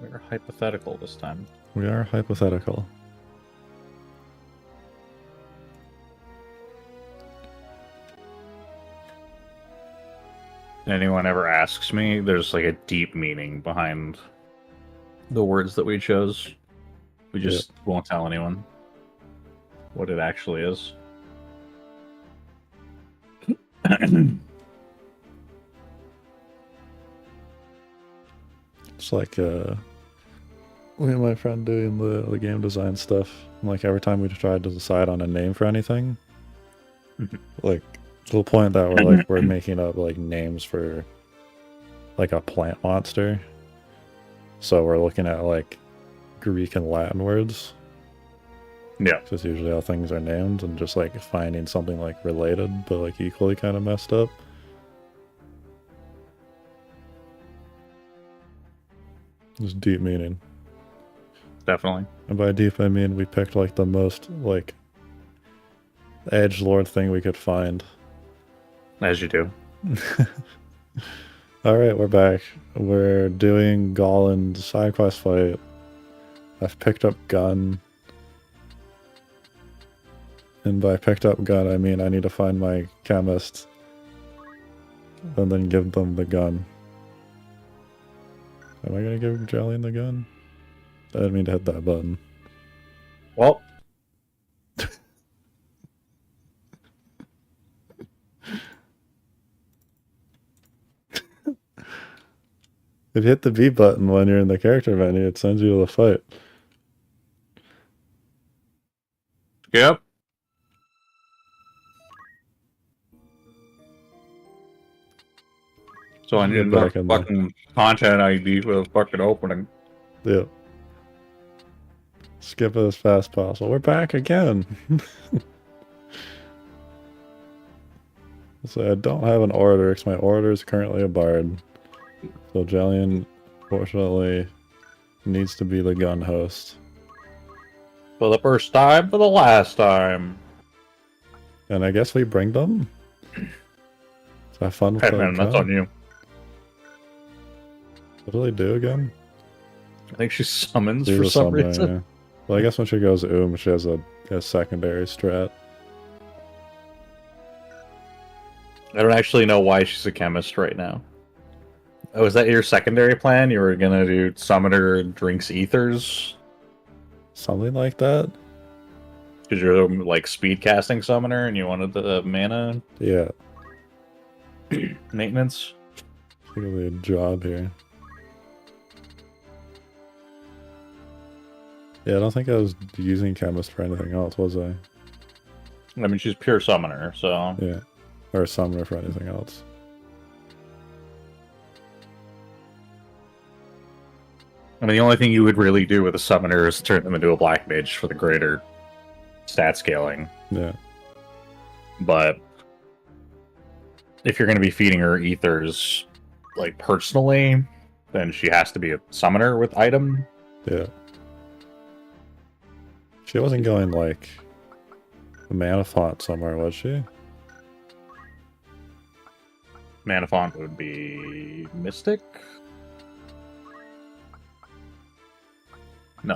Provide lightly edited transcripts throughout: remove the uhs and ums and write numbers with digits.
We're hypothetical this time. We are hypothetical. Anyone ever asks me, there's like a deep meaning behind the words that we chose. We just won't tell anyone what it actually is. It's like me and my friend doing the game design stuff. And like every time we tried to decide on a name for anything, like to the point that we're making up like names for like a plant monster. So we're looking at like Greek and Latin words. Yeah. That's usually how things are named, and just like finding something like related but like equally kind of messed up. There's deep meaning. Definitely. And by deep I mean we picked like the most like edgelord thing we could find. As you do. Alright, we're back. We're doing Golin's side quest fight. I've picked up gun. And by picked up gun, I mean I need to find my chemist. And then give them the gun. Am I gonna give Jolene the gun? I didn't mean to hit that button. Well. If you hit the B button when you're in the character menu, it sends you to the fight. Yep. So I need the fucking content ID for the fucking opening. Yep. Skip it as fast as possible. We're back again. So I don't have an order because my order is currently a bard. So Jellian, fortunately, needs to be the gun host. For the first time, for the last time. And I guess we bring them? So have fun with Hey man, that's on you. What do they do again? I think she summons for some reason. Yeah. Well, I guess when she goes she has a secondary strat. I don't actually know why she's a chemist right now. Oh, is that your secondary plan? You were gonna do summoner drinks ethers? Something like that? Because you're like speed casting summoner and you wanted the mana? Yeah. Maintenance? It's really a job here. Yeah, I don't think I was using chemist for anything else, was I? I mean, she's pure summoner, so... Yeah. Or a summoner for anything else. I mean, the only thing you would really do with a summoner is turn them into a black mage for the greater stat scaling. Yeah. But if you're going to be feeding her ethers, like, personally, then she has to be a summoner with item. Yeah. She wasn't going, like, a mana font somewhere, was she? Mana font would be Mystic? No.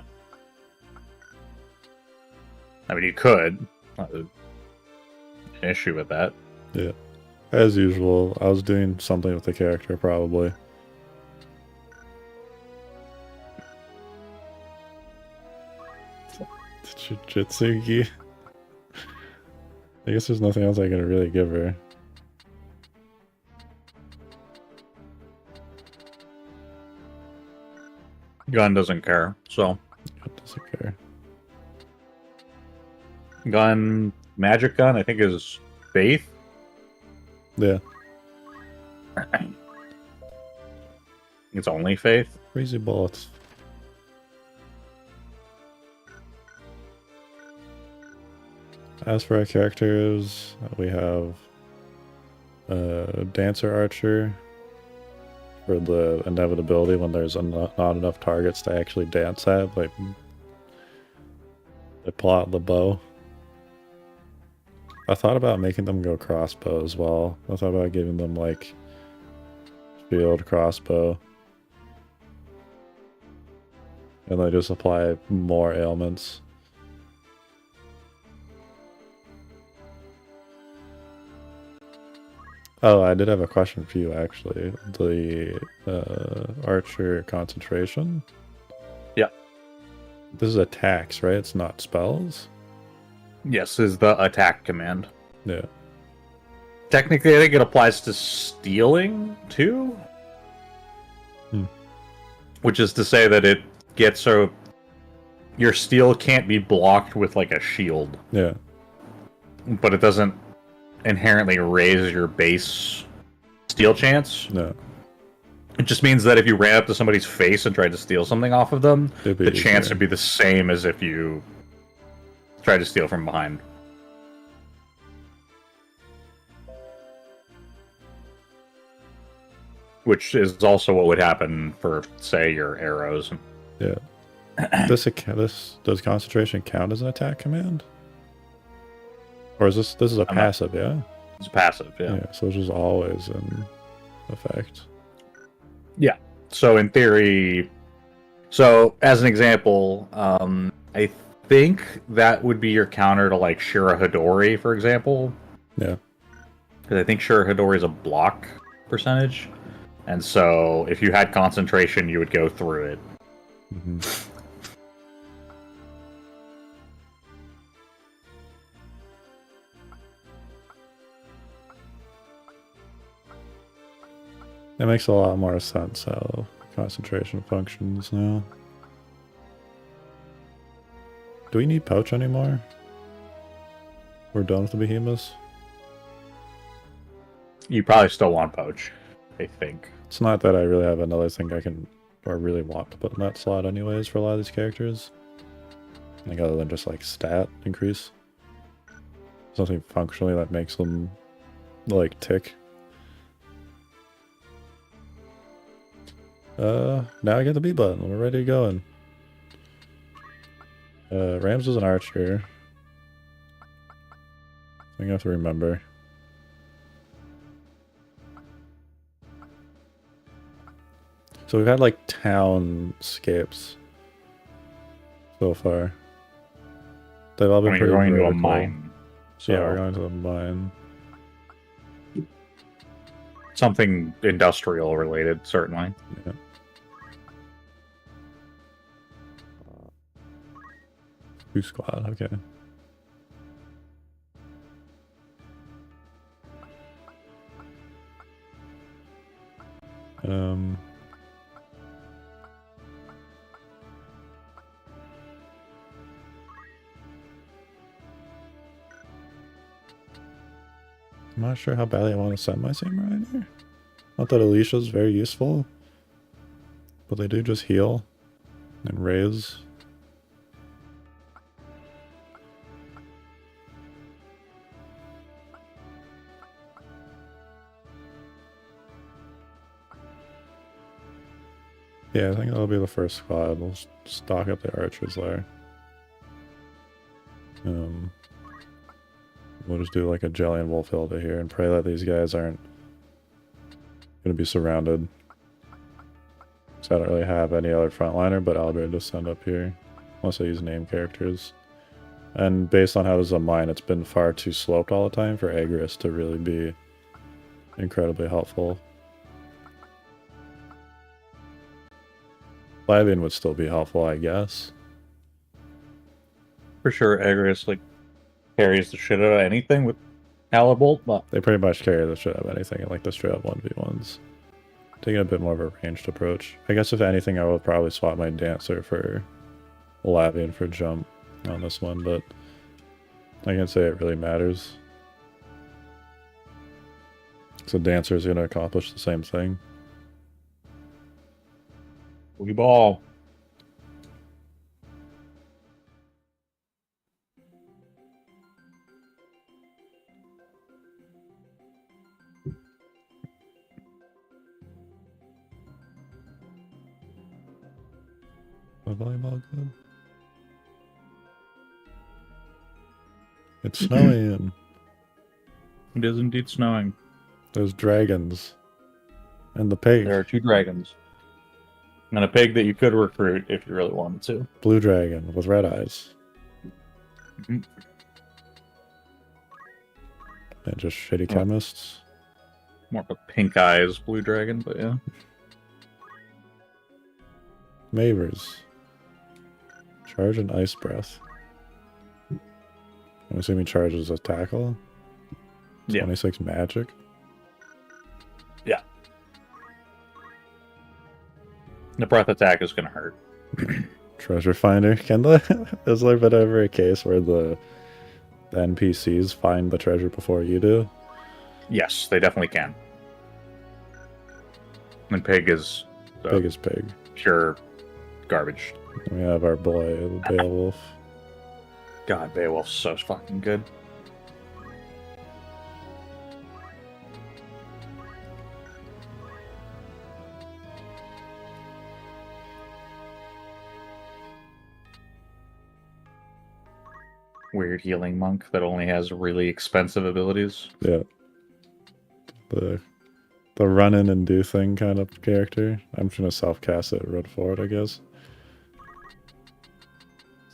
I mean, you could. Not an issue with that. Yeah. As usual, I was doing something with the character, probably. Jitsugi. I guess there's nothing else I can really give her. Gun doesn't care, so. Gun doesn't care. Gun, magic gun, I think is Faith. Yeah. It's only Faith. Crazy bullets. As for our characters, we have Dancer Archer for the inevitability when there's not enough targets to actually dance at, like they pull out the bow. I thought about making them go crossbow as well. I thought about giving them like shield crossbow. and they just apply more ailments. Oh, I did have a question for you, actually. The Archer concentration? Yeah. This is attacks, right? It's not spells? Yes, is the attack command. Yeah. Technically, I think it applies to stealing, too. Which is to say that it gets so... Your steal can't be blocked with, like, a shield. Yeah. But it doesn't inherently raise your base steal chance. No. It just means that if you ran up to somebody's face and tried to steal something off of them, the chance would be the same as if you tried to steal from behind. Which is also what would happen for, say, your arrows. Yeah. This does concentration count as an attack command? Or is this is a passive, yeah? It's passive, yeah. Yeah, so it's just always in effect. Yeah. So in theory, so as an example, I think that would be your counter to like Shira Hidori, for example. Yeah. Because I think Shira Hidori is a block percentage. And so if you had concentration, you would go through it. Mm-hmm. It makes a lot more sense how concentration functions now. Do we need Poach anymore? We're done with the behemoths? You probably still want Poach, I think. It's not that I really have another thing I can, or really want to put in that slot anyways for a lot of these characters. Like other than just like stat increase. Something functionally that makes them like tick. Now I get the B button. We're ready to go in. Rams is an archer. I think I have to remember. So we've had like townscapes so far. They've all been pretty going vertical. to a mine. So yeah, we're going to a mine. Something industrial related, certainly. Yeah. Two squad, okay. I'm not sure how badly I want to send my samurai there. Not that Alicia's very useful, but they do just heal and raise. Yeah, I think that'll be the first squad. We'll stock up the archers there. We'll just do like a jelly and wolf hill to here and pray that these guys aren't going to be surrounded. So I don't really have any other frontliner, but Aldred to send up here. Unless I use name characters. And based on how this is a mine, it's been far too sloped all the time for Agris to really be incredibly helpful. Lavian would still be helpful, I guess. For sure, Agris like carries the shit out of anything with Calibolt, but they pretty much carry the shit out of anything in like the straight up 1v1s. Taking a bit more of a ranged approach. I guess if anything, I would probably swap my Dancer for Lavian for jump on this one, but I can't say it really matters. So Dancer is going to accomplish the same thing. We ball. A volleyball good. It's snowing. It is indeed snowing. There's dragons. And the pig. There are 2 dragons. And a pig that you could recruit if you really wanted to. Blue dragon with red eyes. Mm-hmm. And just shitty chemists. More of a pink eyes blue dragon, but yeah. Mavers. Charge and ice breath. I'm assuming charges a tackle. 26 magic. Yeah. The breath attack is going to hurt. Treasure finder. Has there been ever a case where the NPCs find the treasure before you do? Yes, they definitely can. And pig is pig. Pure garbage. We have our boy, the Beowulf. God, Beowulf's so fucking good. Weird healing monk that only has really expensive abilities. Yeah. The run in and do thing kind of character. I'm just gonna self-cast it, run forward, I guess.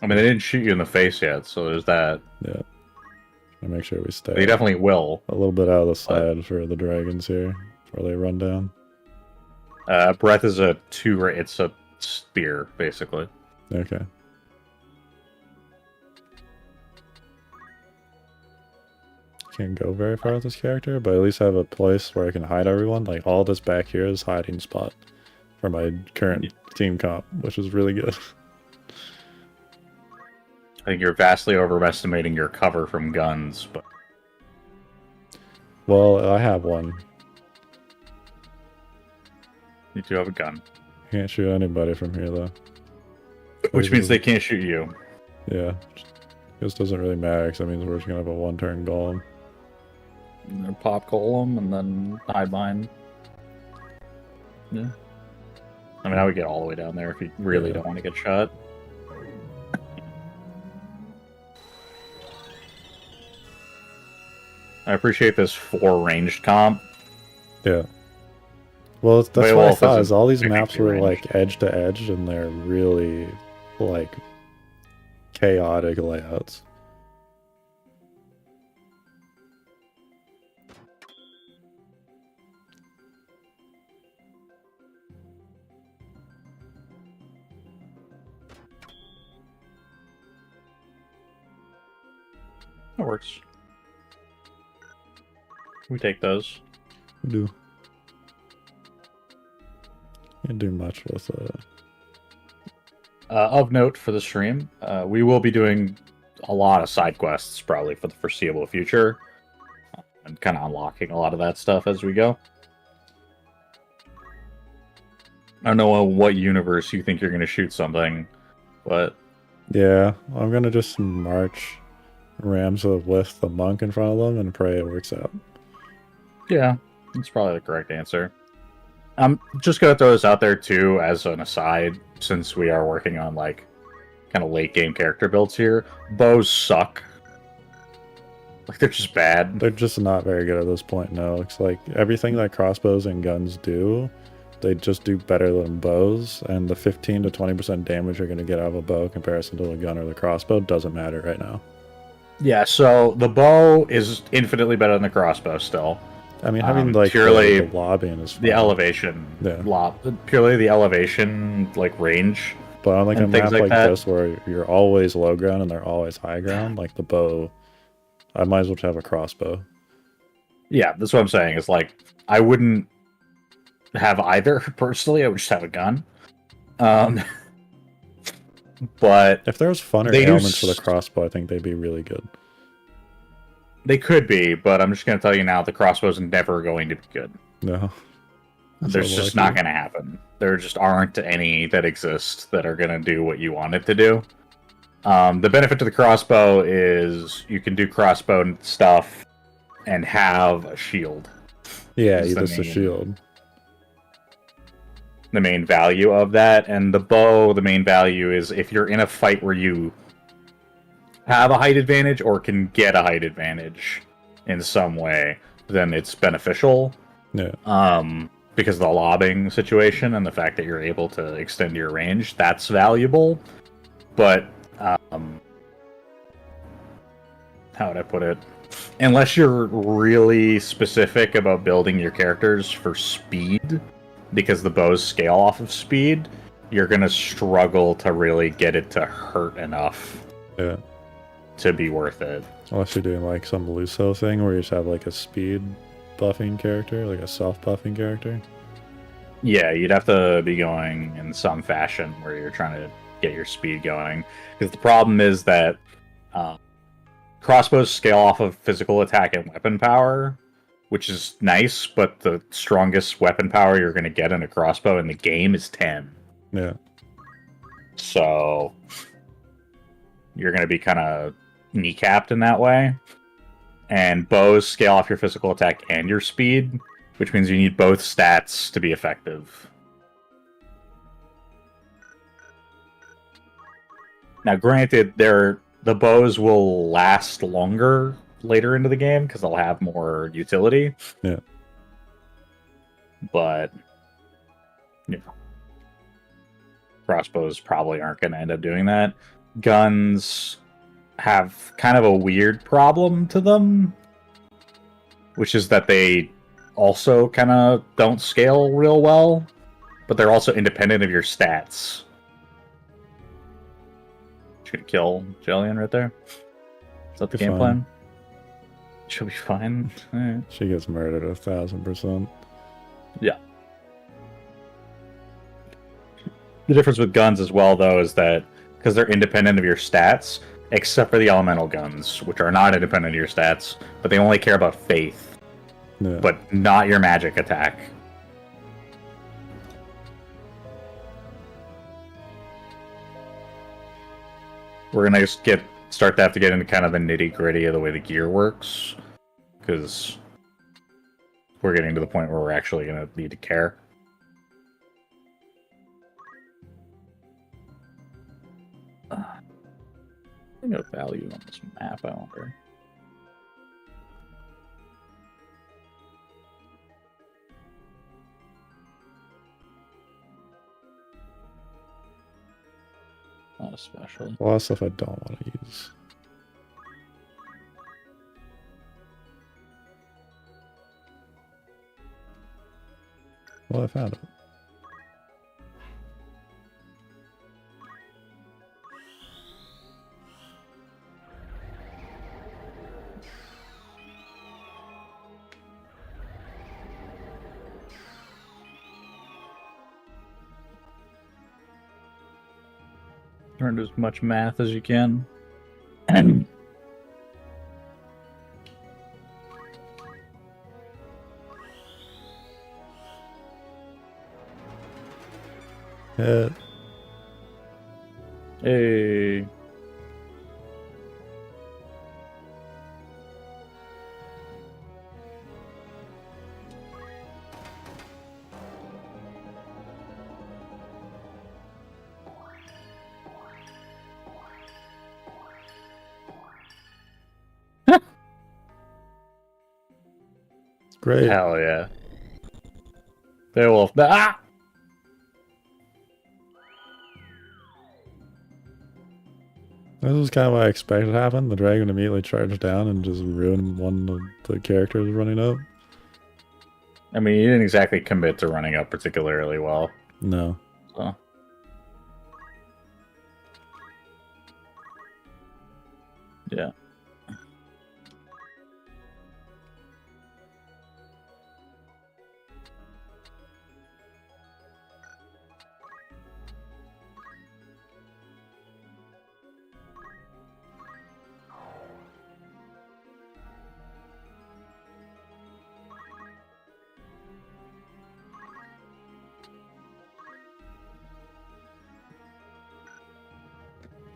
I mean, they didn't shoot you in the face yet, so there's that. Yeah. I make sure we stay. They definitely will. A little bit out of the side for the dragons here, before they run down. Breath is it's a spear, basically. Okay. Can't go very far with this character, but at least have a place where I can hide everyone. Like, all this back here is hiding spot for my current team comp, which is really good. I think you're vastly overestimating your cover from guns, but... Well, I have one. You do have a gun. Can't shoot anybody from here, though. Which means they can't shoot you. Yeah. This doesn't really matter, because that means we're just going to have a one-turn golem. And then pop golem, and then highbind. Yeah. I mean, I would get all the way down there if you really don't want to get shot. I appreciate this 4 ranged comp. Yeah. Well, that's what I thought, is all these maps were, like, edge to edge, and they're really, like, chaotic layouts. That works. We take those. We do. Can't do much with of note for the stream, we will be doing a lot of side quests probably for the foreseeable future, and kind of unlocking a lot of that stuff as we go. I don't know what universe you think you're going to shoot something, but... Yeah, I'm going to just march rams with the monk in front of them and pray it works out. Yeah, that's probably the correct answer. I'm just going to throw this out there, too, as an aside, since we are working on, like, kind of late-game character builds here. Bows suck. Like, they're just bad. They're just not very good at this point, no. It's like, everything that crossbows and guns do, they just do better than bows, and the 15 to 20% damage you're going to get out of a bow in comparison to the gun or the crossbow doesn't matter right now. Yeah, so the bow is infinitely better than the crossbow still. I mean, having like purely the lobbying is fine. The elevation, purely the elevation, like range. But on like a map like this where you're always low ground and they're always high ground, like the bow, I might as well just have a crossbow. Yeah, that's what I'm saying. Is like I wouldn't have either personally. I would just have a gun. But if there was funner elements for the crossbow, I think they'd be really good. They could be, but I'm just going to tell you now, the crossbow's never going to be good. No. There's just not going to happen. There just aren't any that exist that are going to do what you want it to do. The benefit to the crossbow is you can do crossbow stuff and have a shield. Yeah, just a shield. The main value of that, and the bow, the main value is if you're in a fight where you have a height advantage or can get a height advantage in some way, then it's beneficial. Yeah. because of the lobbing situation and the fact that you're able to extend your range. That's valuable, but how would I put it? Unless you're really specific about building your characters for speed, because the bows scale off of speed, you're going to struggle to really get it to hurt enough to be worth it. Unless you're doing like some Luso thing where you just have like a speed buffing character, like a self-buffing character. Yeah, you'd have to be going in some fashion where you're trying to get your speed going. Because the problem is that crossbows scale off of physical attack and weapon power, which is nice, but the strongest weapon power you're going to get in a crossbow in the game is 10. Yeah. So you're going to be kind of kneecapped in that way. And bows scale off your physical attack and your speed, which means you need both stats to be effective. Now, granted, the bows will last longer later into the game because they'll have more utility. Yeah. But, you know, crossbows probably aren't going to end up doing that. Guns have kind of a weird problem to them, which is that they also kind of don't scale real well, but they're also independent of your stats. Should kill Jillian right there. Is that the game plan? She'll be fine. Right. She gets murdered 1,000%. Yeah. The difference with guns as well, though, is that because they're independent of your stats, except for the elemental guns, which are not independent of your stats, but they only care about faith, but not your magic attack. We're gonna just start to have to get into kind of the nitty-gritty of the way the gear works, because we're getting to the point where we're actually gonna need to care. I think of value on this map, I wonder. Not especially. A lot of stuff I don't want to use. Well, I found it. Learn as much math as you can. Hey. Great. Hell yeah. Beowulf. Ah! This is kind of what I expected to happen. The dragon immediately charged down and just ruined one of the characters running up. I mean, you didn't exactly commit to running up particularly well. No. So. Yeah.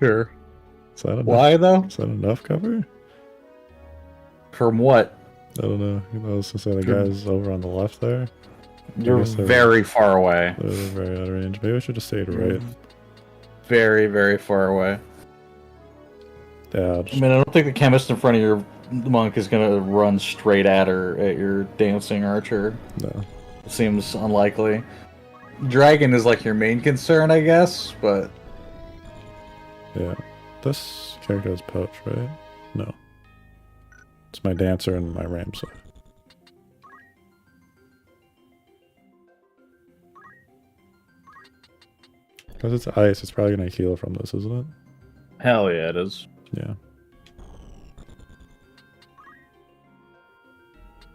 Sure. Is that enough? Why though? Is that enough cover? From what? I don't know. I was to say the guy's over on the left there. You're very far away. They're very out of range. Maybe I should just stay to right. Very, very far away. Yeah. I mean, I don't think the chemist in front of your monk is gonna run straight at her at your dancing archer. No. seems unlikely. Dragon is like your main concern, I guess, but Yeah. This character has Poach, right? No. It's my Dancer and my Ramsa. Because it's ice, it's probably going to heal from this, isn't it? hell yeah, it is. Yeah.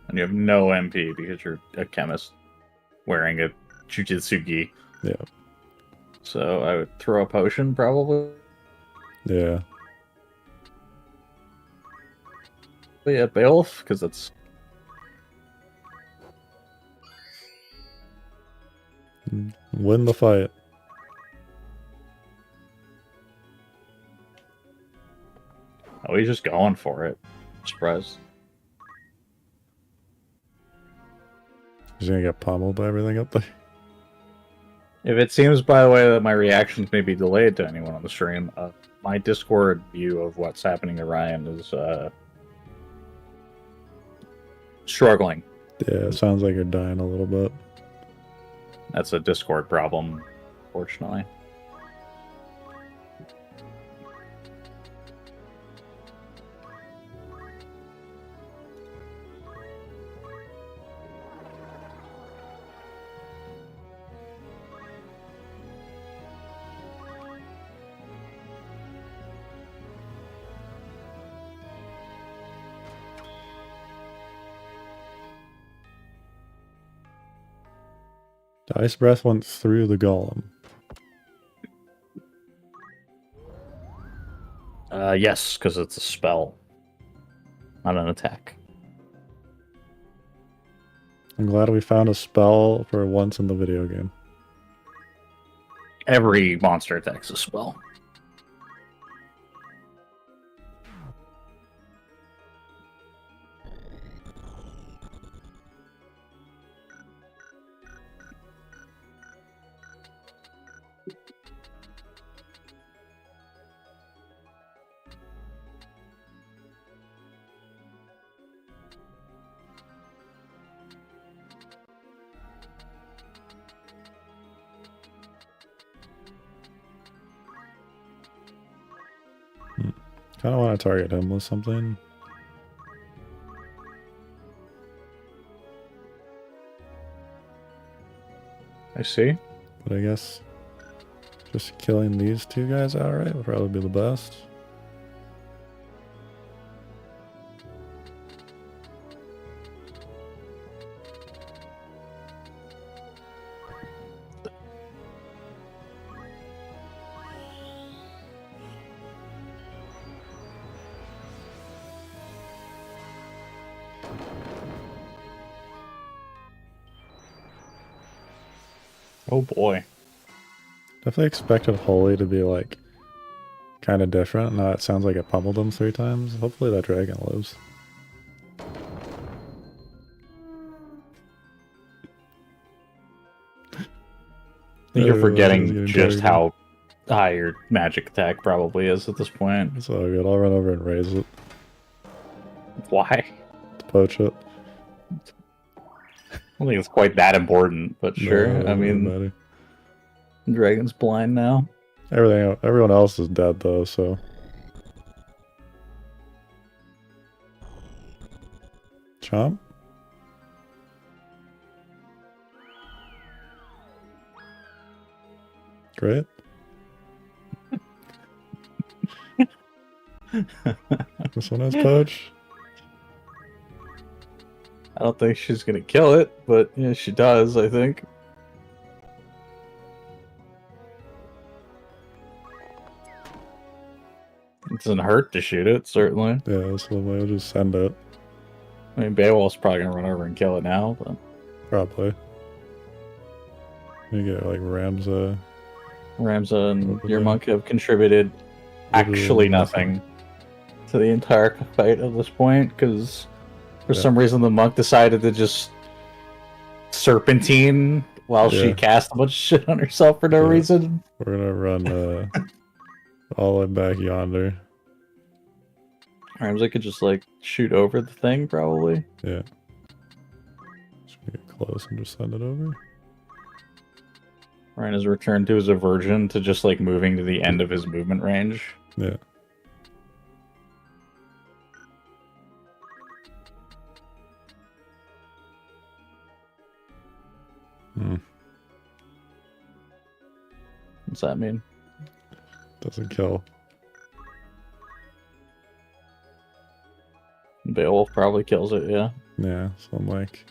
And you have no MP because you're a chemist wearing a Jujutsu gi. Yeah. So I would throw a potion, probably. Yeah. But yeah, Beowulf, because it's... Win the fight. Oh, he's just going for it. Surprised. He's going to get pummeled by everything up there. If it seems, by the way, that my reactions may be delayed to anyone on the stream, my Discord view of what's happening to Ryan is struggling. Yeah, it sounds like you're dying a little bit. That's a Discord problem, fortunately. The Ice Breath went through the Golem. Yes, because it's a spell, not an attack. I'm glad we found a spell for once in the video game. Every monster attacks a spell. Kind of want to target him with something. I see. But I guess just killing these two guys outright would probably be the best. Oh boy. Definitely expected Holy to be like kind of different. Now it sounds like it pummeled him 3 times. Hopefully that dragon lives. I think you're forgetting getting just targeted. how high your magic attack probably is at this point. It's all good. I'll run over and raise it Why? to poach it. I don't think it's quite that important, but sure. No, it I doesn't mean, matter. Dragon's blind now. Everyone else is dead though, so. Chomp? Great. This one has poach. I don't think she's gonna kill it, but yeah, she does, I think. It doesn't hurt to shoot it, certainly. Yeah, so we'll just send it. I mean, Beowulf's probably gonna run over and kill it now, but... Probably. You get like Ramsa. Ramsa and Over your there. monk have contributed Literally actually nothing to the entire fight at this point, because for some reason the monk decided to just serpentine while she Yeah. cast a bunch of shit on herself for no Yeah. reason. We're gonna run all the way back yonder. Ramsa could just like shoot over the thing, probably. Yeah. Just get close and just send it over. Ryan has returned to his aversion to just like moving to the end of his movement range. Yeah. What's that mean? Doesn't kill. Beowulf probably kills it, yeah. Yeah, so I'm like,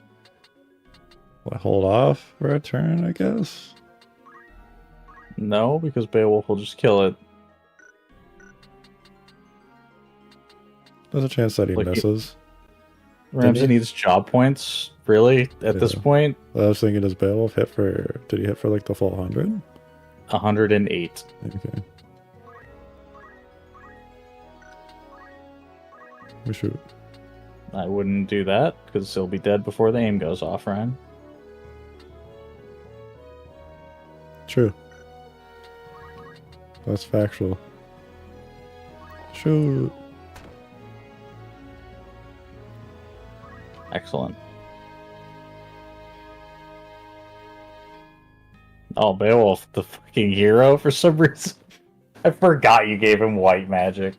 will I hold off for a turn, I guess? No, because Beowulf will just kill it. There's a chance that he Like, misses. Ramsey needs job points, really, at this point? I was thinking, does Beowulf hit for... Did he hit for like the full 100? 108. Okay. We shoot. I wouldn't do that, because he'll be dead before the aim goes off, Ryan. True. That's factual. Shoot. Excellent. Oh, Beowulf, the fucking hero for some reason. I forgot you gave him white magic.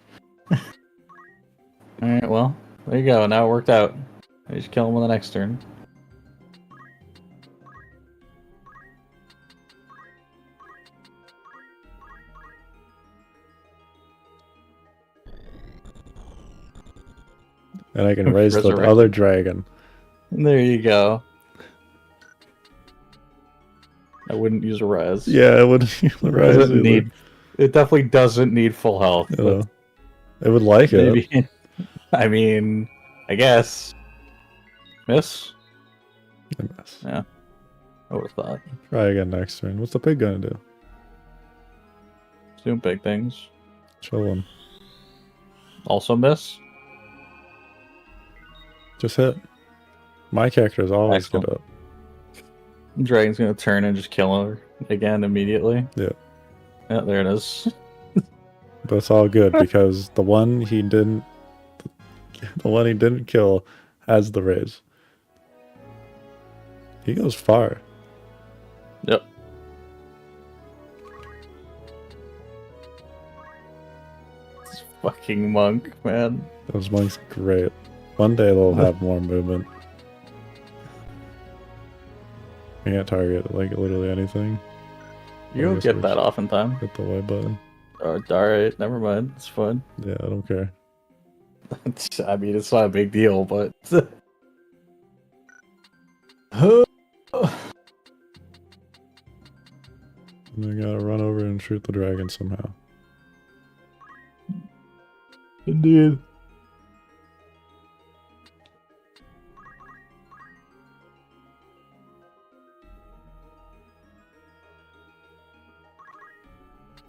Alright, well, there you go. Now it worked out. I just kill him on the next turn. And I can raise the Resurrect. other dragon. There you go. I wouldn't use a res. Yeah, it would rise Doesn't either. need. It definitely doesn't need full health. You But know, it would like it. maybe. I mean, I guess. Miss. I miss. Yeah. I would have thought. Try again next turn. What's the pig gonna do? Doing big things. Chill him. Also miss. Just hit. My characters always Excellent. get up. Dragon's gonna turn and just kill her again immediately. Yeah. Yeah, there it is. But it's all good because the one he didn't kill has the raise. He goes far. Yep. This fucking monk, man. Those monks great. One day they'll have more movement. You can't target like literally anything. You don't guess get we that should oftentimes. Hit the Y button. Alright, never mind. It's fun. Yeah, I don't care. I mean, it's not a big deal, but. And I gotta run over and shoot the dragon somehow. Indeed.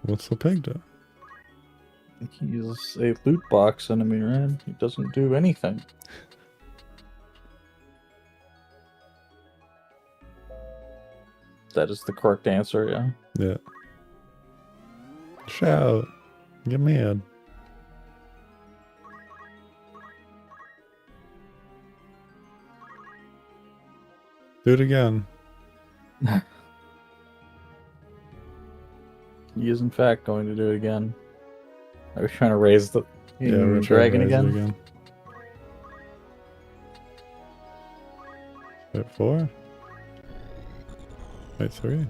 What's the pig do? He's a loot box enemy, man. He doesn't do anything. That is the correct answer, yeah. Yeah. Shout. Get mad. Do it again. He is in fact going to do it again. I was trying to raise the Yeah, we're trying to dragon raise it again. Hit 4. Hit 3.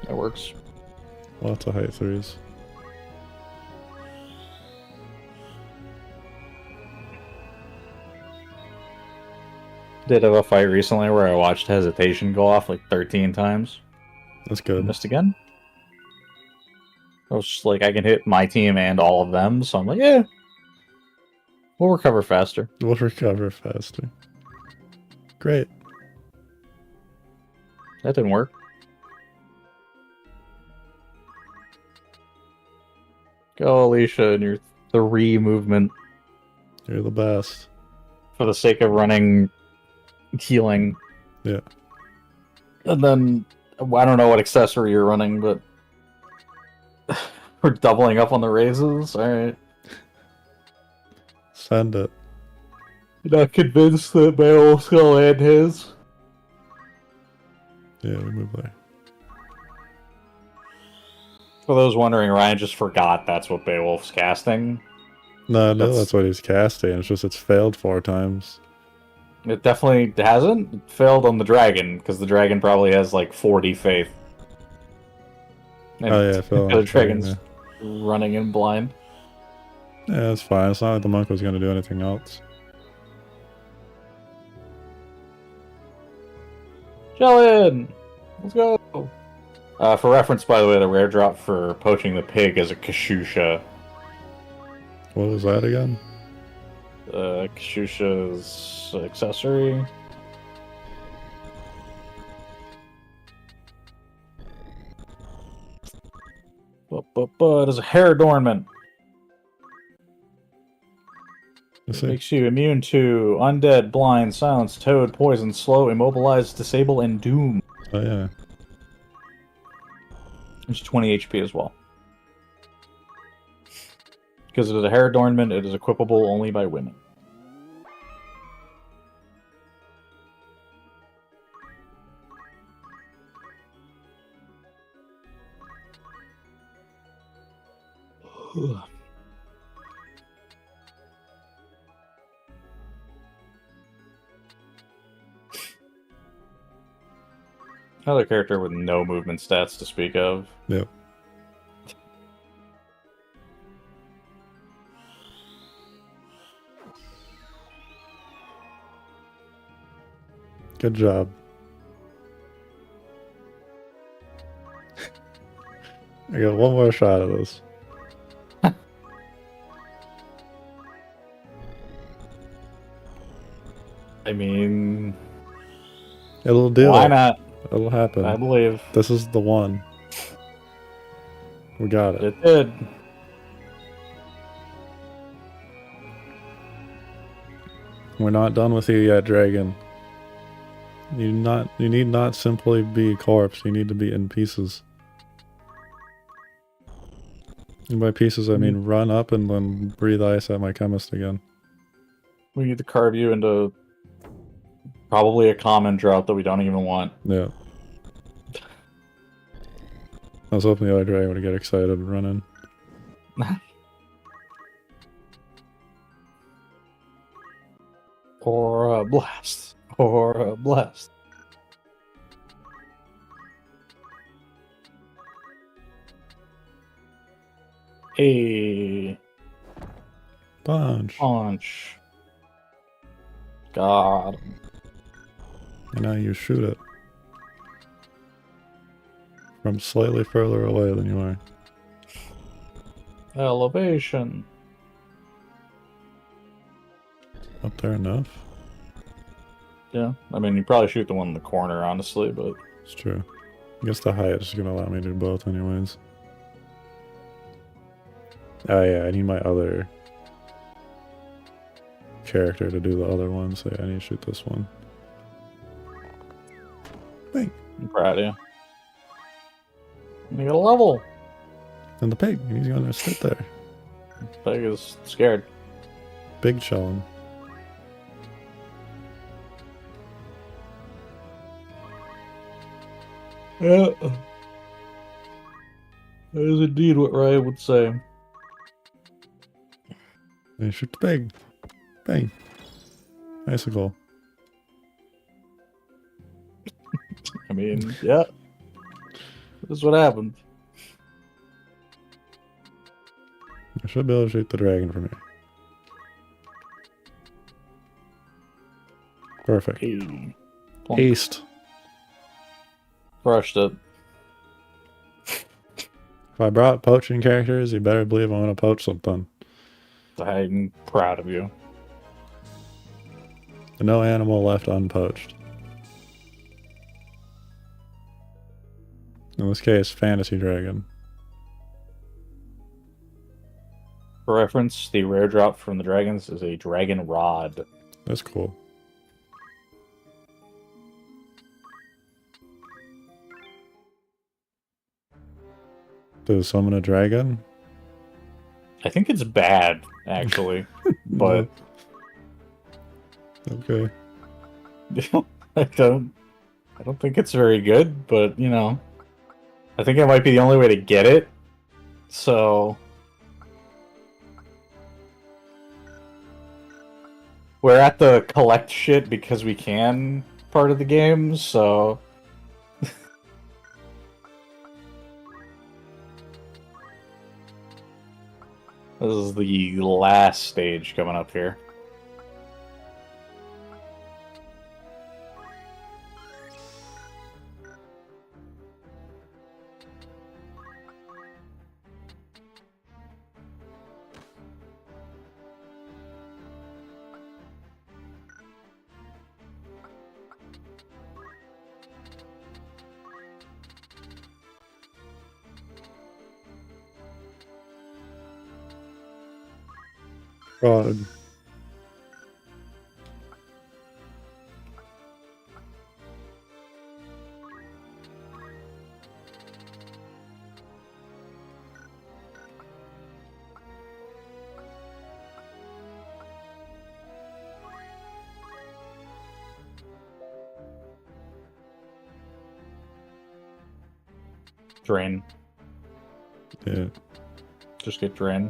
That works. Lots of height 3s. Did have a fight recently where I watched hesitation go off like 13 times. That's good. Missed again. I was just like, I can hit my team and all of them, so I'm like, yeah. We'll recover faster. We'll recover faster. Great. That didn't work. Go, Alicia, and your 3 movement You're the best. for the sake of running healing. Yeah. And then, I don't know what accessory you're running, but we're doubling up on the raises? Alright. Send it. Not convinced that Beowulf's gonna land his. Yeah, we move there. For those wondering, Ryan just forgot that's what Beowulf's casting. No, that's what he's casting. It's just it's failed 4 times. It definitely hasn't. It failed on the dragon, because the dragon probably has like 40 faith. And Oh yeah, it failed on the the dragon, dragon's running in blind. Yeah, it's fine. It's not like the monk was going to do anything else. Jellin! Let's go! For reference, by the way, the rare drop for poaching the pig is a Kashusha. What was that again? Kashusha's accessory. But it is a hair adornment. It makes you immune to undead, blind, silence, toad, poison, slow, immobilize, disable, and doom. Oh yeah. It's 20 HP as well. Because it is a hair adornment, it is equipable only by women. Another character with no movement stats to speak of. Yep. Good job. I got one more shot of this. I mean, It'll do. Why not? It'll happen. I believe. This is the one. We got it. It did. We're not done with you yet, dragon. You need not simply be a corpse. You need to be in pieces. And by pieces, I mean run up and then breathe ice at my chemist again. We need to carve you into probably a common drought that we don't even want. Yeah. I was hoping the other dragon would get excited and run in. Or a blast. Or a blast. A Punch. punch. God. And now you shoot it. From slightly further away than you are. Elevation. Up there enough? Yeah, I mean, you probably shoot the one in the corner, honestly, but... It's true. I guess the height is going to allow me to do both anyways. Oh yeah, I need my other character to do the other one, so yeah, I need to shoot this one. Bang! I'm proud of you. You got a level! And the pig, he's going to sit there. Pig is scared. Big chillin'. Yeah. That is indeed what Ryan would say. And shoot the pig. Bang. Icicle. I mean, yeah. This is what happened. I should be able to shoot the dragon from here. Perfect. Hey. Aced. Crushed it. If I brought poaching characters, you better believe I'm going to poach something. I'm proud of you. No animal left unpoached. In this case, fantasy dragon. For reference, the rare drop from the dragons is a dragon rod. That's cool. Does it summon a dragon? I think it's bad, actually. but Okay. I don't think it's very good, but you know, I think it might be the only way to get it. So we're at the collect shit because we can part of the game, so this is the last stage coming up here. God. Drain. Yeah. Just get drain.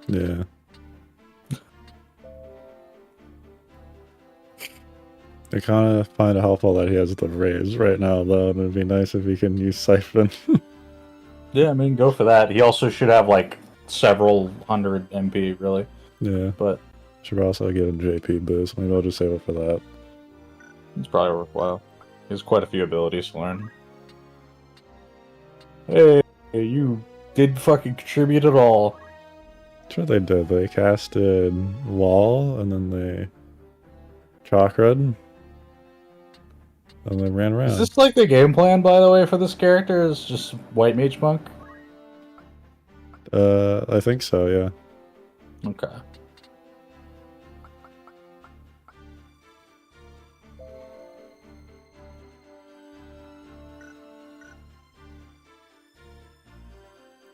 Yeah. I kind of find it helpful that he has the raise right now, though, and it'd be nice if he can use Siphon. Yeah, I mean, go for that. He also should have like several hundred MP, really. Yeah. But Should also get a JP boost. Maybe I'll just save it for that. it's probably worthwhile. He has quite a few abilities to learn. Hey, you did fucking contribute at all. That's what they did. They casted Wall, and then they Chakra'd, and they ran around. Is this like the game plan, by the way, for this character? Is just White Mage Monk? I think so, yeah. Okay.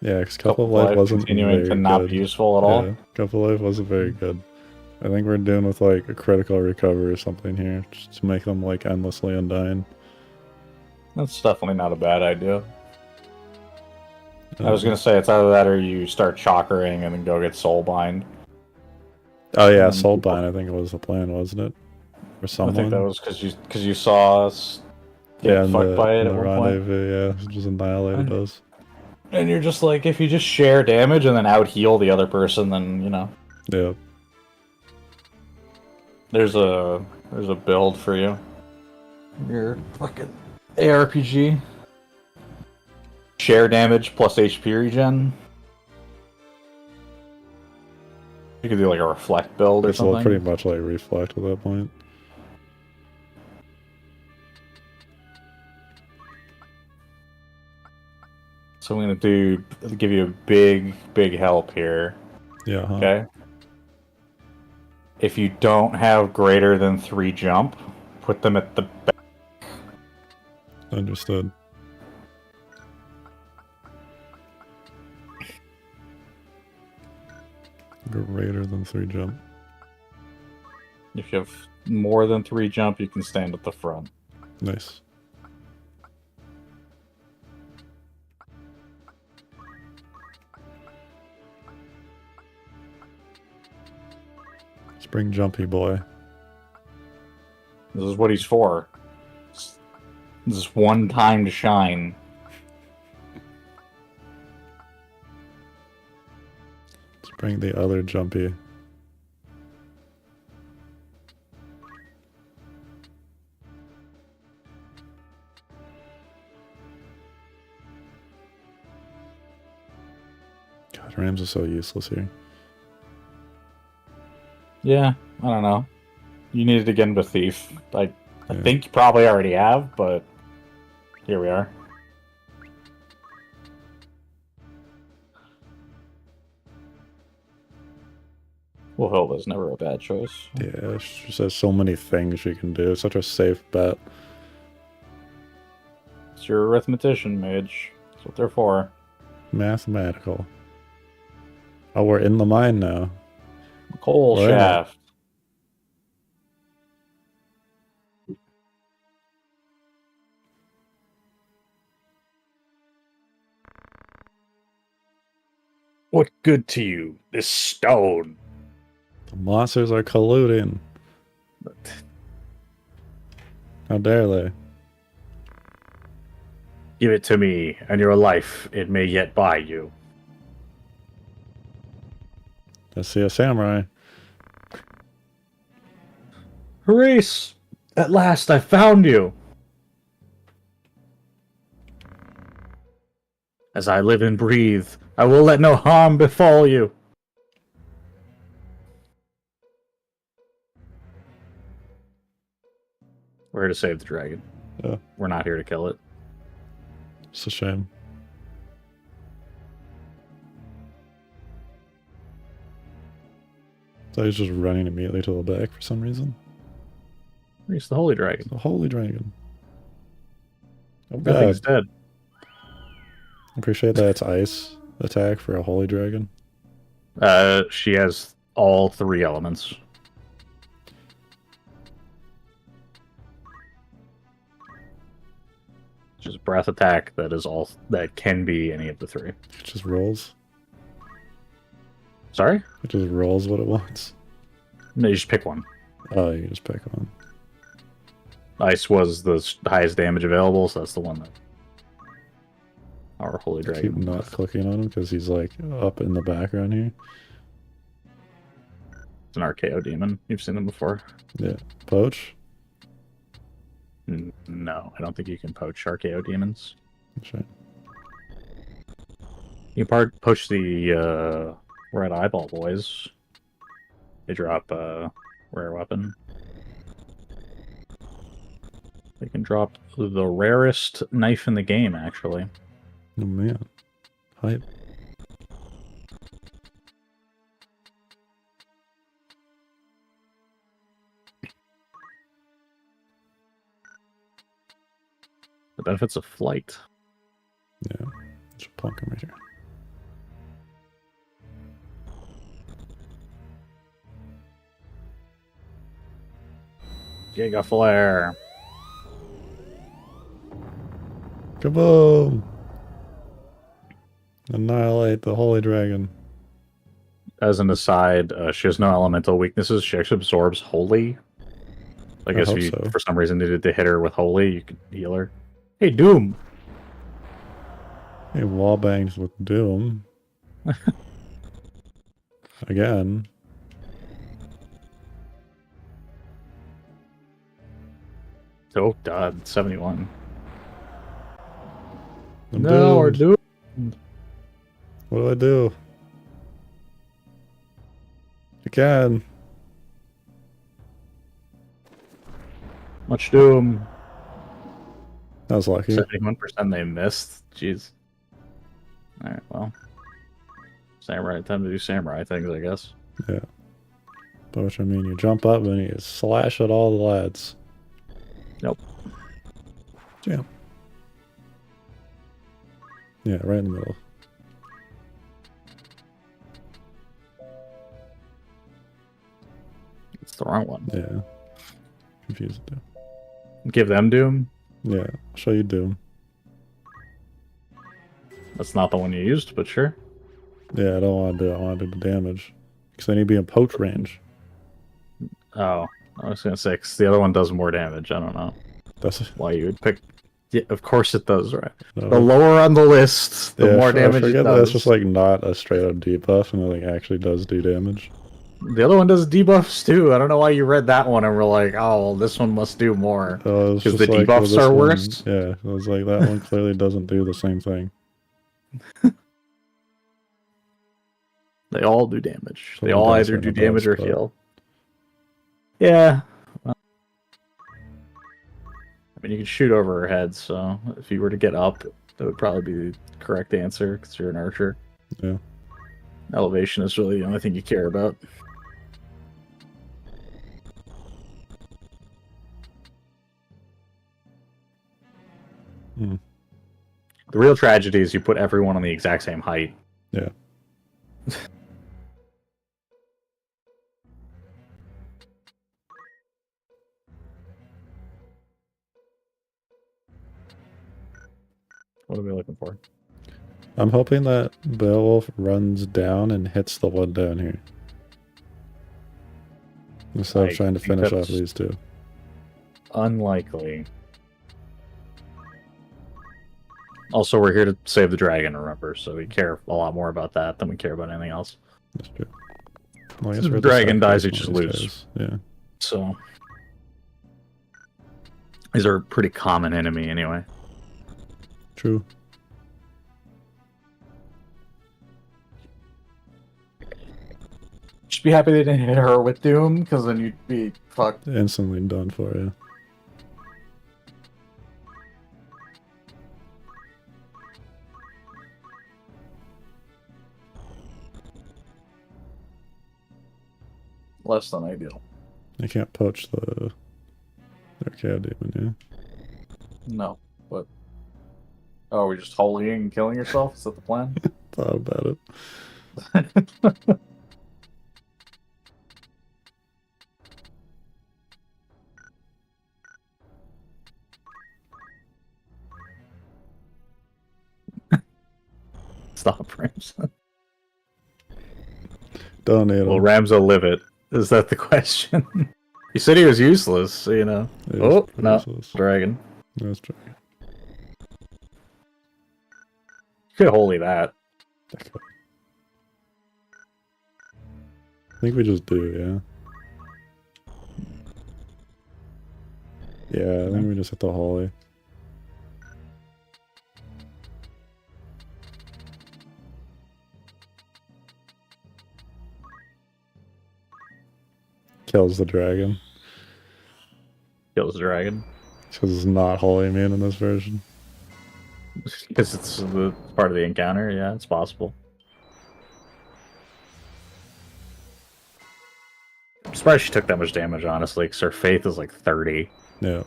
Yeah, because Couple of Life wasn't continuing very to not good. be useful at all. Yeah, Couple of Life wasn't very good. I think we're doing with like a critical recovery or something here, just to make them like endlessly undying. That's definitely not a bad idea. I was gonna say it's either that or you start chakring and then go get Soulbind. Oh yeah, Soulbind. I think it was the plan, wasn't it? For someone. I think that was because you saw us get fucked by it at one point. Rendezvous, yeah, just annihilated us. And you're just like, if you just share damage and then out heal the other person, then you know. Yeah. There's a build for you. Your fucking ARPG. Share damage plus HP regen. You could do like a reflect build or It's something. pretty much like reflect at that point. So I'm gonna give you a big help here. Yeah. Huh? Okay. If you don't have greater than 3 jump, put them at the back. Understood. Greater than 3 jump. If you have more than 3 jump, you can stand at the front. Nice. Spring Jumpy boy. This is what he's for. This is one time to shine. Let's bring the other Jumpy. God, Rams are so useless here. Yeah, I don't know. You needed to get into Thief. I Yeah. think you probably already have, but here we are. Well, Hilda's never a bad choice. Yeah, she just has so many things she can do. It's such a safe bet. It's your arithmetician, mage. That's what they're for. Mathematical. Oh, we're in the mine now. Coal Well, shaft. What good to you, this stone? The monsters are colluding. How dare they? Give it to me, and your life it may yet buy you. I see a samurai. Horace! At last I found you! As I live and breathe, I will let no harm befall you. We're here to save the dragon. Yeah. We're not here to kill it. It's a shame. So he's just running immediately to the back for some reason. He's the holy dragon. The holy dragon. Oh That thing's god. dead. Appreciate that it's ice attack for a holy dragon. She has all 3 elements. Just breath attack that can be any of the 3. It just rolls. Sorry? It just rolls what it wants. No, you just pick one. Oh, you just pick one. Ice was the highest damage available, so that's the one that our holy I dragon. keep not clicking on him because he's like up in the background here. It's an RKO demon. You've seen them before. Yeah. Poach? No, I don't think you can poach RKO demons. That's right. You can poach the red eyeball boys. They drop rare weapon. They can drop the rarest knife in the game, actually. Oh man. Hype. The benefits of flight. Yeah. Just plunk him right here. Giga flare. Kaboom! Annihilate the holy dragon. As an aside, she has no elemental weaknesses. She actually absorbs holy. I guess hope if you, so. for some reason, needed to hit her with holy, you could heal her. Hey, Doom! Hey, wall bangs with Doom. Again. Oh, God, 71. I'm No, we're doomed. doomed. What do I do? Again. Much Doom. That was lucky. 71% they missed. Jeez. Alright, well. Samurai, time to do samurai things, I guess. Yeah. But which I mean, you jump up and you slash at all the lads. Nope. Jam. Yeah, right in the middle. It's the wrong one. Yeah. Confused too. Give them Doom? Yeah, I'll show you Doom. That's not the one you used, but sure. Yeah, I don't want to do it. I want to do the damage. Because I need to be in poach range. Oh, I was gonna say, 'cause the other one does more damage. I don't know That's why you would pick. Yeah, of course it does, right? no. The lower on the list, the more I damage it forget that does. it's just like not a straight up debuff and it like actually does do damage. The other one does debuffs too. I don't know why you read that one and were like, "Oh, well, this one must do more." Because the debuffs this are one, worse? Yeah, it was like that one clearly doesn't do the same thing. They all do damage. So They it all does either in do a damage or spot. heal. Yeah. Well, I mean, you can shoot over her head, so if you were to get up, that would probably be the correct answer because you're an archer. Yeah. Elevation is really the only thing you care about. Hmm. The real tragedy is you put everyone on the exact same height. Yeah. What are we looking for? I'm hoping that Beowulf runs down and hits the one down here. Instead of trying to finish off these two. Unlikely. Also, we're here to save the dragon, remember, so we care a lot more about that than we care about anything else. That's true. Well, I guess If the dragon dies, you just lose. Guys. Yeah. So, these are a pretty common enemy anyway. True. Just be happy they didn't hit her with Doom, because then you'd be fucked. Instantly done for you. Less than ideal. I can't poach the arcade demon, yeah? No, but... Oh, we're just holying and killing yourself? Is that the plan? Thought about it. Stop, Ramza. Don't need him. Will Ramza live it? Is that the question? You said he was useless, so, you know. Oh, no. Useless. Dragon. That's dragon. You could holy that. I think we just do, yeah. Yeah, I think we just hit the holy. Kills the dragon. Kills the dragon. Because it's not holy immune in this version. Because it's the part of the encounter, yeah, it's possible. I'm surprised she took that much damage, honestly, because her faith is like 30. Yeah.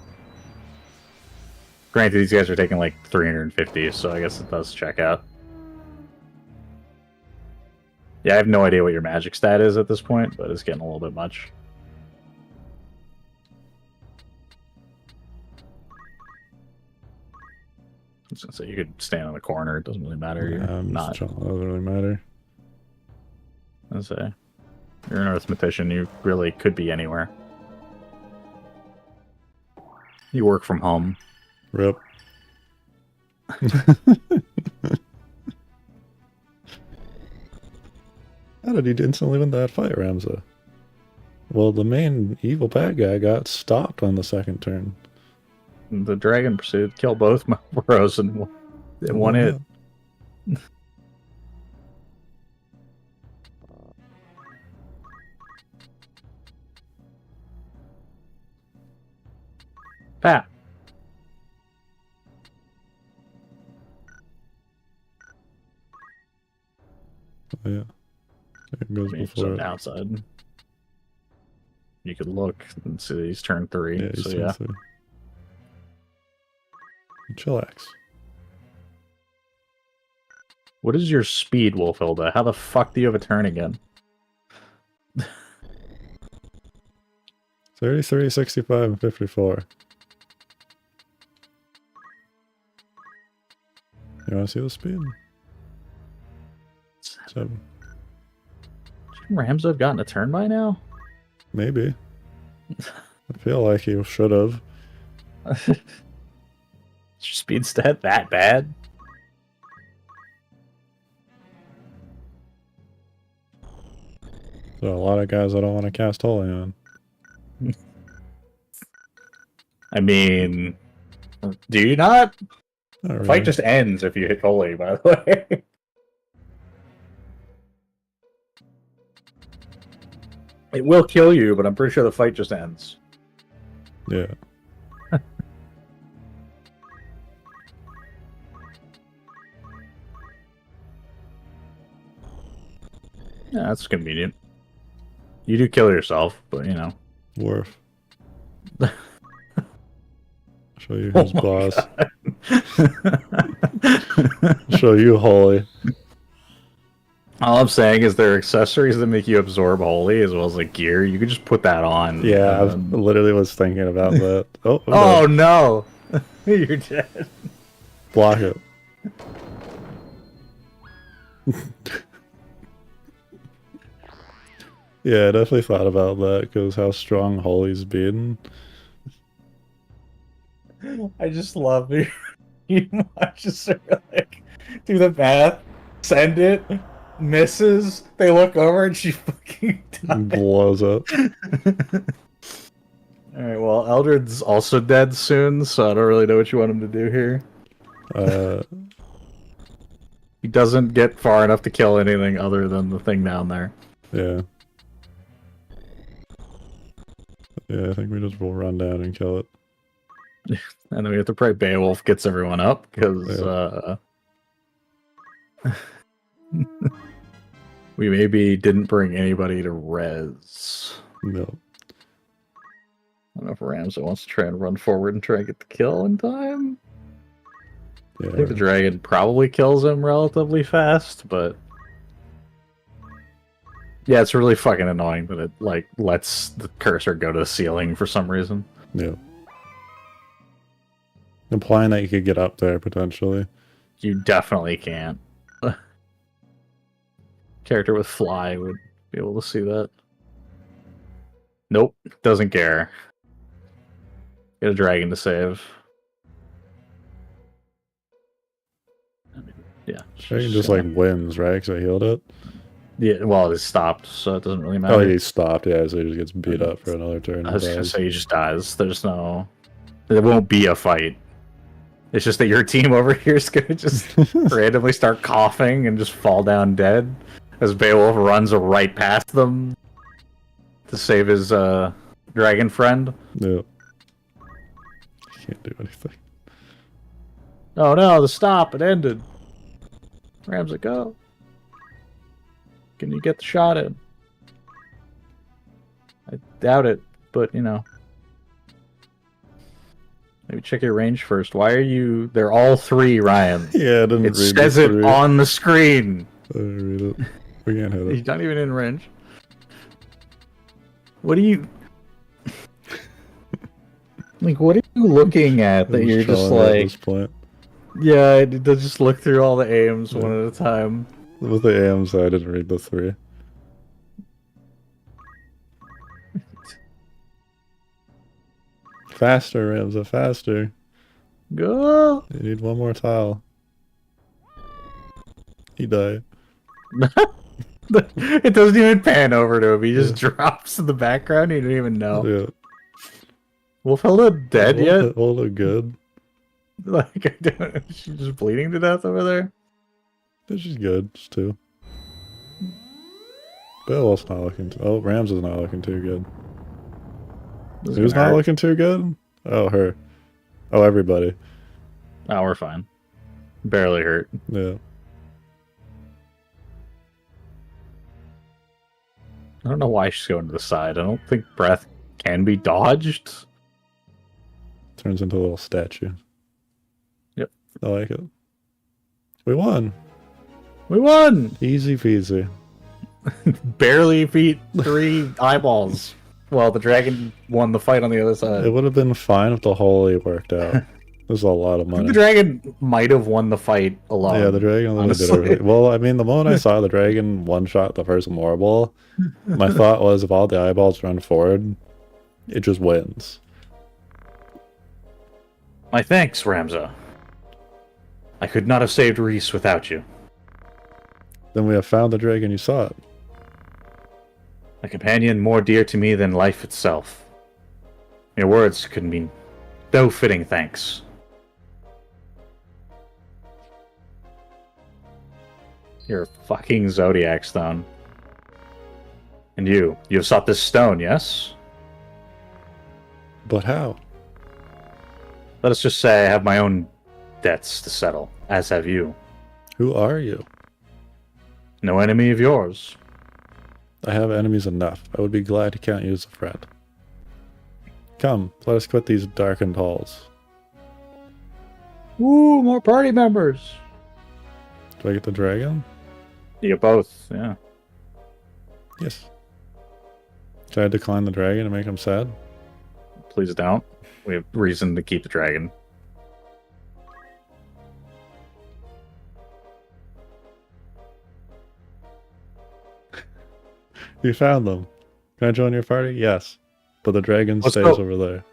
Granted, these guys are taking like 350, so I guess it does check out. Yeah, I have no idea what your magic stat is at this point, but it's getting a little bit much. I was gonna say, you could stand in the corner, it doesn't really matter. You're not. It doesn't really matter. I say, you're an arithmetician, you really could be anywhere. You work from home. Rip. How did he instantly win that fight, Ramza? Well, the main evil bad guy got stopped on the second turn. The dragon pursued, kill both my bros in one hit. Pat. Oh, yeah. It goes before it. Outside. You could look and see he's turned 3. Yeah, so yeah. 3. Chillax. What is your speed, Wolfhilda? How the fuck do you have a turn again? 33, 65, and 54. You want to see the speed? 7. Shouldn't Ramza have gotten a turn by now? Maybe. I feel like he should have. Is your speed stat that bad? So a lot of guys I don't want to cast Holy on. I mean, do you not? Not The really. fight just ends if you hit Holy, by the way. It will kill you, but I'm pretty sure the fight just ends. Yeah. Yeah, that's convenient. You do kill yourself, but you know. Worf. Show you who's boss. Show you Holy. All I'm saying is there are accessories that make you absorb Holy as well as like gear. You could just put that on. Yeah, I literally was thinking about that. Oh, oh no! You're dead. Block it. Yeah, I definitely thought about that because how strong Holly's been. I just love you. You watch just like do the math, send it, misses. They look over and she fucking dies. Blows up. All right. Well, Eldred's also dead soon, so I don't really know what you want him to do here. He doesn't get far enough to kill anything other than the thing down there. Yeah. Yeah, I think we just will run down and kill it. And then we have to pray Beowulf gets everyone up, because we maybe didn't bring anybody to res. No. I don't know if Ramza wants to try and run forward and try and get the kill in time. Yeah. I think the dragon probably kills him relatively fast, but yeah, it's really fucking annoying that it like lets the cursor go to the ceiling for some reason. Yeah. Implying that you could get up there potentially. You definitely can't. Character with fly would be able to see that. Nope, doesn't care. Get a dragon to save. Yeah. Dragon just like wins, right? Because I healed it. Yeah, well, it stopped, so it doesn't really matter. Oh, he stopped, yeah, so he just gets beat up for another turn. I was gonna say he just dies. There's no... There won't be a fight. It's just that your team over here is gonna just randomly start coughing and just fall down dead as Beowulf runs right past them to save his dragon friend. Yeah. Can't do anything. Oh no, the stop, it ended. Ramza, go. Can you get the shot in? I doubt it, but you know. Maybe check your range first. Why are you... They're all three, Ryan. Yeah, I didn't read it says it on the screen. I didn't read it. We can't hit it. He's not even in range. What do you... Like, what are you looking at that you're just like... At this point. Yeah, it does just look through all the aims one at a time. With the AMs, I didn't read the three. Faster, Ramza, faster. Go! You need one more tile. He died. It doesn't even pan over to him. He just drops in the background. You don't even know. Yeah. Wolfhilda dead yet? All look good. Like, I don't... She's just bleeding to death over there? She's good, just two. Beowulf's not looking too... Oh, Rams is not looking too good. Who's not looking too good? Oh, her. Oh, everybody. Oh, we're fine. Barely hurt. Yeah. I don't know why she's going to the side. I don't think breath can be dodged. Turns into a little statue. Yep. I like it. We won! We won! Easy peasy. Barely beat 3 eyeballs. Well, the dragon won the fight on the other side. It would have been fine if the holy worked out. There's a lot of money. The dragon might have won the fight alone. Yeah, the dragon did everything. Well, I mean, the moment I saw the dragon one-shot the first Morbol, my thought was if all the eyeballs run forward, it just wins. My thanks, Ramza. I could not have saved Reese without you. Then we have found the dragon, you saw it. A companion more dear to me than life itself. Your words could mean no fitting thanks. You're a fucking Zodiac stone. And you have sought this stone, yes? But how? Let us just say I have my own debts to settle, as have you. Who are you? No enemy of yours. I have enemies enough. I would be glad to count you as a friend. Come, let us quit these darkened halls. Woo, more party members! Do I get the dragon? You both, yeah. Yes. Should I decline the dragon and make him sad? Please don't. We have reason to keep the dragon. You found them. Can I join your party? Yes. But the dragon Let's stays go. over there.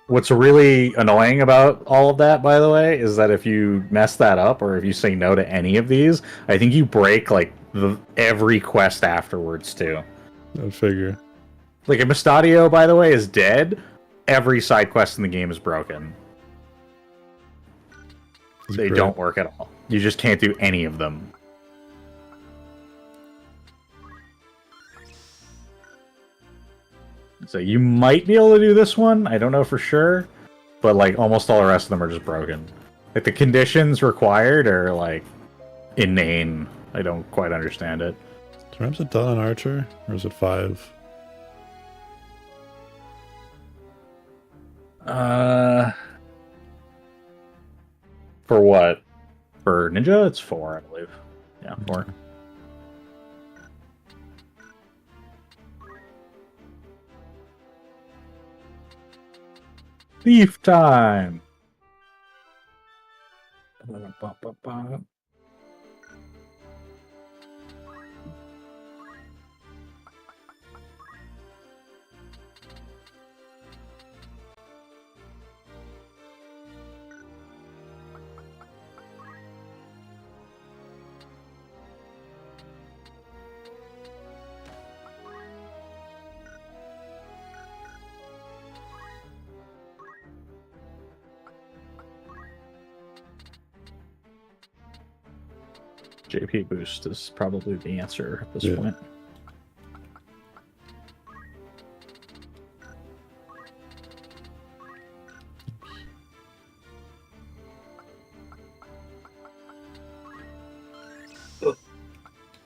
What's really annoying about all of that, by the way, is that if you mess that up or if you say no to any of these, I think you break like every quest afterwards too. I figure. Like if Mustadio, by the way, is dead, every side quest in the game is broken. They don't work at all. You just can't do any of them. So you might be able to do this one. I don't know for sure. But like almost all the rest of them are just broken. Like the conditions required are like inane. I don't quite understand it. Is it done on Archer? Or is it 5? For what? For Ninja, it's 4, I believe. Yeah, 4. Thief time! JP boost is probably the answer at this point.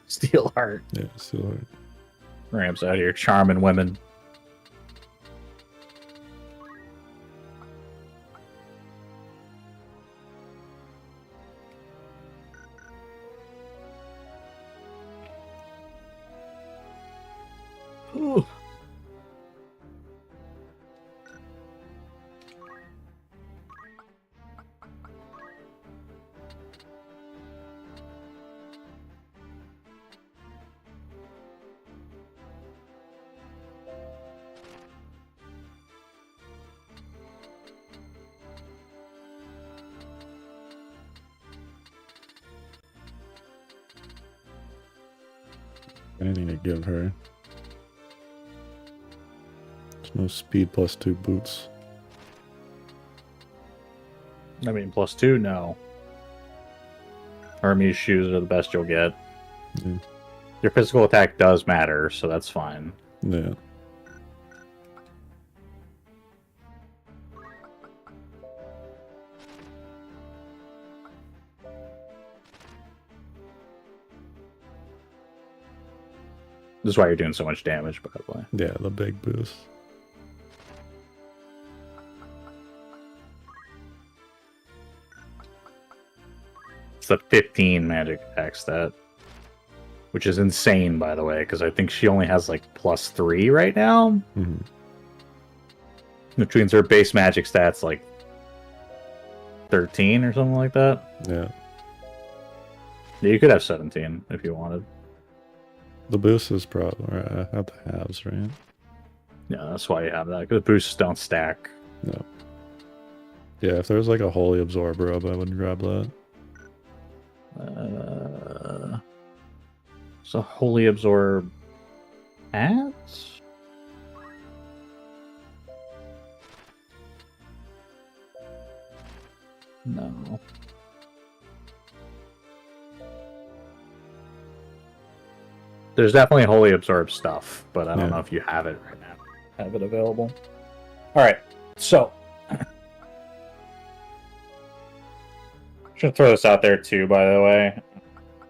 Steel heart. Yeah, steel heart. Rams out here charming women. Ooh. Anything to give her. There's no speed +2 boots. I mean, +2, no. Hermes shoes are the best you'll get. Yeah. Your physical attack does matter, so that's fine. Yeah. This is why you're doing so much damage, by the way. Yeah, the big boost. It's a 15 magic attack stat. Which is insane, by the way, because I think she only has like +3 right now. Mm-hmm. Which means her base magic stats like 13 or something like that. Yeah. Yeah, you could have 17 if you wanted. The boost is probably at the halves, right? Yeah, that's why you have that. Because boosts don't stack. No. Yeah, if there was like a holy absorber up, I would grab that. So holy absorb hats? No. There's definitely holy absorb stuff, but I don't know if you have it right now. Have it available. All right, so I'm just gonna throw this out there too. By the way,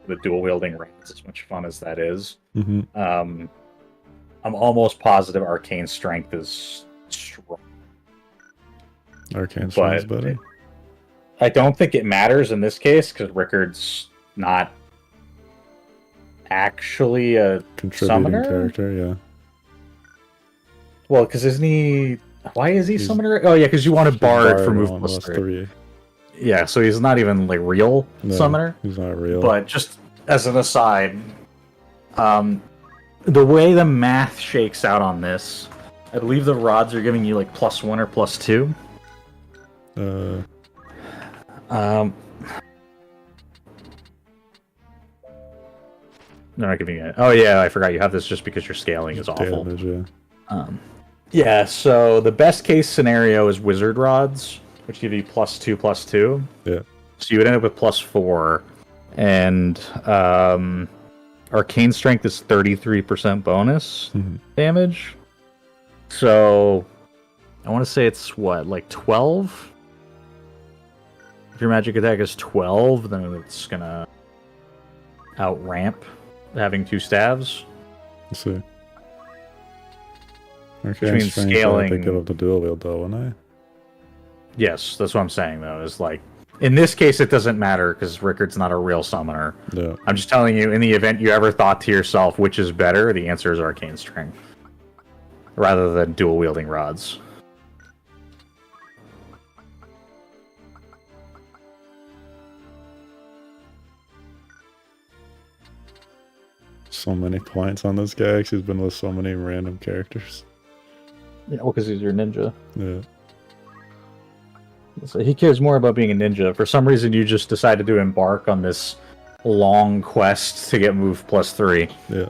the dual wielding rings, as much fun as that is, Mm-hmm. I'm almost positive arcane strength is strong. Arcane strength is better. I don't think it matters in this case because Rickard's not actually a Contributing summoner character, yeah. Well, because isn't he? Why is he summoner? Oh yeah, because you want a bard for move +3. Yeah, so he's not even like real summoner. He's not real. But just as an aside, the way the math shakes out on this, I believe the rods are giving you like +1 or +2. They're not giving it. Oh yeah, I forgot you have this just because your scaling is awful. Damage, yeah. Yeah, so the best case scenario is wizard rods, which give you +2/+2. Yeah. So you would end up with +4, and arcane strength is 33% bonus damage. So I want to say it's what, like 12? If your magic attack is 12, then it's gonna outramp having 2 staves. Let's see. Which means scaling. I think it'll have to dual wield though, won't I? Yes, that's what I'm saying though. Is like in this case, it doesn't matter because Rickard's not a real summoner. Yeah. I'm just telling you, in the event you ever thought to yourself, which is better, the answer is arcane strength, rather than dual wielding rods. So many points on this guy because he's been with so many random characters. Yeah, well, because he's your ninja. Yeah. So he cares more about being a ninja. For some reason, you just decided to embark on this long quest to get move +3. Yeah.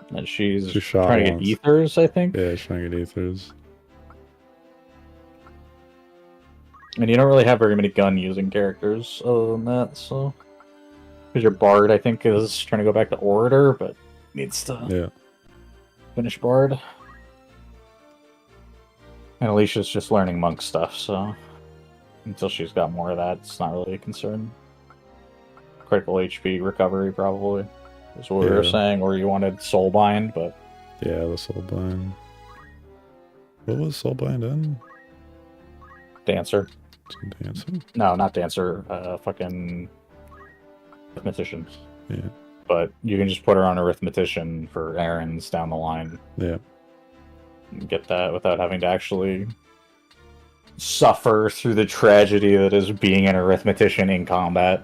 And she's She shot trying to get once. ethers, I think. Yeah, she's trying to get ethers. And you don't really have very many gun-using characters other than that, so... Because your Bard, I think, is trying to go back to Orator, but needs to finish Bard. And Alicia's just learning monk stuff, so... Until she's got more of that, it's not really a concern. Critical HP recovery, probably, is what we were saying, or you wanted Soulbind, but... Yeah, the Soulbind. What was Soulbind in? Dancer. Dancer? No, not Dancer. Fucking Arithmetician. Yeah. But you can just put her on Arithmetician for errands down the line. Yeah. And get that without having to actually suffer through the tragedy that is being an Arithmetician in combat.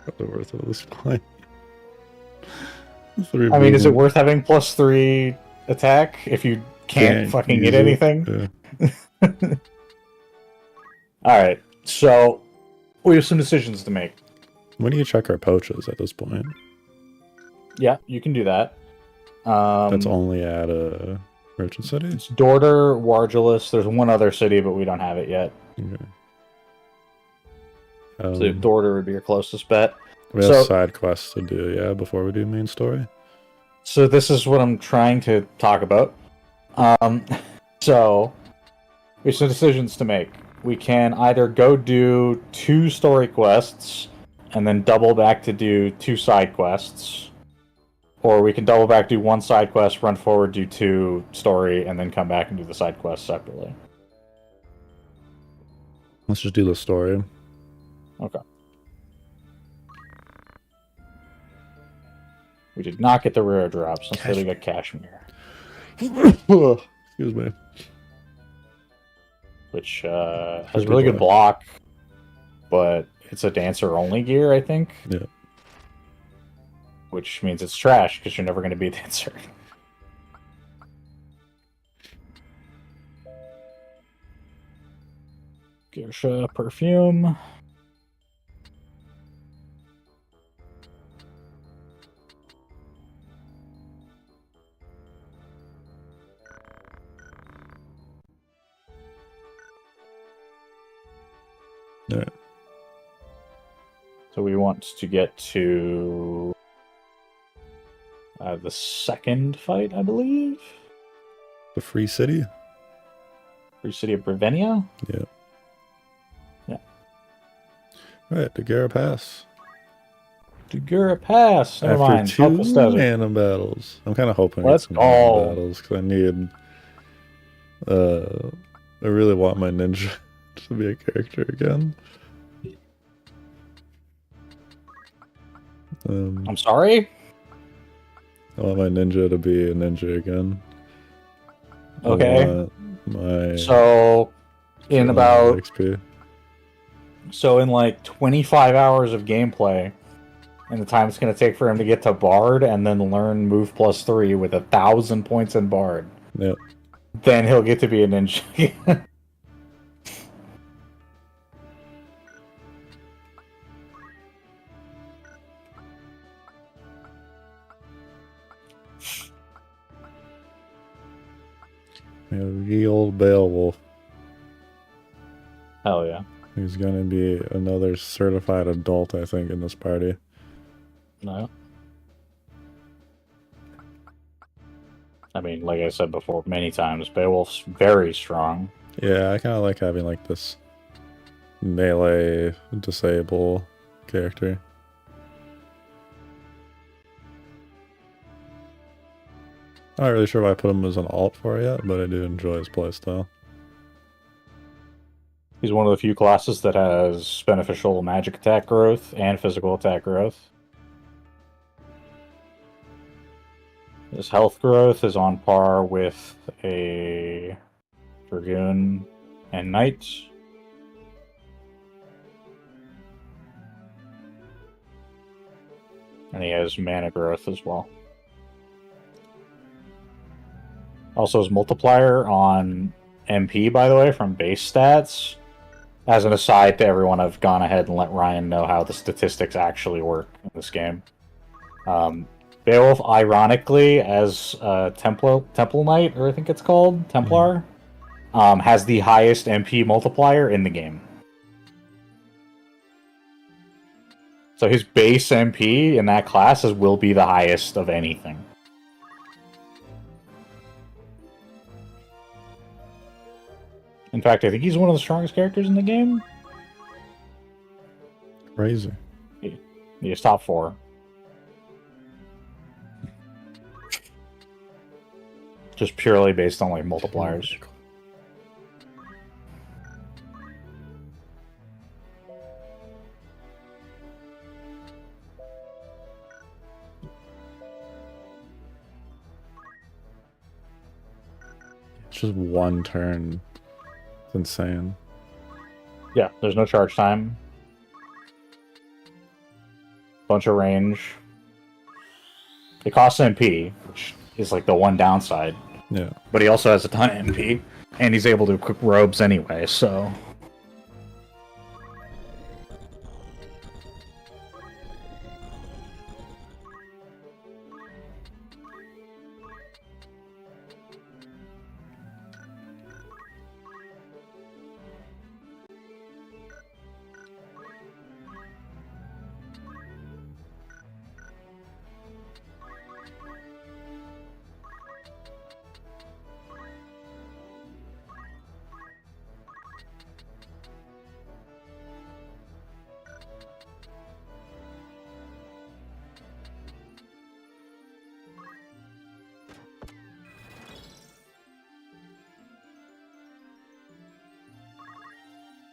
Probably worth it at this point. I mean, is it worth having +3 attack if you can't fucking get anything? Yeah. Alright, so we have some decisions to make. When do you check our pouches at this point? Yeah, you can do that. That's only at Merchant City? It's Dorter, Wargelis. There's one other city, but we don't have it yet. Okay. So Dorter would be your closest bet. We have side quests to do, yeah, before we do main story. So this is what I'm trying to talk about. So we have some decisions to make. We can either go do 2 story quests and then double back to do 2 side quests, or we can double back, do 1 side quest, run forward, do 2 story, and then come back and do the side quest separately. Let's just do the story. Okay. We did not get the rare drops. Instead, we got Cashmere. Excuse me. Which has really good block, but it's a dancer-only gear, I think. Yeah. Which means it's trash, because you're never going to be a dancer. Gersha perfume. Alright. So we want to get to the second fight, I believe. The Free City? Free City of Brevenia? Yeah. Yeah. Alright, Dagara Pass. Dagara Pass. Never mind. After 2 random battles. I'm kind of hoping Let's it's some go. random battles because I need. I really want my ninja to be a character again. I'm sorry? I want my ninja to be a ninja again. Okay. I want my So, in about... XP. So in like 25 hours of gameplay, and the time it's going to take for him to get to Bard and then learn move +3 with 1,000 points in Bard, Yep. then he'll get to be a ninja. Yeah, the old Beowulf. Hell yeah. He's gonna be another certified adult, I think, in this party. No. I mean, like I said before many times, Beowulf's very strong. Yeah, I kind of like having like this melee disable character. I'm not really sure if I put him as an alt for it yet, but I do enjoy his playstyle. He's one of the few classes that has beneficial magic attack growth and physical attack growth. His health growth is on par with a Dragoon and Knight. And he has mana growth as well. Also, his multiplier on MP, by the way, from base stats. As an aside to everyone, I've gone ahead and let Ryan know how the statistics actually work in this game. Beowulf, ironically, as Temple Knight, or I think it's called, Templar, has the highest MP multiplier in the game. So his base MP in that class will be the highest of anything. In fact, I think he's one of the strongest characters in the game. Crazy. He's top 4. Just purely based on like multipliers. It's just one turn. It's insane. Yeah, there's no charge time. Bunch of range. It costs MP, which is like the one downside. Yeah. But he also has a ton of MP, and he's able to equip robes anyway, so...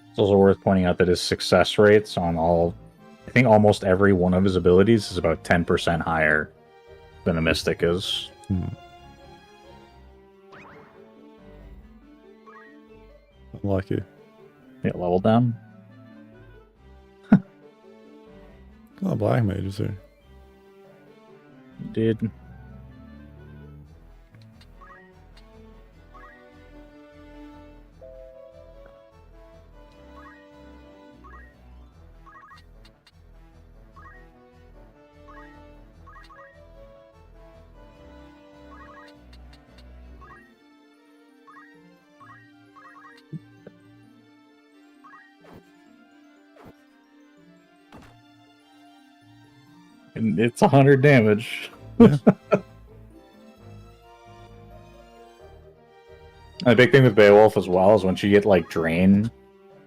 It's also worth pointing out that his success rates on I think almost every one of his abilities is about 10% higher than a Mystic is. Unlucky. Get level down. Oh, Black Mage is here. Did. And it's 100 damage. Yeah. The big thing with Beowulf as well is once you get like drained,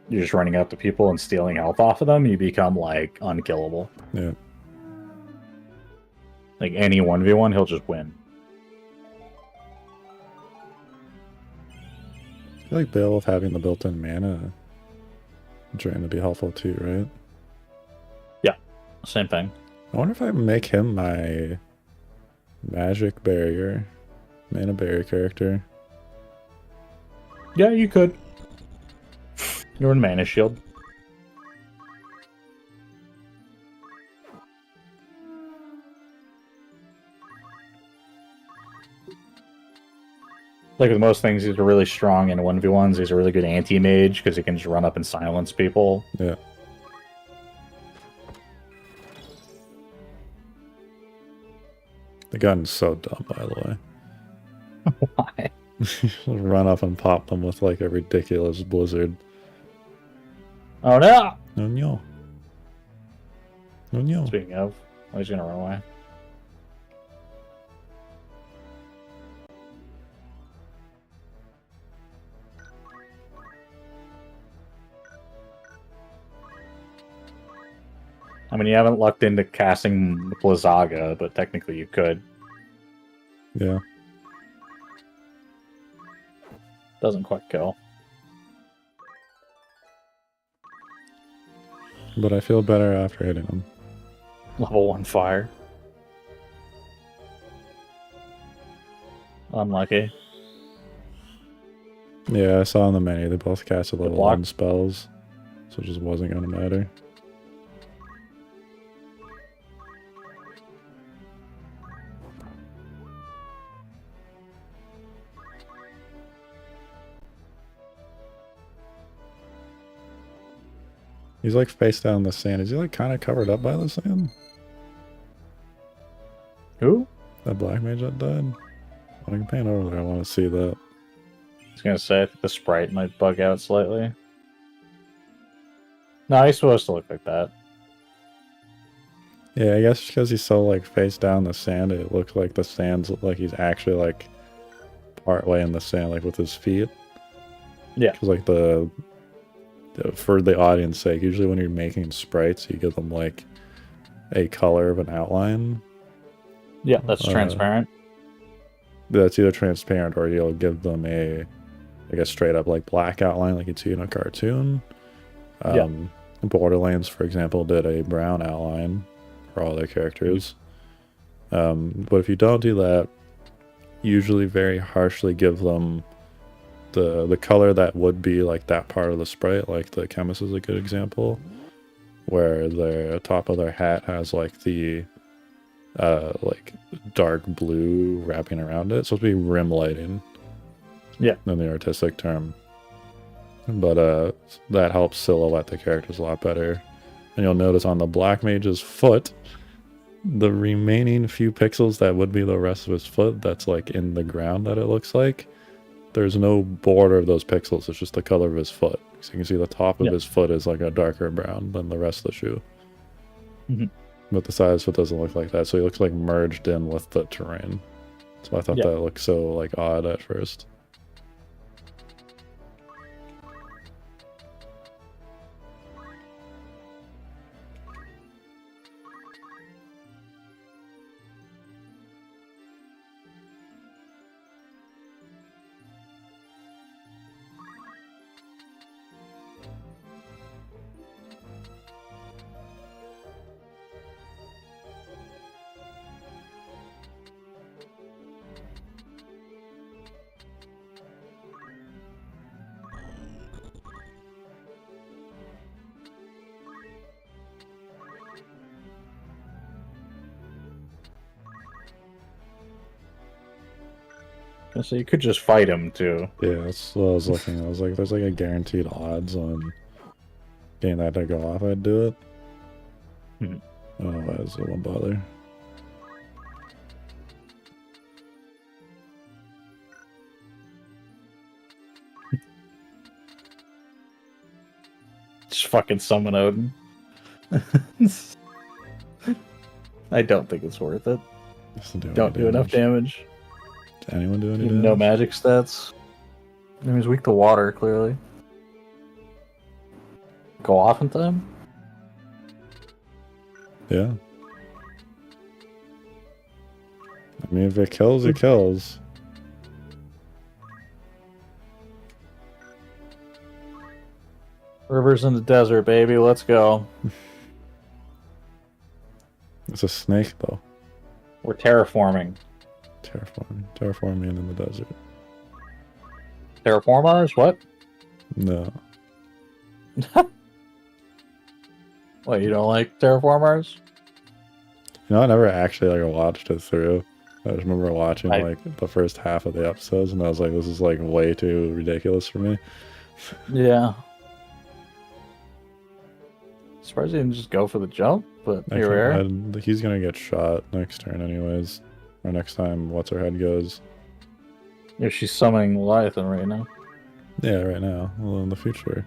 you're just running up to people and stealing health off of them, you become like unkillable. Yeah. Like any 1v1, he'll just win. I feel like Beowulf having the built-in mana drain to be helpful too, right? Yeah, same thing. I wonder if I make him my magic barrier, mana barrier character. Yeah, you could. You're in Mana Shield. Like with most things, these are really strong in 1v1s. These are really good anti-mage because you can just run up and silence people. Yeah. The gun's so dumb, by the way. Why? Run up and pop them with like a ridiculous blizzard. Oh no! No, no. No, no. Speaking of, he's gonna run away. I mean, you haven't lucked into casting Blizzaga, but technically you could. Yeah. Doesn't quite kill. But I feel better after hitting him. Level 1 fire. Unlucky. Yeah, I saw in the menu they both casted level block. 1 spells, so it just wasn't going to matter. He's like face down in the sand. Is he like kind of covered up by the sand? Who? That black mage that died? I can pan over there. I want to see that. I was gonna say, I think the sprite might bug out slightly. No, he's supposed to look like that. Yeah, I guess because he's so like face down in the sand, it looks like the sand's like he's actually like part way in the sand, like with his feet. Yeah. Because like for the audience sake, usually when you're making sprites, you give them like a color of an outline. Yeah, that's transparent. That's either transparent or you'll give them a, I guess, straight up like black outline like you'd see in a cartoon. Yeah. Borderlands, for example, did a brown outline for all their characters. But if you don't do that, usually very harshly give them the color that would be like that part of the sprite. Like the chemist is a good example, where the top of their hat has like the like dark blue wrapping around it. It's supposed to be rim lighting. Yeah. In the artistic term. But that helps silhouette the characters a lot better. And you'll notice on the black mage's foot, the remaining few pixels that would be the rest of his foot, that's like in the ground that it looks like, there's no border of those pixels. It's just the color of his foot. So you can see the top of his foot is like a darker brown than the rest of the shoe. Mm-hmm. But the side of his foot doesn't look like that. So he looks like merged in with the terrain. So I thought that looked so like odd at first. So you could just fight him too. Yeah, that's what I was looking. I was like, there's like a guaranteed odds on getting that to go off. I'd do it. Mm-hmm. I don't know why it won't bother. Just fucking summon Odin. I don't think it's worth it. Don't do enough damage. Does anyone do any damage? No magic stats. I mean, he's weak to water, clearly. Go off into him? Yeah. I mean, if it kills, it kills. Rivers in the desert, baby. Let's go. It's a snake, though. We're terraforming. Terraforming in the desert. Terraformers? What? No. What, you don't like terraformers? You know, I never actually like watched it through. I just remember watching like the first half of the episodes, and I was like, "This is like way too ridiculous for me." Yeah. Surprised he didn't just go for the jump, but here we are. He's gonna get shot next turn, anyways, or next time. What's her head goes? Yeah, she's summoning Leviathan right now. Yeah, right now. Well, in the future,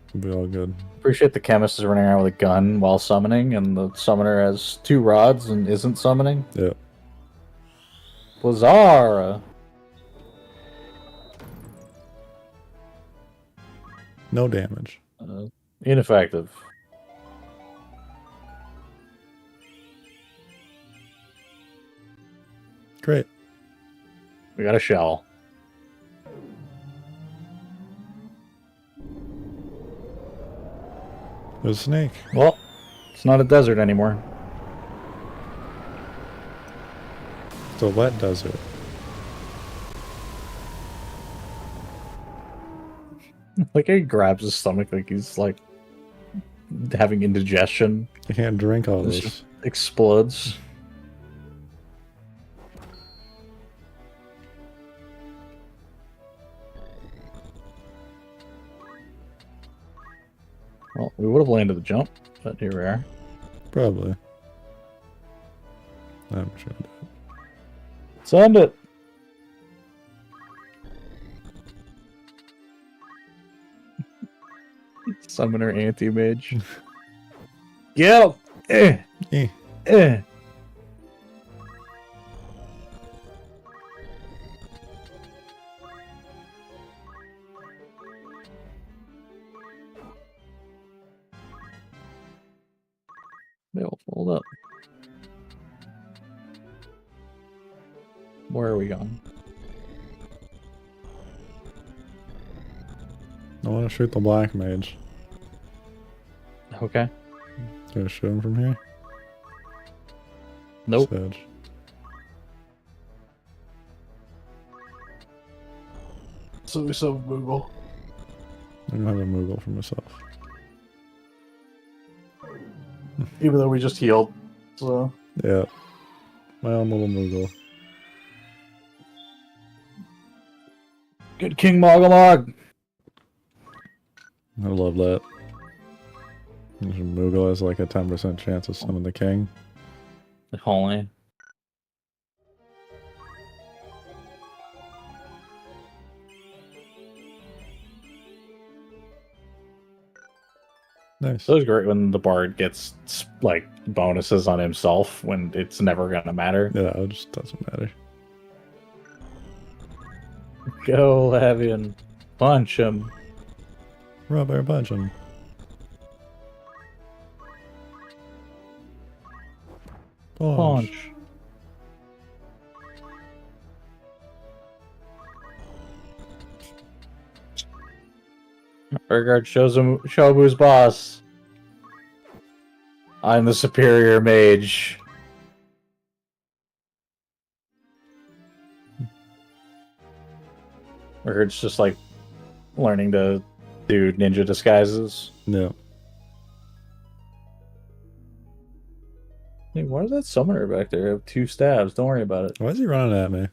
it'll be all good. Appreciate the chemist is running around with a gun while summoning, and the summoner has 2 rods and isn't summoning. Yeah. Bizarre. No damage. Ineffective. Great. We got a shell. There's a snake. Well, it's not a desert anymore. It's a wet desert. Like he grabs his stomach like he's like having indigestion. You can't drink all this. Just explodes. Well, we would have landed the jump, but here we are. Probably. I'm sure. Send it. Summoner anti-mage. Get him! Eh. They'll fold up. Where are we going? I want to shoot the black mage. Okay. Can I shoot him from here? Nope. Sedge. So we saw Moogle. I don't have a Moogle for myself. Even though we just healed. So Yeah. My own little Moogle. good King Mogamog. I love that. Moogle has like a 10% chance of summoning the king. If only. Nice. It was great when the bard gets like bonuses on himself when it's never gonna matter. Yeah, it just doesn't matter. Go, Lavian. Punch him. Rubber punch him. Punch. Regard shows him Shobu's boss. I'm the superior mage. Regard's just like learning to do ninja disguises. Yeah. Hey, why is that summoner back there? I have 2 stabs. Don't worry about it. Why is he running at me?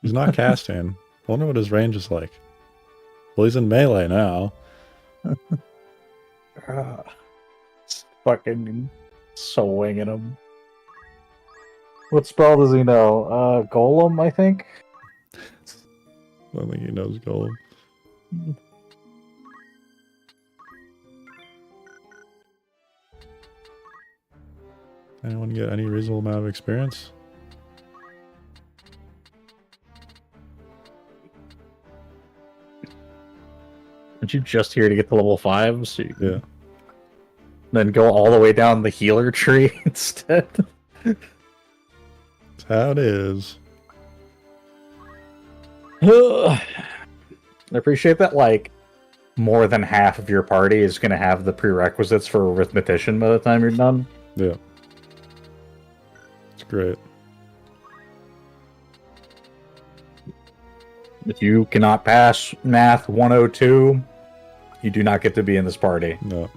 He's not casting. I wonder what his range is like. Well, he's in melee now. Fucking swinging him. What spell does he know? Golem, I think? I don't think he knows Golem. Anyone get any reasonable amount of experience? Aren't you just here to get to level 5? So you can Yeah. then go all the way down the healer tree instead? That's how it is. I appreciate that, like, more than half of your party is going to have the prerequisites for arithmetician by the time you're done. Yeah. great. If you cannot pass Math 102, you do not get to be in this party. No.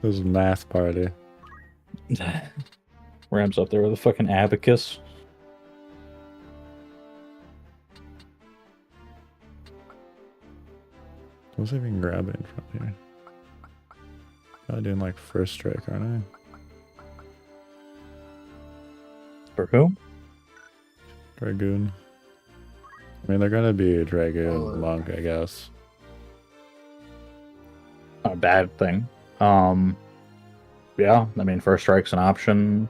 This is math party. Rams up there with a fucking abacus. What's even grabbing from here? I'm doing like first strike, aren't For who? I? Dragoon. I mean, they're gonna be a dragoon monk, I guess. Not a bad thing. Yeah, I mean, first strike's an option.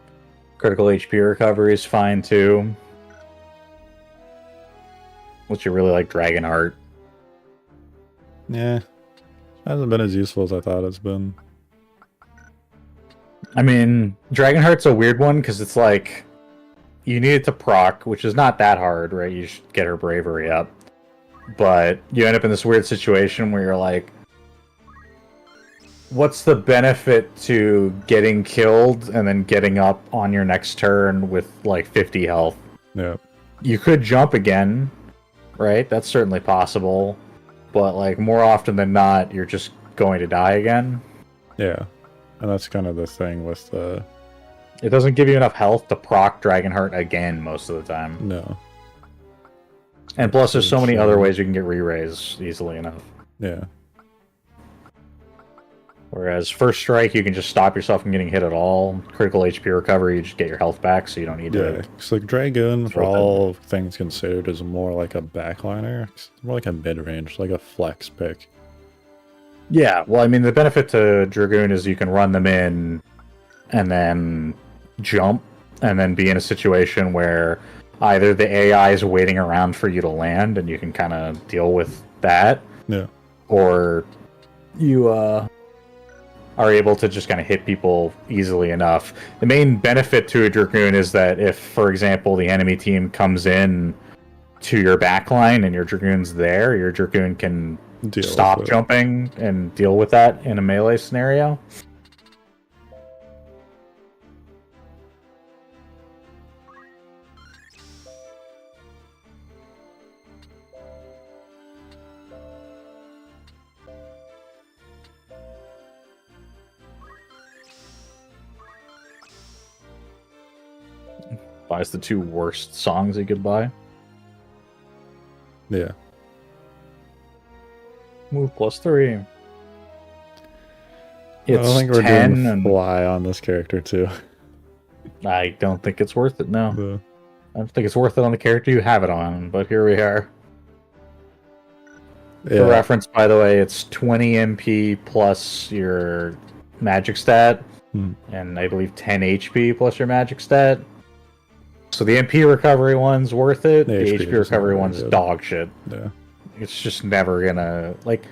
Critical HP recovery is fine too. Unless you really like Dragonheart. Yeah. Hasn't been as useful as I thought it's been. I mean, Dragonheart's a weird one because it's like you need it to proc, which is not that hard, right? You should get her bravery up. But you end up in this weird situation where you're like, what's the benefit to getting killed and then getting up on your next turn with like 50 health? Yeah. You could jump again, right? That's certainly possible. But like more often than not, you're just going to die again. Yeah. And that's kind of the thing with the... It doesn't give you enough health to proc Dragonheart again most of the time. No. And plus there's so many other ways you can get re-raise easily enough. Yeah. Whereas first strike, you can just stop yourself from getting hit at all. Critical HP recovery, you just get your health back, so you don't need to... It's like Dragoon, for all things considered, is more like a backliner. It's more like a mid-range, like a flex pick. Yeah, well, I mean, the benefit to Dragoon is you can run them in and then jump, and then be in a situation where either the AI is waiting around for you to land, and you can kind of deal with that. Yeah. Or you, are able to just kind of hit people easily enough. The main benefit to a Dragoon is that if, for example, the enemy team comes in to your backline and your Dragoon's there, your Dragoon can stop jumping and deal with that in a melee scenario. Buys the two worst songs he could buy. Yeah. Move +3. It's I don't think we're 10 doing and fly on this character too. I don't think it's worth it, no. Yeah. I don't think it's worth it on the character you have it on, but here we are. Yeah. For reference, by the way, it's 20 MP plus your magic stat, and I believe 10 HP plus your magic stat. So the MP recovery one's worth it. The HP recovery one's dog shit. Yeah. It's just never gonna, like,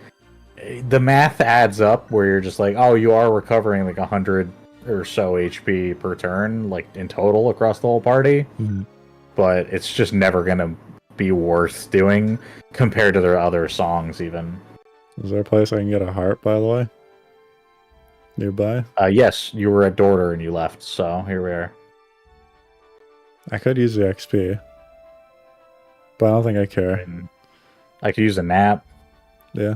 the math adds up where you're just like, oh, you are recovering like 100 or so HP per turn, like in total across the whole party. But it's just never gonna be worth doing compared to their other songs even. Is there a place I can get a heart, by the way? Nearby? Yes, you were at Dorter and you left, so here we are. I could use the XP, but I don't think I care. I could use a nap. Yeah.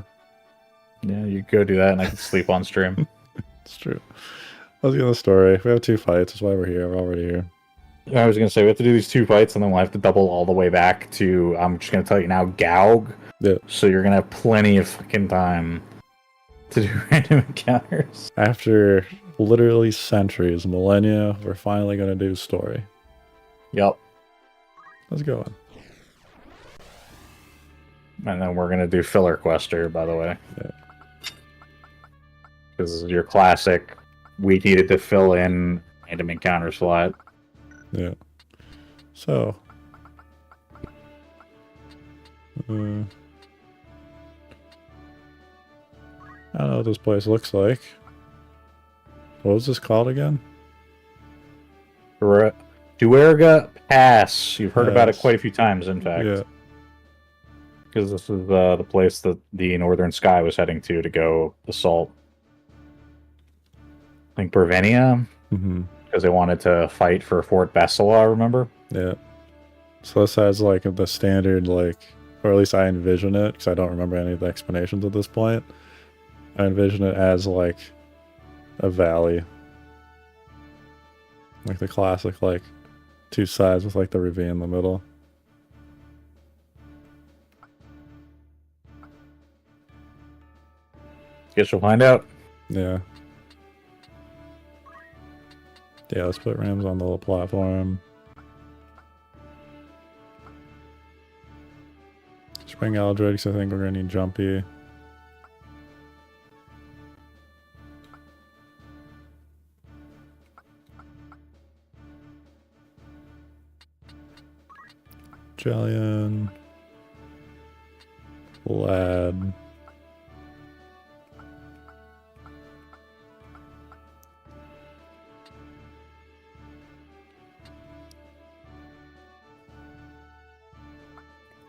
Yeah, you go do that and I can sleep on stream. It's true. Let's get the story. We have 2 fights, that's why we're here. We're already here. I was going to say, we have to do these 2 fights and then we'll have to double all the way back to, I'm just going to tell you now, Gaug. Yeah. So you're going to have plenty of fucking time to do random encounters. After literally centuries, millennia, we're finally going to do story. Yep. Let's go on. And then we're going to do filler quest here, by the way. Yeah. This is your classic, we needed to fill in random encounter slot. Yeah. So. I don't know what this place looks like. What was this called again? Duerga Pass. You've heard about it quite a few times, in fact. Yeah. Because this is the place that the Northern Sky was heading to go assault. I think Bravenia. because they wanted to fight for Fort Bestala, remember? Yeah. So this has like the standard, like, or at least I envision it, because I don't remember any of the explanations at this point. I envision it as like a valley. Like the classic, like, two sides with like the ravine in the middle. Guess we'll find out. Yeah. Yeah, let's put Rams on the little platform. Spring Eldred, because I think we're going to need Jumpy. Jellion. Lad.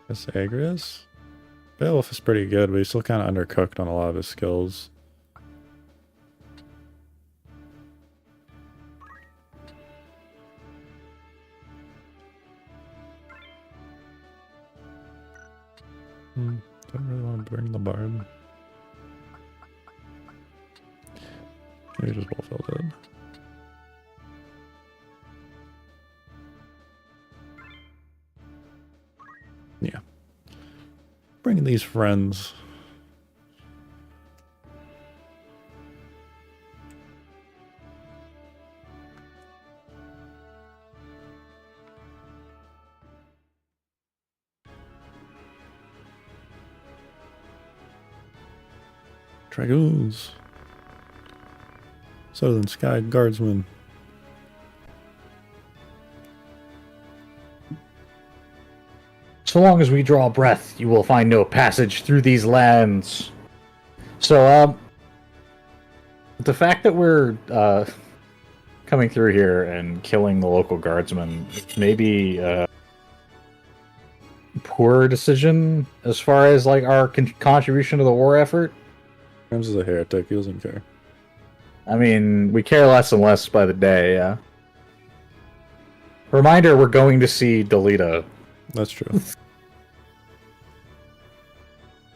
This Agrius? Beowulf is pretty good, but he's still kind of undercooked on a lot of his skills. Don't really want to burn the bard. Maybe just WoTL did. Yeah. Bringing these friends. Dragoons. Southern Sky Guardsmen. So long as we draw breath, you will find no passage through these lands. So, the fact that we're coming through here and killing the local guardsmen may be a poor decision as far as like our contribution to the war effort. Rams is a heretic, he doesn't care. I mean, we care less and less by the day, yeah. Reminder, we're going to see Delita. That's true.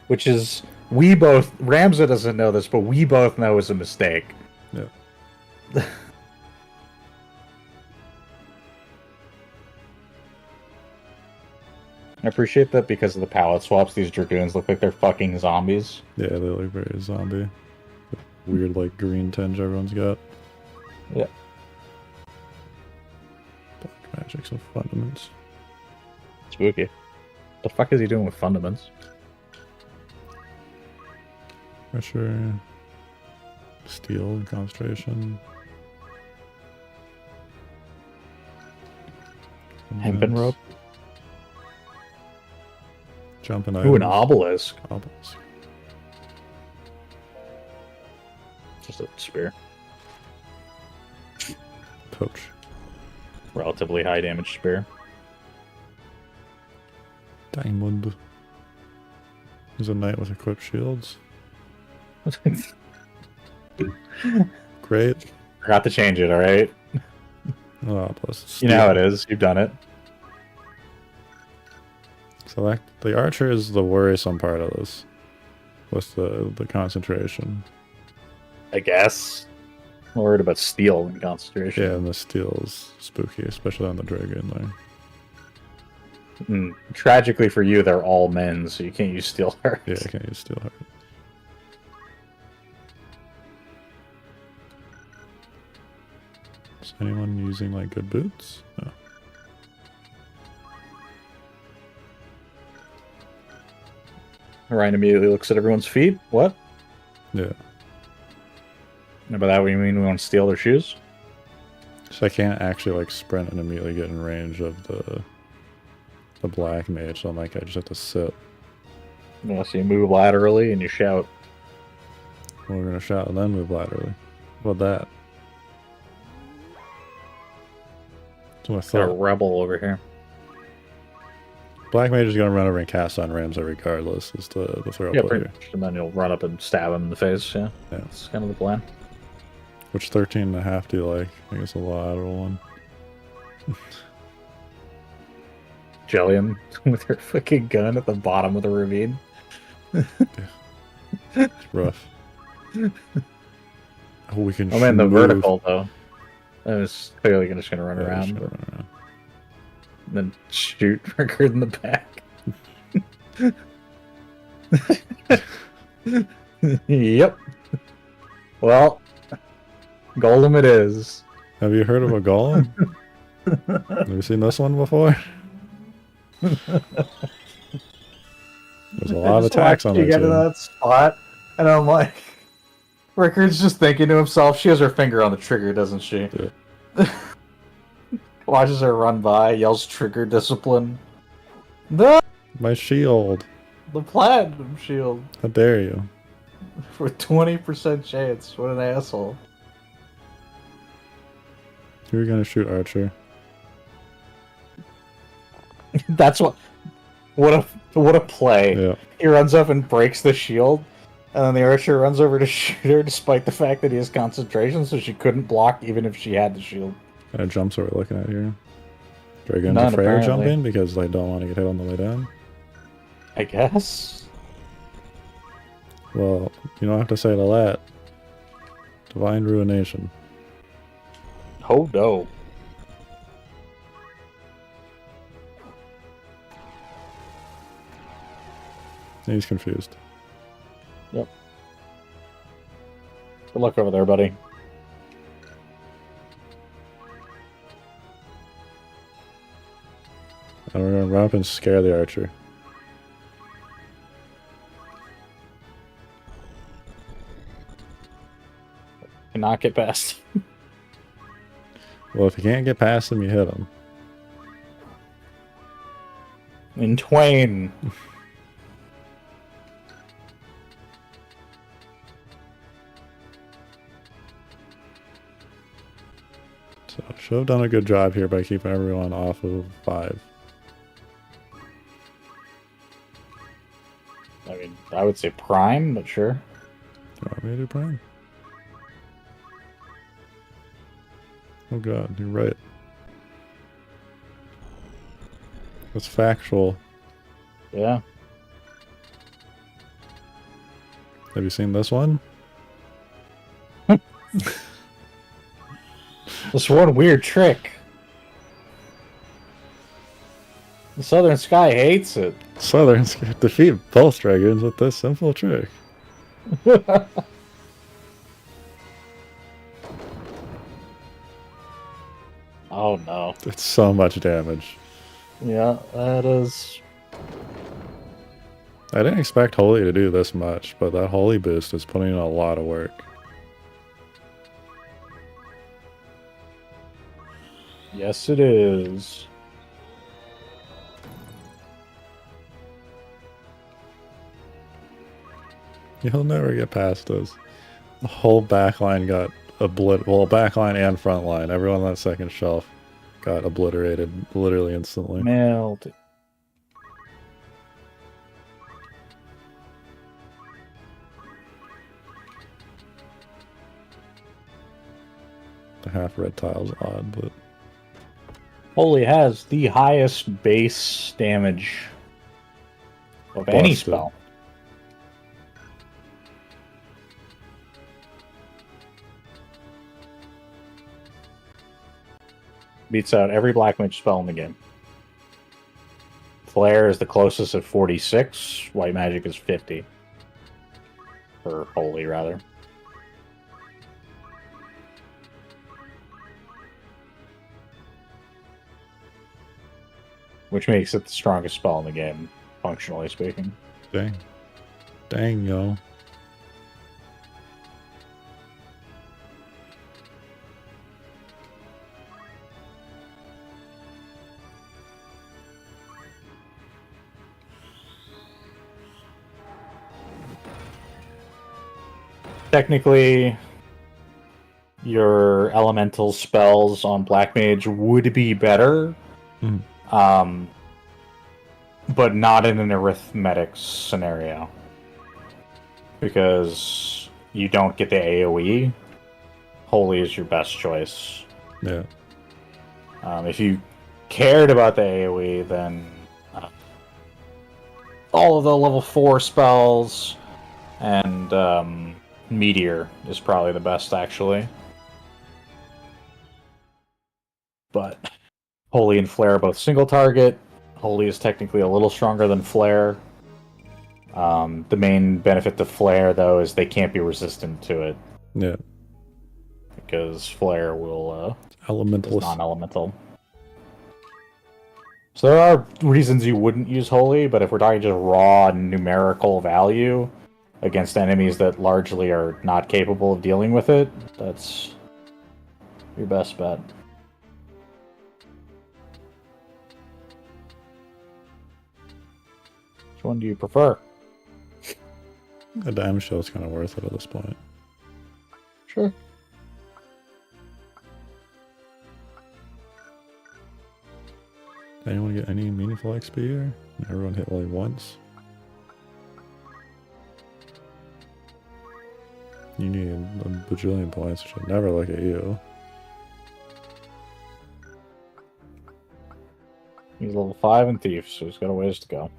Which is, we both, Ramza doesn't know this, but we both know is a mistake. Yeah. I appreciate that because of the palette swaps, these Dragoons look like they're fucking zombies. Yeah, they look very zombie. Weird, like, green tinge everyone's got. Yeah. Black magic, some fundaments. Spooky. The fuck is he doing with fundaments? Pressure. Steel, concentration. Hempen rope? Jumping Ooh, an items. obelisk. Obelisk. Just a spear. Poach. Relatively high damage spear. Diamond. There's a knight with equipped shields. Great. Forgot to change it, alright? Oh, plus You know how it is. You've done it. Select. The archer is the worrisome part of this. With the concentration. I guess. I'm worried about steel and concentration. Yeah, and the steel is spooky, especially on the dragon there. Tragically for you, they're all men, so you can't use steel hearts. Yeah, I can't use steel heart. Is anyone using like good boots? No. Ryan immediately looks at everyone's feet. What? Yeah. And by that we mean we want to steal their shoes? So I can't actually like sprint and immediately get in range of the black mage, so I'm like I just have to sit. Unless you move laterally and you shout. Well, we're gonna shout and then move laterally. What about that? That's what I Got a thought. rebel over here. Black mage is gonna run over and cast on Ramza regardless, is the throw Yeah, play pretty here. much. And then you'll run up and stab him in the face, yeah. Yeah. That's kind of the plan. Which 13.5 do you like? I think it's a lateral one. Jillian with her fucking gun at the bottom of the ravine. It's rough. Oh, we can Oh man, the move. vertical though. I was clearly just gonna run Yeah, around, just but gonna run then shoot Rickard in the back. Yep. Well, Golem it is. Have you heard of a golem? Have you seen this one before? There's a lot of attacks on you it get to too. that spot, and I'm like, Rickard's just thinking to himself. She has her finger on the trigger, doesn't she? Yeah. Watches her run by, yells trigger discipline. No! My shield. The platinum shield. How dare you? For 20% chance. What an asshole. Who are you gonna shoot, Archer? That's what a play. Yeah. He runs up and breaks the shield, and then the archer runs over to shoot her despite the fact that he has concentration, so she couldn't block even if she had the shield. What kind of jumps are we looking at here? Dragons None, and Freyr apparently. jumping because they don't want to get hit on the way down? I guess. Well, you don't have to say it a lot. Divine Ruination. Oh no. He's confused. Yep. Good luck over there, buddy. And we're gonna run up and scare the archer. Cannot get past. Well, if you can't get past him, you hit him. In twain. So, should have done a good job here by keeping everyone off of 5. I mean, I would say prime, but sure. You want me to do prime? Oh god, you're right. That's factual. Yeah. Have you seen this one? This one weird trick. The Southern Sky hates it. Southerns can defeat both dragons with this simple trick. Oh no. It's so much damage. Yeah, that is. I didn't expect Holy to do this much, but that Holy boost is putting in a lot of work. Yes, it is. He'll never get past us. The whole backline got well, backline and front line. Everyone on that second shelf got obliterated literally instantly. Nailed it. The half red tile's odd, but Holy has the highest base damage of any Busted. spell. Beats out every black mage spell in the game. Flare is the closest at 46. White magic is 50. Or holy, rather. Which makes it the strongest spell in the game, functionally speaking. dang. Dang, yo. Technically, your elemental spells on Black Mage would be better, but not in an arithmetic scenario. Because you don't get the AoE, Holy is your best choice. Yeah. If you cared about the AoE, then all of the level 4 spells and Meteor is probably the best, actually. But Holy and Flare are both single target. Holy is technically a little stronger than Flare. The main benefit to Flare, though, is they can't be resistant to it. Yeah. Because Flare will is Elementalist. non-elemental. So there are reasons you wouldn't use Holy, but if we're talking just raw numerical value against enemies that largely are not capable of dealing with it, that's your best bet. Which one do you prefer? The damage show is kind of worth it at this point. Sure. Anyone get any meaningful XP here? Everyone hit only once. You need a bajillion points, which should never look at you. He's level 5 in Thief, so he's got a ways to go.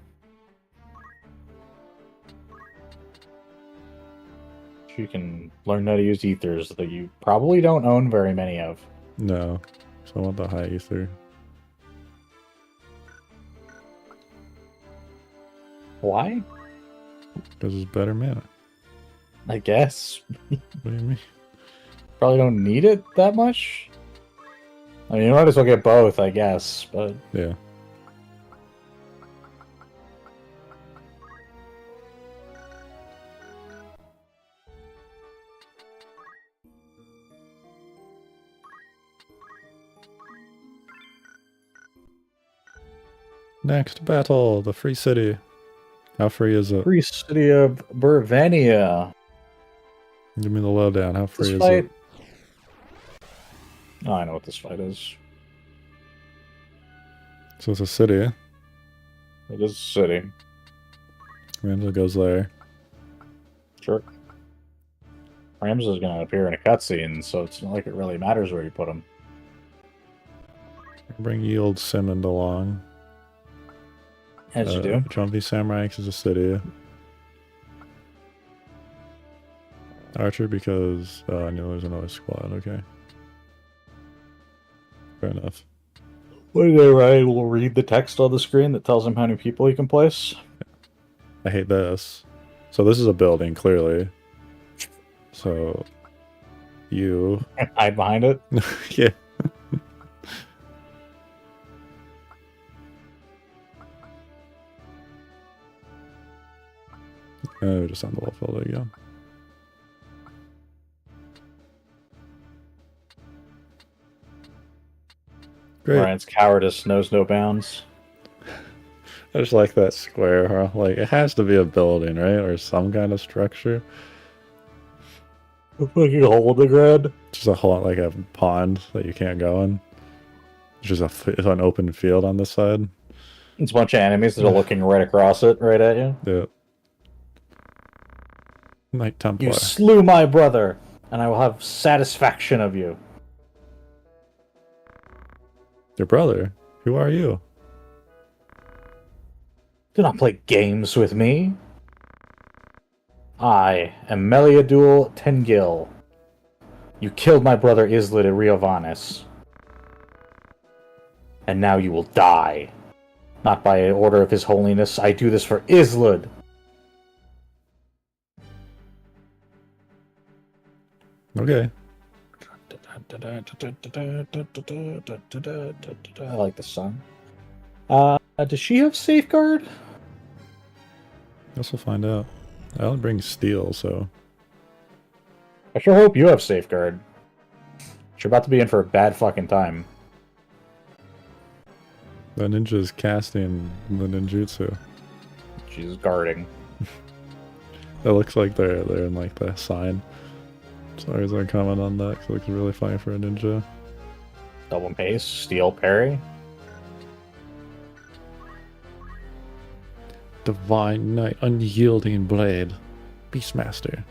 You can learn how to use ethers that you probably don't own very many of. No. So I want the high ether. Why? Because it's better mana. I guess. What do you mean? Probably don't need it that much. I mean, you might as well get both, I guess, but... Yeah. Next battle, the free city. How free is it? Free city of Burvania. Give me the lowdown. How free This is fight... it? Oh, I know what this fight is. So it's a city. It is a city. Ramsey goes there. Sure. Rams is going to appear in a cutscene, so it's not like it really matters where you put him. Bring Yield Simmond along. As you do. Jumpy Samurai X is a city. Archer because I knew there was another squad. Okay. Fair enough. What did they write? We'll read the text on the screen that tells him how many people he can place. I hate this. So this is a building, clearly. So you Hide behind it. yeah. Oh, just on the left field again. Great. Ryan's cowardice knows no bounds. I just like that square, huh? Like, it has to be a building, right? Or some kind of structure. A fucking hole in the ground. Just a hole, like a pond that you can't go in. It's just an open field on this side. It's a bunch of enemies that are looking right across it, right at you. Yeah. Knight Templar. You slew my brother, and I will have satisfaction of you. Your brother? Who are you? Do not play games with me. I am Meliadul Tengil. You killed my brother Islid at Riovanis. And now you will die. Not by order of his holiness. I do this for Islid. Okay. I like this song. Does she have Safeguard? Guess we'll find out. I don't bring steel, so... I sure hope you have Safeguard. You're about to be in for a bad fucking time. The ninja's casting the ninjutsu. She's guarding. It looks like they're in like the sign. Sorry as I comment on that, 'cause it looks really funny for a ninja. Double paste, steel parry. Divine Knight, Unyielding Blade, Beastmaster.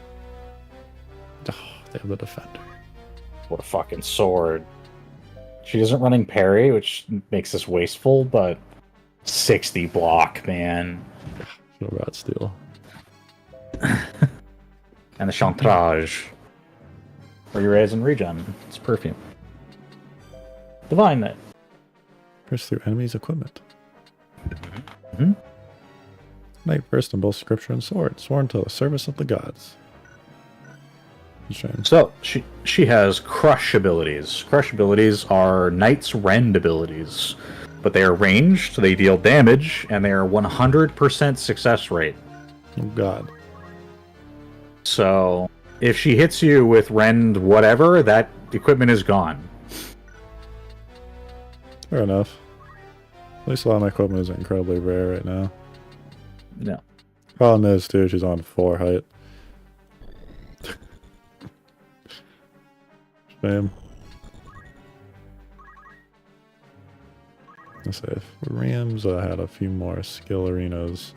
Oh, they have the Defender. What a fucking sword. She isn't running parry, which makes this wasteful, but 60 block, man. No rat steal. And the chantage. Re-raise and regen. It's perfume. Divine Knight. Pierce through enemies' equipment. Mm-hmm. Knight versed in both scripture and sword, sworn to the service of the gods. Shame. So, she has crush abilities. Crush abilities are Knight's Rend abilities. But they are ranged, so they deal damage, and they are 100% success rate. Oh god. So, if she hits you with Rend whatever, that equipment is gone. Fair enough. At least a lot of my equipment is incredibly rare right now. No. Problem is, too, she's on 4 height. Shame. Let's say if Rams had a few more skill arenas,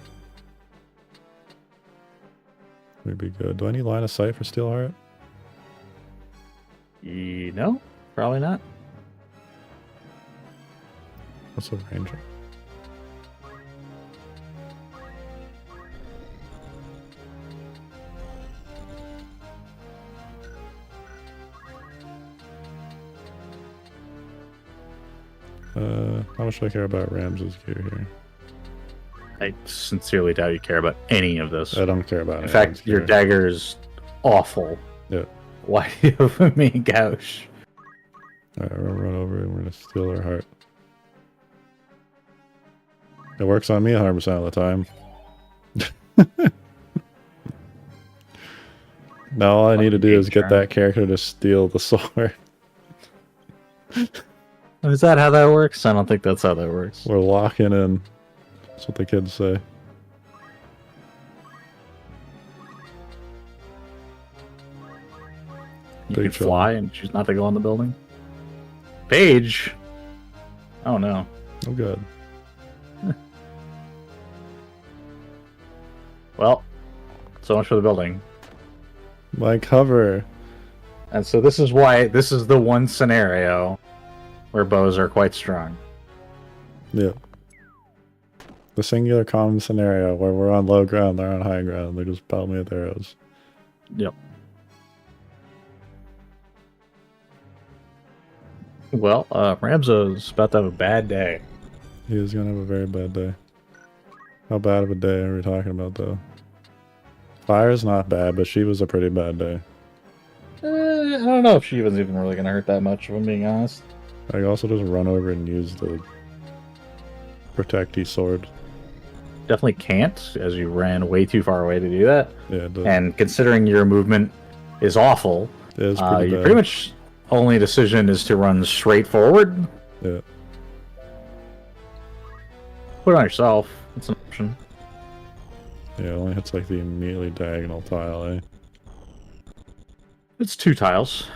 would be good. Do I need line of sight for Steelheart? No, probably not. What's a ranger? How much do I care about Rams's gear here? I sincerely doubt you care about any of this. I don't care about it. In fact, your dagger is awful. Yeah. Why do you have a main gouge? Alright, we're gonna run over and we're gonna steal her heart. It works on me 100% of the time. Now all I need to do is get that character to steal the sword. Is that how that works? I don't think that's how that works. We're locking in. That's what the kids say. You can fly and choose not to go in the building. Paige! Oh no. Oh good. Well, so much for the building. My cover. And so this is why, this is the one scenario where bows are quite strong. Yeah. The singular common scenario where we're on low ground, they're on high ground, they just pelt me with arrows. Yep. Well, Ramzo's about to have a bad day. He is gonna have a very bad day. How bad of a day are we talking about though? Fire's not bad, but she was a pretty bad day. I don't know if she was even really gonna hurt that much, if I'm being honest. I also just run over and use the protecty sword. Definitely can't, as you ran way too far away to do that. Yeah, and considering your movement is awful, it is pretty your bad. pretty much only decision is to run straight forward. Yeah. Put it on yourself. It's an option. Yeah, it only hits like the immediately diagonal tile, eh? It's 2 tiles.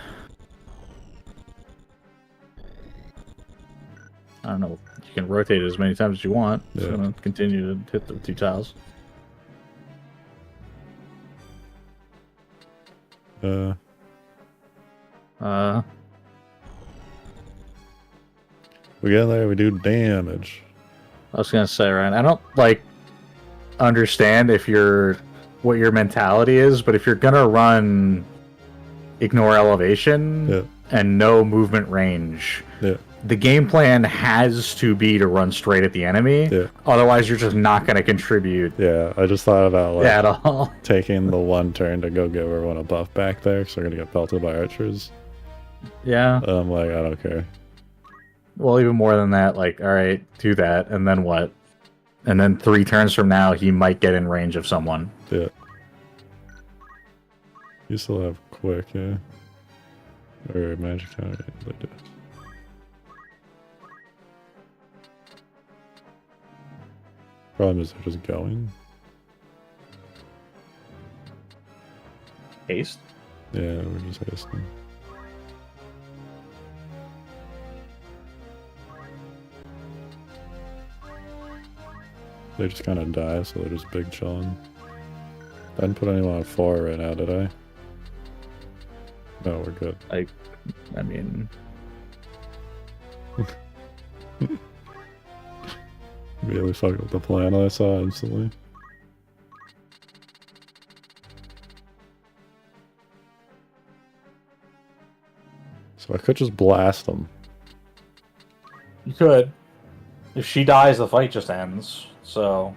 I don't know. You can rotate it as many times as you want. It's going to continue to hit the 2 tiles. We get there, we do damage. I was going to say, Ryan, I don't, understand what your mentality is, but if you're going to run ignore elevation and no movement range, the game plan has to be to run straight at the enemy. Otherwise, you're just not going to contribute. Yeah, I just thought about at all. Taking the one turn to go give everyone a buff back there, because they're going to get pelted by archers. Yeah. I'm like, I don't care. Well, even more than that, all right, do that, and then what? And then 3 turns from now, he might get in range of someone. Yeah. You still have quick, yeah. Or magic counter, they do. Problem is they're just going. Haste? Yeah, we're just hasting. They just kind of die, so they're just big chilling. I didn't put anyone on 4 right now, did I? No, we're good. I mean, Really fucked up the plan I saw instantly. So I could just blast them. you could. If she dies, the fight just ends. So.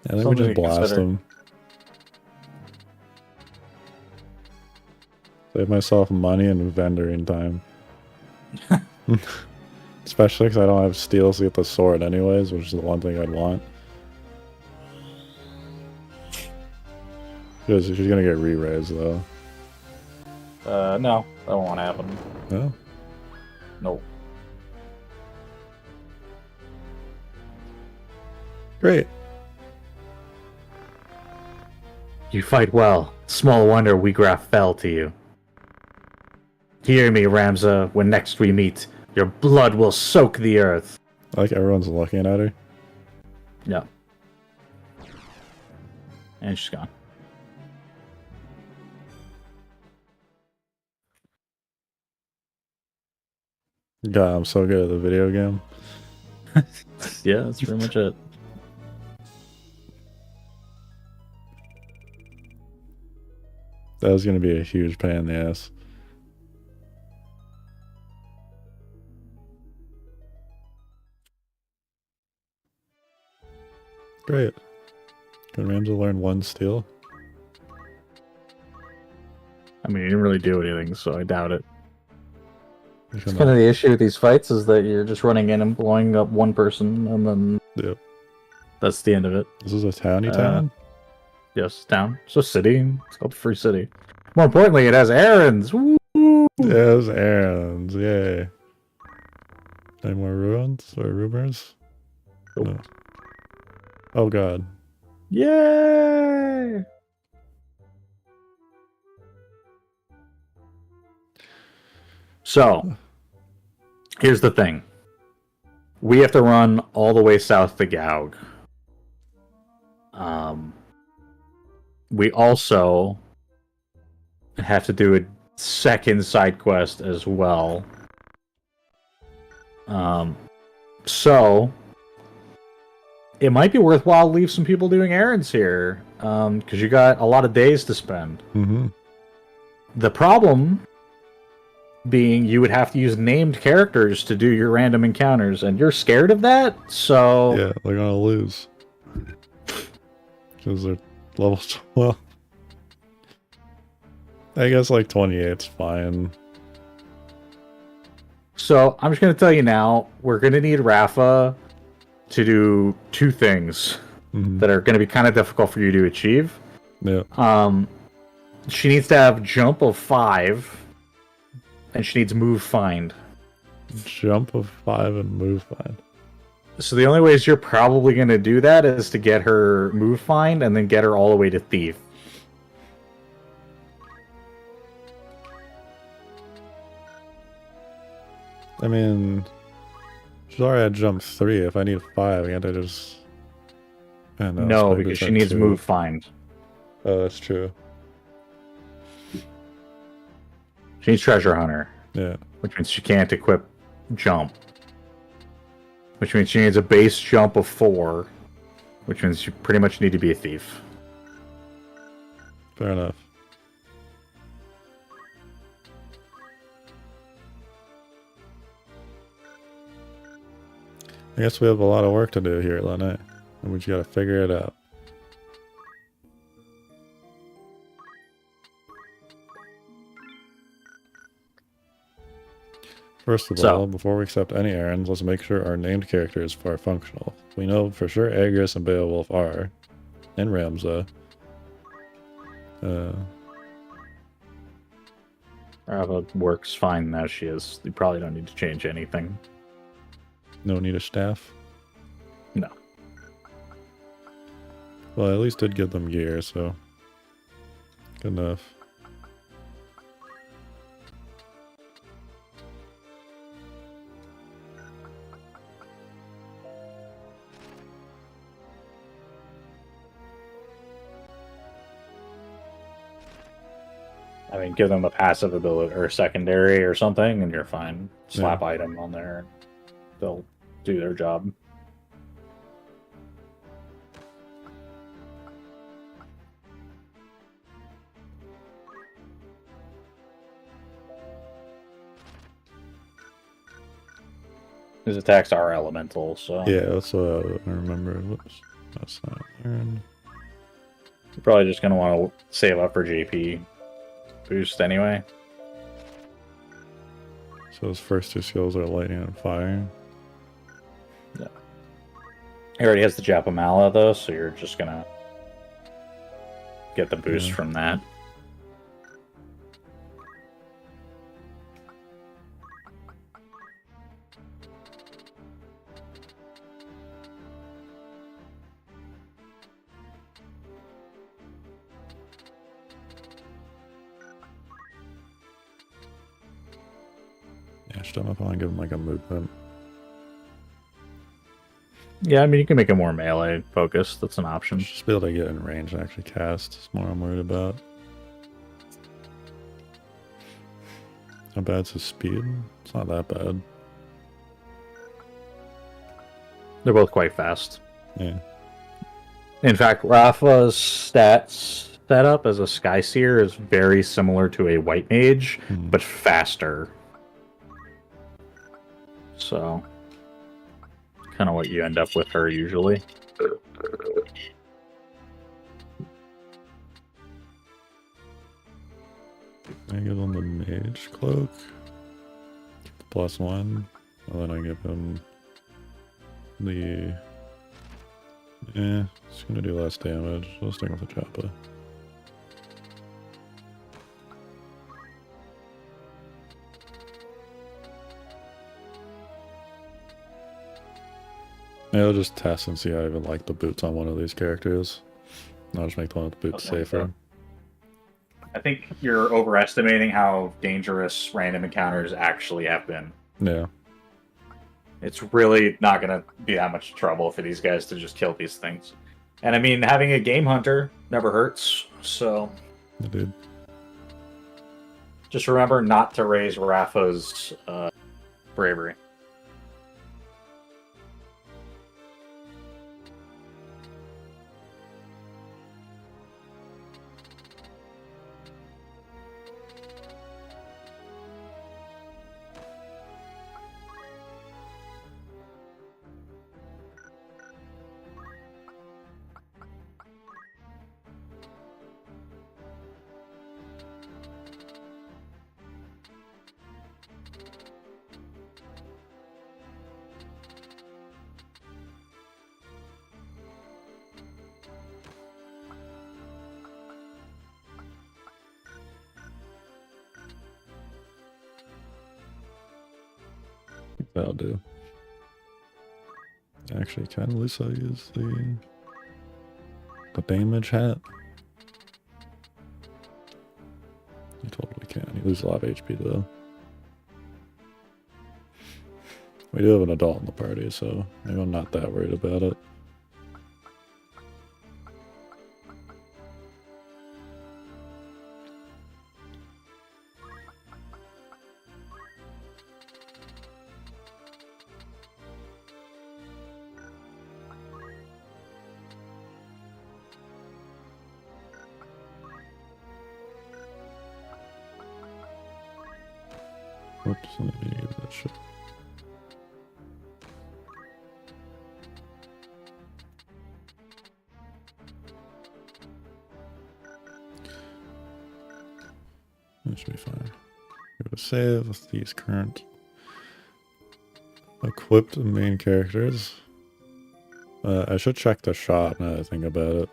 And then we Something just to blast consider. them. Save myself money and vendoring time. Especially because I don't have steals to get the sword anyways, which is the one thing I'd want. Because she's gonna get re-raised though. No, that won't happen. No? Nope. Great. You fight well. Small wonder we graph fell to you. Hear me, Ramza, when next we meet, your blood will soak the earth. I like everyone's looking at her. Yeah. And she's gone. God, I'm so good at the video game. Yeah, that's pretty much it. That was gonna be a huge pain in the ass. Great. Can Ramza learn one steal? I mean, you didn't really do anything, so I doubt it. It's Kind of the issue with these fights is that you're just running in and blowing up one person, and then Yep. that's the end of it. This is a towny town? Yes, town. So city. It's called Free City. More importantly, it has errands. Woo! Yes, errands. Yay. Any more ruins or rumors? Nope. No. Oh god. Yay! So, here's the thing. We have to run all the way south to Gaug. We also have to do a second side quest as well. So it might be worthwhile to leave some people doing errands here, because you got a lot of days to spend. Mm-hmm. The problem being you would have to use named characters to do your random encounters, and you're scared of that, so... Yeah, they're gonna lose. Because they're level 12. I guess like 28's fine. So, I'm just going to tell you now, we're going to need Rafa to do two things that are going to be kind of difficult for you to achieve. Yeah. She needs to have jump of 5, and she needs move find. Jump of 5 and move find. So the only ways you're probably going to do that is to get her move find and then get her all the way to thief. I mean, she's already at jump 3. If I need 5, I can't I just... No, because she needs 2. move find. Oh, that's true. She needs treasure hunter. Yeah. Which means she can't equip jump. Which means she needs a base jump of 4. Which means you pretty much need to be a thief. Fair enough. I guess we have a lot of work to do here, Lene. And we just gotta figure it out. First of all, before we accept any errands, let's make sure our named characters are functional. We know for sure Agris and Beowulf are. And Ramza. Rava works fine as she is. You probably don't need to change anything. No need a staff? No. Well, I at least did give them gear, so... Good enough. I mean, give them a passive ability or secondary or something, and you're fine. Slap item on there, they'll do their job. His attacks are elemental, so Yeah, that's what I remember. Whoops, that's not learned. you're probably just gonna want to save up for JP boost anyway. So his first two skills are lightning and fire. Yeah. He already has the Japamala though, so you're just gonna get the boost from that. Yeah, I should probably give him like a movement. Yeah, I mean, you can make it more melee focused. That's an option. Just be able to get in range and actually cast is more I'm worried about. How bad's his speed? It's not that bad. They're both quite fast. Yeah. In fact, Rafa's stats setup as a Sky Seer is very similar to a White Mage, but faster. So, kind of what you end up with her usually. I give him the Mage Cloak. +1. And then I give him the... Yeah, it's gonna do less damage. Let's stick with the Choppa. Yeah, I'll just test and see how I even like the boots on one of these characters. I'll just make the one with the boots safer. I think you're overestimating how dangerous random encounters actually have been. Yeah. It's really not going to be that much trouble for these guys to just kill these things. And I mean, having a game hunter never hurts, so... I did. Just remember not to raise Rafa's bravery. That'll do. Actually, can Lisa use the damage hat? You totally can. You lose a lot of HP though. We do have an adult in the party, so maybe I'm not that worried about it. Oops, I need to use that shit. That should be fine. Give it a save with these current equipped main characters. I should check the shot now that I think about it.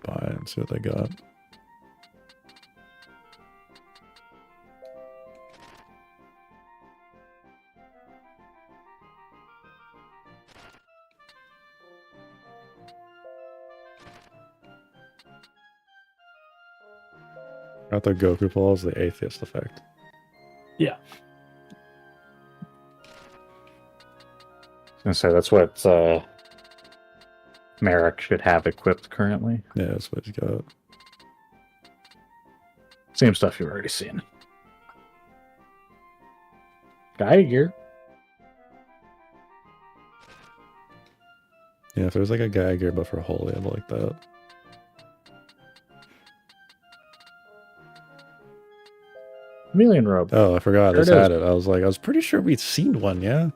Buy it and see what they got. Got the Goku Balls, the Atheist effect. Yeah. I was gonna say, that's what Merrick should have equipped currently. Yeah, that's what he's got. Same stuff you've already seen. Geiger. Yeah, if there's like a Geiger, but for holy, I'd like that. Chameleon robe. Oh, I forgot There this it is. had it. I was pretty sure we'd seen one, yeah?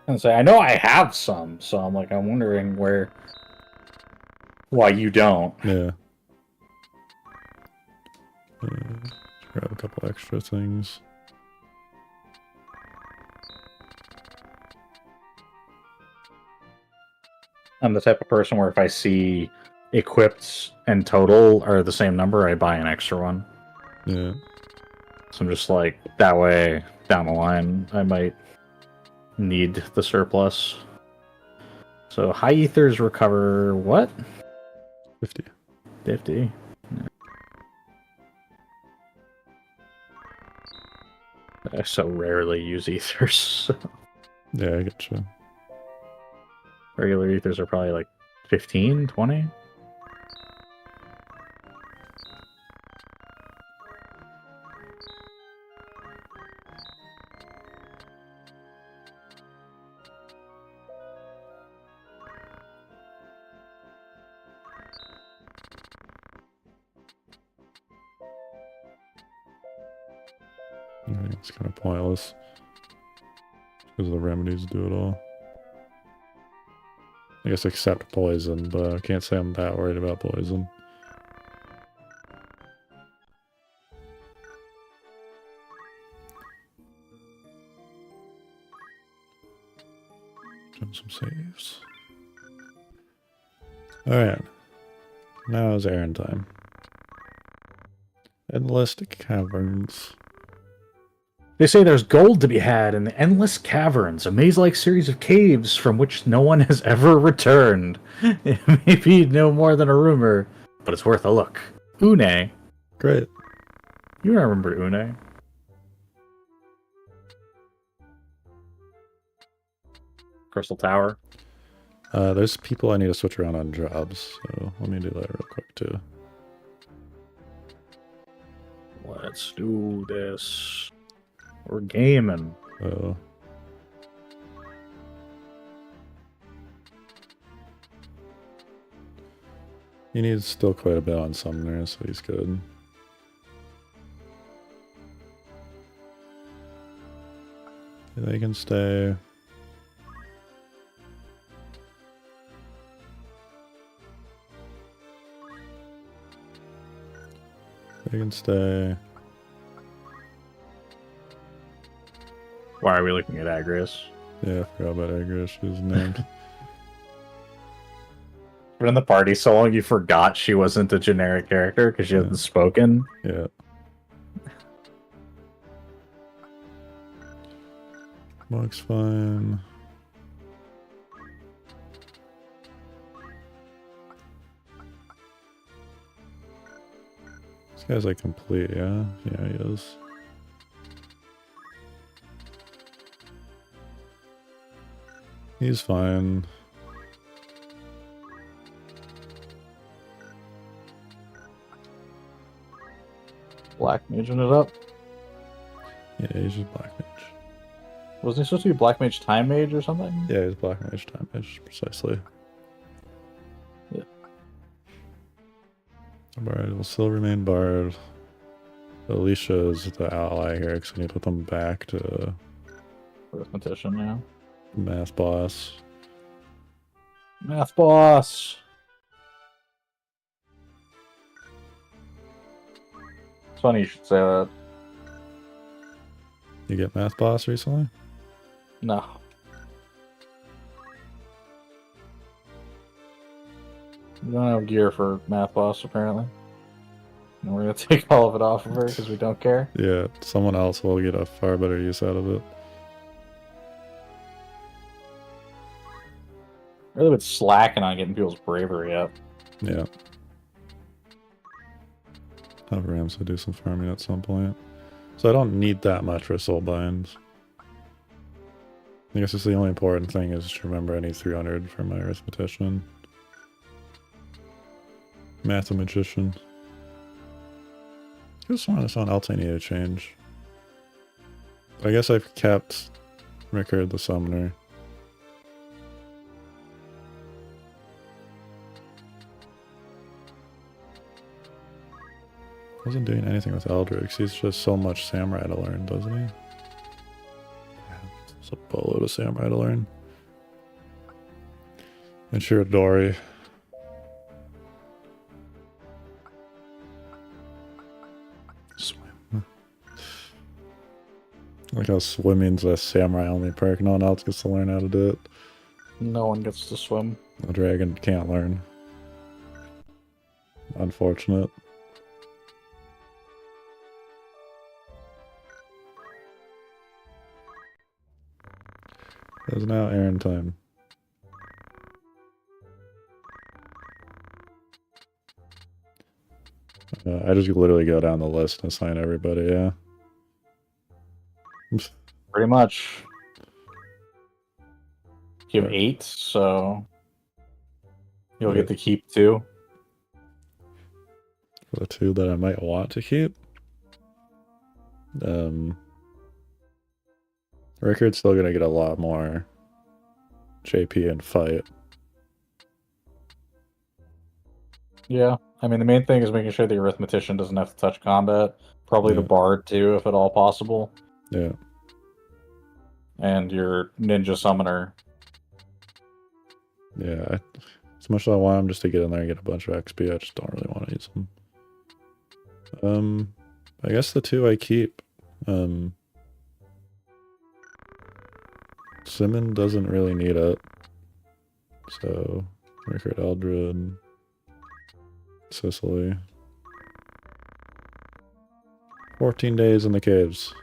And say, I know I have some, so I'm like, I'm wondering why you don't. Yeah. Grab a couple extra things. I'm the type of person where if I see equipped and total are the same number, I buy an extra one. Yeah. So I'm just like, that way, down the line, I might need the surplus. So high ethers recover what? 50. 50. I so rarely use ethers. Yeah, I get you. Regular ethers are probably like 15, 20. It's kind of pointless. Because the remedies do it all. I guess except poison, but I can't say I'm that worried about poison. Doing some saves. Alright. Now is errand time. Endless caverns. They say there's gold to be had in the endless caverns, a maze-like series of caves from which no one has ever returned. It may be no more than a rumor, but it's worth a look. Une. Great. You remember Une? Crystal Tower. There's people I need to switch around on jobs, so let me do that real quick too. Let's do this. We're gaming. Oh. He needs still quite a bit on Summoner, so he's good. They can stay. They can stay. Why are we looking at Agrius? Yeah, I forgot about Agrius. She was named. Been in the party so long you forgot she wasn't a generic character because she hasn't spoken. Yeah. Mark's fine. This guy's like complete, yeah? Yeah, he is. He's fine. Black Maging it up. Yeah, he's just Black Mage. Wasn't he supposed to be Black Mage Time Mage or something? Yeah, he's Black Mage Time Mage, precisely. Yeah. Bard will still remain Bard. Alicia is the ally here, because I need to put them back to Arithmetician, yeah. Math Boss. Math Boss! It's funny you should say that. You get Math Boss recently? No. We don't have gear for Math Boss, apparently. And we're gonna take all of it off of her because we don't care. Yeah, someone else will get a far better use out of it. Really been slacking on getting people's bravery up. Yeah. Have Ramsay do some farming at some point. So I don't need that much for soul binds. I guess it's the only important thing is to remember I need 300 for my arithmetician. Mathematician. I just wanted something else I need to change. I guess I've kept Rickard the Summoner. Wasn't doing anything with Eldrix. He's just so much Samurai to learn, doesn't he? It's a boatload of Samurai to learn. And Shirodori. Swim. Like how swimming's a Samurai only perk. No one else gets to learn how to do it. No one gets to swim. The dragon can't learn. Unfortunate. It's now Aaron time. I just literally go down the list and assign everybody, yeah. Pretty much. You have Right. 8, so you'll Yeah. get to keep 2. For the 2 that I might want to keep. Rickard's still gonna get a lot more JP and fight. Yeah, I mean the main thing is making sure the arithmetician doesn't have to touch combat. Probably the Yeah. bard too, if at all possible. Yeah. And And your ninja summoner. Yeah. As much as I want him just to get in there and get a bunch of XP, I just don't really want to use him. I guess the 2 I keep. Simon doesn't really need it. So, Rickard Eldred, Sicily. 14 days in the caves.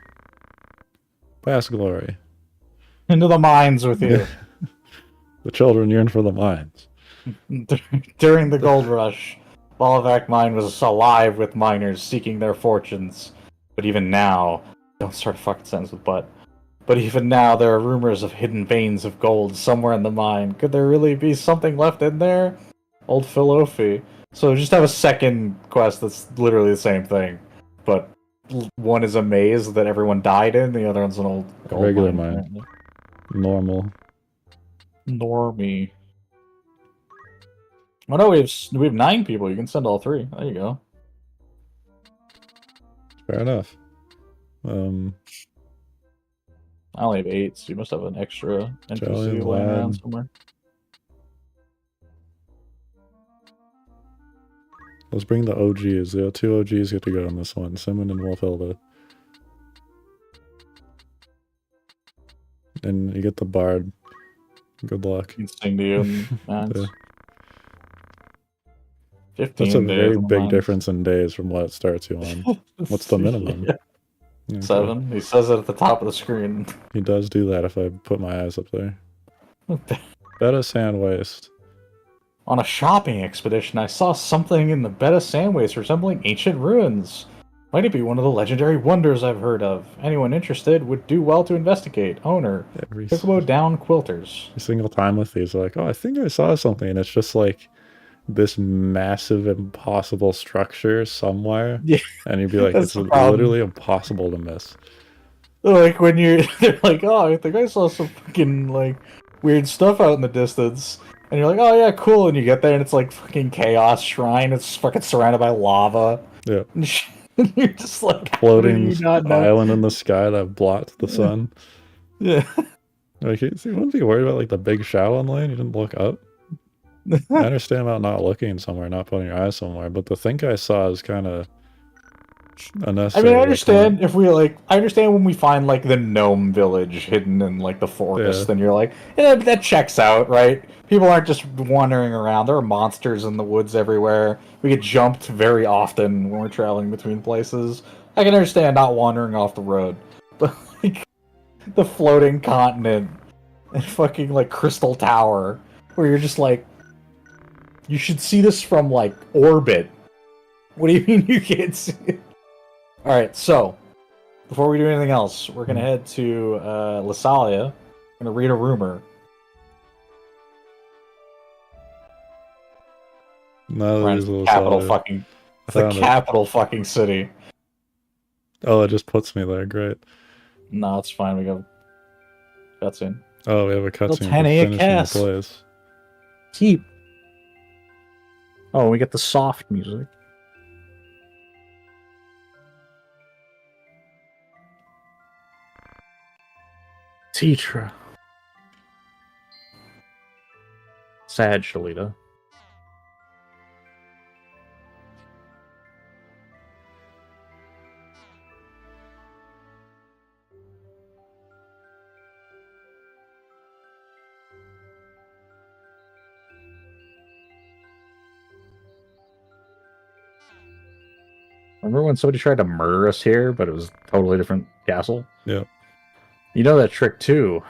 Past glory. Into the mines with you. The children yearn for the mines. During the gold rush, Balavac mine was alive with miners seeking their fortunes. But even now, don't start a fucking sentence with but even now there are rumors of hidden veins of gold somewhere in the mine. Could there really be something left in there? Old Philofi. So just have a second quest that's literally the same thing. But one is a maze that everyone died in, the other one's an old gold regular mine. mine. Normal. Normie. Oh no, we have 9 people. You can send all 3. There you go. Fair enough. I only have 8, so you must have an extra NPC Jolly lying around lad. somewhere. Let's bring the OGs. The 2 OGs get to go on this one. Simon and Wolfhilda. And you get the bard. Good luck. You can sing to you and Yeah. 15 That's a days very on the big mines. difference in days from what it starts you on. What's the minimum? Yeah, Okay. 7. He says it at the top of the screen. He does do that if I put my eyes up there. Beta Sand Waste. On a shopping expedition, I saw something in the Beta Sandways resembling ancient ruins. Might it be one of the legendary wonders I've heard of? Anyone interested would do well to investigate. Owner, Every Piccolo Down Quilters. single time with these, like, oh, I think I saw something. And it's just like this massive, impossible structure somewhere. Yeah, And you'd be like, that's it's the problem. literally impossible to miss. Like when they're like, oh, I think I saw some fucking like weird stuff out in the distance, and you're like, oh yeah, cool, and you get there and it's like fucking chaos shrine. It's fucking surrounded by lava. Yeah. And you're just like, Floating how do you not know? island in the sky that blots the sun. Yeah. Like, you wouldn't be worried about like the big shadow line. You didn't look up. I understand about not looking somewhere, not putting your eyes somewhere, but the think I saw is kind of I unnecessary. mean, I like, understand if we like. I understand when we find like the gnome village hidden in like the forest, Yeah. then you're like, yeah, that checks out, right? People aren't just wandering around. There are monsters in the woods everywhere. We get jumped very often when we're traveling between places. I can understand not wandering off the road, but like the floating continent and fucking like Crystal Tower, where you're just like, you should see this from like orbit. What do you mean you can't see it? Alright, so, before we do anything else, we're gonna head to Lasalia, gonna read a rumor. None of Ryan's these little capital solid. fucking. I It's the found it. capital fucking city. Oh, it just puts me there. Great. No, it's fine. We go. Cutscene. Oh, we have a Still cutscene for 10A finishing the cast. place. Keep. Oh, we get the soft music. Tetra. Sad, Shalita. Remember when somebody tried to murder us here, but it was a totally different castle? Yeah. You know that trick too.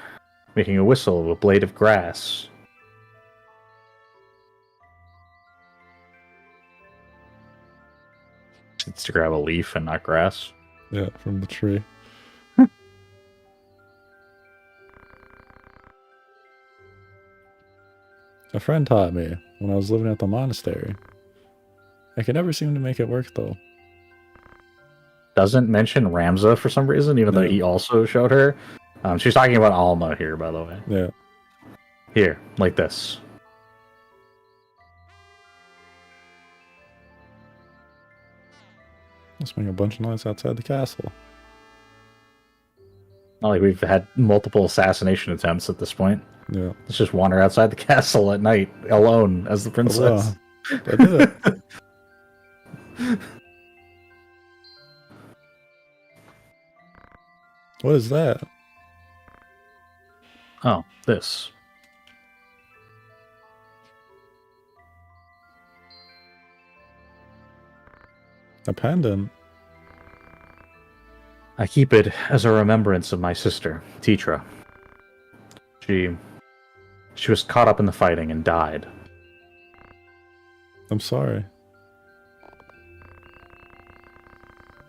Making a whistle with a blade of grass. It's to grab a leaf and not grass. Yeah, from the tree. A friend taught me when I was living at the monastery. I could never seem to make it work though. Doesn't mention Ramza for some reason, even though Yeah. he also showed her. She's talking about Alma here, by the way. Yeah. Here, like this. Let's make a bunch of noise outside the castle. Not like we've had multiple assassination attempts at this point. Yeah. Let's just wander outside the castle at night, alone, as the princess. I did it. What is that? Oh, this. A pendant? I keep it as a remembrance of my sister, Tetra. She was caught up in the fighting and died. I'm sorry.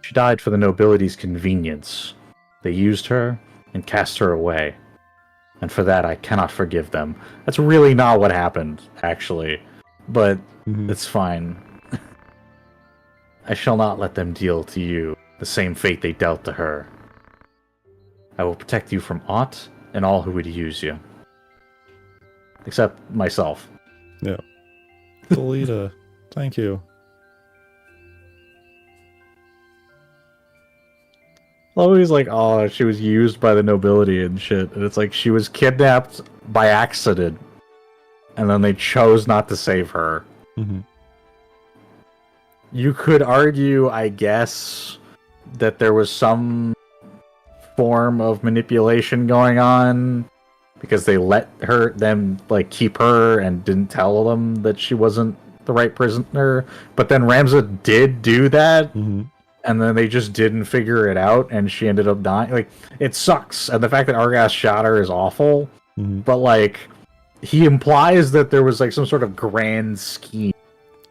She died for the nobility's convenience. They used her and cast her away. And for that, I cannot forgive them. That's really not what happened, actually. But it's fine. I shall not let them deal to you the same fate they dealt to her. I will protect you from aught and all who would use you. Except myself. Yeah. Delita, thank you. Always like, oh, she was used by the nobility and shit. And it's like she was kidnapped by accident. And then they chose not to save her. Mm-hmm. You could argue, I guess, that there was some form of manipulation going on because they let them like keep her and didn't tell them that she wasn't the right prisoner. But then Ramza did do that, and then they just didn't figure it out, and she ended up dying. Like, it sucks, and the fact that Argas shot her is awful. But like, he implies that there was like some sort of grand scheme.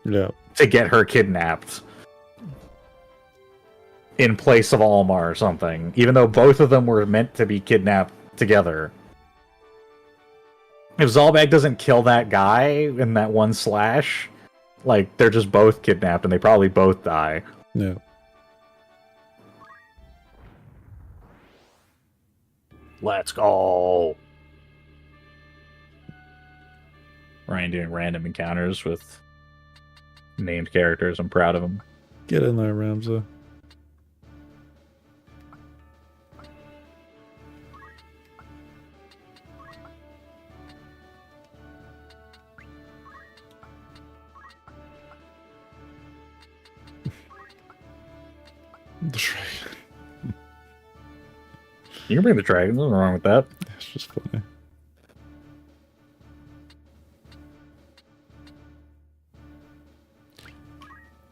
Yeah. To get her kidnapped in place of Alma or something, even though both of them were meant to be kidnapped together. If Zalbag doesn't kill that guy in that one slash, like, they're just both kidnapped and they probably both die. Yeah. Let's go! Ryan doing random encounters with named characters. I'm proud of him. Get in there, Ramza. The dragon. You can bring the dragon. There's nothing wrong with that. It's just funny.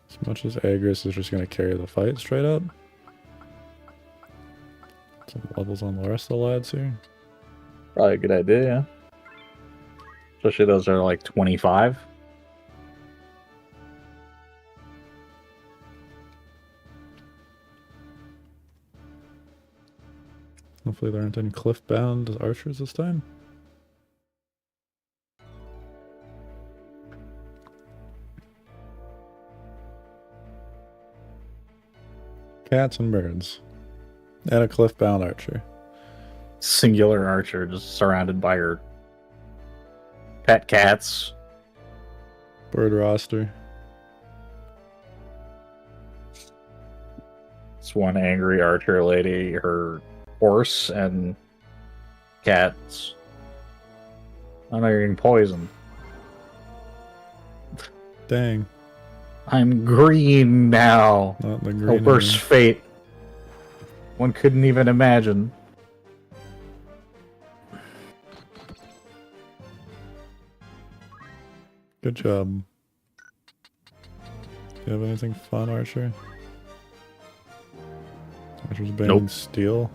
As much as Agris is just going to carry the fight straight up. Some levels on the rest of the lads here. Probably a good idea, yeah. Especially those that are like 25. Hopefully there aren't any cliff-bound archers this time. Cats and birds. And a cliff-bound archer. Singular archer just surrounded by her pet cats. Bird roster. It's one angry archer lady, her horse, and cats. I know you're getting poisoned. Dang. I'm green now. Not the A green. worse fate one couldn't even imagine. Good job. Do you have anything fun, Archer? Archer's banning Nope. steel.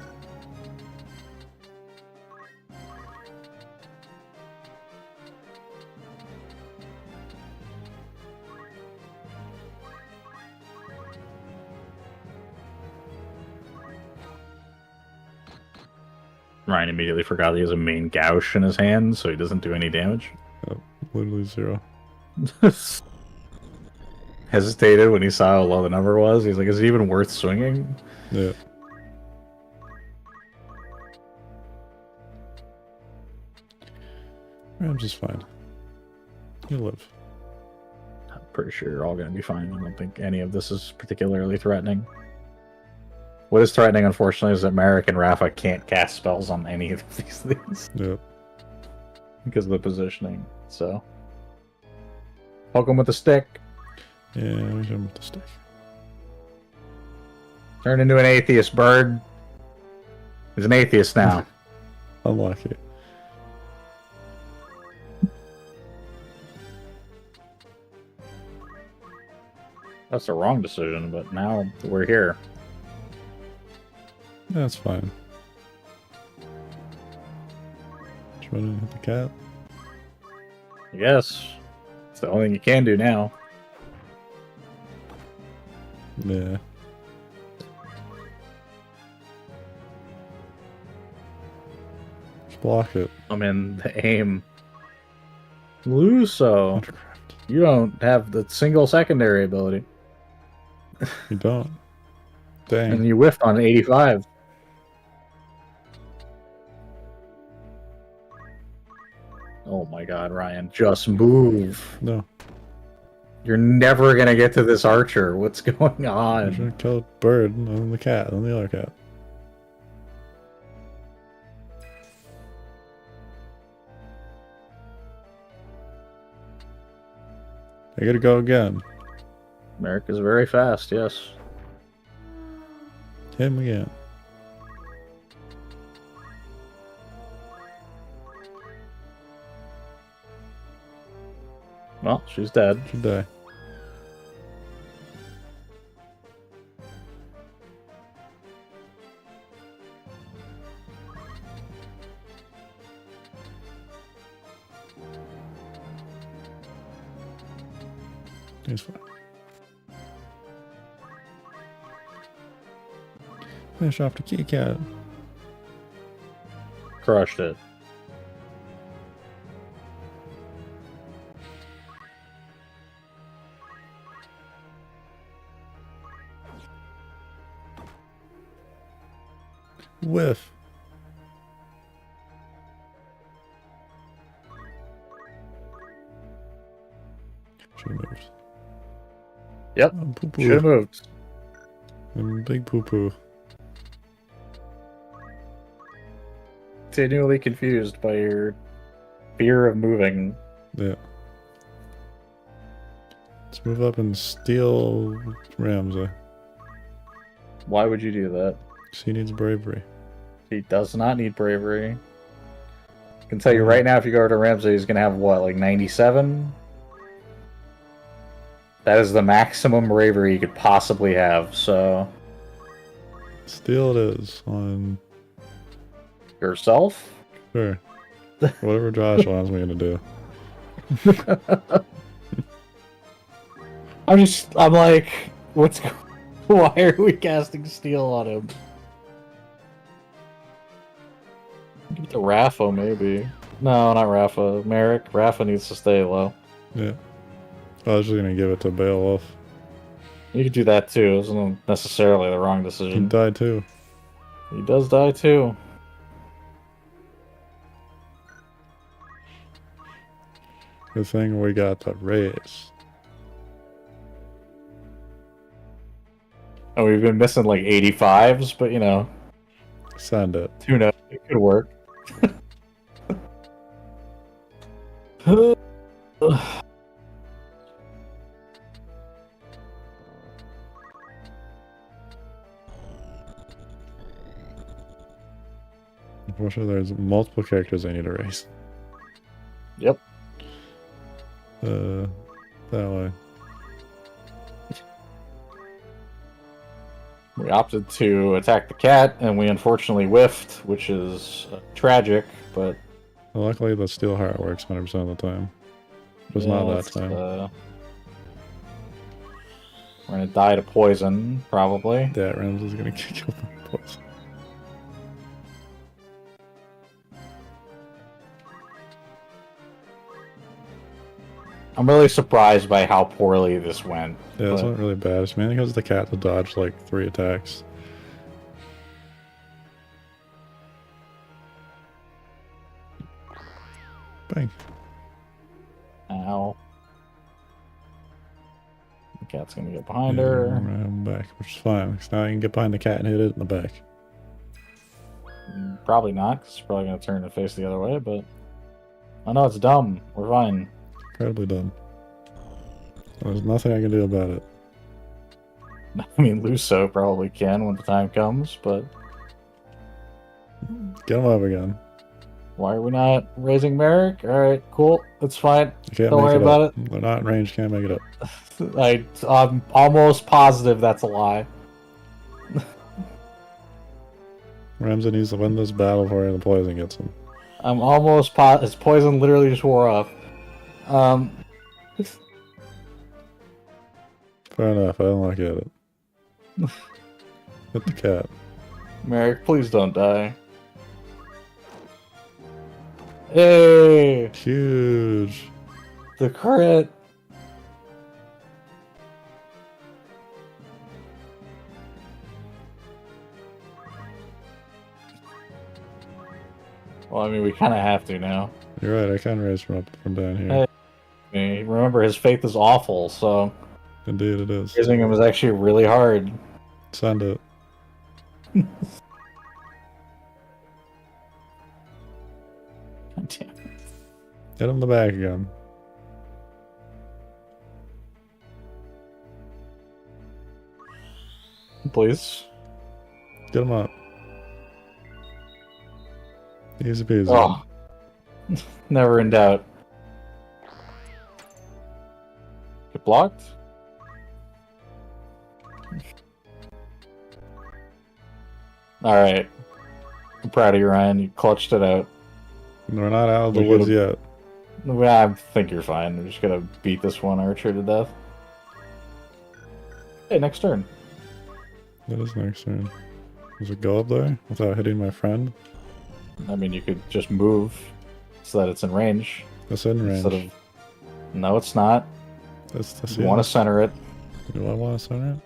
Ryan immediately forgot he has a main gouge in his hand, so he doesn't do any damage. Oh, literally 0. Hesitated when he saw how low the number was. He's like, is it even worth swinging? Yeah. I'm just fine. You live. I'm pretty sure you're all going to be fine. I don't think any of this is particularly threatening. What is threatening, unfortunately, is that Merrick and Rafa can't cast spells on any of these things Yep. because of the positioning. So, poke him with the stick. Yeah, we should with the stick. Turn into an atheist, bird. He's an atheist now. Unlucky. That's the wrong decision, but now we're here. That's fine. Just run and hit the cat. I guess. It's the only thing you can do now. Yeah. Just block it. I mean, the aim. Luso. Witchcraft. You don't have the single secondary ability. You don't. Dang. And you whiffed on 85. Oh my god, Ryan. Just move. No. You're never gonna get to this archer. What's going I on? should kill a bird and then the cat and the other cat. I gotta go again. Merrick is very fast, yes. Hit him again. Well, she's dead. Should die. He's fine. Finish off the kitty cat. Crushed it. Whiff. She moves. Yep. Poo poo. Should have moved. Big poo poo. Continually confused by your fear of moving. Yeah. Let's move up and steal Ramsey. Why would you do that? Because he needs bravery. He does not need bravery. I can tell you right now, if you go over to Ramsey, he's going to have, what, like 97? That is the maximum bravery you could possibly have, so... Steal it is on... Yourself? Sure. Whatever Josh wants me to do. I'm like, why are we casting steel on him? Rafa, maybe. No, not Rafa. Merrick. Rafa needs to stay low. Yeah. I was just gonna give it to Beowulf. You could do that too. It's not necessarily the wrong He decision. died too. He does die too. Good thing we got the raise. And we've been missing like 85s, but you know. Send it. Who knows? It could work. Unfortunately, there's multiple characters I need to raise. Yep. That way. We opted to attack the cat, and we unfortunately whiffed, which is tragic, but... Well, luckily, the steel heart works 100% of the time. Just yeah, not that time. we're gonna die to poison, probably. Yeah, Rams is gonna kick up the poison. I'm really surprised by how poorly this went. Yeah, this went really bad. It's mainly because the cat had dodged like 3 attacks. Bang. Ow. The cat's gonna get behind her. Right back, which is fine, because now I can get behind the cat and hit it in the back. Probably not, because it's probably gonna turn and face the other way, but... Oh no, it's dumb. We're fine. Incredibly dumb. There's nothing I can do about it. I mean, Luso probably can when the time comes, but... Get him up again. Why are we not raising Merrick? Alright, cool. It's fine. Don't worry about it. They're not in range, can't make it up. I'm almost positive that's a lie. Ramsey needs to win this battle before the poison gets him. I'm almost positive. His poison literally just wore off. Fair enough, I don't look at it. Hit the cat. Merrick, please don't die. Hey! Huge! The crit! Well, I mean, we kind of have to now. You're right, I can raise from down here. Hey, remember, his faith is awful, so... Indeed it is. Raising him is actually really hard. Send it. God damn it. Hit him in the back again. Please. Get him up. Easy peasy. Oh. Never in doubt. Get blocked? Alright. I'm proud of you, Ryan. You clutched it out. We're not out of the woods yet. I think you're fine. We're just gonna beat this one archer to death. Hey, next turn. That is next turn. Does it go up there without hitting my friend? I mean, you could just move so that it's in range. That's in range. Instead of... No, it's not. That's You want to center it. Do I want to center it?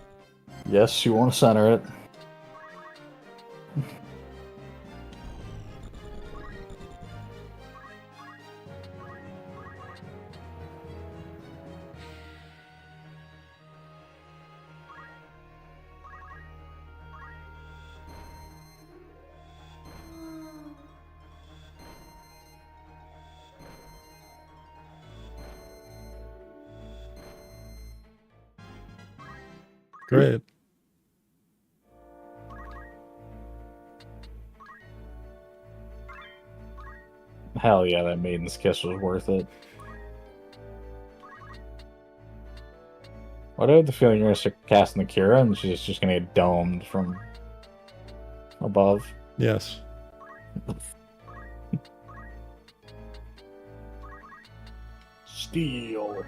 Yes, you want to center it. Great. Hell yeah, that Maiden's Kiss was worth it. Why do I have the feeling you're going to start casting the Kira and she's just going to get domed from above? Yes. Steel.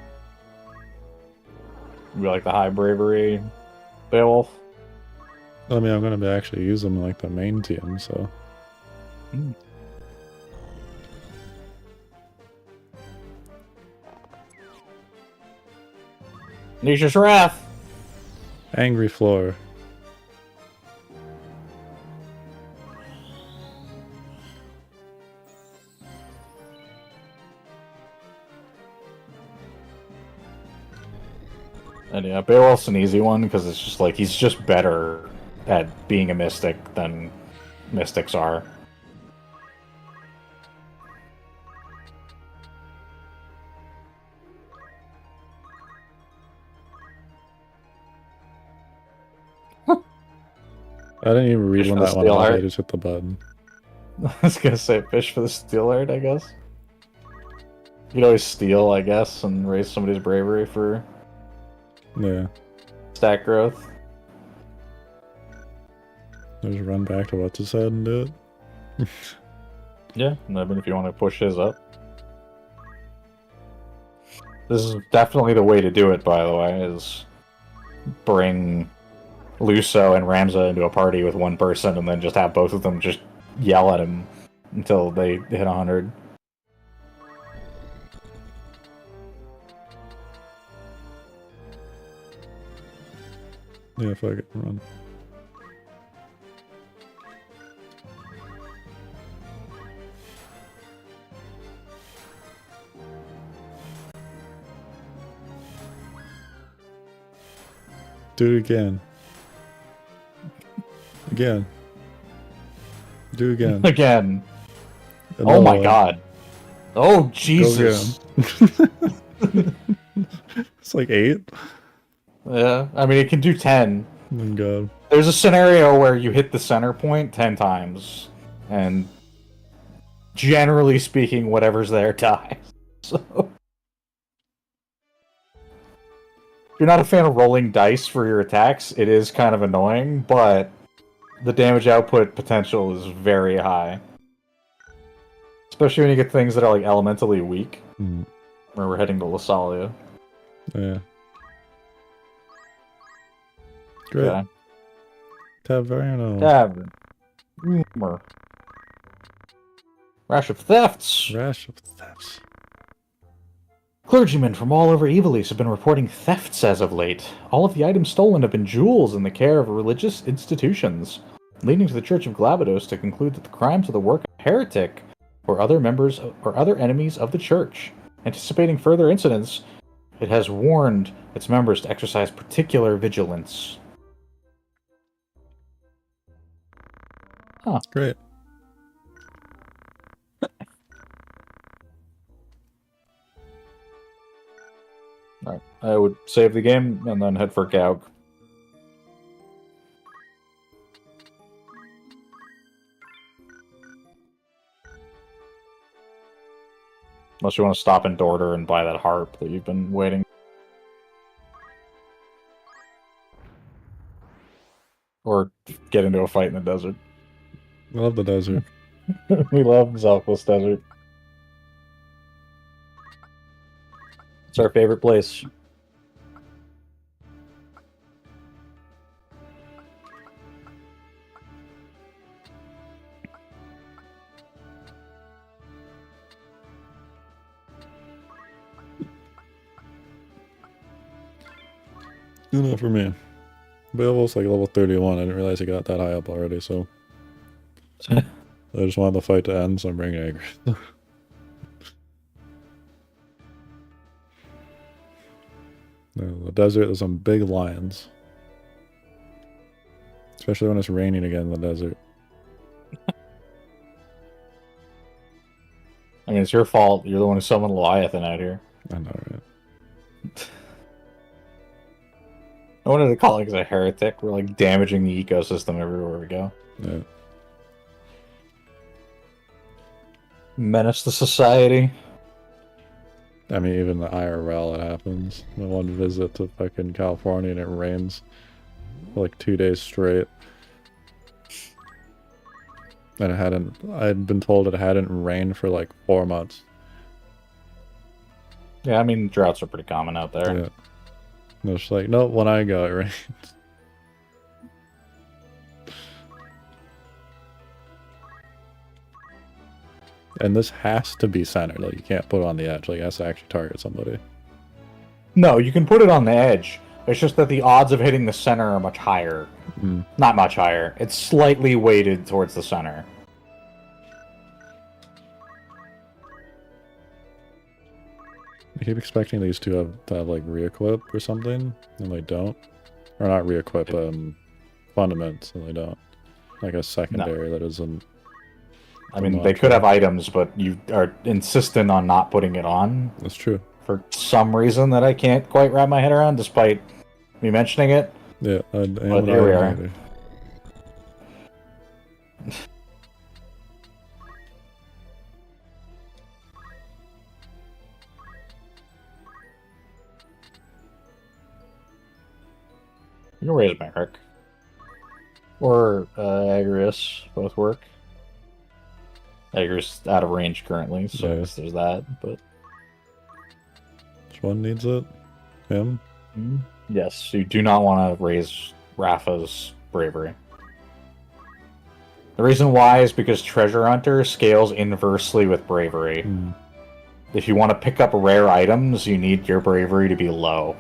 Be like the high bravery Beowulf. I mean, I'm going to actually use them like the main team, so... Nature's Wrath! Angry floor. And yeah, Beowulf's an easy one because it's just like he's just better at being a mystic than mystics are. I didn't even read Fish when for the that one out. I Steelheart. just hit the button. I was gonna say fish for the Steelheart, I guess. You could always steal, I guess, and raise somebody's bravery for Yeah. stat growth. Just run back to what's his head and do it. Yeah, and I mean, if you want to push his up. This is definitely the way to do it, by the way, is bring Luso and Ramza into a party with one person and then just have both of them just yell at him until they hit 100. Yeah, fuck it, run. Do it again. Again. Do it again. Again. Another Oh my one. god. Oh, Go Jesus. again. It's like 8. Yeah, I mean, it can do 10. Oh god. There's a scenario where you hit the center point 10 times, and generally speaking, whatever's there dies. So, if you're not a fan of rolling dice for your attacks, it is kind of annoying, but the damage output potential is very high. Especially when you get things that are like elementally weak. Mm. Where we're heading to Lasalia. Yeah. Great. Yeah. Taverno. Tavern. Rumor. Rash of thefts. Rash of thefts. Clergymen from all over Evilise have been reporting thefts as of late. All of the items stolen have been jewels in the care of religious institutions, leading to the Church of Glabados to conclude that the crimes are the work of a heretic or other members or other enemies of the church. Anticipating further incidents, it has warned its members to exercise particular vigilance. Huh. Great. Alright, I would save the game and then head for Gaug. Unless you want to stop in Dorder and buy that harp that you've been waiting. Or get into a fight in the desert. I love the desert. We love Zelkless Desert. It's our favorite place. Good enough for me. Beowulf's like level 31. I didn't realize he got that high up already, so. I just wanted the fight to end, so I'm bringing Aegir. No, the desert, there's some big lions. Especially when it's raining again in the desert. I mean, it's your fault. You're the one who summoned Leviathan out here. I know, right? I wanted to call it as a heretic. We're like damaging the ecosystem everywhere we go. Yeah. Menace the society. I mean, even the IRL, it happens. My one visit to fucking California and it rains for like 2 days straight. And I had been told it hadn't rained for like 4 months. Yeah, I mean, droughts are pretty common out there. Yeah. And it's like, nope, when I go, it rains. And this has to be centered. Like, you can't put it on the edge. Like, it has to actually target somebody. No, you can put it on the edge. It's just that the odds of hitting the center are much higher. Mm. Not much higher. It's slightly weighted towards the center. I keep expecting these two to have like re-equip or something, and they don't. Or not re-equip, fundaments, and they don't. Like a secondary that isn't. I mean, they could have items, but you are insistent on not putting it on. That's true. For some reason that I can't quite wrap my head around, despite me mentioning it. Yeah, but here we are. You can raise Merrick. Or Agrius, both work. Agrius out of range currently, so I guess there's that, but... Which one needs it? Him? Yes, you do not want to raise Rafa's bravery. The reason why is because Treasure Hunter scales inversely with bravery. If you want to pick up rare items, you need your bravery to be low.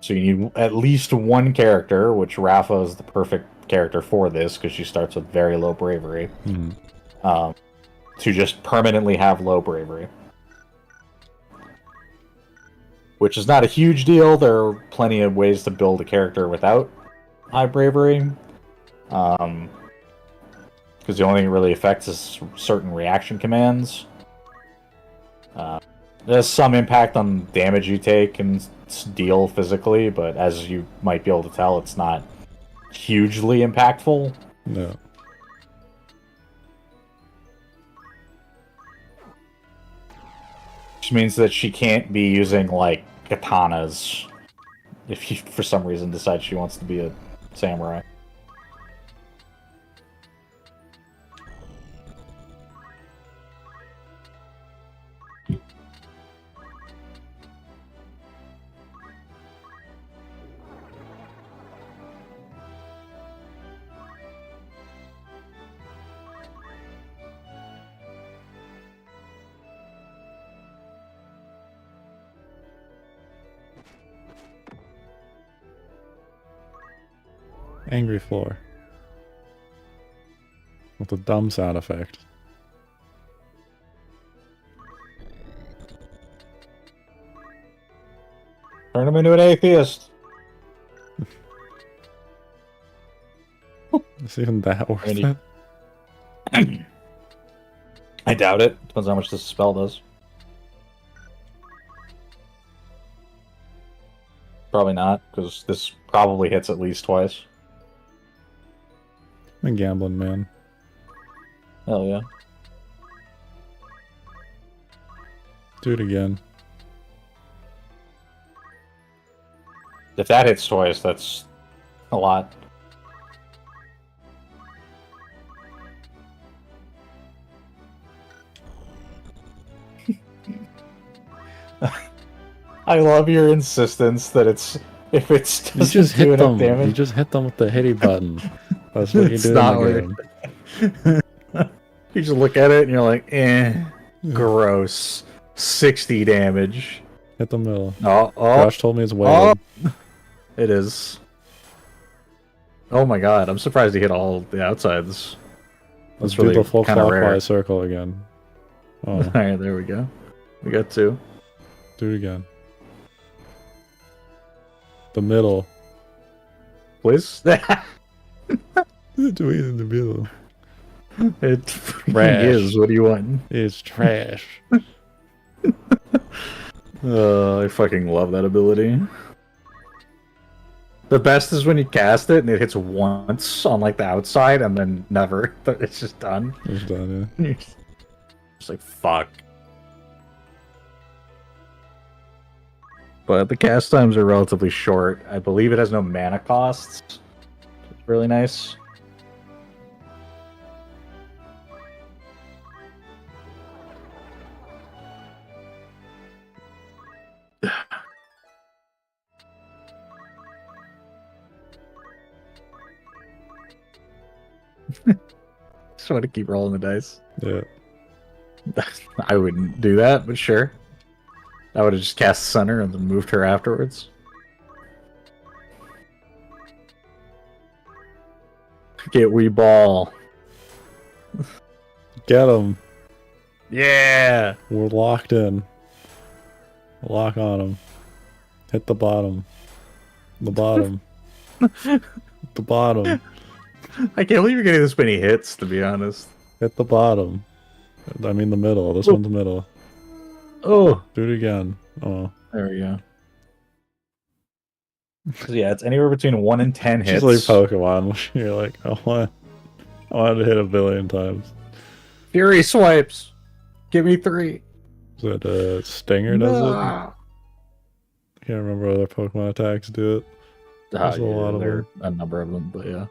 So you need at least one character, which Rafa is the perfect character for this, because she starts with very low bravery, to just permanently have low bravery. Which is not a huge deal. There are plenty of ways to build a character without high bravery. Because the only thing it really affects is certain reaction commands. There's some impact on damage you take and deal physically, but as you might be able to tell, it's not hugely impactful. No. Which means that she can't be using, like, katanas if she, for some reason, decides she wants to be a samurai. Angry floor. With a dumb sound effect. Turn him into an atheist. Is even that worth it? I doubt it. Depends on how much this spell does. Probably not, because this probably hits at least twice. I'm a gambling man. Hell yeah. Do it again. If that hits twice, that's a lot. I love your insistence that it's if it's you just hit them. Damage. You just hit them with the hitty button. That's what you do in the game. You just look at it and you're like, gross. 60 damage. Hit the middle. Oh, Josh told me it's weighted. It is. Oh my god, I'm surprised he hit all the outsides. Let's do the full clockwise circle again. Oh. Alright, there we go. We got 2. Do it again. The middle. Please? Do it in the middle. It is. What do you want? It's trash. I fucking love that ability. The best is when you cast it and it hits once on like the outside and then never. It's just done. It's done, yeah. It's like, fuck. But the cast times are relatively short. I believe it has no mana costs. It's really nice. Just want to keep rolling the dice. Yeah. I wouldn't do that, but sure. I would have just cast Center and then moved her afterwards. Get Wee Ball. Get him. Yeah! We're locked in. Lock on him. Hit the bottom. The bottom. The bottom. I can't believe you're getting this many hits, to be honest. Hit the bottom. I mean the middle. This one's the middle. Oh! Do it again. Oh. There we go. So yeah, it's anywhere between 1 and 10 hits. Just like Pokemon. You're like, I want to hit 1,000,000,000 times. Fury swipes! Give me 3. Is that Stinger does it? I can't remember other Pokemon attacks do it. There's a lot of them. A number of them, but yeah.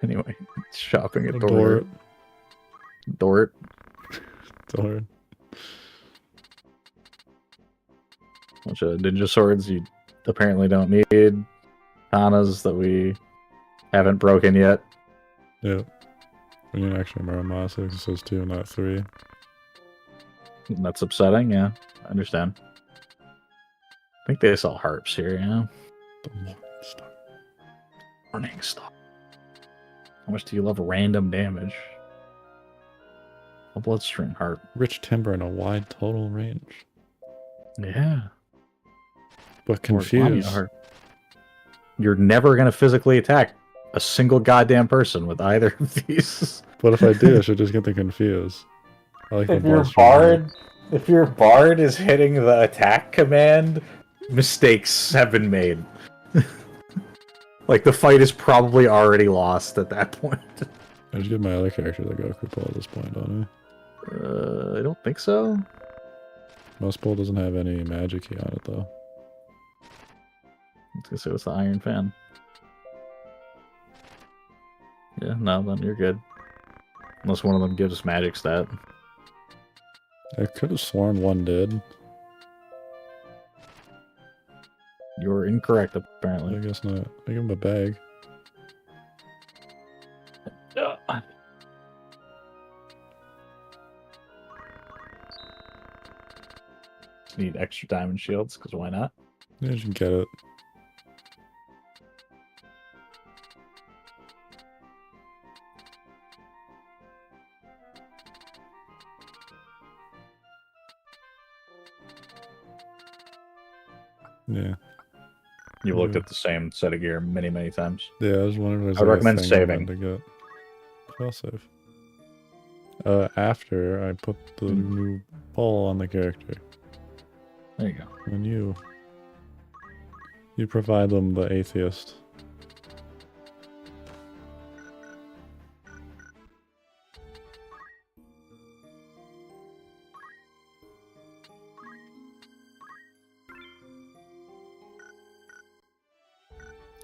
Anyway, shopping at Dort. Dort. Dort. Bunch of ninja swords you apparently don't need. Kanas that we haven't broken yet. Yeah. We need an extra Muramasa because it says 2, not 3. That's upsetting, yeah. I understand. I think they sell harps here, yeah. The Morning Star. Morning Star. How much do you love random damage? A bloodstream harp. Rich timber and a wide total range. Yeah. But confused. You're never going to physically attack a single goddamn person with either of these. But if I do, I should just get them confused. I like if your bard is hitting the attack command, mistakes have been made. Like the fight is probably already lost at that point. I just give my other character the Goku pull at this point, don't I don't think so. Most pull doesn't have any magic key on it though. I was gonna say it's the Iron Fan. Yeah, no, then you're good. Unless one of them gives us magic stat. I could have sworn one did. You're incorrect, apparently. I guess not. I give him a bag. Just need extra diamond shields, because why not? Yeah, you can get it. Yeah. You've looked at the same set of gear many, many times. Yeah, I was wondering if I recommend saving. To get. I'll save. After I put the new ball on the character. There you go. And you provide them the atheist.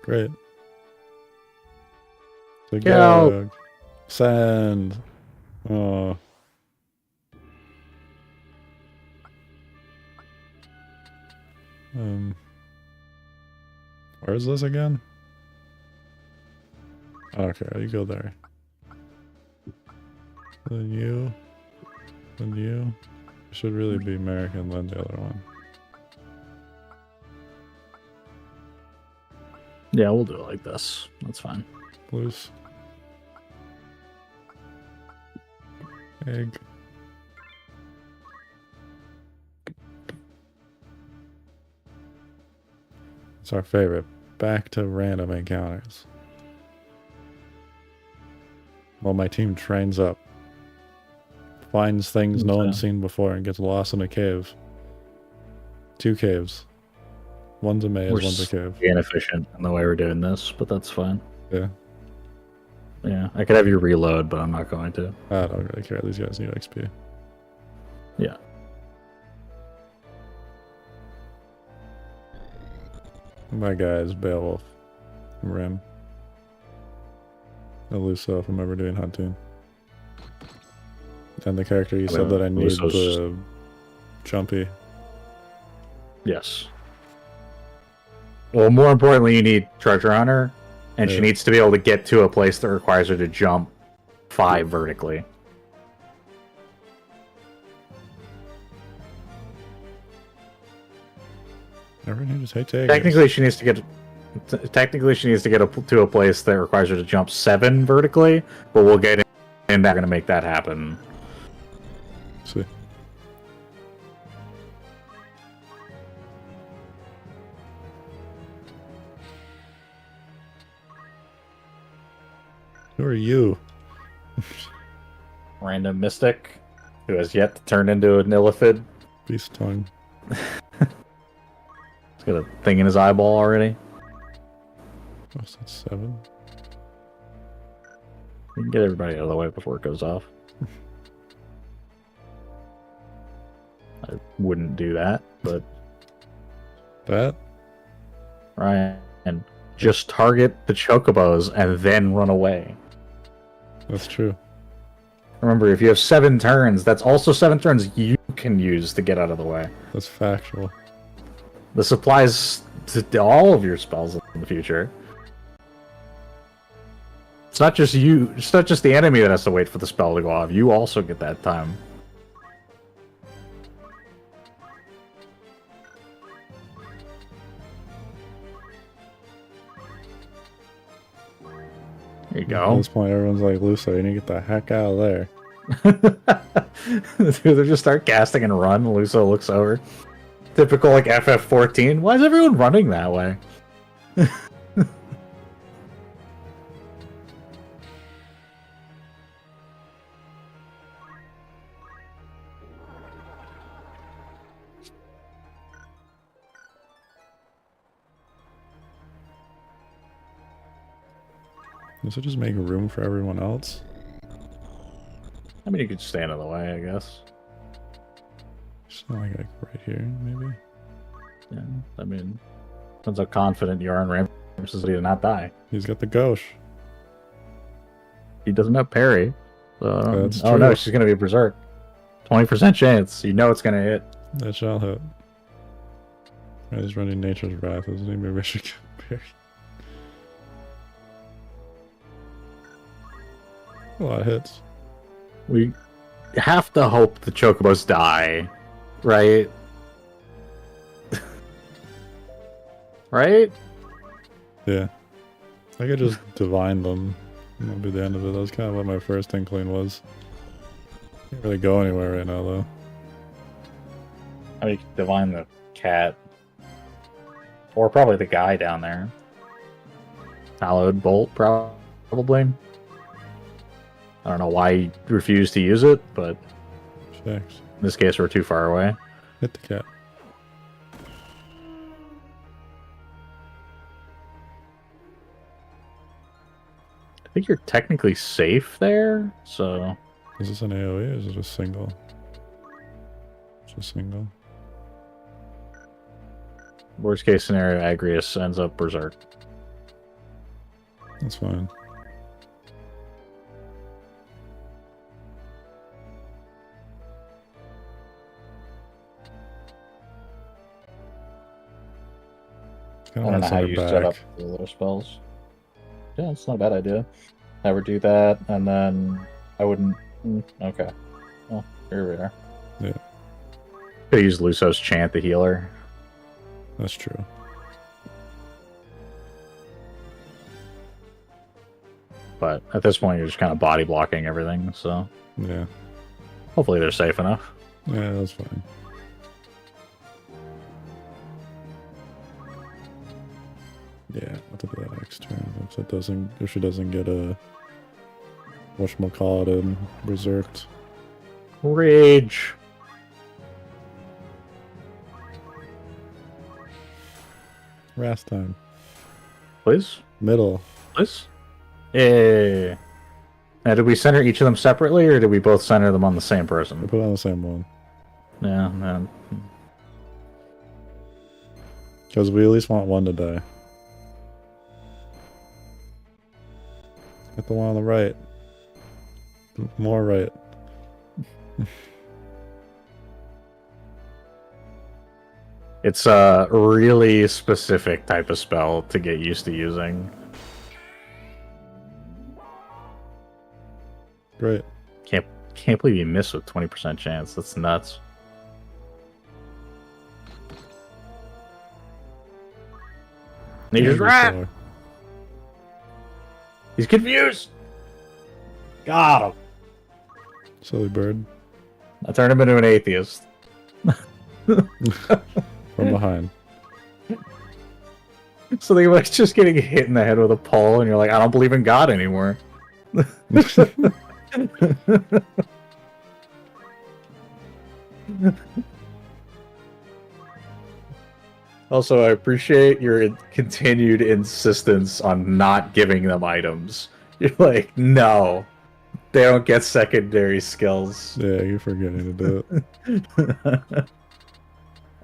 Great. So send. Oh. Where is this again? Okay, you go there. Then you. Then you. It should really be American than the other one. Yeah, we'll do it like this. That's fine. Loose. Egg. It's our favorite. Back to random encounters. While my team trains up. Finds things no one's seen before and gets lost in a cave. 2 caves. One's a maze, one's a cave. We're inefficient in the way we're doing this, but that's fine. Yeah. Yeah, I could have you reload, but I'm not going to. I don't really care. These guys need XP. Yeah. My guy is Beowulf. Rim. Eluso from ever doing hunting. And the character you said that I need the Jumpy. Yes. Well, more importantly, you need Treasure Hunter, and she needs to be able to get to a place that requires her to jump 5 vertically. Everyone just hates Aegis. Technically, she needs to get. Technically, she needs to get to a place that requires her to jump 7 vertically, but we'll get in and not going to make that happen. See. Who are you? Random mystic who has yet to turn into an illithid. Beast tongue. He's got a thing in his eyeball already. Oh, so that's 7. We can get everybody out of the way before it goes off. I wouldn't do that, but... That? Right. And just target the chocobos and then run away. That's true. Remember, if you have 7 turns, that's also 7 turns you can use to get out of the way. That's factual. This applies to all of your spells in the future. It's not just you. It's not just the enemy that has to wait for the spell to go off. You also get that time. There you go. At this point, everyone's like, Luso, you need to get the heck out of there. They just start casting and run. Luso looks over. Typical, like, FF14. Why is everyone running that way? Does it just make room for everyone else? I mean, you could stand in the way, I guess. It's not like right here, maybe? Yeah, I mean, depends how confident you are in Ram's ability to not die. He's got the gauche. He doesn't have parry. So, That's oh no, true. she's going to be berserk. 20% chance. You know it's going to hit. That shall hit. He's running Nature's Wrath, isn't he? Maybe I should get parry. A lot of hits. We have to hope the chocobos die, right? Right? Yeah. I could just divine them. And that'll be the end of it. That was kind of what my first inkling was. Can't really go anywhere right now, though. I mean, you could divine the cat. Or probably the guy down there. Hallowed Bolt, probably. I don't know why he refused to use it, but Shucks. in this case we're too far away. Hit the cat. I think you're technically safe there, so... Is this an AoE or is it just single? Just single. Worst case scenario, Agrius ends up berserk. That's fine. I don't know how you set up the little spells. Yeah, it's not a bad idea. Never do that, and then I wouldn't... Okay. Well, here we are. Yeah. Could use Luso's Chant, the healer. That's true. But at this point, you're just kind of body blocking everything, so... Yeah. Hopefully they're safe enough. Yeah, that's fine. Yeah, I'll do that next turn. If she doesn't get a whatchamacallit in berserked. Rage! Wrath time. Please? Middle. Please? Yay! Now, did we center each of them separately, or did we both center them on the same I person? put it on the same one. Yeah, man. Because we at least want one to die. Get the one on the right. More right. It's a really specific type of spell to get used to using. Great. Can't believe you missed with 20% chance. That's nuts. And he just Angry ran. sailor. He's confused. Got him. Silly bird. I turned him into an atheist. From behind. So they like just getting hit in the head with a pole, and you're like, I don't believe in God anymore. Also, I appreciate your continued insistence on not giving them items. You're like, no, they don't get secondary skills. Yeah, you're forgetting to do it.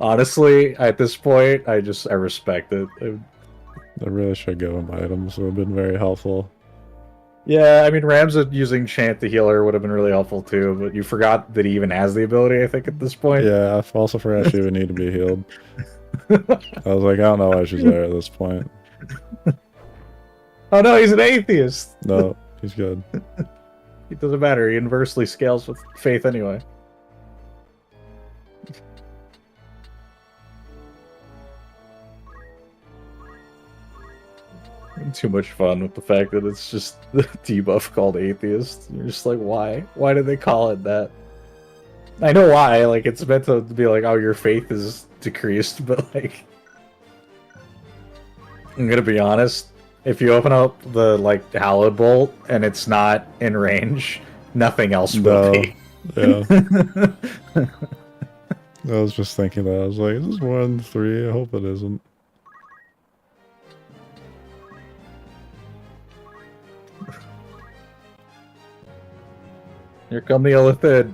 Honestly, at this point, I respect it. I really should give him items. It would have been very helpful. Yeah, I mean, Ramza using Chant the Healer would have been really helpful too, but you forgot that he even has the ability, I think, at this point. Yeah, I also forgot she would need to be healed. I was like, I don't know why she's there at this point. Oh no, he's an atheist! No, he's good. It doesn't matter, he inversely scales with faith anyway. Too much fun with the fact that it's just the debuff called atheist. You're just like, why? Why did they call it that? I know why, like, it's meant to be like, oh, your faith is decreased, but like, I'm gonna be honest, if you open up the, like, Hallowed Bolt and it's not in range, nothing else will be. Yeah. I was just thinking that. I was like, is this more than 3? I hope it isn't. Here come the Illithid.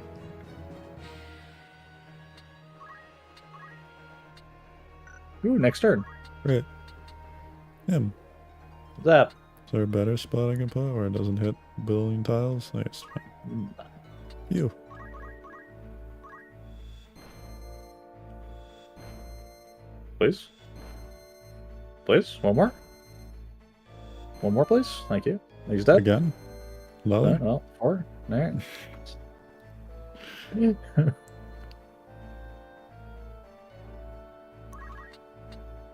Ooh, next turn. Right. Him. What's that? Is there a better spot I can put where it doesn't hit building tiles? Nice. You. Please. Please, one more. One more, please. Thank you. He's dead. Again? Another? Well, 4. Alright.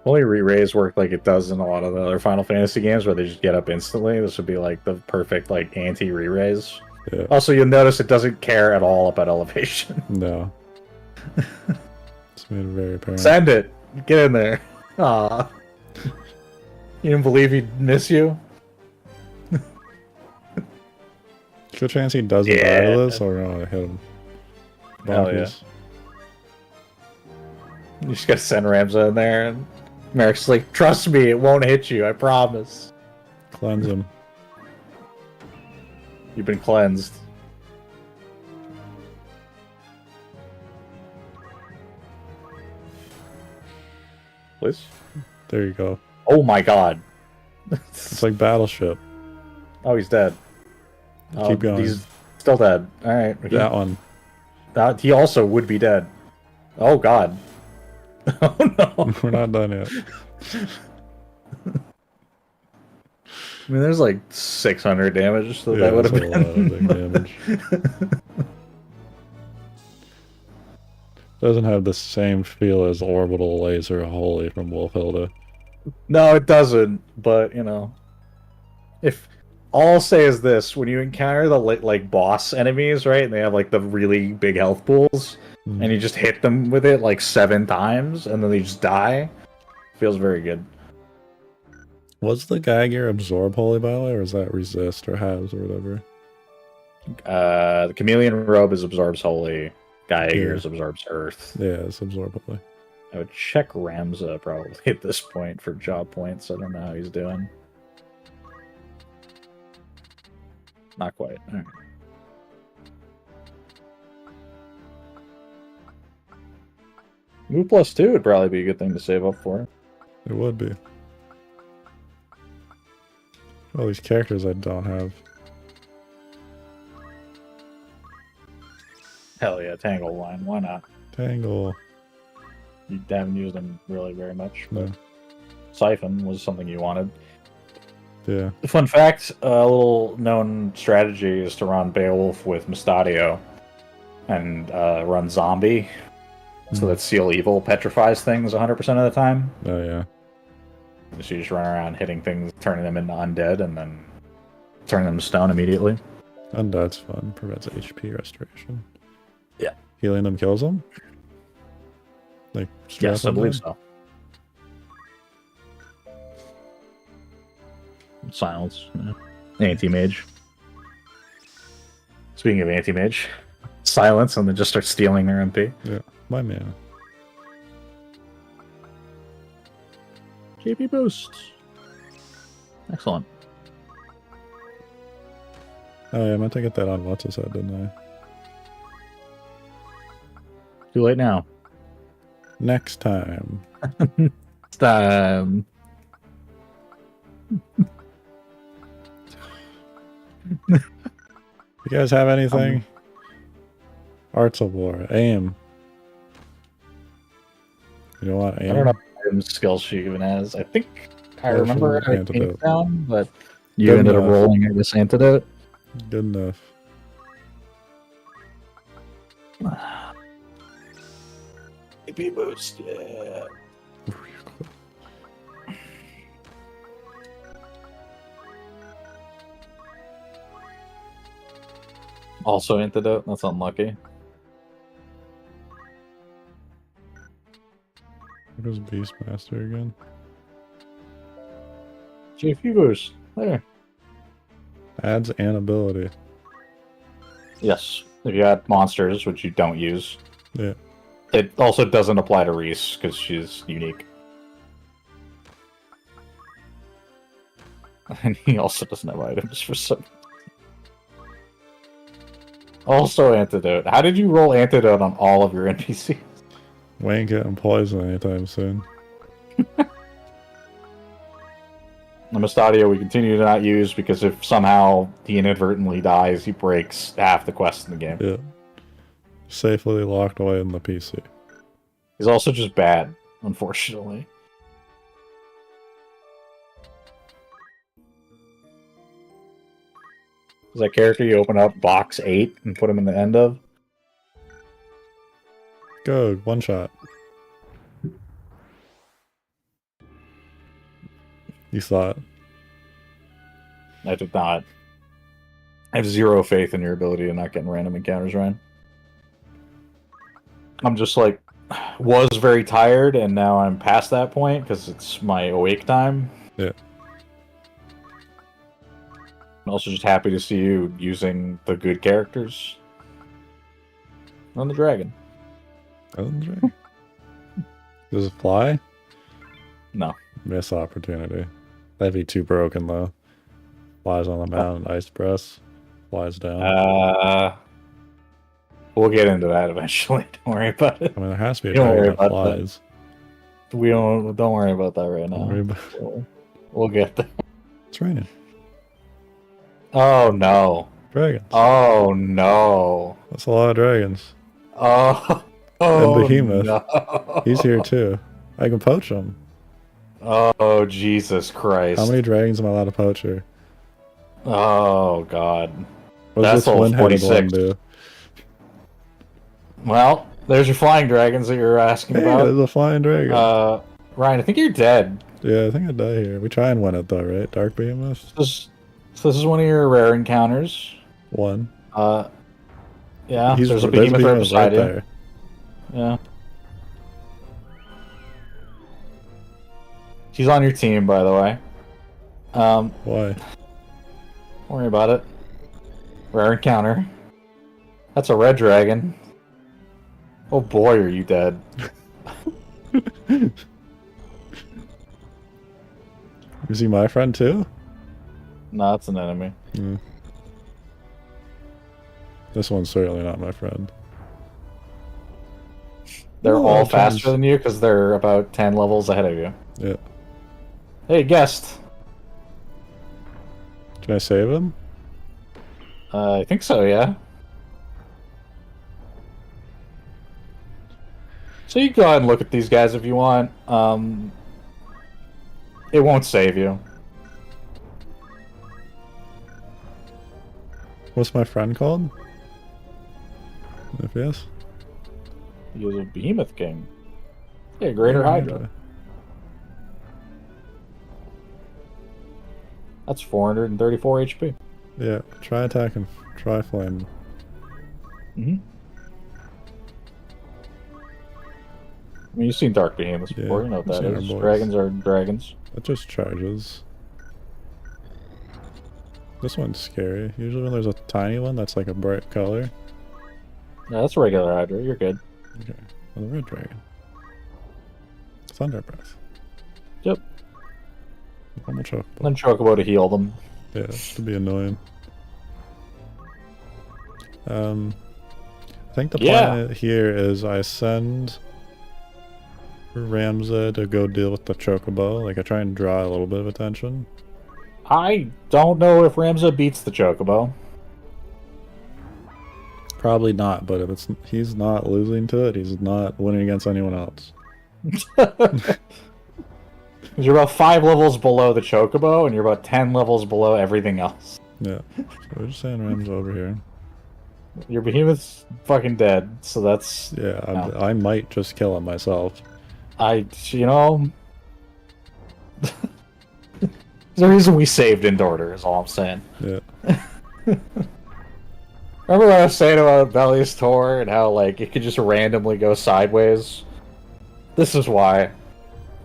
Only re-raise work like it does in a lot of the other Final Fantasy games where they just get up instantly. This would be like the perfect like anti-re-raise. Yeah. Also, you'll notice it doesn't care at all about elevation. No. It's made it very apparent. Send it. Get in there. Aw. You didn't believe he'd miss you? Good chance he doesn't die to this, or we're gonna hit him. Hell yeah. You just gotta send Ramza in there, and Merrick's like, trust me, it won't hit you, I promise. Cleanse him. You've been cleansed. Please? There you go. Oh my god. It's like Battleship. Oh, he's dead. Keep going. He's still dead. Alright. That one. He also would be dead. Oh god. Oh no. We're not done yet. I mean, there's like 600 damage, so Yeah, that would have that's a been lot of big damage. Doesn't have the same feel as Orbital Laser Holy from Wolfhilda. No, it doesn't. But you know, if all I'll say is this: when you encounter the like boss enemies, right, and they have like the really big health pools, and you just hit them with it like 7 times, and then they just die, feels very good. Was the Geiger absorb Holy by the way, or is that resist or has or whatever? The Chameleon Robe is absorbs Holy. Geiger's absorbs Earth. Yeah, it's absorb Holy. I would check Ramza probably at this point for job points. I don't know how he's doing. Not quite. All right. Move +2 would probably be a good thing to save up for. It would be. All these characters I don't have. Hell yeah, Tangle line. Why not? Tangle. You haven't used them really very much, but No. Siphon was something you wanted. Yeah. Fun fact, a little known strategy is to run Beowulf with Mustadio and run Zombie. So that Seal Evil petrifies things 100% of the time. Oh yeah. So you just run around hitting things, turning them into undead, and then turning them to stone immediately. Undead's fun. Prevents HP restoration. Yeah. Healing them kills them? Like, straight Yes, up I believe undead? so. Silence. Yeah. Anti-mage. Speaking of anti-mage, silence, and then just start stealing their MP. Yeah, my mana. JP boost. Excellent. Oh yeah, I meant to get that on what's his head, didn't I? Too late now. Next time. It's time. You guys have anything? Arts of War. Aim. You don't want aim? I don't know what skill she even has. I think I remember I came down, but you Good ended up enough. rolling this antidote. Good enough. AP boost, yeah. Also antidote. That's unlucky. Where's Beastmaster again? JP boost. There. Adds an ability. Yes. If you add monsters, which you don't use. Yeah. It also doesn't apply to Reese, because she's unique. And he also doesn't have items for some. Also antidote. How did you roll antidote on all of your NPCs? We ain't getting poisoned anytime soon. The Mustadio we continue to not use, because if somehow he inadvertently dies, he breaks half the quests in the game. Yeah. Safely locked away in the PC. He's also just bad, unfortunately. Is that character you open up box 8 and put him in the end of? Go, one shot. You saw it. I did not. I have zero faith in your ability to not get in random encounters, Ryan. I'm just like, was very tired, and now I'm past that point because it's my awake time. Yeah. I'm also just happy to see you using the good characters on the dragon. Does it fly? No. Miss opportunity. That'd be too broken though. Flies on the mountain, ice press. Flies down. We'll get into that eventually. Don't worry about it. I mean, there has to be a Don't dragon worry that about flies. We don't worry about that right Don't worry now. about... We'll get there. It's raining. Oh no. Dragons. Oh no. That's a lot of dragons. Oh. And Behemoth. No. He's here too. I can poach him. Oh Jesus Christ. How many dragons am I allowed to poach here? Oh God. What That's does this all one-headed one 46. do? Well, there's your flying dragons that you're asking Hey, about. there's a flying dragon. Ryan, I think you're dead. Yeah, I think I die here. We try and win it though, right? Dark Behemoth? This is one of your rare encounters. One. Yeah, there's a behemoth right beside you. there. Yeah. He's on your team, by the way. Why? Don't worry about it. Rare encounter. That's a red dragon. Oh boy, are you dead. Is he my friend too? No, it's an enemy. Mm. This one's certainly not my friend. They're Ooh, all that faster sounds- than you because they're about 10 levels ahead of you. Yeah. Hey, guest. Can I save him? I think so, yeah. So you can go ahead and look at these guys if you want. It won't save you. What's my friend called? If yes? He is a behemoth king. Yeah, Greater Hydra. That's 434 HP. Yeah, try attacking. Try flame. Mm-hmm. I mean, you've seen Dark Behemoths before. Yeah, You know what I've that seen our is. boys. Dragons are dragons. It just charges. This one's scary. Usually when there's a tiny one that's like a bright color. No, that's a regular Hydra. You're good. Okay. Well, the red dragon. Thunder breath. Yep. Normal chocobo. Then Chocobo to heal them. Yeah, just to be annoying. I think the plan here is I send Ramza to go deal with the chocobo. Like I try and draw a little bit of attention. I don't know if Ramza beats the Chocobo. Probably not, but if he's not losing to it, he's not winning against anyone else. You're about 5 levels below the Chocobo, and you're about 10 levels below everything else. Yeah. So we're just saying Ramza over here. Your Behemoth's fucking dead, so that's... Yeah, no. I might just kill him myself. You know... There's a reason we saved in order, is all I'm saying. Yeah. Remember what I was saying about Belly's Tour and how, like, it could just randomly go sideways? This is why.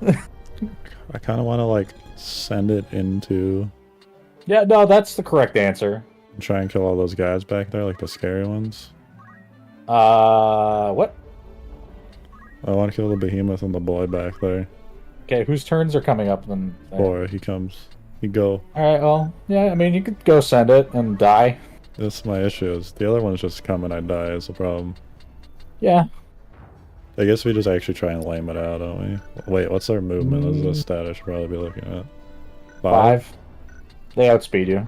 I kind of want to, like, send it into... Yeah, no, that's the correct answer. Try and kill all those guys back there, like the scary ones. What? I want to kill the behemoth and the boy back there. Okay, whose turns are coming up then? Boy, he comes. You go. Alright, well, yeah, I mean, you could go send it and die. That's my issue. Is the other one's just come and I die is the problem. Yeah. I guess we just actually try and lame it out, don't we? Wait, what's our movement? This is a stat I should probably be looking at. 5. They outspeed you.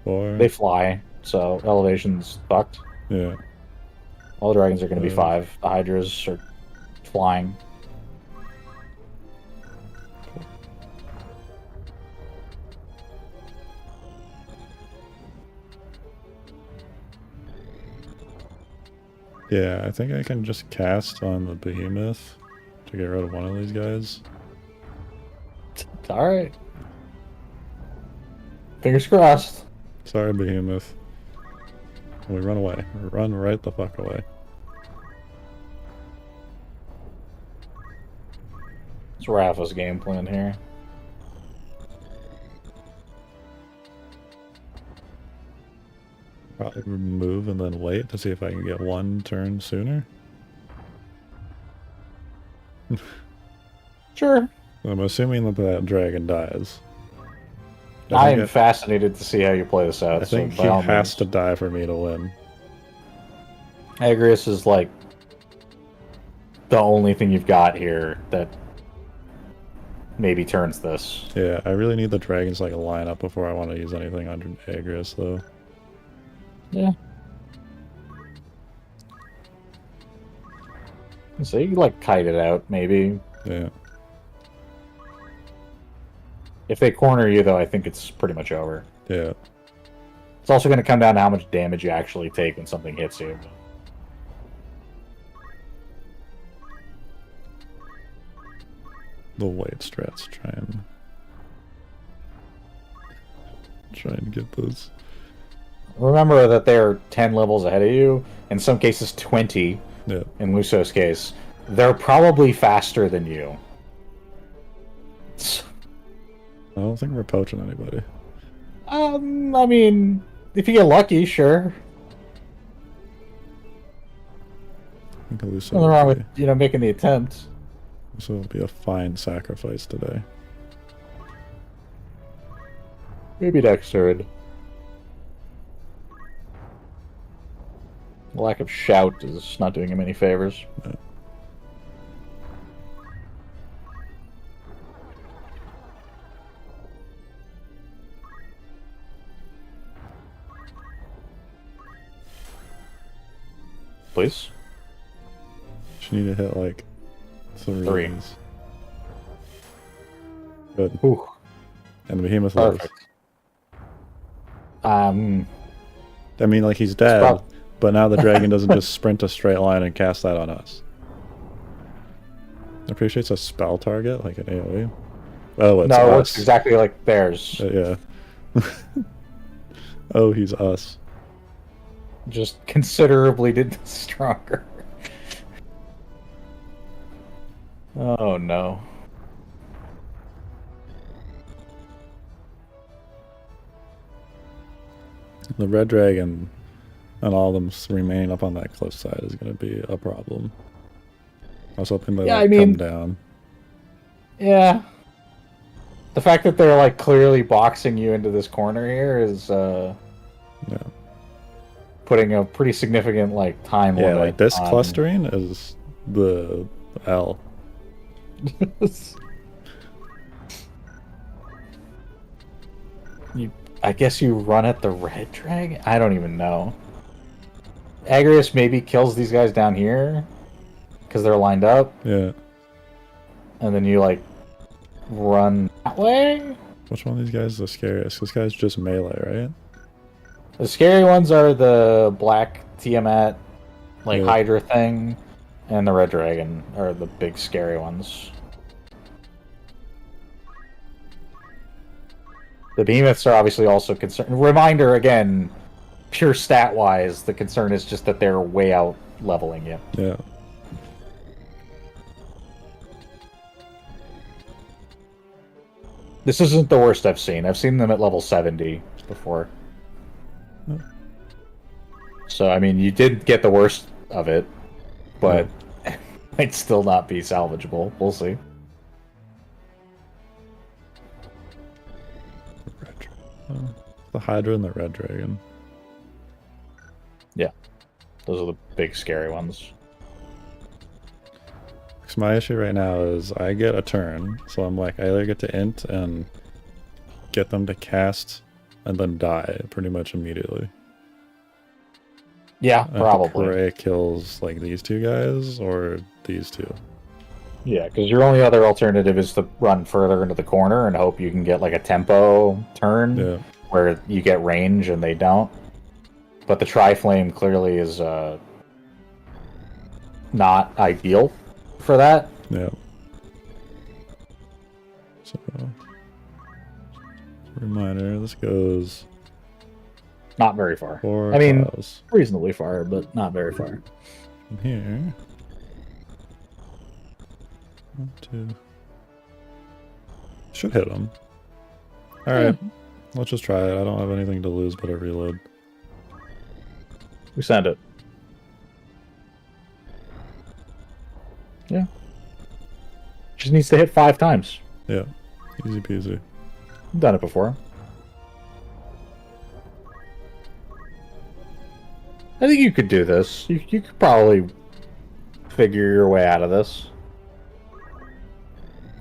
4. They fly, so elevation's fucked. Yeah. All the dragons are going to be 5. The Hydras are flying. Yeah, I think I can just cast on the behemoth to get rid of one of these guys. Alright. Fingers crossed. Sorry, behemoth. We run away. Run right the fuck away. It's Rafa's game plan here. Probably move and then wait to see if I can get one turn sooner. Sure. I'm assuming that that dragon dies. I am fascinated to see how you play this out. I think so he by all has means. to die for me to win. Agrius is like the only thing you've got here that maybe turns this. Yeah, I really need the dragons like line up before I want to use anything under Agrius though. Yeah. So you could, like, kite it out, maybe. Yeah. If they corner you, though, I think it's pretty much over. Yeah. It's also going to come down to how much damage you actually take when something hits you. The white strats try and get those. Remember that they're 10 levels ahead of you, in some cases 20, Yeah. in Luso's case. They're probably faster than you. I don't think we're poaching anybody. I mean, if you get lucky, sure. I think Luso Nothing wrong with, making the attempt. This will be a fine sacrifice today. Maybe next turn. The lack of shout is not doing him any favors. Yeah. Please? Just need to hit like 3. Good. Ooh, And the behemoth lives. perfect. I mean, like he's dead, but now the dragon doesn't just sprint a straight line and cast that on us. I appreciate it's a spell target, like an AoE. Oh, it's No, it looks us. exactly like theirs. Yeah. Oh, he's us. Just considerably stronger. Oh no. The red dragon and all of them remaining up on that cliff side is going to be a problem. I was hoping they Yeah, like I mean, come down. yeah. The fact that they're like clearly boxing you into this corner here is Yeah. putting a pretty significant like time Yeah, limit like this on... clustering is the L. I guess you run at the red dragon? I don't even know. Agrius maybe kills these guys down here because they're lined up. Yeah. And then you like run that way? Which one of these guys is the scariest? This guy's just melee, right? The scary ones are the black Tiamat, like Yeah. Hydra thing, and the red dragon are the big scary ones. The behemoths are obviously also concerned. Reminder again, pure stat wise, the concern is just that they're way out leveling you. Yeah. This isn't the worst I've seen. I've seen them at level 70 before. Oh. So, I mean, you did get the worst of it, but it might still not be salvageable. We'll see. Oh, the Hydra and the red dragon. Yeah. Those are the big, scary ones. Because my issue right now is I get a turn, so I'm like, I either get to int and get them to cast and then die pretty much immediately. Yeah, probably. Prey kills like these two guys or these two. Yeah, because your only other alternative is to run further into the corner and hope you can get like a tempo turn where you get range and they don't. But the Tri-Flame clearly is not ideal for that. Yeah. So, reminder, this goes not very far. 4 I mean, tiles. Reasonably far, but not very far. From here. 1, 2. Should hit him. Alright. Let's just try it. I don't have anything to lose but a reload. We send it. Yeah. Just needs to hit 5 times. Yeah. Easy peasy. I've done it before. I think you could do this. You could probably figure your way out of this.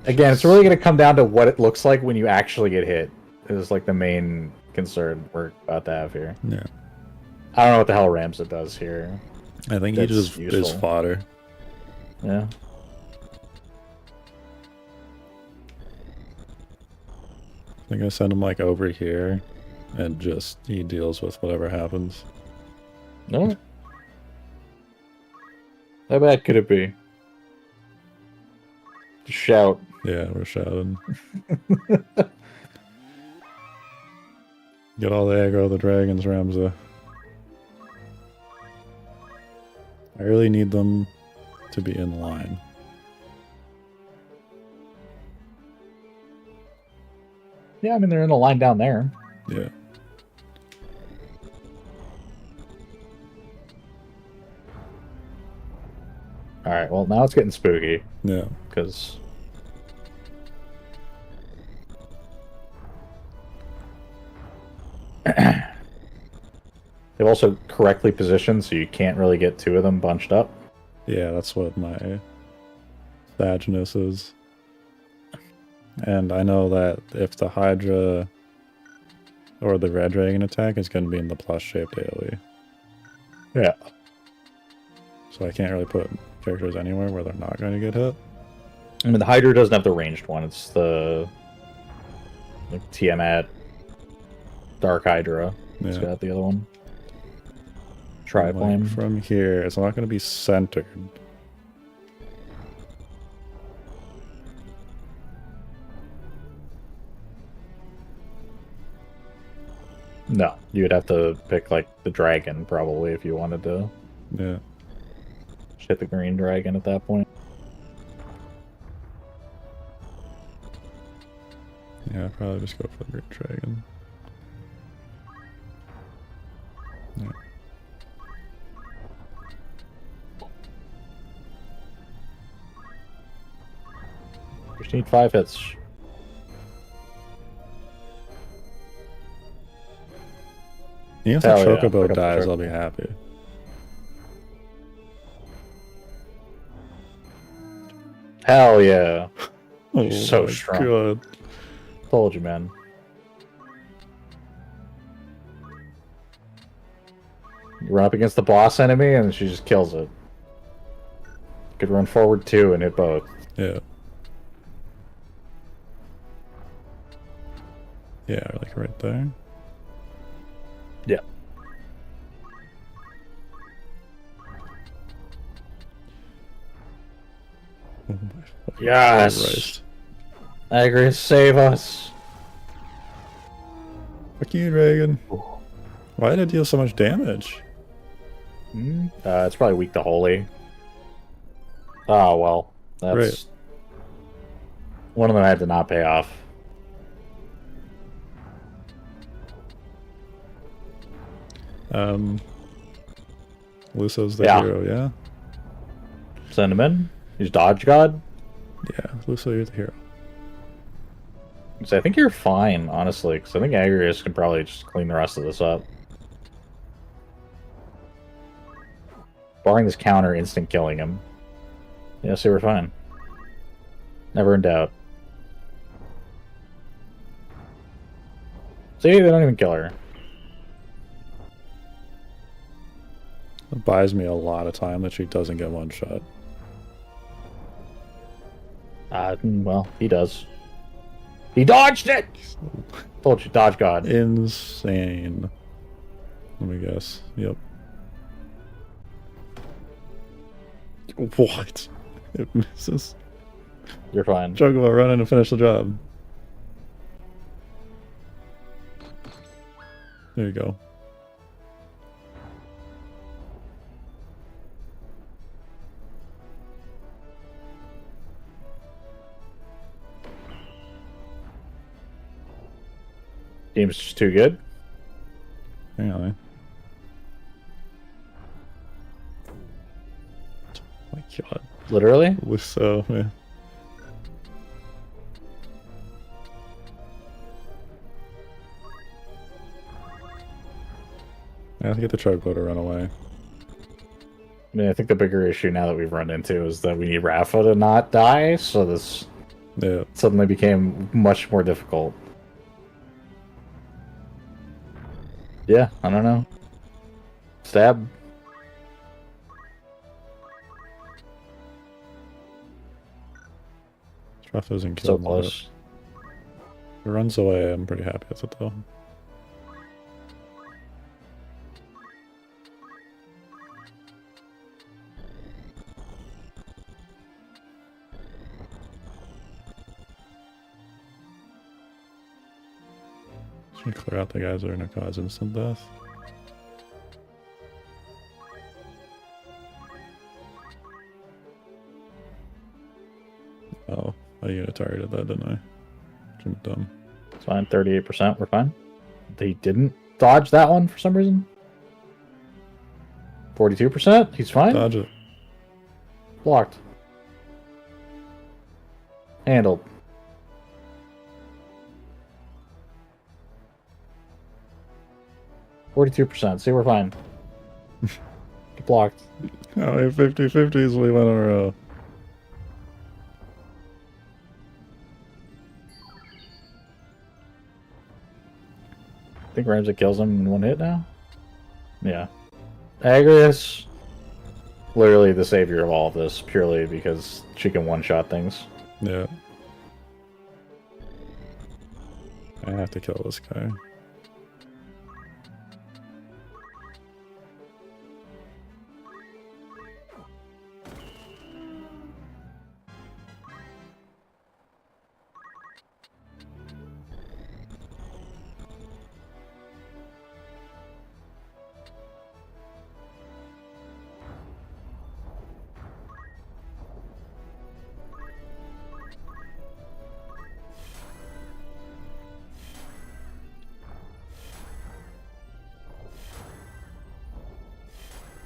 Again, it's really going to come down to what it looks like when you actually get hit. Is like the main concern we're about to have here. Yeah. I don't know what the hell Ramsey does here. I think That's he just useful. is fodder. Yeah. I think I send him like over here and just he deals with whatever happens. No. How bad could it be? Just shout. Yeah, we're shouting. Get all the aggro of the dragons, Ramza. I really need them to be in line. Yeah, I mean, they're in a line down there. Yeah. Alright, well, now it's getting spooky. Yeah. Because... they've also correctly positioned, so you can't really get 2 of them bunched up. Yeah, that's what my Thagnus is. And I know that if the Hydra or the Red Dragon attack is going to be in the plus-shaped AoE. Yeah. So I can't really put characters anywhere where they're not going to get hit. I mean, the Hydra doesn't have the ranged one. It's the like, Tiamat Dark Hydra. Yeah. It's got the other one. Tri-Flame. Like from here, it's not going to be centered. No, you would have to pick like the dragon probably if you wanted to Yeah. hit the green dragon at that point. Yeah, I'd probably just go for the Great Dragon. Yeah. Just need 5 hits. Even if the Hell yeah, Chocobo pick up the dies, I'll Chocobo. be happy. Hell yeah. Oh She's so my strong. god. Told you, man. You run up against the boss enemy and she just kills it. Could run forward too and hit both. Yeah. Yeah, like right there. Yeah. Oh my fucking Yes! Christ. Agrius, save us! Fuck you, Dragon. Why did it deal so much damage? It's probably weak to holy. Oh, well. That's... Right. One of them had to not pay off. Luso's the Yeah. hero, yeah? Send him in. He's Dodge God. Yeah, Luso, you're the hero. So I think you're fine, honestly, because I think Agrius can probably just clean the rest of this up. Barring this counter instant killing him. Yeah, so we're fine. Never in doubt. See, they don't even kill her. It buys me a lot of time that she doesn't get one shot. Well, he does. He dodged it! Told you, Dodge God. Insane. Let me guess. Yep. What? It misses. You're fine. Chocobo, run in and finish the job. There you go. Game's just too good. Hang on. Oh my god. Literally. Luso, man. I have to get the Chocobo to run away. I mean, I think the bigger issue now that we've run into is that we need Rafa to not die, so this Yeah. suddenly became much more difficult. Yeah, I don't know. Stab. Ruff doesn't So kill him. close. If it runs away, I'm pretty happy with it though. Should clear out the guys that are gonna cause instant death. Oh, I unit targeted that, didn't I? I'm dumb. It's fine. 38%. We're fine. They didn't dodge that one for some reason. 42%. He's fine. Dodge it. Blocked. Handled. %. See, we're fine. Blocked. Oh, 50-50s we went in a row. I think Ramsey kills him in one hit now. Yeah. Agrius, literally the savior of all of this, purely because she can one-shot things. Yeah. I have to kill this guy.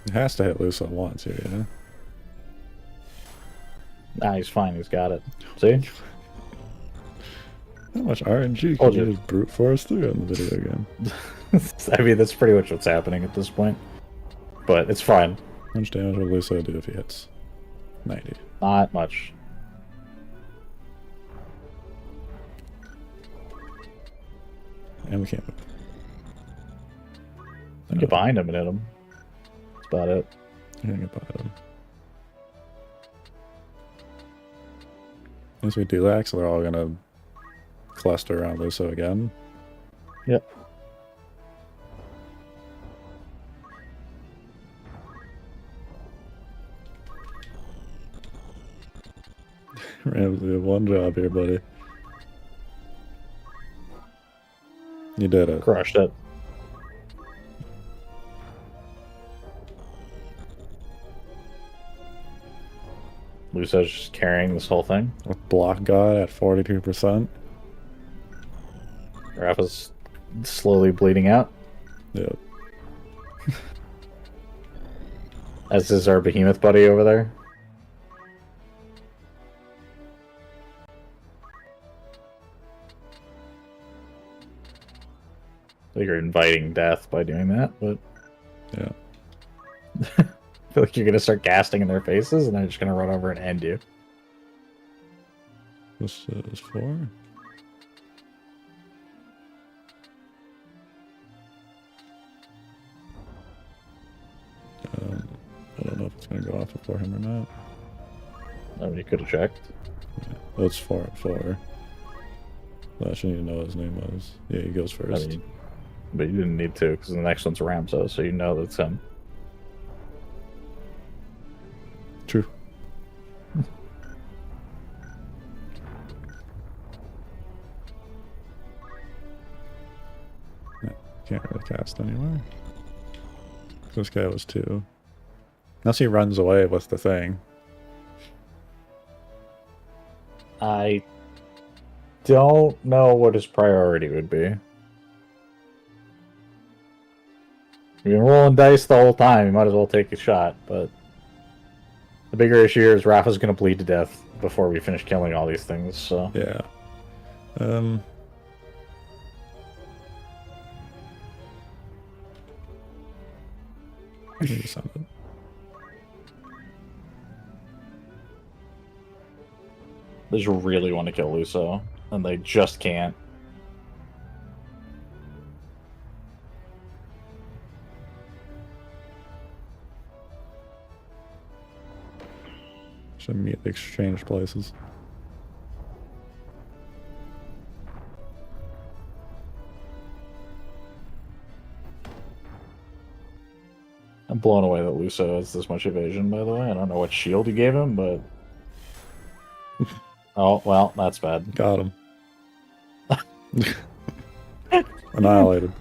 It has to hit Luso once here, you know? Nah, he's fine. He's got it. See? How much RNG Told can you you. just brute force through in the video game? I mean, that's pretty much what's happening at this point. But it's fine. How much damage will Luso do if he hits? 90. Not much. And we can't move. Get behind him and hit him. That's about it. Can't get behind him. Once we do that, so they're all gonna cluster around Luso again. Yep. Ramsey, you have one job here, buddy. You did it. Crushed it. Luso's just carrying this whole thing. With Block God at 42%. Rafa's slowly bleeding out, Yep. as is our behemoth buddy over there. I think you're inviting death by doing that, but Yeah. I feel like you're gonna start casting in their faces and they're just gonna run over and end you. This is 4. I don't know if it's going to go off before him or not. I mean, you could have checked. Yeah. Oh, it's 4 at 4. I shouldn't even know what his name was. Yeah, he goes I first. mean, but you didn't need to because the next one's Ramso, so you know that's him. True. Yeah, can't really cast anywhere. This guy was 2. Unless he runs away with the thing. I don't know what his priority would be. You've been rolling dice the whole time, you might as well take a shot, but the bigger issue here is Rafa's gonna bleed to death before we finish killing all these things, so... Yeah. I need to send it. They just really want to kill Luso, and they just can't. Should immediately exchange places. I'm blown away that Luso has this much evasion, by the way. I don't know what shield you gave him, but... Oh, well, that's bad. Got him. Annihilated.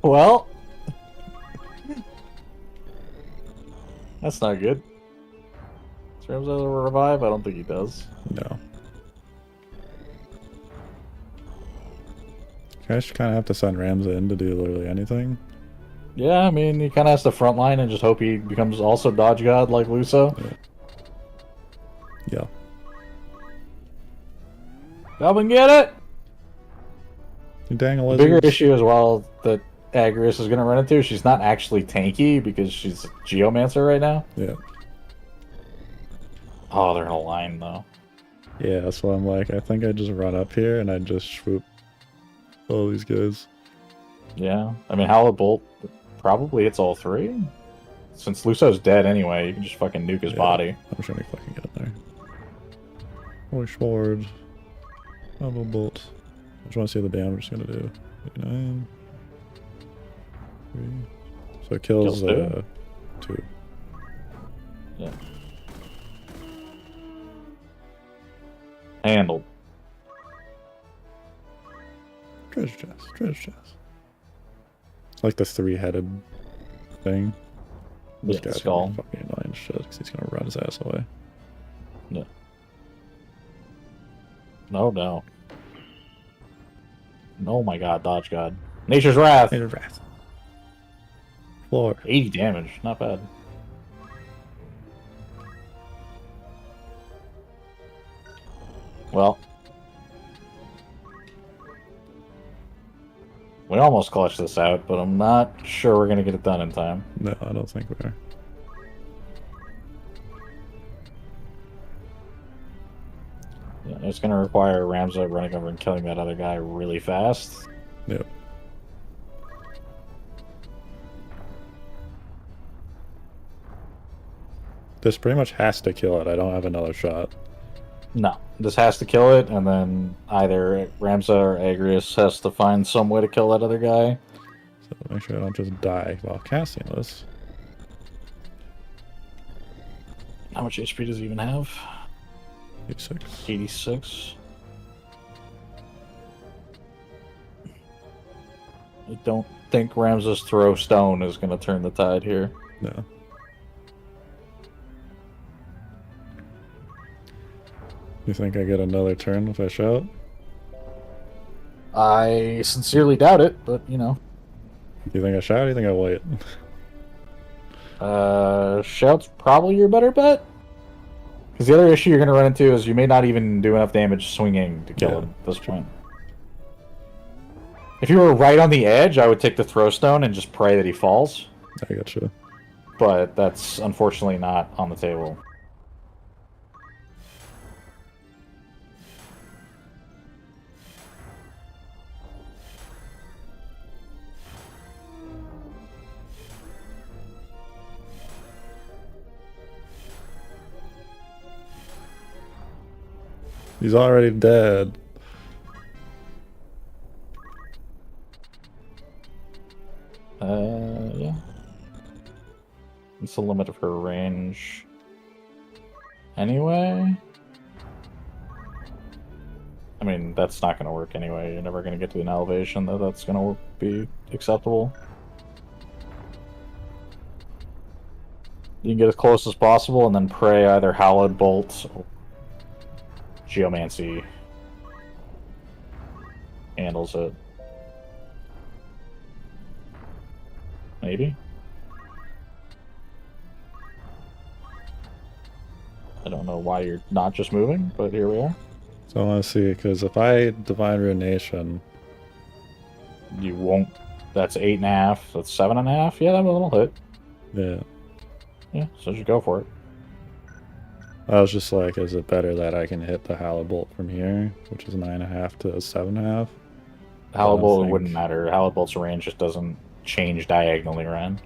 Well... That's not good. Does Ramso revive? I don't think he does. No. I just kind of have to send Ramsey in to do literally anything. Yeah, I mean, he kind of has to frontline and just hope he becomes also dodge god like Luso. Yeah. Come and get it! You dang a The lizard. bigger issue as well that Agrius is going to run into, she's not actually tanky because she's Geomancer right now. Yeah. Oh, they're in a line, though. Yeah, that's why I'm like, I think I just run up here and I just swoop all these guys. Yeah. I mean, Howled Bolt probably hits all 3. Since Luso's dead anyway, you can just fucking nuke his body. I'm just gonna fucking get in there. Holy Schward. Double bolt. I just want to see the damage it's gonna do. 9. 3. So it kills, Kills 2. Yeah. Handled. Treasure chest. Treasure chest. Like the 3-headed thing. This Yeah, guy's skull. gonna be fucking annoying as shit because he's gonna run his ass away. Yeah. No, no. Oh my god, dodge god. Nature's Wrath! Nature's Wrath. floor. 80 damage, not bad. Well, we almost clutched this out, but I'm not sure we're gonna get it done in time. No, I don't think we are. Yeah, it's gonna require Ramza running over and killing that other guy really fast. Yep. This pretty much has to kill it. I don't have another shot. No, this has to kill it, and then either Ramza or Agrius has to find some way to kill that other guy. So make sure I don't just die while casting this. How much HP does he even have? 86. 86. I don't think Ramza's throw stone is going to turn the tide here. No. You think I get another turn if I shout? I sincerely doubt it, but you know. Do you think I shout or do you think I wait? Shout's probably your better bet. Because the other issue you're going to run into is you may not even do enough damage swinging to kill him at this point. If you were right on the edge, I would take the throw stone and just pray that he falls. I gotcha. But that's unfortunately not on the table. He's already dead. Yeah. It's the limit of her range. Anyway. I mean, that's not going to work anyway. You're never going to get to an elevation that's going to be acceptable. You can get as close as possible and then pray either Hallowed Bolt or Geomancy handles it. Maybe? I don't know why you're not just moving, but here we are. So I want to see, because if I Divine Ruination... You won't... That's 8.5, that's 7.5? Yeah, that will hit. Yeah. Yeah, so you go for it. I was just like, is it better that I can hit the Hallowed Bolt from here, which is 9.5 to 7.5? Hallowed Bolt wouldn't matter. Hallowed Bolt's range just doesn't change diagonally around.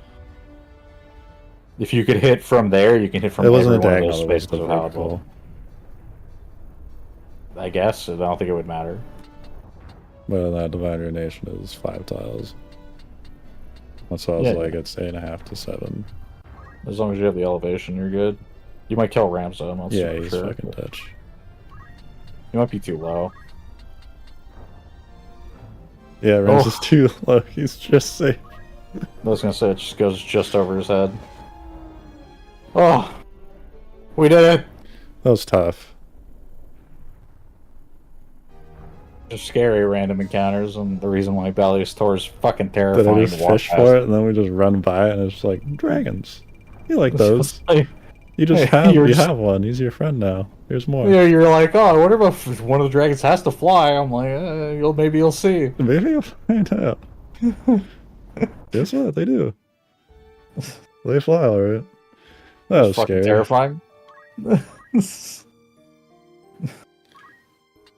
If you could hit from there, you can hit from every one of those spaces of Hallowed Bolt. I guess. I don't think it would matter. But that Divine Ruination is 5 tiles. That's why I was like, it's 8.5 to 7. As long as you have the elevation, you're good. You might kill Ramza, I'm not yeah, super he's sure. fucking Dutch. You might be too low. Yeah, Ramza's too low. He's just safe. I was gonna say it just goes just over his head. Oh! We did it! That was tough. Just scary random encounters, and the reason why Balius Tor is fucking terrifying. Did I just fish for it, and then we just run by it, and it's like, dragons. You like those. You just have one. He's your friend now. Here's more. Yeah, you're like, oh, I wonder if one of the dragons has to fly. I'm like, maybe you'll see. Maybe you'll find out. Guess what? They do. They fly, alright. That was fucking scary. Terrifying.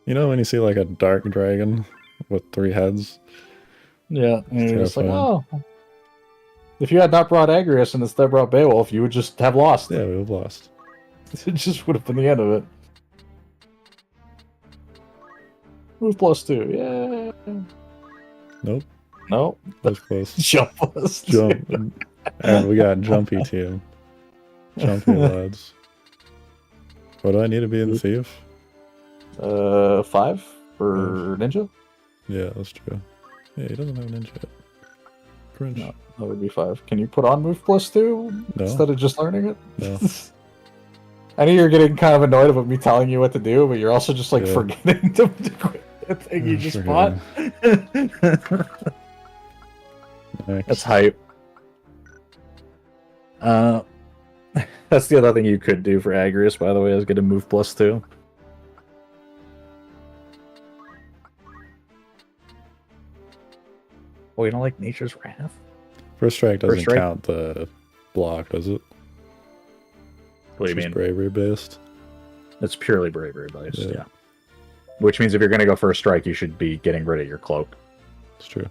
You know when you see like a dark dragon with 3 heads? Yeah, and you're just like, oh. If you had not brought Agrius and instead brought Beowulf, you would just have lost. Yeah, we would have lost. It just would have been the end of it. Move +2, yeah. Nope. Nope. That was close. Jump +2. Jump. And we got Jumpy too. Jumpy lads. What do I need to be in the thief? 5 for ninja? Yeah, that's true. Yeah, he doesn't have ninja yet. Cringe. No, that would be 5. Can you put on move +2 instead of just learning it? No. I know you're getting kind of annoyed about me telling you what to do, but you're also just like forgetting to quit the thing you just bought. That's hype. Uh, that's the other thing you could do for Agrius, by the way, is get a move +2. Oh, you don't like Nature's Wrath? First strike First doesn't strike? count the block, does it? What do you It's just mean? bravery based. It's purely bravery based, Yeah. yeah. Which means if you're going to go first strike, you should be getting rid of your cloak. It's true.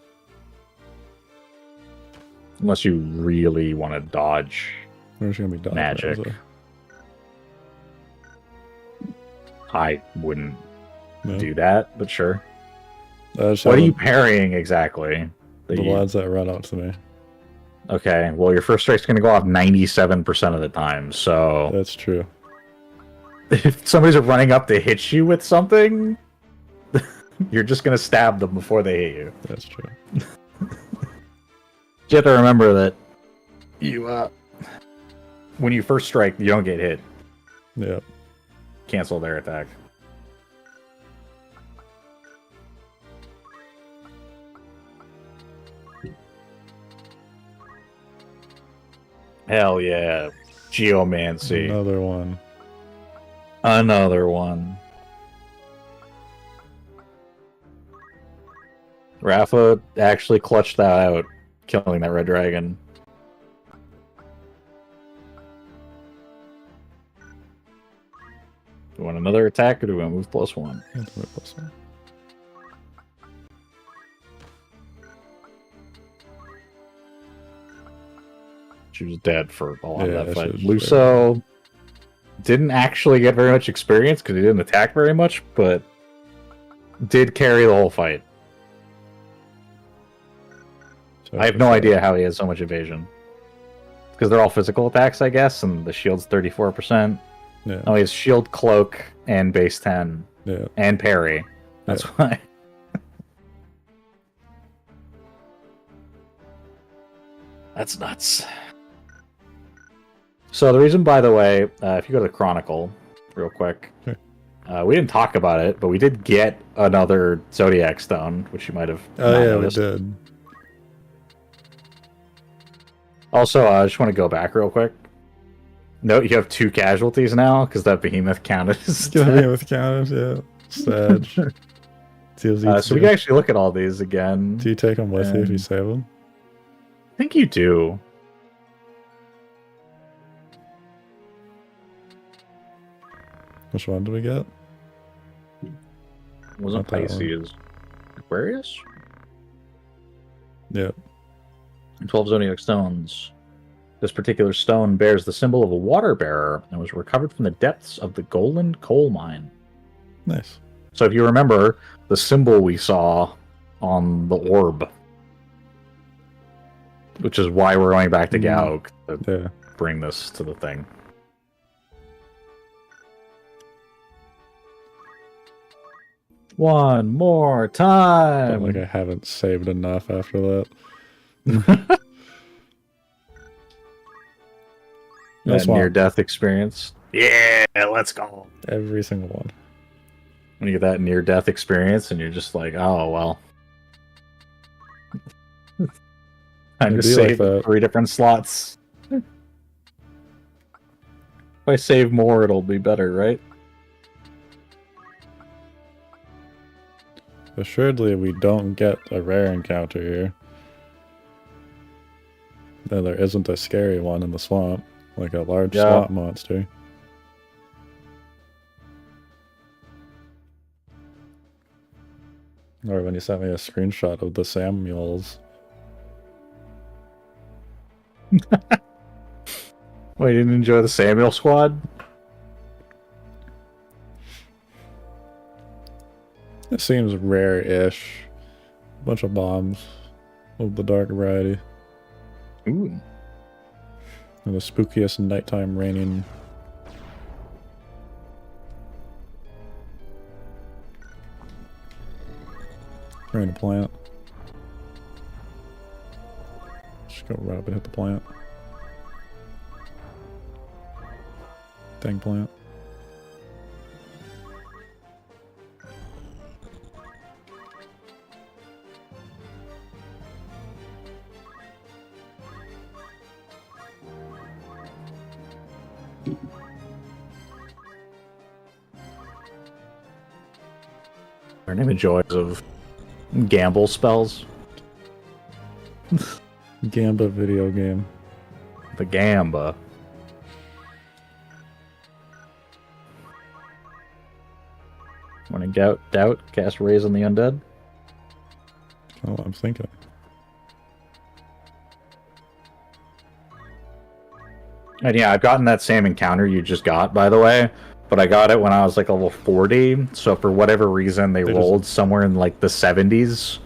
Unless you really want to dodge There's gonna be dodge magic. rolls, I wouldn't no. do that, but sure. I just What are you haven't- parrying exactly? The lads that run up to me. Okay, well, your first strike's going to go off 97% of the time, so That's true. if somebody's running up to hit you with something, you're just going to stab them before they hit you. That's true. You have to remember that when you first strike, you don't get hit. Yeah. Cancel their attack. Hell yeah. Geomancy. Another one. Another one. Rafa actually clutched that out, killing that red dragon. Do you want another attack, or do we want to move +1? Let's move plus one. She was dead for a lot Yeah, of that she fight. was Luso didn't actually get very much experience because he didn't attack very much, but did carry the whole fight. So I have no idea how he has so much evasion. Because they're all physical attacks, I guess, and the shield's 34%. Yeah. Oh, he has shield, cloak, and base 10, Yeah. and parry. That's why. That's nuts. So the reason, by the way, if you go to the Chronicle, real quick, Sure. we didn't talk about it, but we did get another Zodiac Stone, which you might have Oh not yeah, noticed. we did. Also, I just want to go back real quick. Note you have 2 casualties now, because that behemoth counted as Gonna dead. be with counters, yeah. Sad. So we can actually look at all these again. Do you take them with you if you and- save them? I think you do. Which one do we get? Wasn't Not that one. Pisces. Aquarius? Yeah. 12 Zodiac Stones. This particular stone bears the symbol of a water bearer and was recovered from the depths of the Golan coal mine. Nice. So if you remember, the symbol we saw on the orb, which is why we're going back to Gauk to Yeah. bring this to the thing. One more I feel time! like I haven't saved enough after that. That That's why near-death experience. Yeah, let's go. every single one. When you get that near-death experience and you're just like, oh, well. I It'd just be like saved that. 3 different slots. If I save more, it'll be better, right? Assuredly, we don't get a rare encounter here. Then there isn't a scary one in the swamp, like a large Yeah. swamp monster. Or when you sent me a screenshot of the Samuels. Wait, you didn't enjoy the Samuel squad? It seems rare-ish. Bunch of bombs of the dark variety. Ooh. And the spookiest nighttime raining. Rain a plant. Just go right up and hit the plant. Dang plant. Learning the joys of gamble spells. Gamba video game. The Gamba. When in doubt, cast Raise on the Undead. Oh, I'm thinking. And yeah, I've gotten that same encounter you just got, by the way. But I got it when I was like level 40. So for whatever reason, they rolled somewhere in like the 70s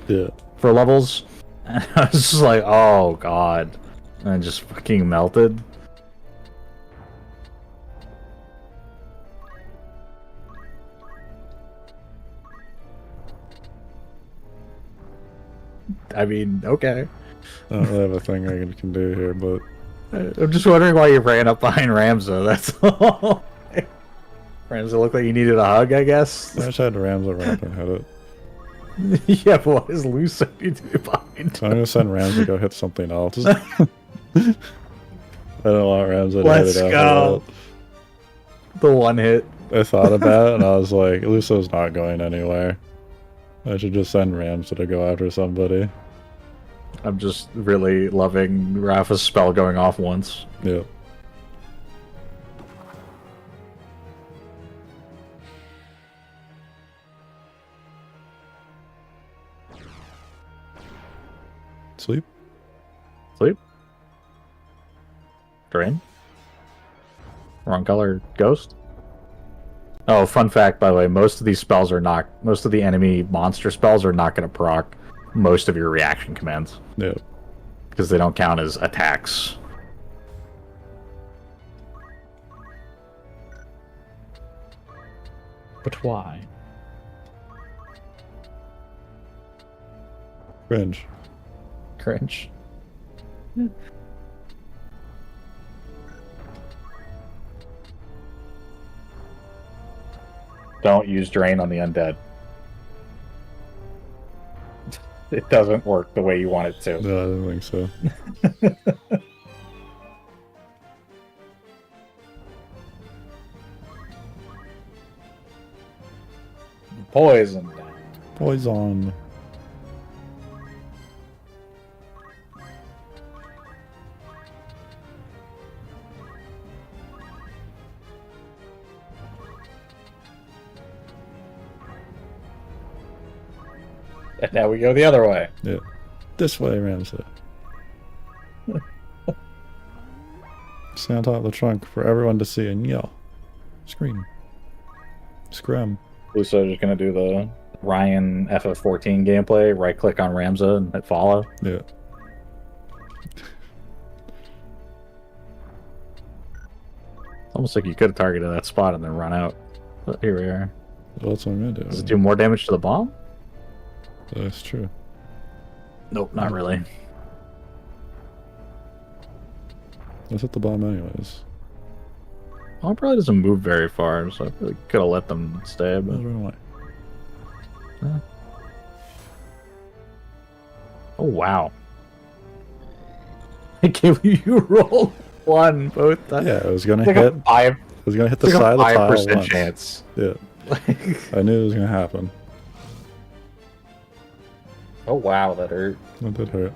for levels. And I was just like, oh god. And it just fucking melted. I mean, okay. I don't really have a thing I can do here, but... I'm just wondering why you ran up behind Ramza, that's all. Ramza looked like you needed a hug, I guess. I just had Ramza run up and hit it. Yeah, but what is Luso need to be behind? So I'm gonna send Ramza to go hit something else. I don't want Ramza to Let's hit it go. The one hit. I thought about it, and I was like, Luso's not going anywhere. I should just send Ramza to go after somebody. I'm just really loving Rafa's spell going off once. Yep. Sleep? Sleep? Drain? Wrong color ghost? Oh, fun fact, by the way, most of these spells are not... Most of the enemy monster spells are not going to proc most of your reaction commands. Yeah. Because they don't count as attacks. But why? Cringe. Cringe. Don't use Drain on the undead. It doesn't work the way you want it to. No, I don't think so. Poison. Poison. And now we go the other way. Yeah. This way, Ramsey. Stand on top of the trunk for everyone to see and yell. Scream. Scrum. Luso just gonna do the Ryan FF14 gameplay, right click on Ramza and hit follow. Yeah. Almost like you could have targeted that spot and then run out. But here we are. Well, that's what I'm gonna do. Does it do more damage to the bomb? That's true. Nope, not really. Let's hit the bomb anyways. Well, it probably doesn't move very far, so I really could have let them stay. But... Let's run away. Yeah. Oh, wow. I can't believe you rolled one both times. Yeah, it was gonna like hit. I was gonna hit the side of the tile 5% once. chance. Yeah. I knew it was gonna happen. Oh wow, that hurt. That did hurt.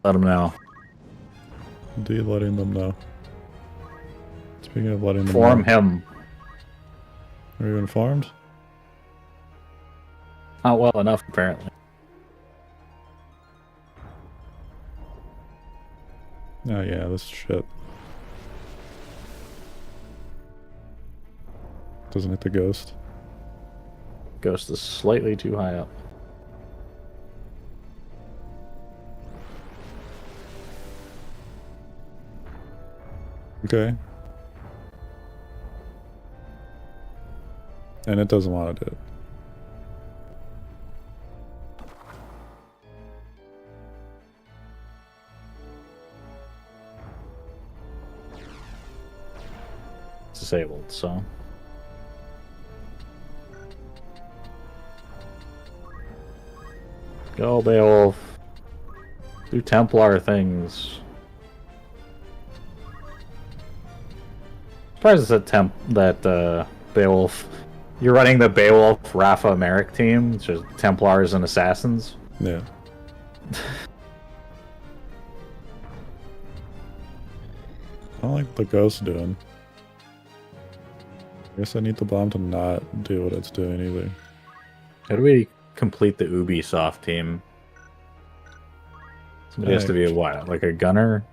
Let him know. Do you letting them know? Speaking of letting them Inform know. him. Are you informed? Not well enough, apparently. Oh yeah, this shit. Doesn't hit the ghost. Ghost is slightly too high up. Okay. And it doesn't want to do it. It's disabled, so... Go, Beowulf. Do Templar things. Surprised that Beowulf. You're running the Beowulf Rafa Merrick team, which is Templars and Assassins. Yeah. I don't like what the ghost's doing. I guess I need the bomb to not do what it's doing either. How do we complete the Ubisoft team? Somebody has to be a what? Like a gunner?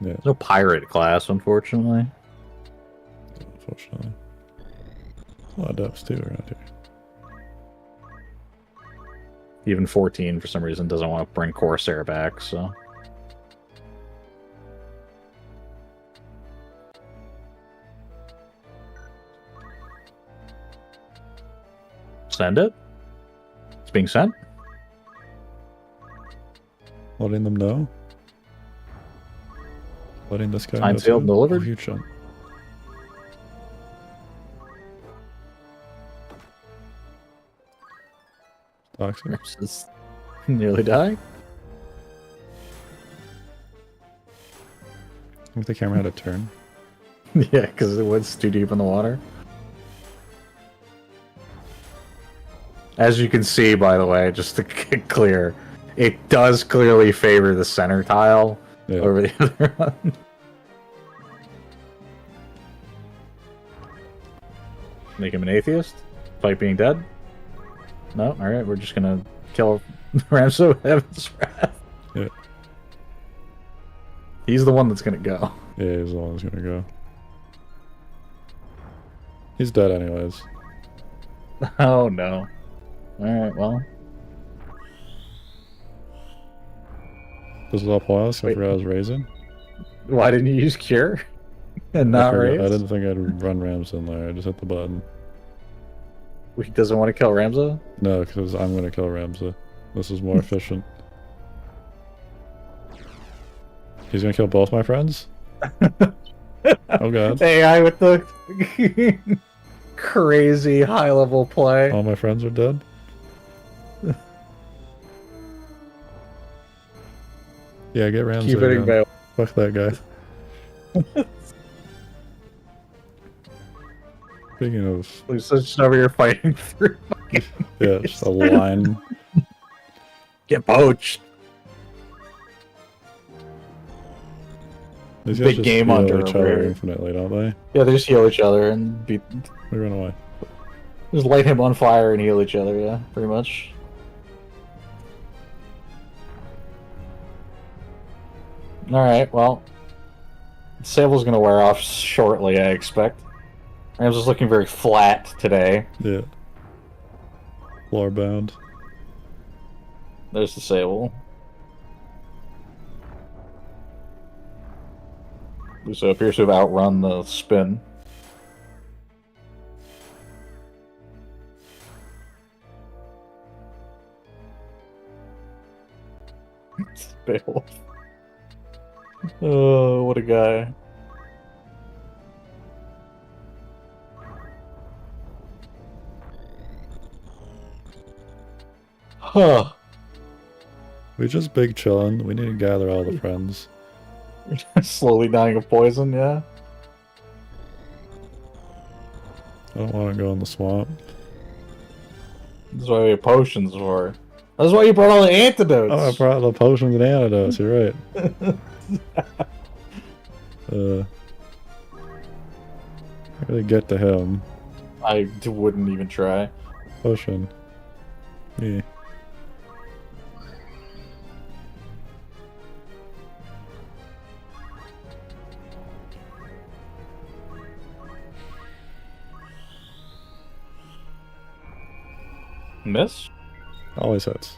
Yeah. No pirate class, unfortunately. Unfortunately. A lot of depths too around here. Even 14 for some reason doesn't want to bring Corsair back, so. Send it. It's being sent. Letting them know. Letting this guy Signed, know sealed, too. delivered. Oh, huge jump. Toxic. Just nearly die. I think the camera had a turn. Yeah, because it was too deep in the water. As you can see, by the way, just to get clear, it does clearly favor the center tile over the other one. Make him an atheist? Fight being dead? No? Alright, we're just gonna kill Ramso with Heaven's Wrath. Yeah. He's the one that's gonna go. Yeah, he's the one who's gonna go. He's dead anyways. Oh no. Alright, well. This is all pointless after I was raising. Why didn't you use Cure? And not raise? I didn't think I'd run Rams in there. I just hit the button. He doesn't want to kill Ramza? No, because I'm gonna kill Ramza. This is more efficient. He's gonna kill both my friends? Oh god. AI with the crazy high level play. All my friends are dead? Yeah, get Ramza. Keep hitting bail. Fuck that guy. Speaking of... Luke's just over here fighting through. Yeah, just a line. Get poached. These Big guys game just hunter heal each over other here. infinitely, don't they? Yeah, they just heal each other and We run away. just light him on fire and heal each other, yeah, pretty much. Alright, well. Sable's gonna wear off shortly, I expect. Rams is looking very flat today. Yeah. Floor bound. There's the Sable. So appears to have outrun the spin. Beowulf. Oh, what a guy. Huh. We just big chillin'. We need to gather all the friends. Slowly dying of poison, yeah? I don't want to go in the swamp. That's why we have potions for. That's why you brought all the antidotes! Oh, I brought the potions and antidotes. You're right. I gotta get to him. I wouldn't even try. Potion. Me. Miss? Always hits.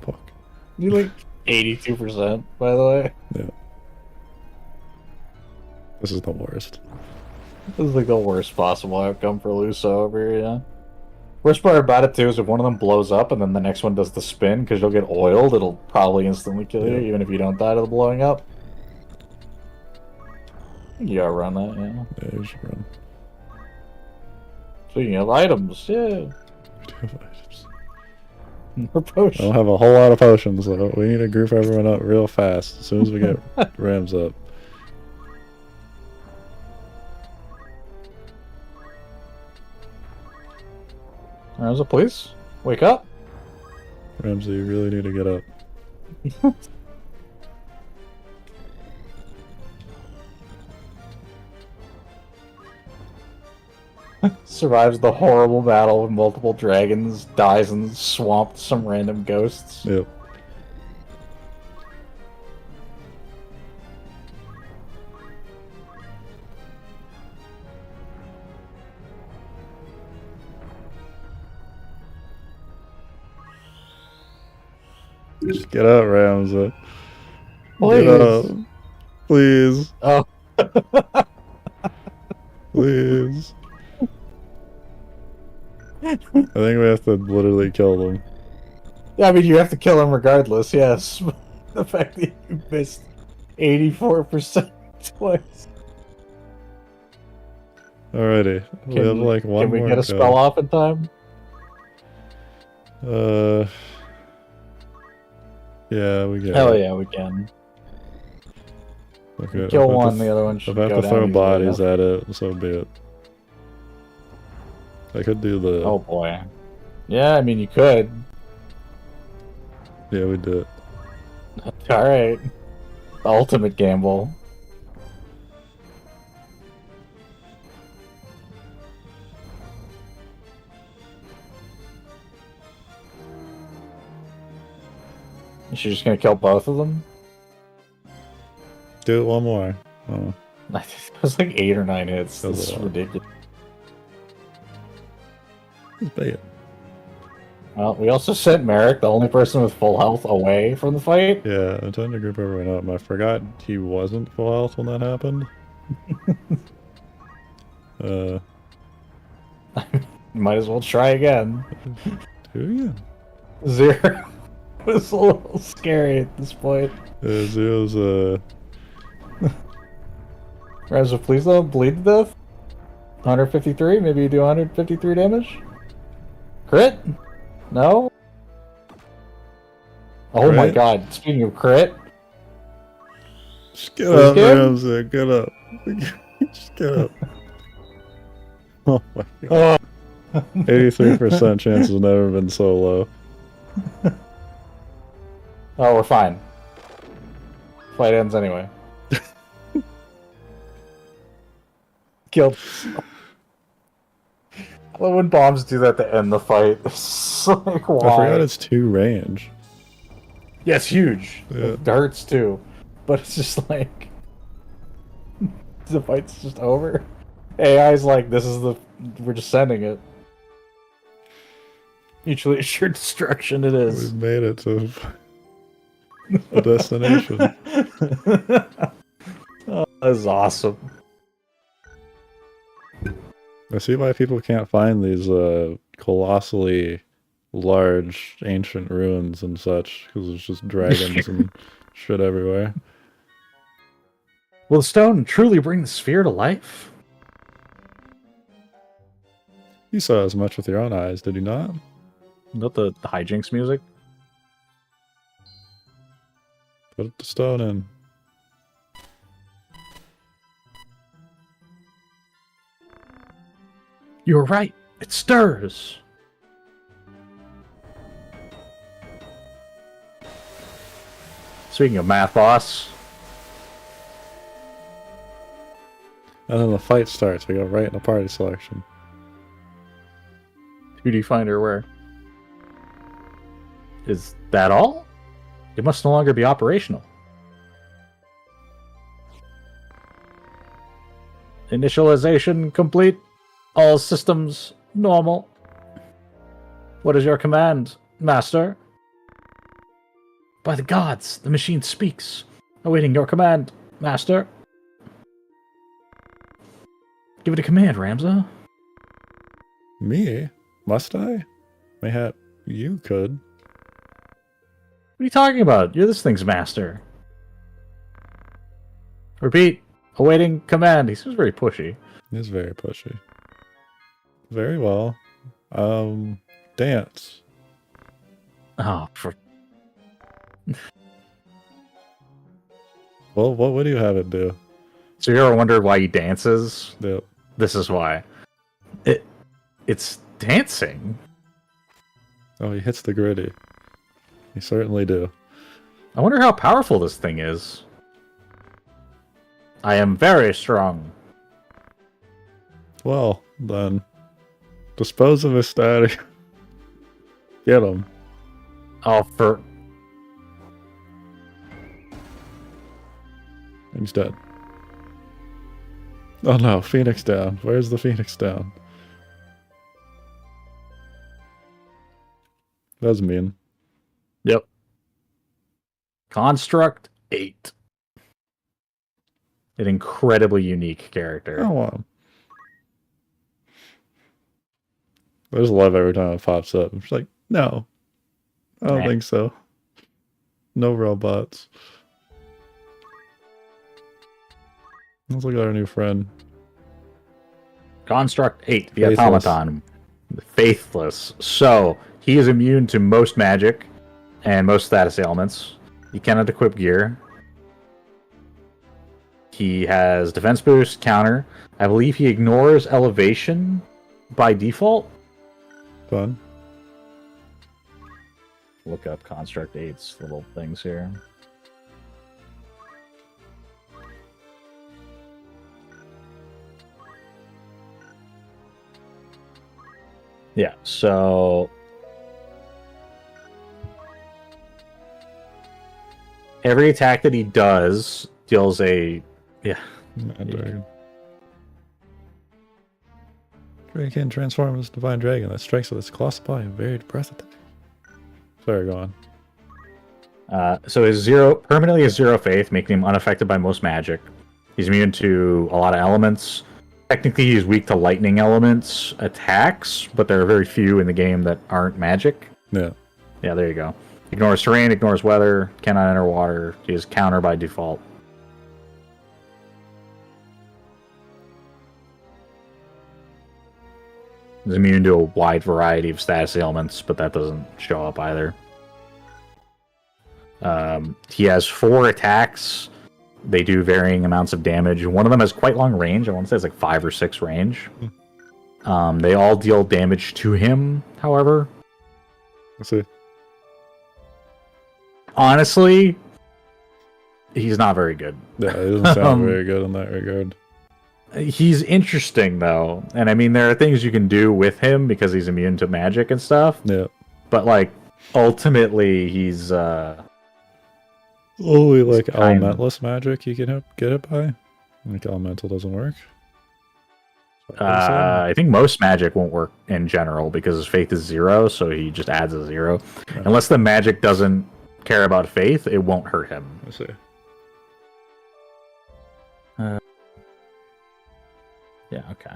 Fuck. You like 82%, by the way. Yeah. This is the worst. This is like the worst possible outcome for Luso over here, yeah. Worst part about it too is if one of them blows up and then the next one does the spin, because you'll get oiled, it'll probably instantly kill you, even if you don't die to the blowing up. You gotta run that, yeah. Yeah, you should run. Speaking of items, yeah. do have items. More I potions. don't have a whole lot of potions, though. We need to group everyone up real fast as soon as we get Rams up. Ramza, please wake up. Ramsey, you really need to get up. Survives the horrible battle with multiple dragons, dies and swamped some random ghosts. Yep. Just get up, Ramsey. Please. Get up. Please. Oh. Please. I think we have to literally kill them. Yeah, I mean, you have to kill him regardless, yes. The fact that you missed 84% twice. Alrighty. We have like one more. Can we get a spell off in time? Yeah, we get Hell it. yeah, we can. Okay, Kill one, the other one should if I have go to throw down bodies easily at it, so be it. I could do the... Oh boy. Yeah, I mean, you could. Yeah, we do it. Alright. The ultimate gamble. Is she just gonna kill both of them? Do it one more. Oh, I think it was like 8 or 9 hits. That was This is a lot. ridiculous. it's bad. Well, we also sent Merrick, the only person with full health, away from the fight. Yeah, I'm trying to group everyone up. I forgot he wasn't full health when that happened. Might as well try again. Do you? 0 was a little scary at this point. Zero's, Razor, please don't bleed to death. 153, maybe you do 153 damage? Crit? No? Oh my Crit? god, speaking of crit, just get Please up, get him? Ramsey. Get up. Just get up. Oh my god. oh, 83% chance has never been so low. oh, we're fine. Fight ends anyway. Killed. I love when bombs do that to end the fight. It's like, why? I forgot it's 2 range. Yeah, it's huge. Yeah. It hurts too. But it's just like... the fight's just over. AI's like, this is the... we're just sending it. Mutually assured destruction it is. We've made it to the destination. Oh, that is awesome. I see why people can't find these colossally large ancient ruins and such, because there's just dragons and shit everywhere. Will the stone truly bring the sphere to life? You saw as much with your own eyes, did you not? Not the hijinks music? Put the stone in. You were right. It stirs. Speaking of math, boss. And then the fight starts. We go right into party selection. Who do you find her where? Is that all? It must no longer be operational. Initialization complete. All systems normal. What is your command, Master? By the gods, the machine speaks. Awaiting your command, Master. Give it a command, Ramza. Me? Must I? Mayhap you could. What are you talking about? You're this thing's master. Repeat. Awaiting command. He seems very pushy. He's very pushy. Very well. dance. Oh, for Well, what would you have it do? so you ever wondered why he dances? Yep. This is why. It's dancing. Oh, he hits the gritty. You certainly do. I wonder how powerful this thing is. I am very strong. Well, then, dispose of his static. Get him. Oh, for He's dead. Oh no, Phoenix down. Where's the Phoenix down? That was mean. yep. Construct 8. An incredibly unique character. Oh wow. I just love every time it pops up. I'm just like, no. I don't think so. No robots. Let's look at our new friend. Construct 8, the Faithless. automaton. Faithless. So, he is immune to most magic and most status ailments. He cannot equip gear. He has defense boost, counter. I believe he ignores elevation by default. Fun. Look up Construct 8's little things here. Yeah, so every attack that he does deals a Dragon. Dragon can transform into divine dragon that strikes with its colossal body and varied breath attack. Sorry, go on. So his permanently has 0 faith, making him unaffected by most magic. He's immune to a lot of elements. Technically, he's weak to lightning elements attacks, but there are very few in the game that aren't magic. Yeah. Yeah, there you go. Ignores terrain, ignores weather, cannot enter water. He is counter by default. He's immune to a wide variety of status ailments, but that doesn't show up either. He has 4 attacks. They do varying amounts of damage. One of them has quite long range. I want to say it's like 5 or 6 range. They all deal damage to him, however. Let's see. Honestly, he's not very good. Yeah, it doesn't sound very good in that regard. He's interesting, though. And I mean, there are things you can do with him because he's immune to magic and stuff. Yeah. But, like, ultimately, he's... Only like elementless magic you can get it by? Like elemental doesn't work? I think most magic won't work in general because his faith is 0, so he just adds a 0. Yeah. Unless the magic doesn't care about faith, it won't hurt him. I see. Yeah, okay.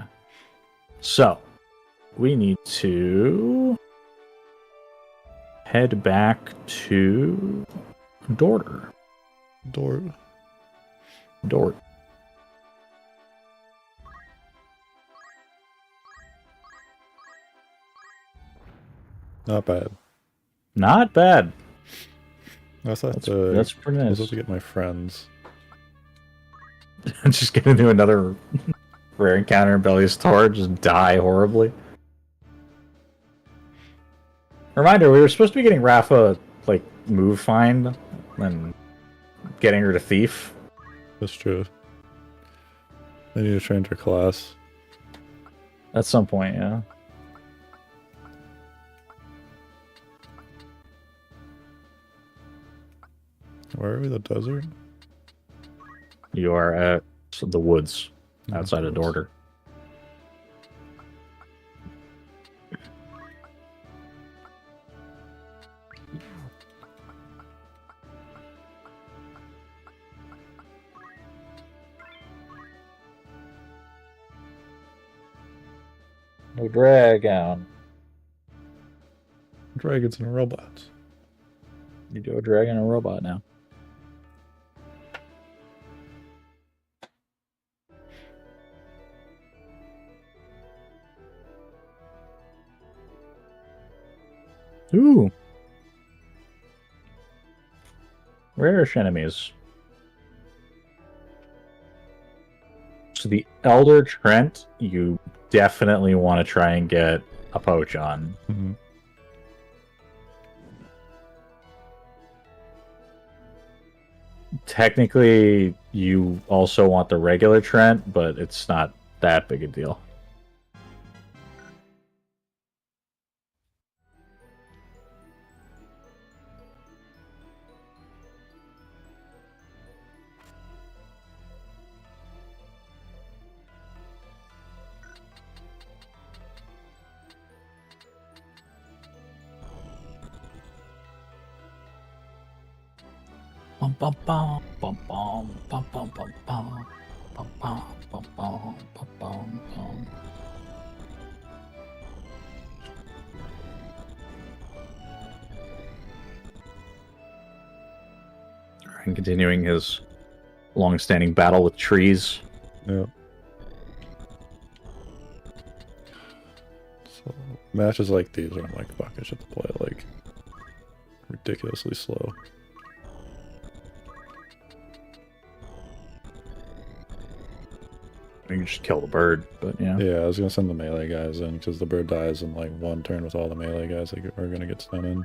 So, we need to head back to Dort. Not bad. Not bad. I thought that's pretty nice. I was able to get my friends. Just get into another rare encounter in Belly's Tower, just die horribly. Reminder, we were supposed to be getting Rafa, like, move find and getting her to thief. That's true. I need to change her class. At some point, yeah. Where are we? The desert? You are at the woods outside of Dorter. No dragon. Dragons and robots. You do a dragon and a robot now. Ooh. Rarish enemies. So the Elder Trent, you definitely want to try and get a poach on. Mm-hmm. Technically, you also want the regular Trent, but it's not that big a deal. Bum bum bum bum bum bum bum bum bum bum bum bum bum bum bum bum. And continuing his long-standing battle with trees. Yep. So matches like these are like, fuck, I should play like ridiculously slow. You can just kill the bird, but yeah. Yeah, I was gonna send the melee guys in because the bird dies in like one turn with all the melee guys that are gonna get sent in.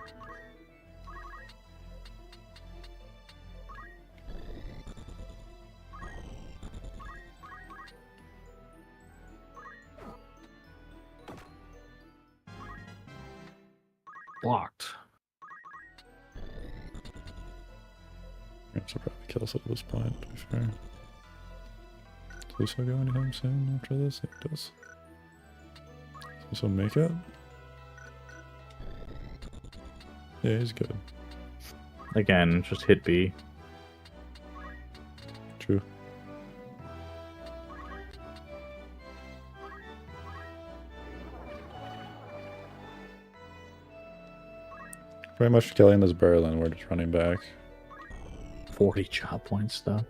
Blocked. I should probably kill us at this point, to be fair. Does Luso go anytime soon after this? It does. Does Luso make it? Yeah, he's good. Again, just hit B. True. Pretty much killing this Berlin, we're just running back. 40 chop points, though.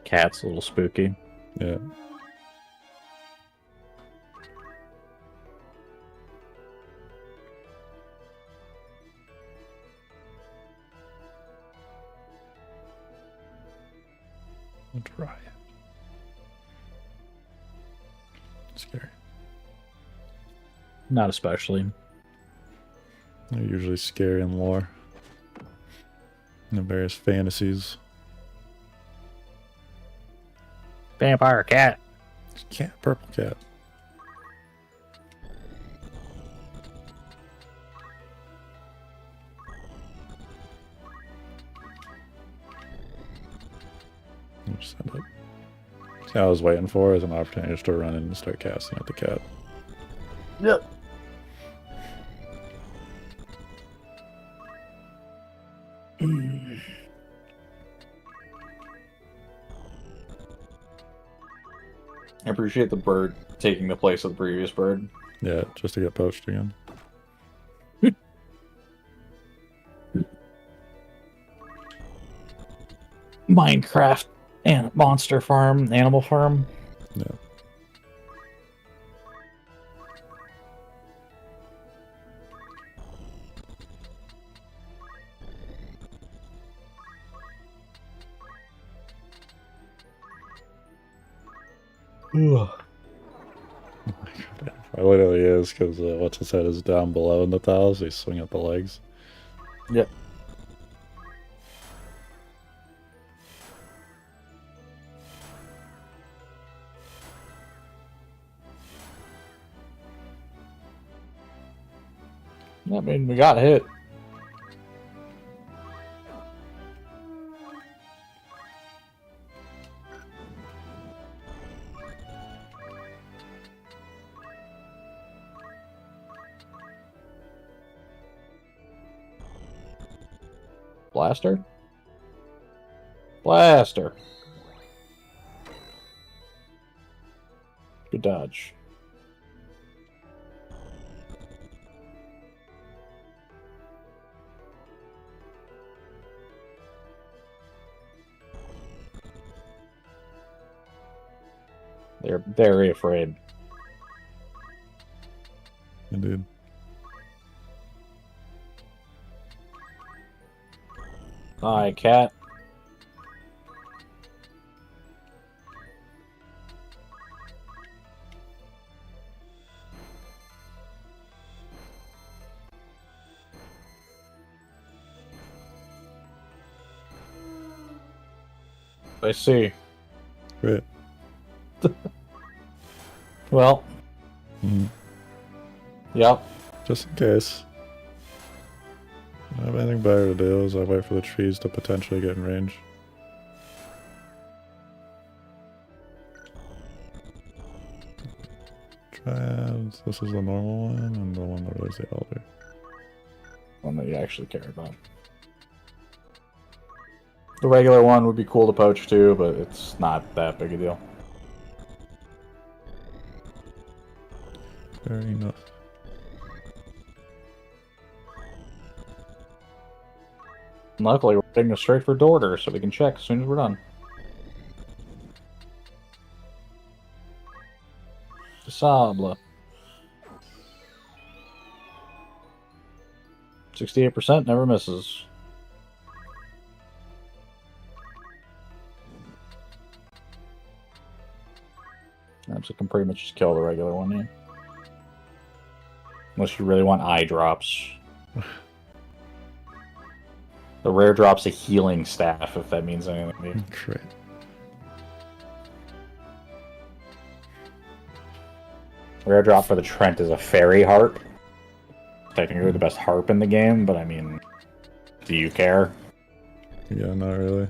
Cat's a little spooky. Yeah. I'll try it. Scary. Not especially. They're usually scary in lore. In various fantasies. Vampire cat. Cat, purple cat. Just send it. See, I was waiting for is an opportunity just to run in and start casting at the cat. Yep. I appreciate the bird taking the place of the previous bird. Yeah, just to get poached again. Minecraft and monster farm, animal farm. Yeah. Ugh. It literally is, because what's his head is down below in the tiles, they swing at the legs. Yep. I mean, we got hit. Blaster? Blaster. Good dodge. They're very afraid. Indeed. Hi, cat. I see. Great. Well. Yep. Just in case. I don't have anything better to do as I wait for the trees to potentially get in range. Triads. This is the normal one, and the one that is the elder. One that you actually care about. The regular one would be cool to poach too, but it's not that big a deal. Fair enough. Luckily, we're heading straight for Dorder, so we can check as soon as we're done. Sable. 68% never misses. So can pretty much just kill the regular one, yeah. Unless you really want eye drops. The rare drop's a healing staff, if that means anything to you. Great. Rare drop for the Trent is a fairy harp. Technically the best harp in the game, but I mean, do you care? Yeah, not really.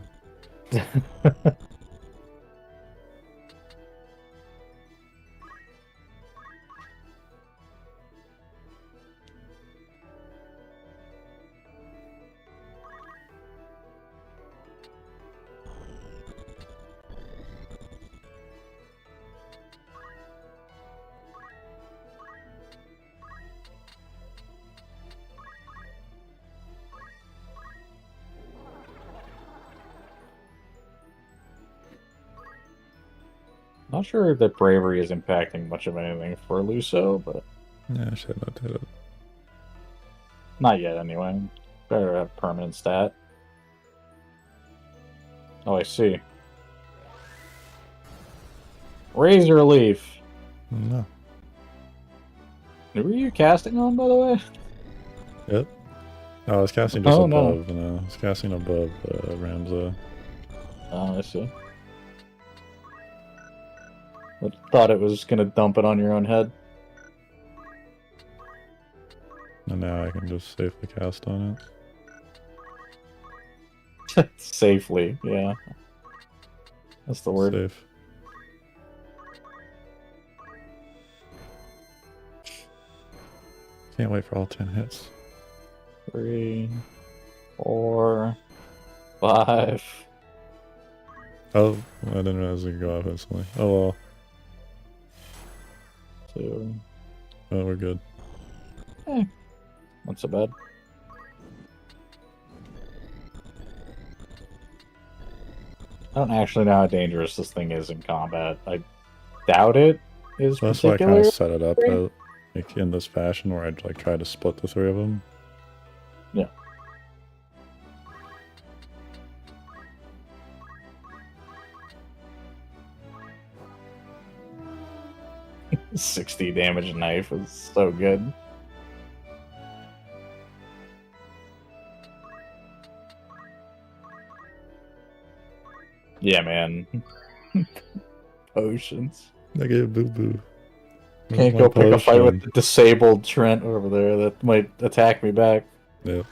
Not sure that bravery is impacting much of anything for Luso, but Yeah, I should notate it. not yet anyway. Better have permanent stat. Oh, I see. Razor Leaf. No. Who were you casting on, by the way? Yep. Oh, I was casting just Oh, above. No, I was casting above Ramza. Oh, I see. I thought it was gonna dump it on your own head. And now I can just safely cast on Safely, yeah. That's the it. word. Safe. Can't wait for all 10 hits. 3, 4, 5. Oh, I didn't realize it could go off instantly. Oh well. 2. Oh, we're good. Not so bad. I don't actually know how dangerous this thing is in combat. I doubt it is That's why I kind particular. of set it up like in this fashion where I'd like try to split the three of them. Yeah. $60 damage knife is so good. Yeah, man. Potions. I gave boo boo. Can't go pick a fight with the disabled Trent over there that might attack me back. Yep.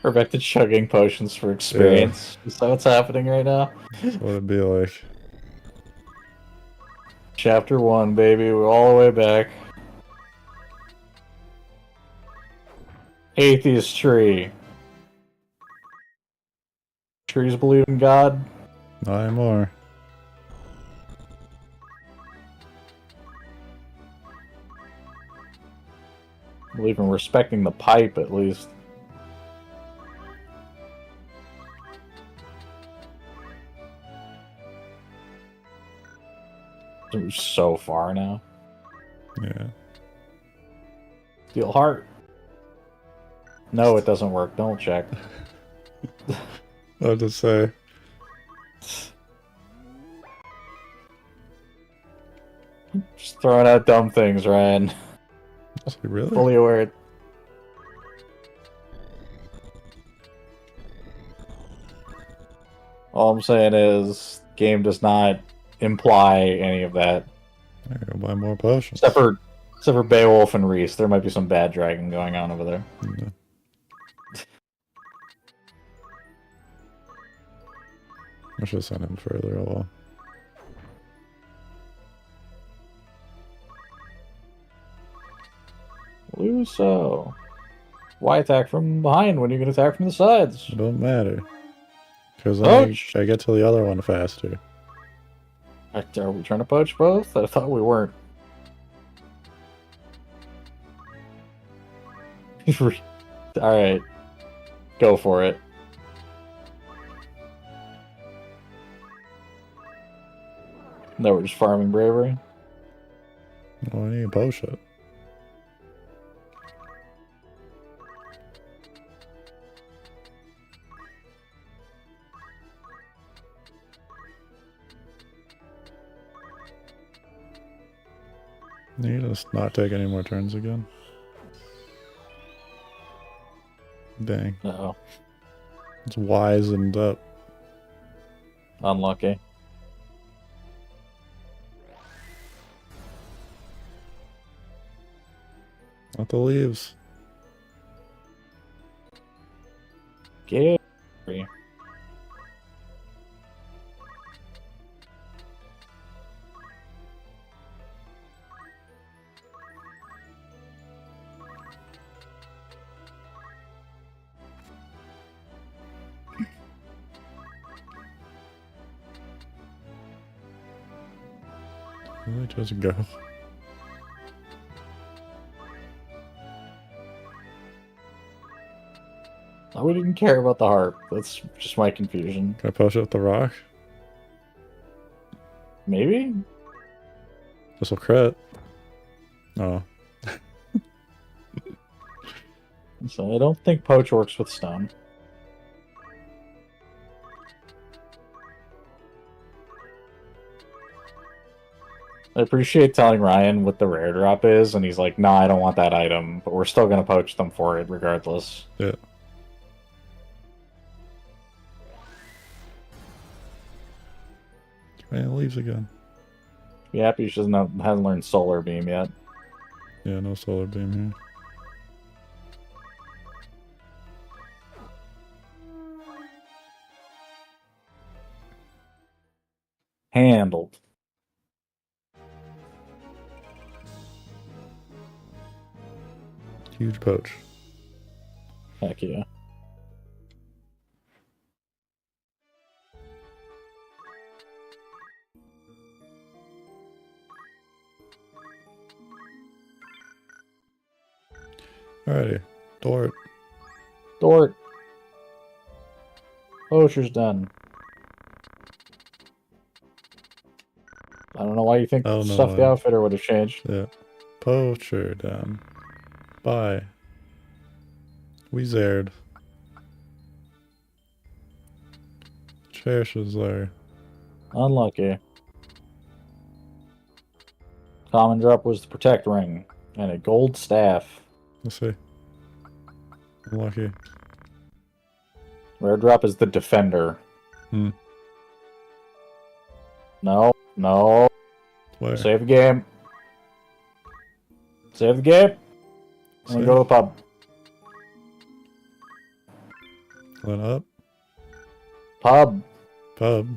We're back to chugging potions for experience. Is that what's happening right now? That's what it'd be like. Chapter 1, baby. We're all the way back. Atheist tree. Trees believe in God. Not anymore. Believe in respecting the pipe, at least. We're so far now. Yeah. Steel heart. No, it doesn't work. Don't check. I'll just say. Just throwing out dumb things, Ryan. Is he really? Fully aware. All I'm saying is, game does not imply any of that. I gotta buy more potions. Except for Beowulf and Reese. There might be some bad dragon going on over there. Yeah. I should send him further along. Luso. Why attack from behind when you can attack from the sides? It don't matter. Because Poach! I get to the other one faster. Are we trying to poach both? I thought we weren't. Alright. Go for it. No, we're just farming bravery. Oh, I need a potion. Need to just not take any more turns again. Dang. Uh-oh. It's wizened up. Unlucky. Not the leaves. Gary. Really, just go. Oh, we didn't care about the harp. That's just my confusion. Can I push up the rock? Maybe? This will crit. Oh. So I don't think poach works with stone. I appreciate telling Ryan what the rare drop is, and he's like, nah, I don't want that item, but we're still gonna poach them for it regardless. Yeah. Man, it leaves again. Be happy she hasn't learned Solar Beam yet. Yeah, no solar beam here. Handled. Huge poach. Heck yeah. Alrighty. Dort. Dort. Poacher's done. I don't know why you think Oh, no, stuff the outfitter would have changed. Yeah. Poacher down. Bye. Wizard. Cherish is there. Unlucky. Common drop was the Protect Ring and a gold staff. Let's see. Unlucky. Rare drop is the Defender. Hmm. No, no. Where? Save the game. Save the game. And Save. go to the pub. Went up. Pub. Pub.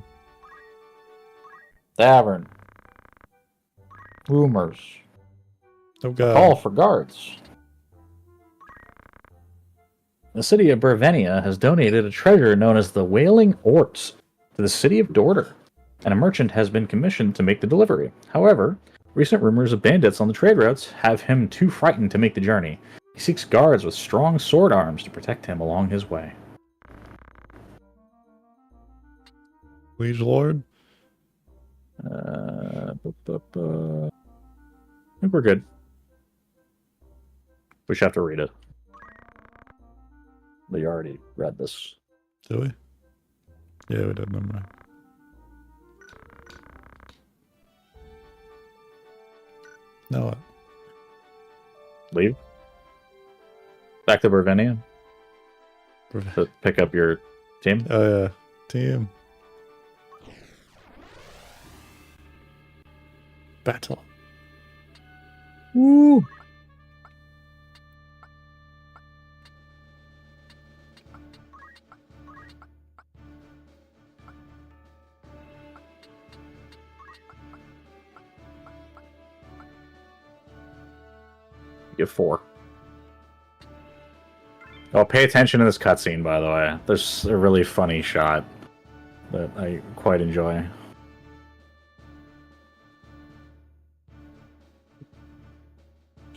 Tavern. Rumors. Oh god. Call for guards. The city of Brevenia has donated a treasure known as the Wailing Orts to the city of Dorter, and a merchant has been commissioned to make the delivery. However, recent rumors of bandits on the trade routes have him too frightened to make the journey. He seeks guards with strong sword arms to protect him along his way. Liege Lord? I think we're good. We should have to read it. But you already read this. Did we? Yeah, we did, never mind. Now what? Leave? Back to Brevenia? To pick up your team? Oh yeah, team. Battle. Woo! You get 4. Oh, pay attention to this cutscene, by the way. There's a really funny shot that I quite enjoy.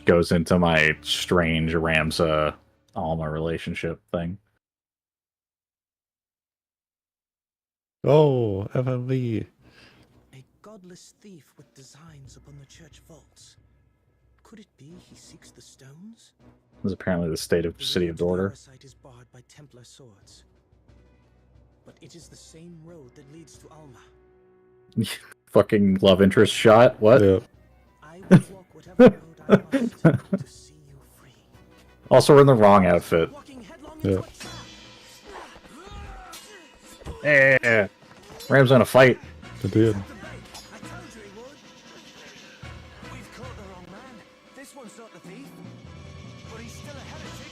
Goes into my strange Ramsa Alma relationship thing. Oh, FMV. A godless thief with designs upon the church vaults. Could it be he seeks the stones? This is apparently the state of city of Dorter. The site is barred by Templar swords. But it is the same road that leads to Alma. Fucking love interest shot. What? Yep. I will walk whatever road I must to see you free. Also, we're in the wrong outfit. Walking headlong Yeah. into a trap. Yeah. Ram's on a fight. It did. I told you he would. We've caught the wrong man. This one's not the thief, but he's still a heretic.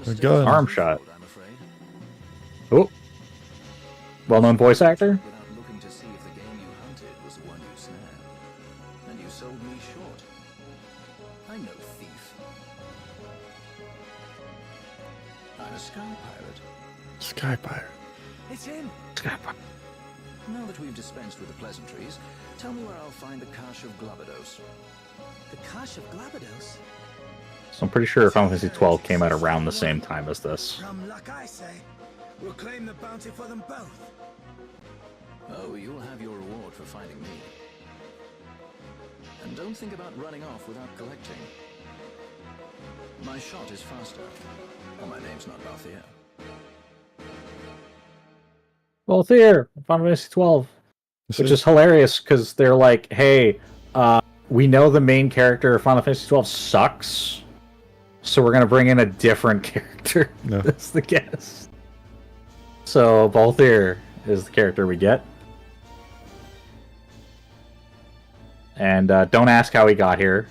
The gun. Arm shot. Oh. Well-known voice actor? Without looking to see if the game you hunted was the one you snared. And you sold me short. I'm no thief. I'm a sky pirate. Sky Pirate. It's him. Now that we've dispensed with the pleasantries, tell me where I'll find the Cache of Glabados. The Cache of Glabados. So I'm pretty sure Final Fantasy 12 came out around the same time as this. From luck, I say. We'll claim the bounty for them both. Oh, you'll have your reward for finding me. And don't think about running off without collecting. My shot is faster. And my name's not Balthier. Both here, Final Fantasy 12. Which is hilarious because they're like, hey, we know the main character of Final Fantasy 12 sucks, so we're going to bring in a different character No. as the guest. So Balthier is the character we get. And don't ask how he got here.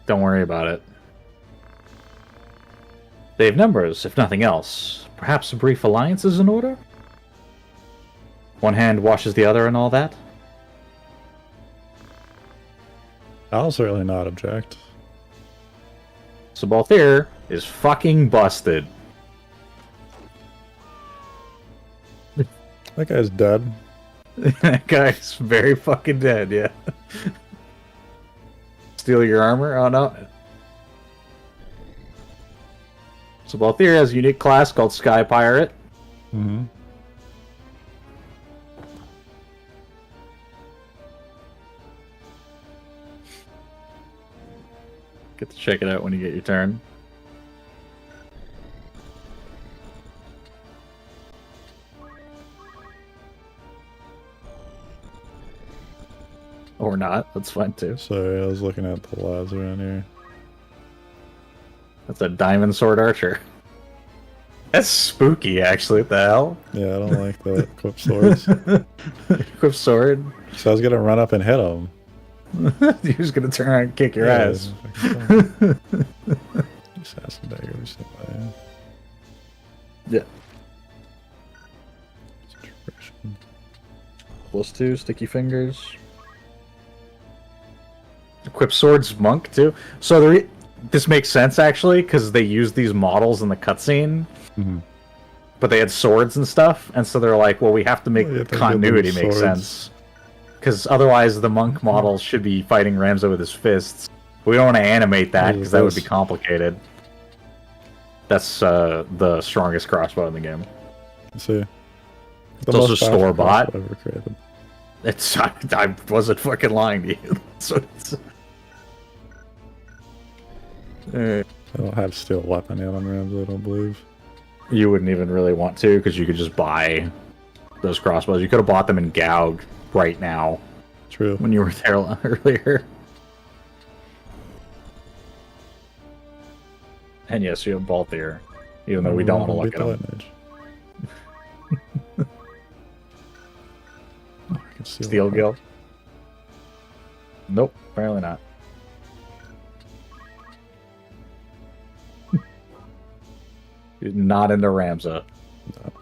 Don't worry about it. They have numbers, if nothing else. Perhaps a brief alliance is in order? One hand washes the other and all that? I'll certainly not object. So Balthier is fucking busted. That guy's dead. That guy's very fucking dead, yeah. Steal your armor? Oh no. So Balthier has a unique class called Sky Pirate. Mm-hmm. Get to check it out when you get your turn. Or not, that's fine too. Sorry, I was looking at the lads around here. That's a diamond sword archer. That's spooky, actually. What the hell? Yeah, I don't like the equipped swords. Equipped sword. So I was gonna run up and hit him. He was gonna turn around and kick your Yeah, ass. Assassin dagger. Just like Yeah. +2, sticky fingers. Equip swords, monk too. So this makes sense actually, because they use these models in the cutscene, but they had swords and stuff, and so they're like, well, we have to make Well, yeah, they continuity give them make swords. sense, because otherwise the monk model should be fighting Ramza with his fists. We don't want to animate that What is because that would be this? complicated. That's the strongest crossbow in the game. Let's see. It's also most powerful store-bought. crossbow ever created. It's I wasn't fucking lying to you. So it's, I don't have steel weapon yet on Rams, I don't believe. you wouldn't even really want to, because you could just buy those crossbows. You could have bought them in Gaug right now True. when you were there earlier. And yes, you have Balthier, even though we don't want to look at them. Steel Guild? Nope, apparently not. You're not into Ramza. No.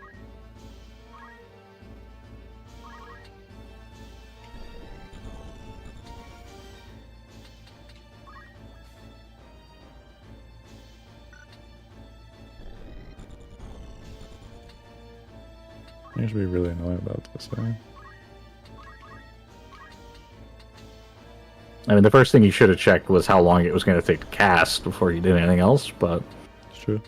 You should be really annoying about this, eh? I mean, the first thing you should have checked was how long it was going to take to cast before you did anything else, but... It's true.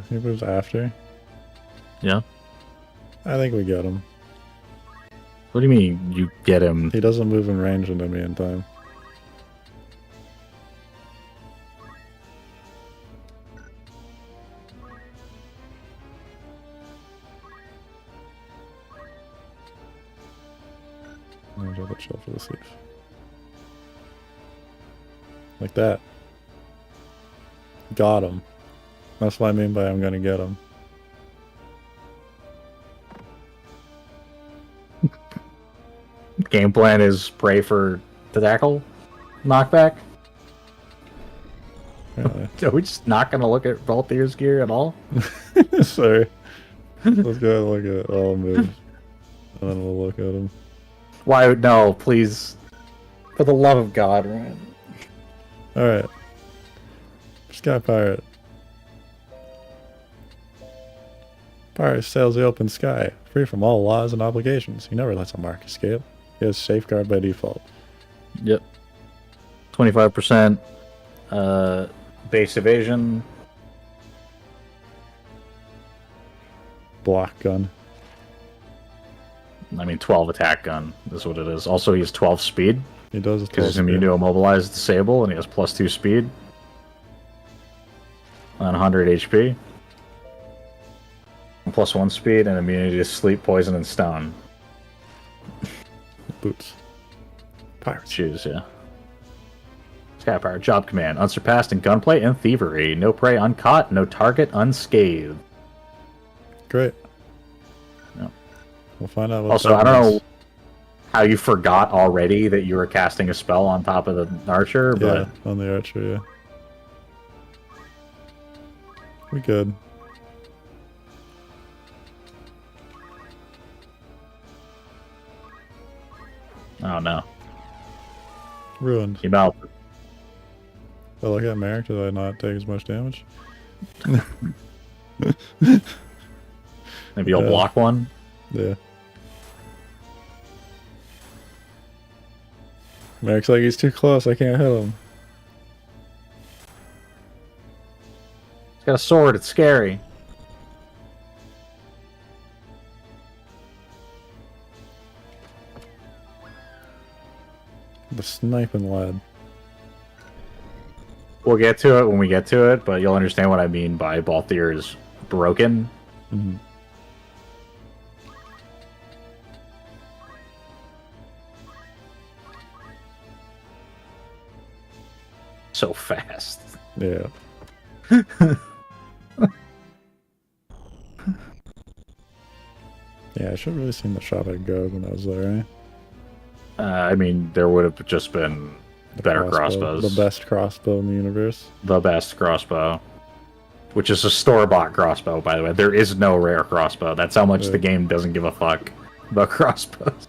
He moves after. Yeah. I think we get him. What do you mean you get him? He doesn't move in range into me in time. I'll double chill for the safe. Like that. Got him. That's what I mean by I'm gonna get him. Game plan is pray for the tackle knockback. Really. Are we just not going to look at Balthier's gear at all? Sorry. Let's go look at all moves. And then we'll look at him. Why? No, please. For the love of God, Ryan. Alright. Sky Pirate. Pirate sails the open sky, free from all laws and obligations. He never lets a mark escape. He has safeguard by default. Yep. 25% base evasion. Block gun. I mean, 12 attack gun is what it is. Also, he has 12 speed, He does because he's immune to immobilize, disable, and he has +2 speed. On 100 HP. +1 speed, and immunity to sleep, poison, and stone. boots. Pirates. Shoes, yeah. Sky Pirate job command: unsurpassed in gunplay and thievery. No prey uncaught, no target unscathed. Great. Yep. We'll find out what Also, that I don't means. know how you forgot already that you were casting a spell on top of the archer, but Yeah, on the archer, yeah. We good. oh no, Ruined. you mouth. If I look at Merrick, did I not take as much damage? Maybe you'll Yeah. block one. Yeah. Merrick's like, he's too close, I can't hit him. He's got a sword. It's scary. The sniping lad. We'll get to it when we get to it, but you'll understand what I mean by Balthier is broken. Mm-hmm. So fast. Yeah. Yeah, I should have really seen the shot at Go when I was there, eh? I mean, there would have just been The better crossbow, crossbows. The best crossbow in the universe. The best crossbow. which is a store-bought crossbow, by the way. There is no rare crossbow. That's how much the game doesn't give a fuck about crossbows.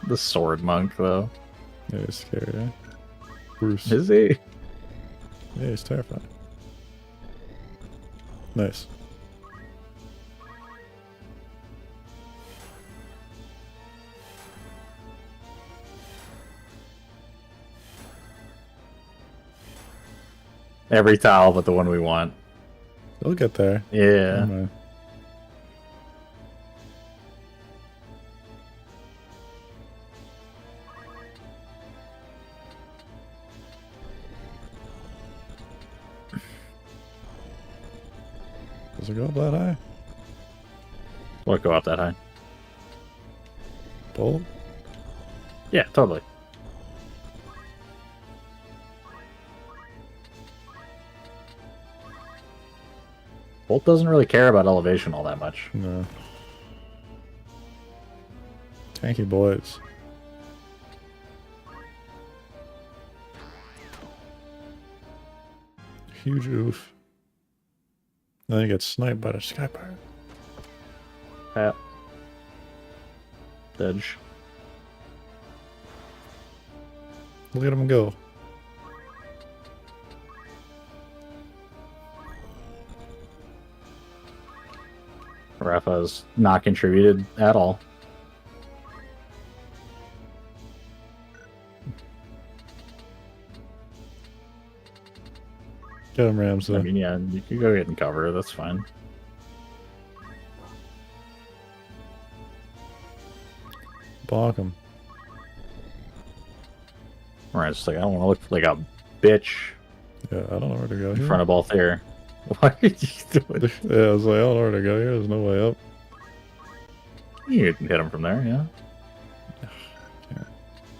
The sword monk, though. Yeah, he's scary, eh? Bruce. Is he? Yeah, he's terrifying. Nice. Every tile but the one we want. We'll get there. Yeah. Never mind. Does it go up that high? Won't go up that high. Bolt? Yeah, totally. Bolt doesn't really care about elevation all that much. No. Tanky boys. Huge oof. Then he gets sniped by the sky pirate. Pat. Edge. Look at him go. Rafa's not contributed at all. Get him, Rams. I mean, yeah, you can go ahead and cover. That's fine. Block him. Right, it's like I don't want to look like a bitch Yeah, I don't know where to go in here. front of both here. What are you doing? Yeah, I was like, I don't know where to go here. There's no way up. You can hit him from there, yeah.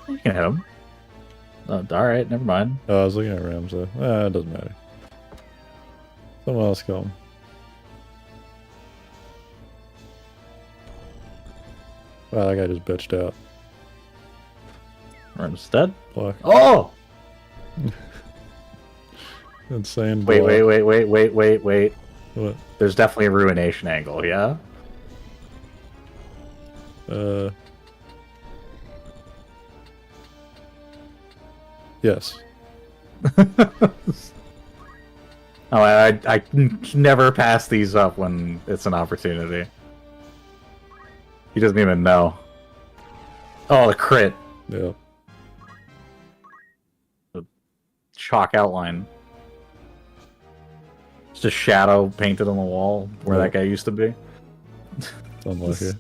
You can hit him. All right, never mind. Oh, I was looking at Rams though. It doesn't matter. Someone else go. Wow, that guy just bitched out. Rams dead. Block. Oh! Insane. Wait, block. wait. What? There's definitely a ruination angle, yeah? Yes. Oh, I never pass these up when it's an opportunity. He doesn't even know. Oh, the crit. Yeah. Chalk outline. Just a shadow painted on the wall where that guy used to be. It's unlucky.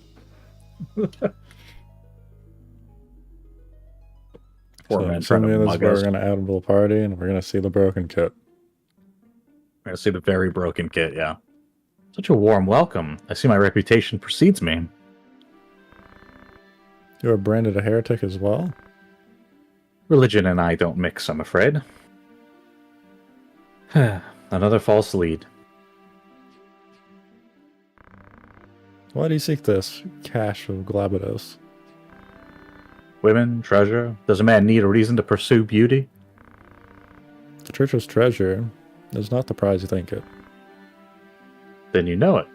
Poor So, man some trying to of this mug we're us. gonna add him to the party, and we're gonna see the broken kit. We're gonna see the very broken kit, yeah. Such a warm welcome. I see my reputation precedes me. You are branded a heretic as well. Religion and I don't mix, I'm afraid. Another false lead. Why do you seek this cache of Glabados? Women, treasure. Does a man need a reason to pursue beauty? The church's treasure is not the prize you think it. Then you know it.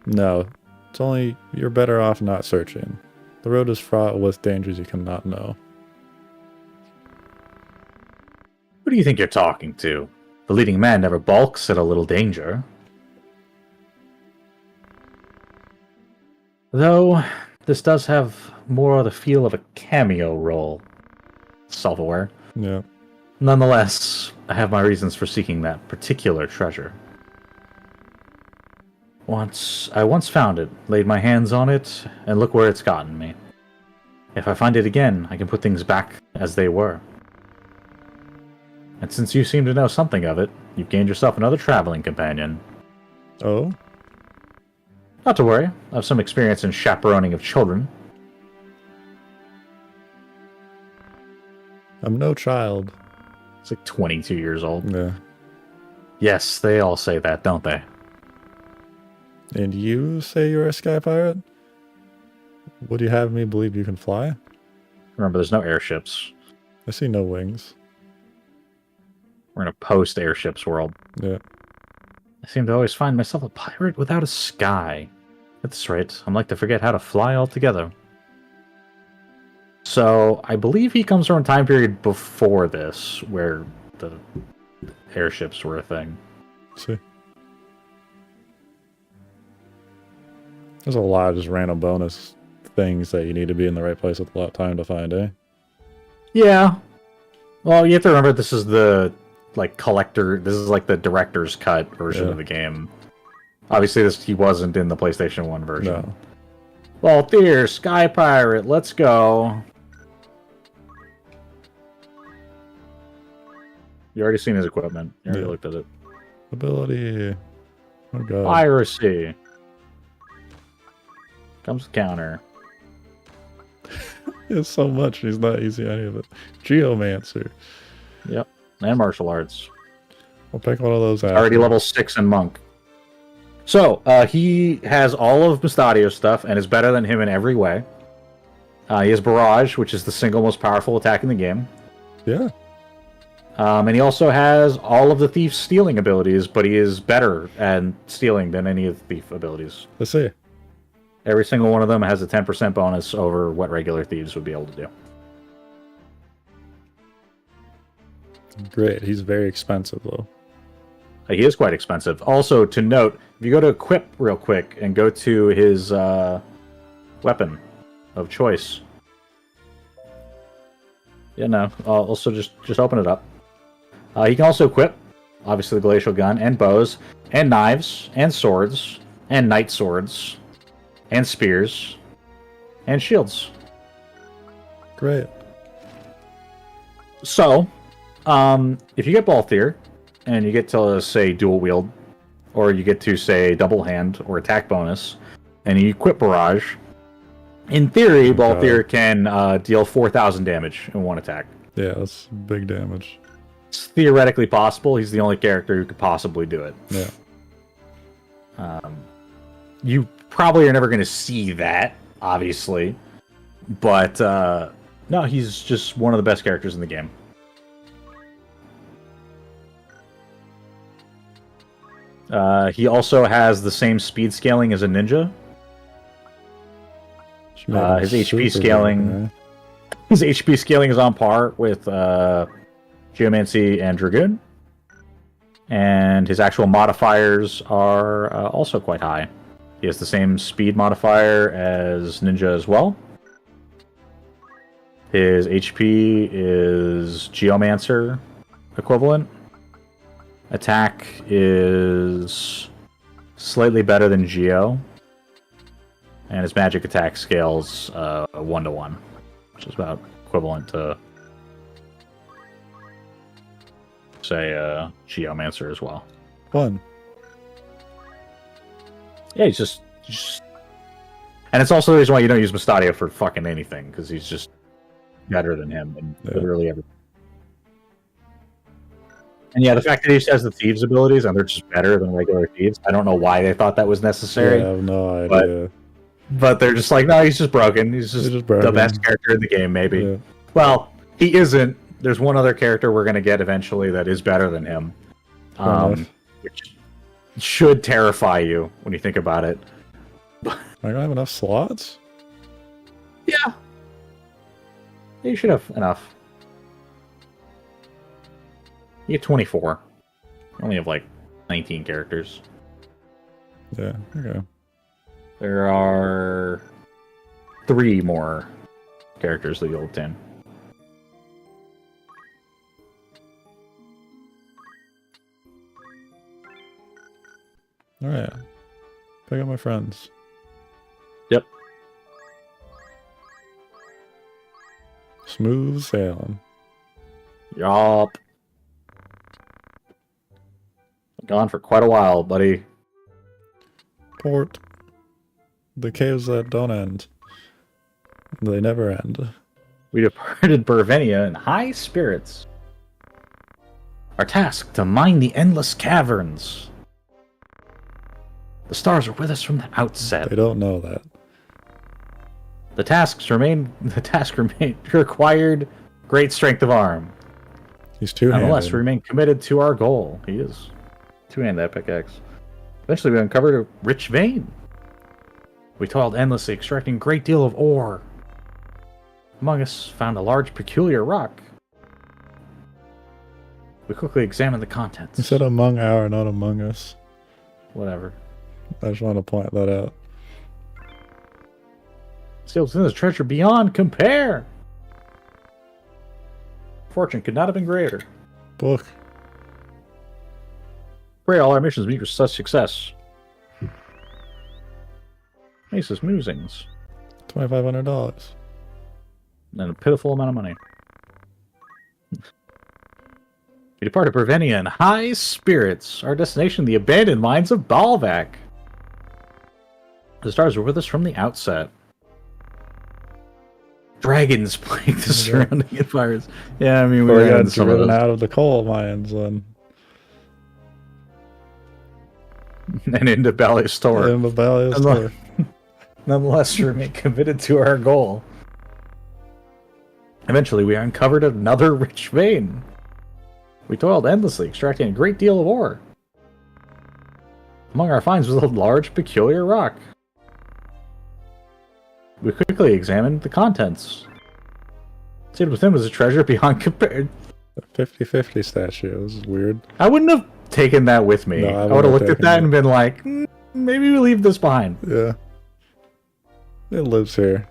No, it's only you're better off not searching. The road is fraught with dangers you cannot know. Who do you think you're talking to? The leading man never balks at a little danger. Though, this does have more the feel of a cameo role. Self-aware. Yeah. Nonetheless, I have my reasons for seeking that particular treasure. I once found it, laid my hands on it, and look where it's gotten me. If I find it again, I can put things back as they were. And since you seem to know something of it, you've gained yourself another traveling companion. Oh? Not to worry, I have some experience in chaperoning of children. I'm no child. It's like 22 years old. Yeah. Yes, they all say that, don't they? And you say you're a sky pirate? Would you have me believe you can fly? Remember, there's no airships. I see no wings. We're in a post-airships world. Yeah. I seem to always find myself a pirate without a sky. At this rate, I'm like to forget how to fly altogether. So, I believe he comes from a time period before this, where the airships were a thing. Let's see. There's a lot of just random bonus things that you need to be in the right place with a lot of time to find, eh? Yeah. Well, you have to remember this is the collector. This is like the director's cut version of the game. Obviously, he wasn't in the PlayStation 1 version. No. Well, dear Sky Pirate, let's go. You already seen his equipment. You already looked at it. Ability. Oh god. Piracy. Comes with counter. It's so much. He's not using any of it. Geomancer. Yep. And martial arts. I'll pick one of those out. Already level 6 in Monk. So, he has all of Mustadio's stuff and is better than him in every way. He has Barrage, which is the single most powerful attack in the game. Yeah. And he also has all of the Thief's stealing abilities, but he is better at stealing than any of the Thief abilities. Let's see. Every single one of them has a 10% bonus over what regular thieves would be able to do. Great. He's very expensive, though. He is quite expensive. Also, to note, if you go to equip real quick and go to his weapon of choice. Yeah, no. Also, just open it up. He can also equip, obviously, the glacial gun, and bows, and knives, and swords, and knight swords, and spears, and shields. Great. So, if you get Balthier, and you get to, say, dual wield, or you get to, say, double hand or attack bonus, and you equip Barrage, in theory, Balthier can deal 4,000 damage in one attack. Yeah, that's big damage. It's theoretically possible. He's the only character who could possibly do it. Yeah. You probably are never going to see that, obviously. But, no, he's just one of the best characters in the game. He also has the same speed scaling as a ninja. His HP scaling... His HP scaling is on par with Geomancy and Dragoon. And his actual modifiers are also quite high. He has the same speed modifier as Ninja as well. His HP is Geomancer equivalent. Attack is slightly better than Geo. And his magic attack scales 1-to-1, which is about equivalent to, say, Geomancer as well. Fun. Yeah, he's just... And it's also the reason why you don't use Mustadio for fucking anything, because he's just better than him in literally everything. And yeah, the fact that he just has the Thieves' abilities, and they're just better than regular Thieves, I don't know why they thought that was necessary. Yeah, I have no idea. But they're just like, no, he's just broken. He's just broken. The best character in the game, maybe. Yeah. Well, he isn't. There's one other character we're going to get eventually that is better than him. Which should terrify you when you think about it. I don't have enough slots? Yeah. You should have enough. You get 24. You only have like 19 characters. Yeah, okay. There are 3 more characters that you'll obtain. Alright. Pick up my friends. Yep. Smooth sailing. Yup. Gone for quite a while, buddy. Port. The caves that don't end. They never end. We departed Burvenia in high spirits. Our task to mine the endless caverns. The stars are with us from the outset. They don't know that. The task required great strength of arm. He's two-handed. Nonetheless, we remain committed to our goal. He is. Two-hand that pickaxe. Eventually, we uncovered a rich vein. We toiled endlessly, extracting a great deal of ore. Among us found a large, peculiar rock. We quickly examined the contents. He said among our, not among us. Whatever. I just want to point that out. Sealed within this treasure beyond compare. Fortune could not have been greater. Book. Pray all our missions meet with such success. Mace's musings. $2,500. And a pitiful amount of money. We departed Brevenia in high spirits. Our destination, the abandoned mines of Balvac. The stars were with us from the outset. Dragons plagued the surrounding environs. Yeah, I mean, we We got had some of driven those. out of the coal mines and And into Bally's store. in the valley of Unlo- store. Nonetheless, we remain committed to our goal. Eventually, we uncovered another rich vein. We toiled endlessly, extracting a great deal of ore. Among our finds was a large, peculiar rock. We quickly examined the contents. Sealed within was a treasure beyond compare. 50-50 statue. This is weird. I wouldn't have taken that with me. No, I I wouldn't would have have looked at taken that it. and been like, maybe we leave this behind. Yeah. It lives here.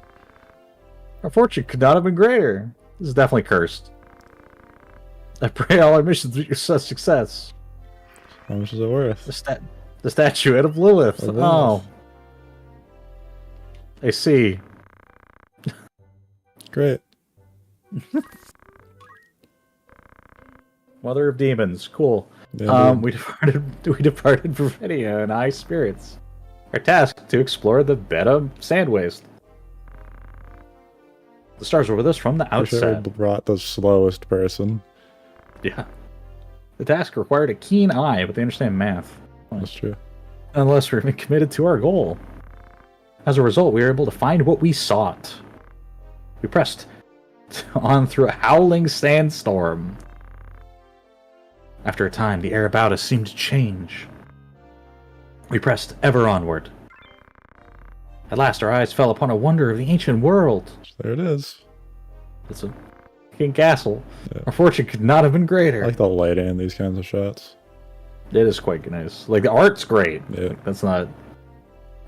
Our fortune could not have been greater. This is definitely cursed. I pray all our missions reach such success. How much is it worth? The statuette of Lilith. Of Lilith. Oh. I see. Great. Mother of Demons. Cool. Yeah, We departed Brevenia in high spirits. Our task to explore the Beta sand waste. The stars were with us from the I'm sure outset. we brought the slowest person. Yeah. The task required a keen eye, but they understand math. That's true. Unless we're committed to our goal. As a result, we were able to find what we sought. We pressed on through a howling sandstorm. After a time, the air about us seemed to change. We pressed ever onward. At last, our eyes fell upon a wonder of the ancient world. There it is. It's a king castle. Yeah. Our fortune could not have been greater. I like the lighting in these kinds of shots. It is quite nice. Like, the art's great. Yeah. Like, that's not...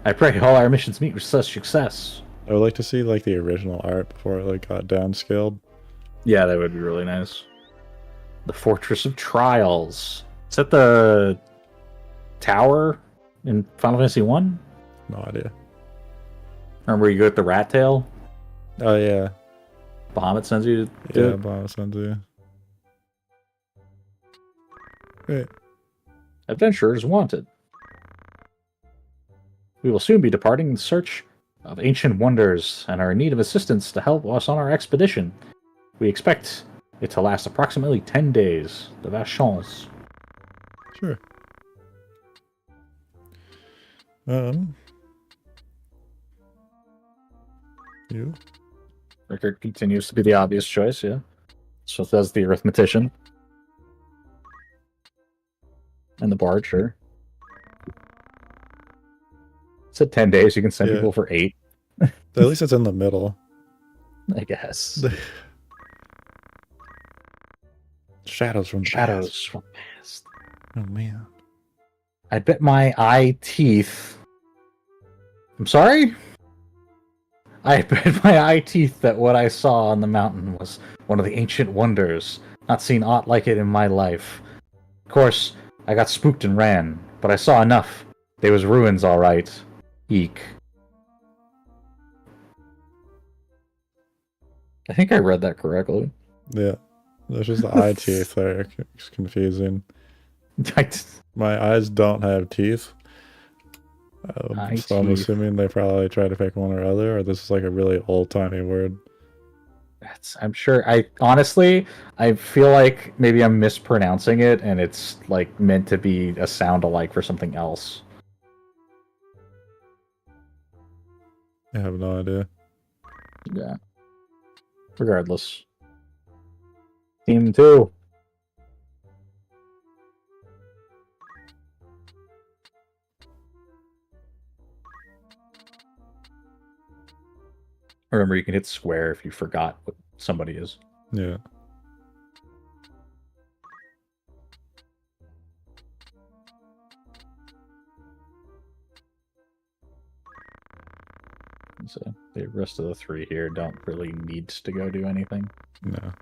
I pray all our missions meet with such success. I would like to see like the original art before it like got downscaled. Yeah, that would be really nice. The Fortress of Trials. Is that the tower in Final Fantasy 1? No idea. Remember you go with the rat tail? Oh yeah. Bahamut sends you to do Yeah, it? Bob Senzu. Great. Adventurers wanted. We will soon be departing in search of ancient wonders and are in need of assistance to help us on our expedition. We expect it to last approximately 10 days. De Vachons. Sure. You? Rickard continues to be the obvious choice, yeah. So does the arithmetician. And the bard, sure. Said 10 days, you can send Yeah. people for 8, At least it's in the middle. I guess. Shadows from the Shadows past. from past. Oh man. I bet my eye teeth. I'm sorry? I bet my eye teeth that what I saw on the mountain was one of the ancient wonders. Not seen aught like it in my life. Of course, I got spooked and ran, but I saw enough. They was ruins, all right. Eek. I think I read that correctly. Yeah. There's just the eye teeth there. It's confusing. I My eyes don't have teeth. Eye So I'm teeth. assuming they probably try to pick one or other, or this is like a really old-timey word. I'm sure. I honestly, I feel like maybe I'm mispronouncing it, and it's like meant to be a sound alike for something else. I have no idea. Yeah. Regardless. Team 2. Remember, you can hit square if you forgot what somebody is. Yeah. So the rest of the 3 here don't really need to go do anything. No.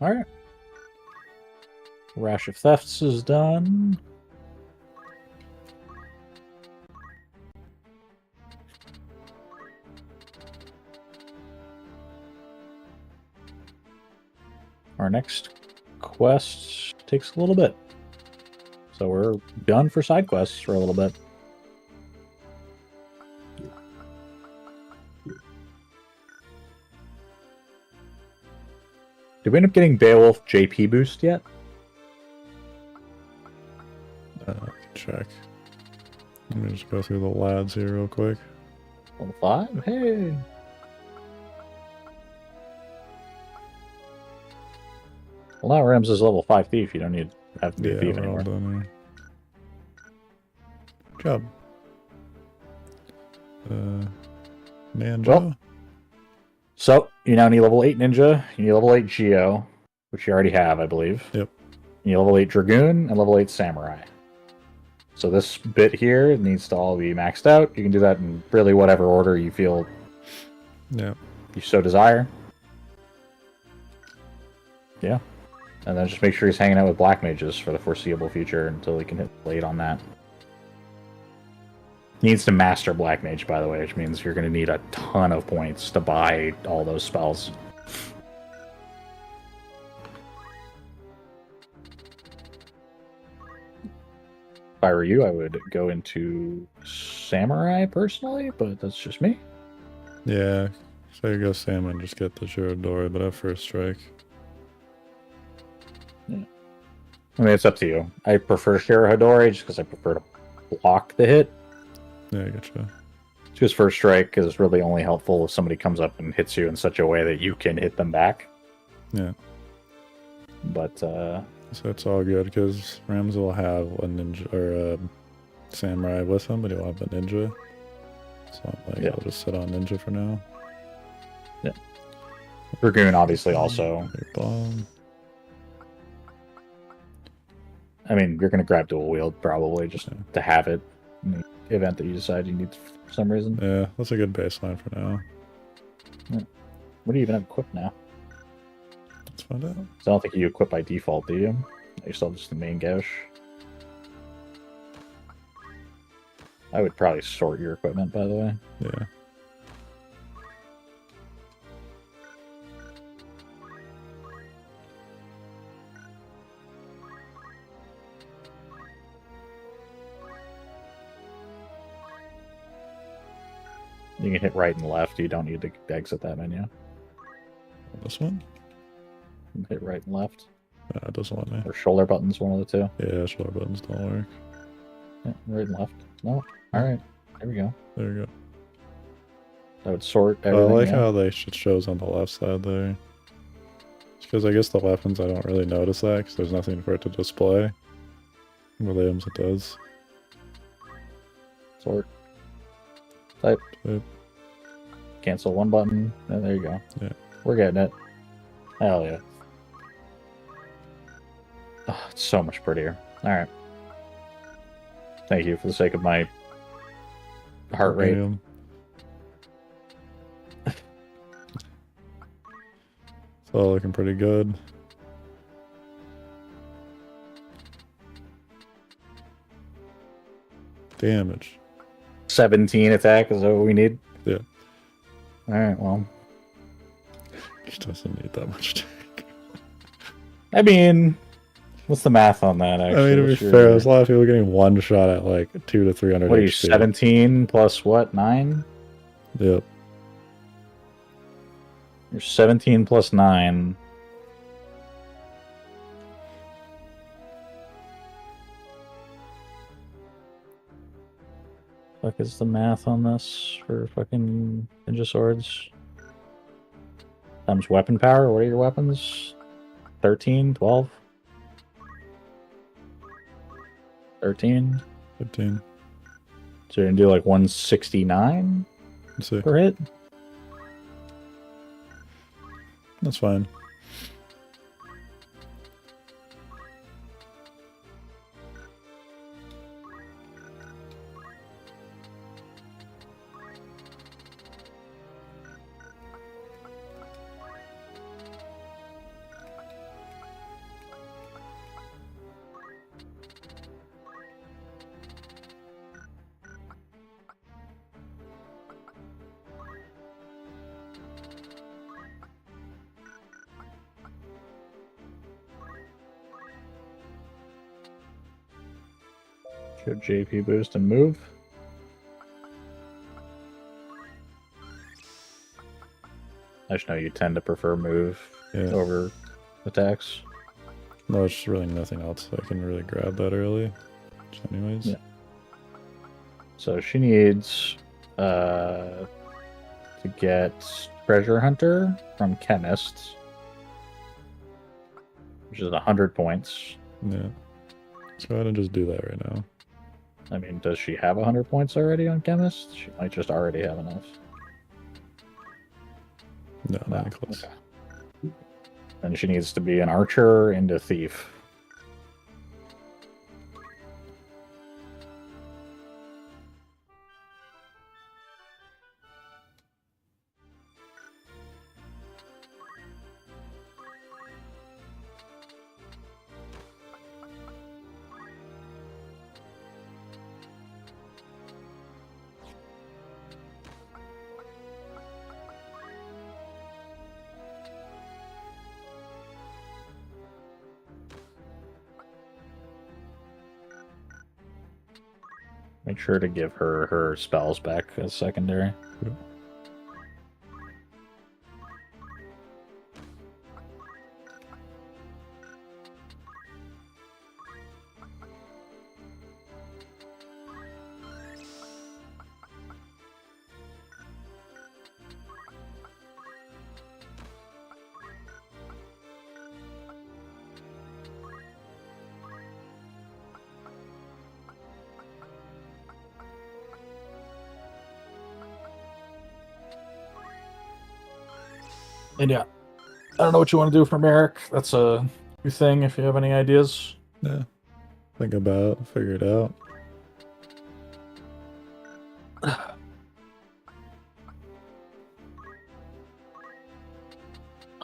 Alright. Rash of Thefts is done. Our next quest takes a little bit. So we're done for side quests for a little bit. Did we end up getting Beowulf JP boost yet? I can check. Let me just go through the lads here real quick. Level 5? Hey! Well, now Rams is level 5 thief. You don't need to have to be a thief we're all anymore. done here. Good job. Ninja. Well, so you now need level 8 Ninja, you need level 8 Geo, which you already have, I believe. Yep. You need level 8 Dragoon and level 8 Samurai. So this bit here needs to all be maxed out. You can do that in really whatever order you feel Yeah. you so desire. Yeah. And then just make sure he's hanging out with black mages for the foreseeable future until he can hit late on that. He needs to master black mage, by the way, which means you're going to need a ton of points to buy all those spells. If I were you, I would go into Samurai personally, but that's just me. Yeah. So you go Sam and just get the Girodori, but have first strike. I mean, it's up to you. I prefer Shirahadori just because I prefer to block the hit. Yeah, I getcha. Just first strike is really only helpful if somebody comes up and hits you in such a way that you can hit them back. Yeah. But, So it's all good because Rams will have a ninja or a samurai with him, but he'll have a ninja. So I'm like, Yeah. I'll just sit on ninja for now. Dragoon obviously also. Big bomb. I mean, you're going to grab dual wield probably just to have it in the event that you decide you need it for some reason. Yeah, that's a good baseline for now. What do you even have equipped now? Let's find out. So I don't think you equip by default, do you? You're still just the main gauche. I would probably sort your equipment, by the way. Yeah. You can hit right and left. You don't need to exit that menu. This one? You can hit right and left. It doesn't want me. Or shoulder buttons, one of the two. Yeah, shoulder buttons don't work. Yeah, right and left. No. Alright. There we go. There we go. That would sort I everything. like yeah. how they shows on the left side there. Because I guess the weapons I don't really notice that because there's nothing for it to display. With items it does. Sort. Type. Type. Cancel one button. And there you go. Yeah. We're getting it. Hell yeah. Oh, it's so much prettier. Alright. Thank you for the sake of my heart rate. Damn. It's all looking pretty good. Damage. 17 attack is what we need? Yeah. Alright, well. He doesn't need that much attack. I mean, what's the math on that, actually? I mean, to be What's your- fair, there's a lot of people getting one shot at like 200 to 300 What are you, HP. 17 plus what, 9? Yep. You're 17 plus 9. Fuck is the math on this for fucking ninja swords? Times weapon power. What are your weapons? 13, 12? 13? 15. So you're gonna do like 169 Let's see. per hit? That's fine. Should JP boost and move? I just know you tend to prefer move Yeah. over attacks. No, there's really nothing else I can really grab that early. So anyways. Yeah. So she needs to get Treasure Hunter from Chemist, which is 100 points. Yeah. Let's go ahead and just do that right now. I mean, does she have 100 points already on Chemist? She might just already have enough. No, No, not even close. okay. Then she needs to be an archer and a thief. Make sure to give her her spells back as secondary. Yeah. And yeah, I don't know what you want to do from Eric. That's a new thing if you have any ideas. Yeah. Think about it, figure it out.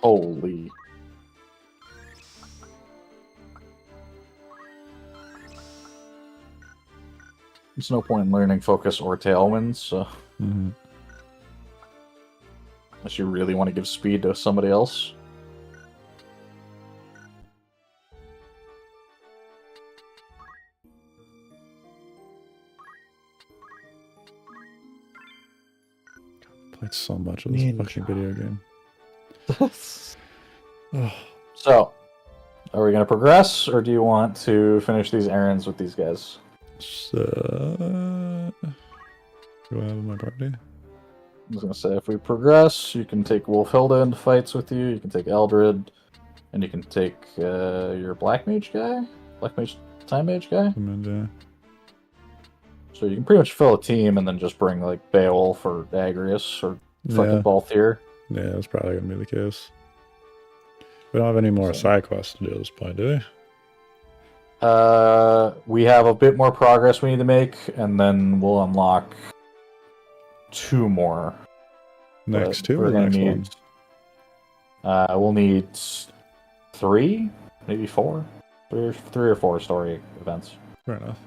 Holy. There's no point in learning focus or tailwinds, so Mm-hmm. unless you really want to give speed to somebody else. Played so much of this Ninja. fucking video game. Oh, So, are we going to progress, or do you want to finish these errands with these guys? so, do I have my party? I was going to say, if we progress, you can take Wolfhilda into fights with you, you can take Eldred, and you can take your Black Mage guy? Black Mage, Time Mage guy? So you can pretty much fill a team and then just bring, like, Beowulf or Agrius or fucking Yeah. Balthier. Yeah, that's probably gonna be the case. We don't have any more So- side quests to do at this point, do we? We have a bit more progress we need to make, and then we'll unlock 2 more. Next But two we're or gonna next need, one? We'll need 3, maybe 4, 3 or 4 story events. Fair enough.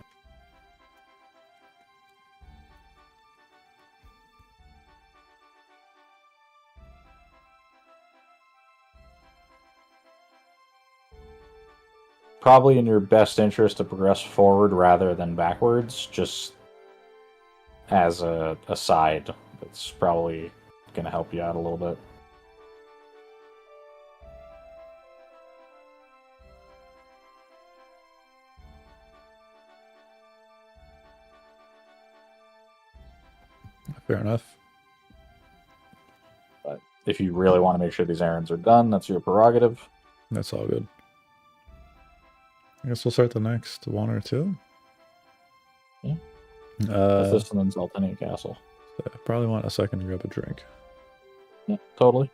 Probably in your best interest to progress forward rather than backwards, just as a side. It's probably going to help you out a little bit. Fair enough. But if you really want to make sure these errands are done, that's your prerogative. That's all good. I guess we'll start the next one or two. Yeah. Uh, This and then Zaltania Castle. I probably want a second to grab a drink. Yeah, totally.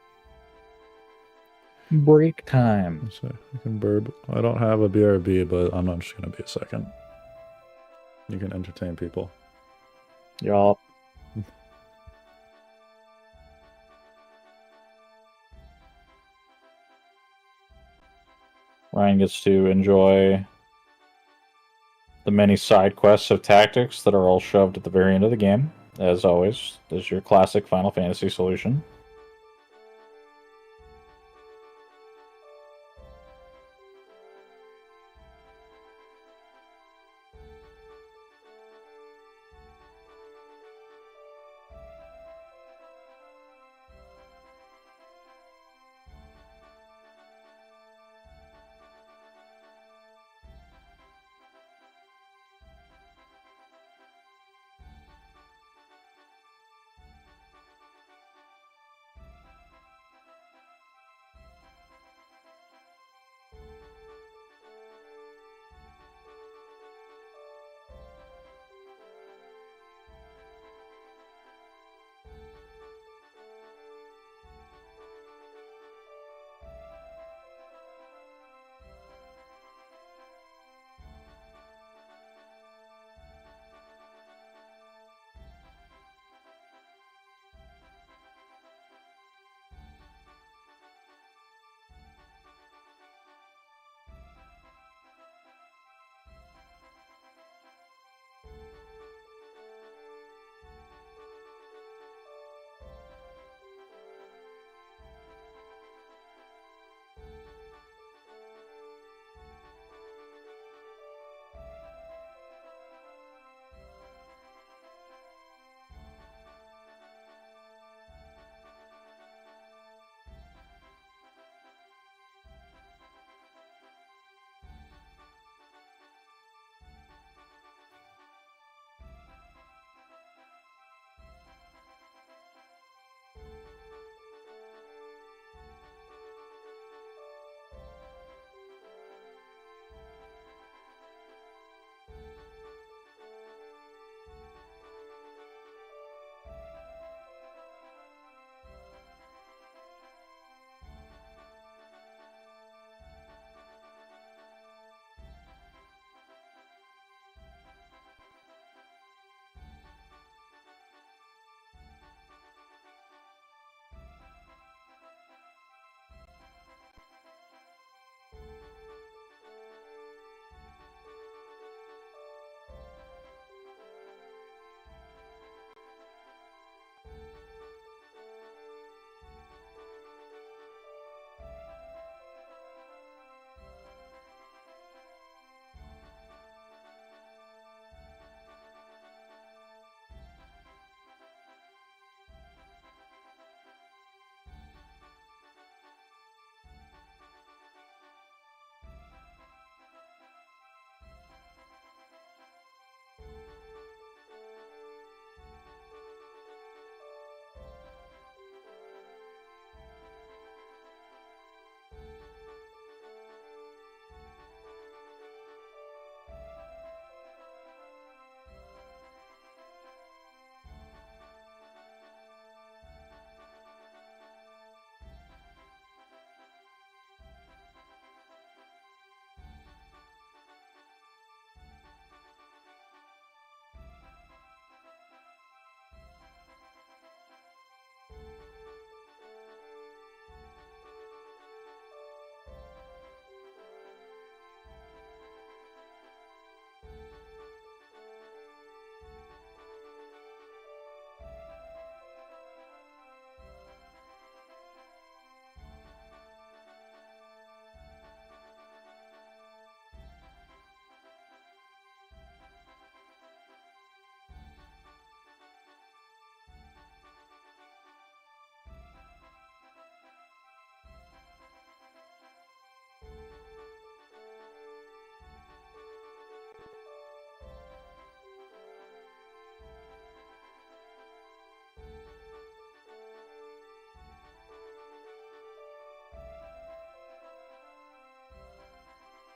Break time. So I can burb. I don't have a BRB, but I'm not just gonna be a second. You can entertain people. Y'all. Ryan gets to enjoy the many side quests of tactics that are all shoved at the very end of the game. As always, is your classic Final Fantasy solution.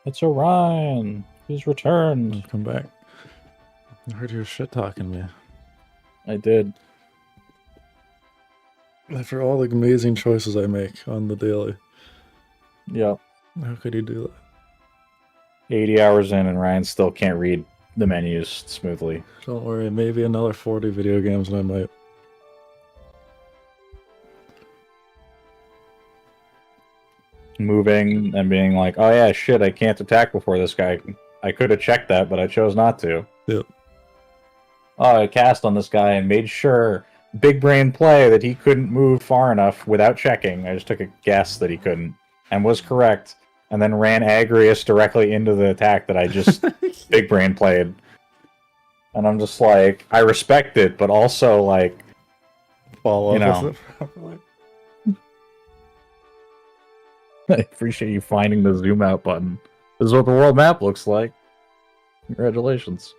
It's Orion. He's returned. Come back. I heard you were shit talking me. I did. After all the amazing choices I make on the daily. Yep. How could you do that? 80 hours in, and Ryan still can't read the menus smoothly. Don't worry, maybe another 40 video games and I might. Moving and being like, oh yeah, shit, I can't attack before this guy. I could have checked that, but I chose not to. Yep. Oh, I cast on this guy and made sure, big brain play, that he couldn't move far enough without checking. I just took a guess that he couldn't, and was correct, and then ran Agrius directly into the attack that I just big brain played. And I'm just like, I respect it, but also like, Follow you up know. with it properly. I appreciate you finding the zoom out button. This is what the world map looks like. Congratulations.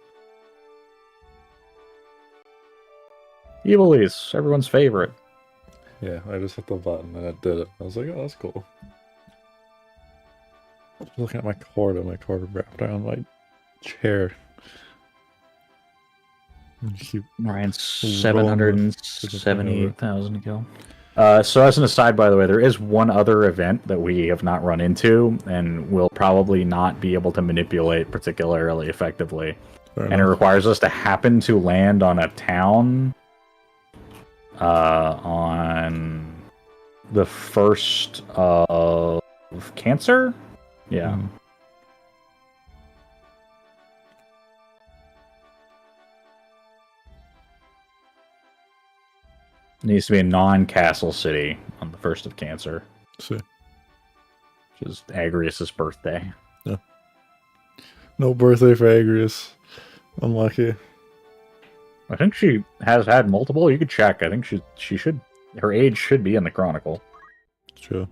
Evilise, everyone's favorite. Yeah, I just hit the button and it did it. I was like, oh, that's cool. I was looking at my cord and my cord wrapped around my chair. And keep Ryan's rolling 778,000 to kill. So as an aside, by the way, there is one other event that we have not run into, and will probably not be able to manipulate particularly effectively. Fair And it enough. requires us to happen to land on a town on the 1st of Cancer? Yeah. Mhm. It needs to be a non-castle city on the 1st of Cancer, See. which is Agrius' birthday. No birthday for Agrius. Unlucky. I think she has had multiple. You could check. I think she should. Her age should be in the Chronicle. True.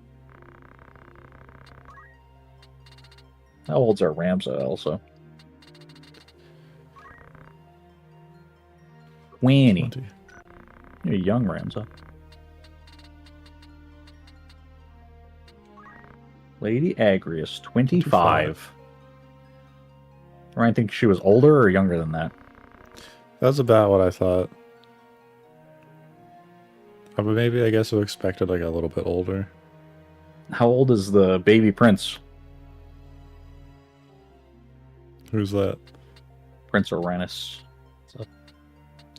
How old's our Ramza also? 20. 20. You're a young Ramza. Lady Agrius, 25. Ryan think she was older or younger than that? That's about what I thought. But maybe I guess I expected like a little bit older. How old is the baby prince? Who's that? Prince Uranus.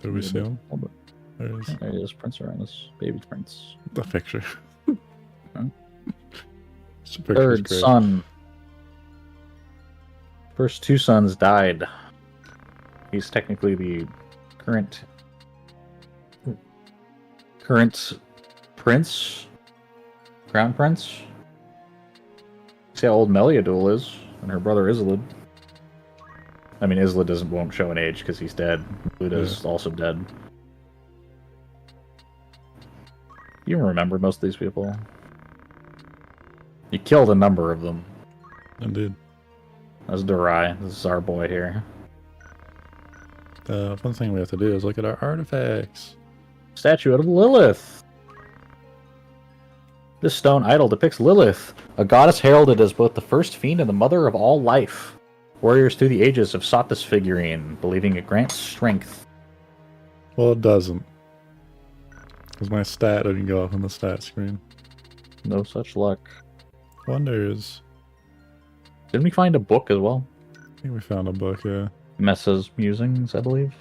Did we see him? Hold on. There it is. There he is, Prince Uranus. Baby prince. The picture. Huh? This picture's Third great. son. First two sons died. He's technically the current prince, crown prince. See how old Meliadul is, and her brother Isolde. I mean, Isolde won't show an age because he's dead. Luda's also dead. You remember most of these people. You killed a number of them. Indeed. That's Durai. This is our boy here. One thing we have to do is look at our artifacts. Statue of Lilith. This stone idol depicts Lilith, a goddess heralded as both the first fiend and the mother of all life. Warriors through the ages have sought this figurine, believing it grants strength. Well, it doesn't. Because my stat didn't go up on the stat screen. No such luck. Wonders. Didn't we find a book as well? I think we found a book, yeah. Messa's Musings, I believe.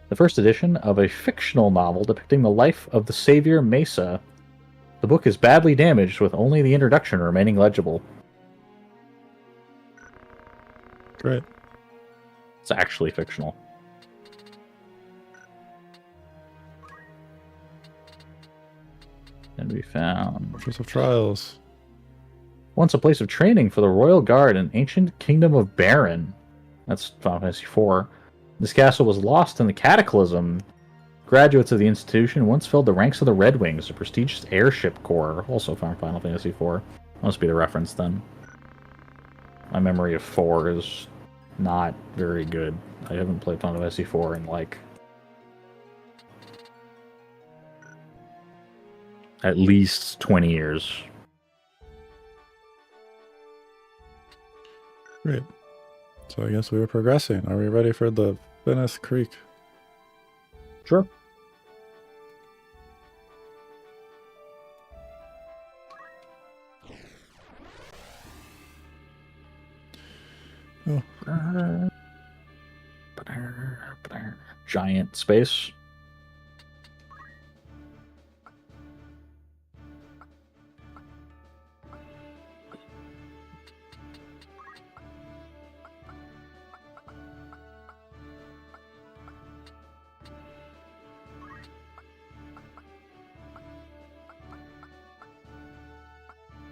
The first edition of a fictional novel depicting the life of the savior Mesa. The book is badly damaged, with only the introduction remaining legible. Great. It's actually fictional. And we found... Fortress of Trials. Once a place of training for the royal guard in ancient kingdom of Baron. That's Final Fantasy IV. This castle was lost in the Cataclysm. Graduates of the institution once filled the ranks of the Red Wings, a prestigious airship corps, also found Final Fantasy IV. Must be the reference then. My memory of 4 is not very good. I haven't played Final Fantasy IV in like... at least 20 years. Great. So I guess we were progressing. Are we ready for the Venice Creek? Sure. Oh. Giant space.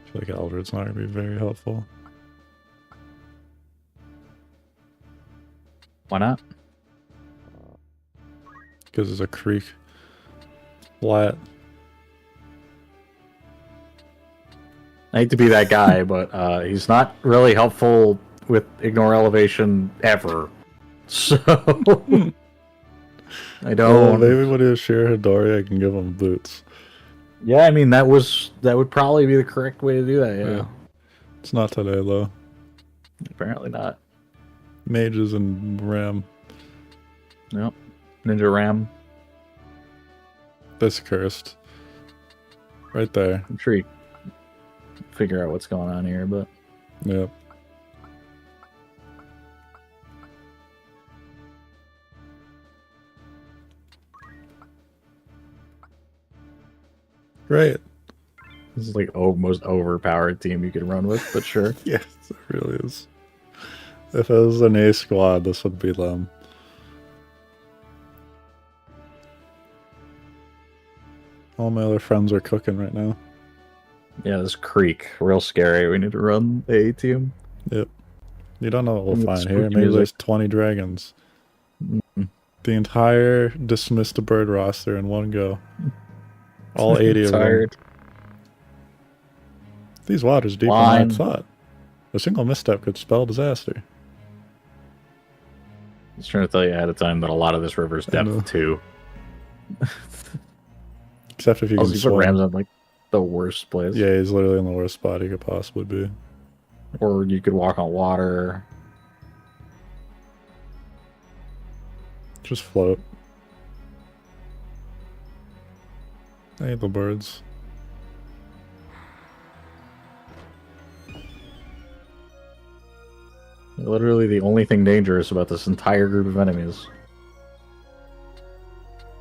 I feel like Eldred's not going to be very helpful. Why not? Because there's a creek. Flat. I hate to be that guy, but he's not really helpful with ignore elevation ever. So I Oh, don't. maybe when he was Shira Hidori, I can give him boots. Yeah, I mean that would probably be the correct way to do that. Yeah, Yeah. It's not today, though. apparently not. Mages and Ram. Yep, Ninja Ram. This cursed. Right there. I'm sure you can figure out what's going on here, but Yep. Great. this is like most overpowered team you could run with. But sure. Yes, it really is. If it was an A squad, this would be them. All my other friends are cooking right now. Yeah, this creek, real scary. We need to run the A team. Yep. You don't know what we'll With find spooky here. Maybe music. there's 20 dragons. Mm. The entire dismissed bird roster in one go. All 80 of them. Tired. These waters deeper Line. than I thought. A single misstep could spell disaster. I was trying to tell you ahead of time that a lot of this river's I know. depth too. Except if you can Also, you put swim. Rams in like the worst place. Yeah, he's literally in the worst spot he could possibly be. Or you could walk on water. Just float. I hate the birds. Literally the only thing dangerous about this entire group of enemies.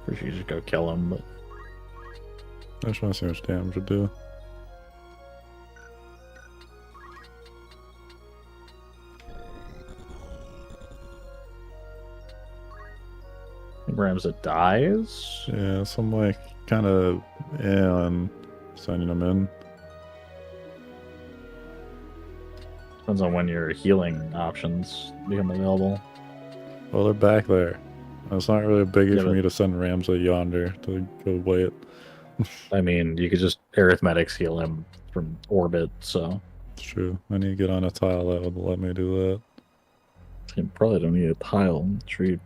First you just go kill them, but I just want to see how much damage it do. Rams it dies. Yeah, so I'm like kind of on sending them in. Depends on when your healing options become available. Well, they're back there. It's not really a biggie Yeah, for but- me to send Rams at yonder to go wait. I mean, you could just arithmetics heal him from orbit, so It's true. I need to get on a tile that would let me do that. you probably don't need a tile. Tree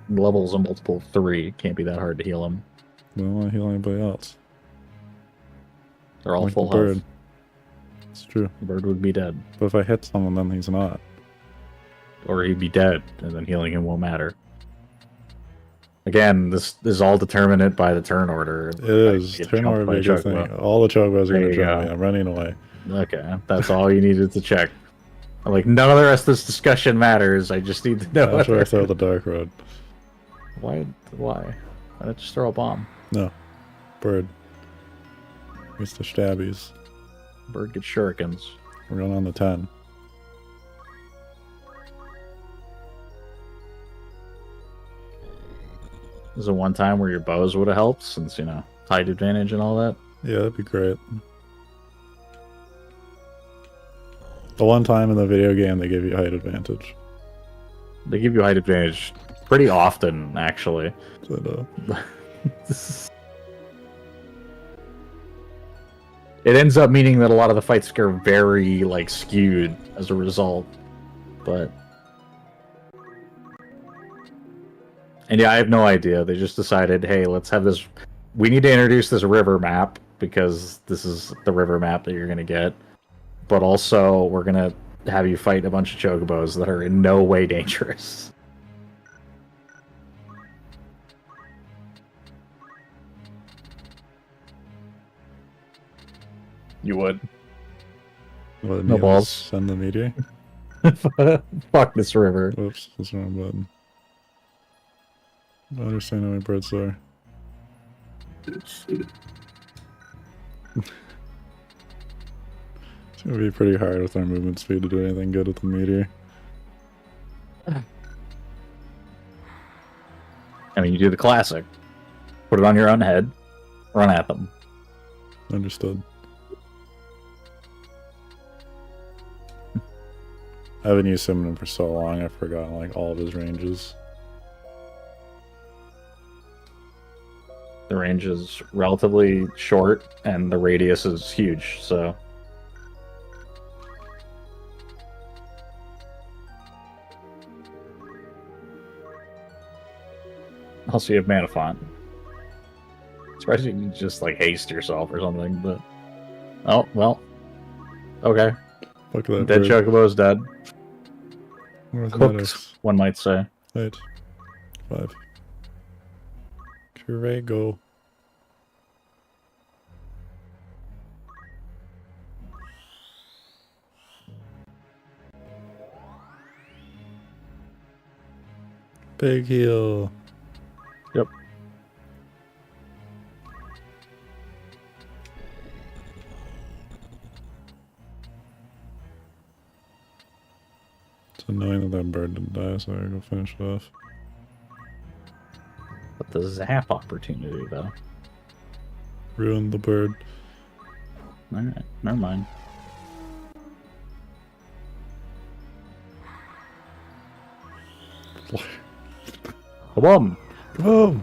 levels a multiple of 3. Can't be that hard to heal him. I don't want to heal anybody else. They're all Like full the bird. health. It's true. The bird would be dead. But if I hit someone, then he's not. Or he'd be dead, and then healing him won't matter. Again, this is all determinate by the turn order. It is. Get Turn jumped order by be a good thing. Chocobo. All the Chocobos are There going to you jump go. me. I'm running away. Okay, that's all you needed to check. I'm like, none of the rest of this discussion matters. I just need to know. That's where I whether- throw the Dark Road. Why? Why not just throw a bomb? No. Bird. It's the stabbies. Bird gets shurikens. We're going on the 10. Is it one time where your bows would have helped, since height advantage and all that? Yeah, that'd be great. The one time in the video game they give you height advantage. They give you height advantage pretty often, actually. So, It ends up meaning that a lot of the fights are very skewed as a result. But yeah, I have no idea. They just decided, hey, let's have this. We need to introduce this river map because this is the river map that you're gonna get. But also, we're gonna have you fight a bunch of chocobos that are in no way dangerous. You would. What, No Neil balls. Send the meteor? Fuck this river. Whoops, that's the wrong button. I don't understand how many birds there are. It's gonna be pretty hard with our movement speed to do anything good with the meteor. I mean, you do the classic. Put it on your own head. Run at them. Understood. I haven't used Summoning for so long, I've forgotten like all of his ranges. The range is relatively short, and the radius is huge, so... Also, you have Mana Font. Especially if you just, like, haste yourself or something, but... Oh, well. Okay. Fuck that Dead bird. Chocobo's dead. Where's Cooked, medics? one might say. Right. 5. Kurego. Big heal. Yep. It's annoying that that bird didn't die, so I gotta go finish it off. But the zap opportunity, though. Ruined the bird. Alright, never mind. Boom! Boom!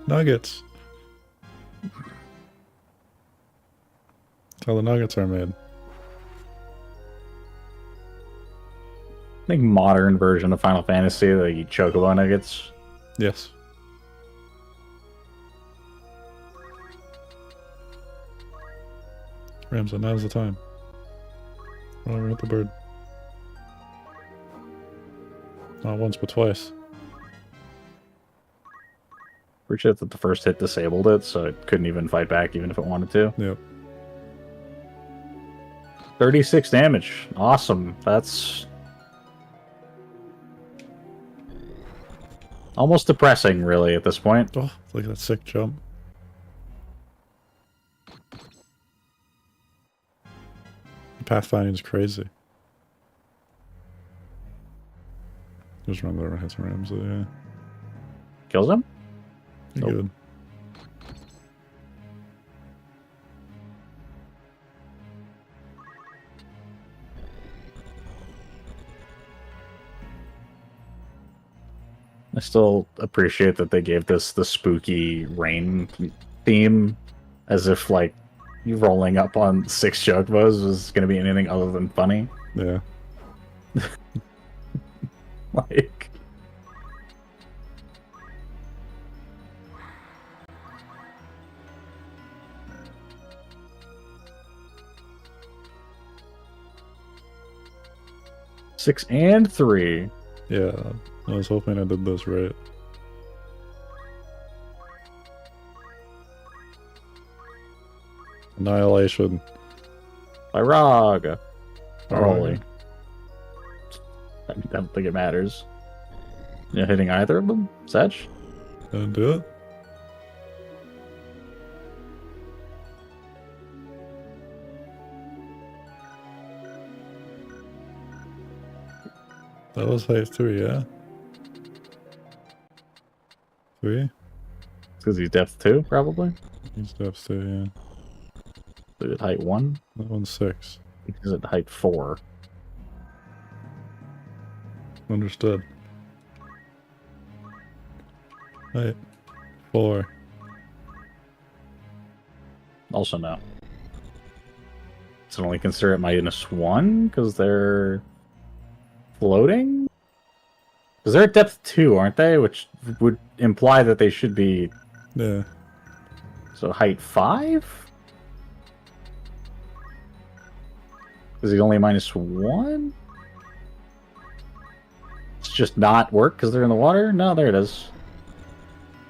Nuggets. That's how the nuggets are made. I think modern version of Final Fantasy, they eat chocobo nuggets. Yes. Ramsey, now's the time. Run over at the bird. Not once, but twice. Appreciate that the first hit disabled it, so it couldn't even fight back even if it wanted to. Yep. 36 damage. Awesome. That's... almost depressing, really, at this point. Oh, look at that sick jump. Pathfinding is crazy. Just run over, hit some Ramsey, yeah. Kills him? You're Nope. good. I still appreciate that they gave this the spooky rain theme, as if, like, you rolling up on 6 chocobos was going to be anything other than funny. Yeah. Like... Six and 3. Yeah. I was hoping I did this right. Annihilation. By Rog. Or Alright. Holy. I don't think it matters. You hitting either of them? Setch? Didn't do it? That was height 3, yeah? 3? Because he's depth 2, probably. He's depth 2, yeah. Is it height 1? That one's 6. Is it height 4? Understood. Height 4. Also no. So only consider it -1 because they're floating? Because they're at depth 2, aren't they? Which would imply that they should be... Yeah. So height 5? Is he only -1? It's just not work because they're in the water? No, there it is.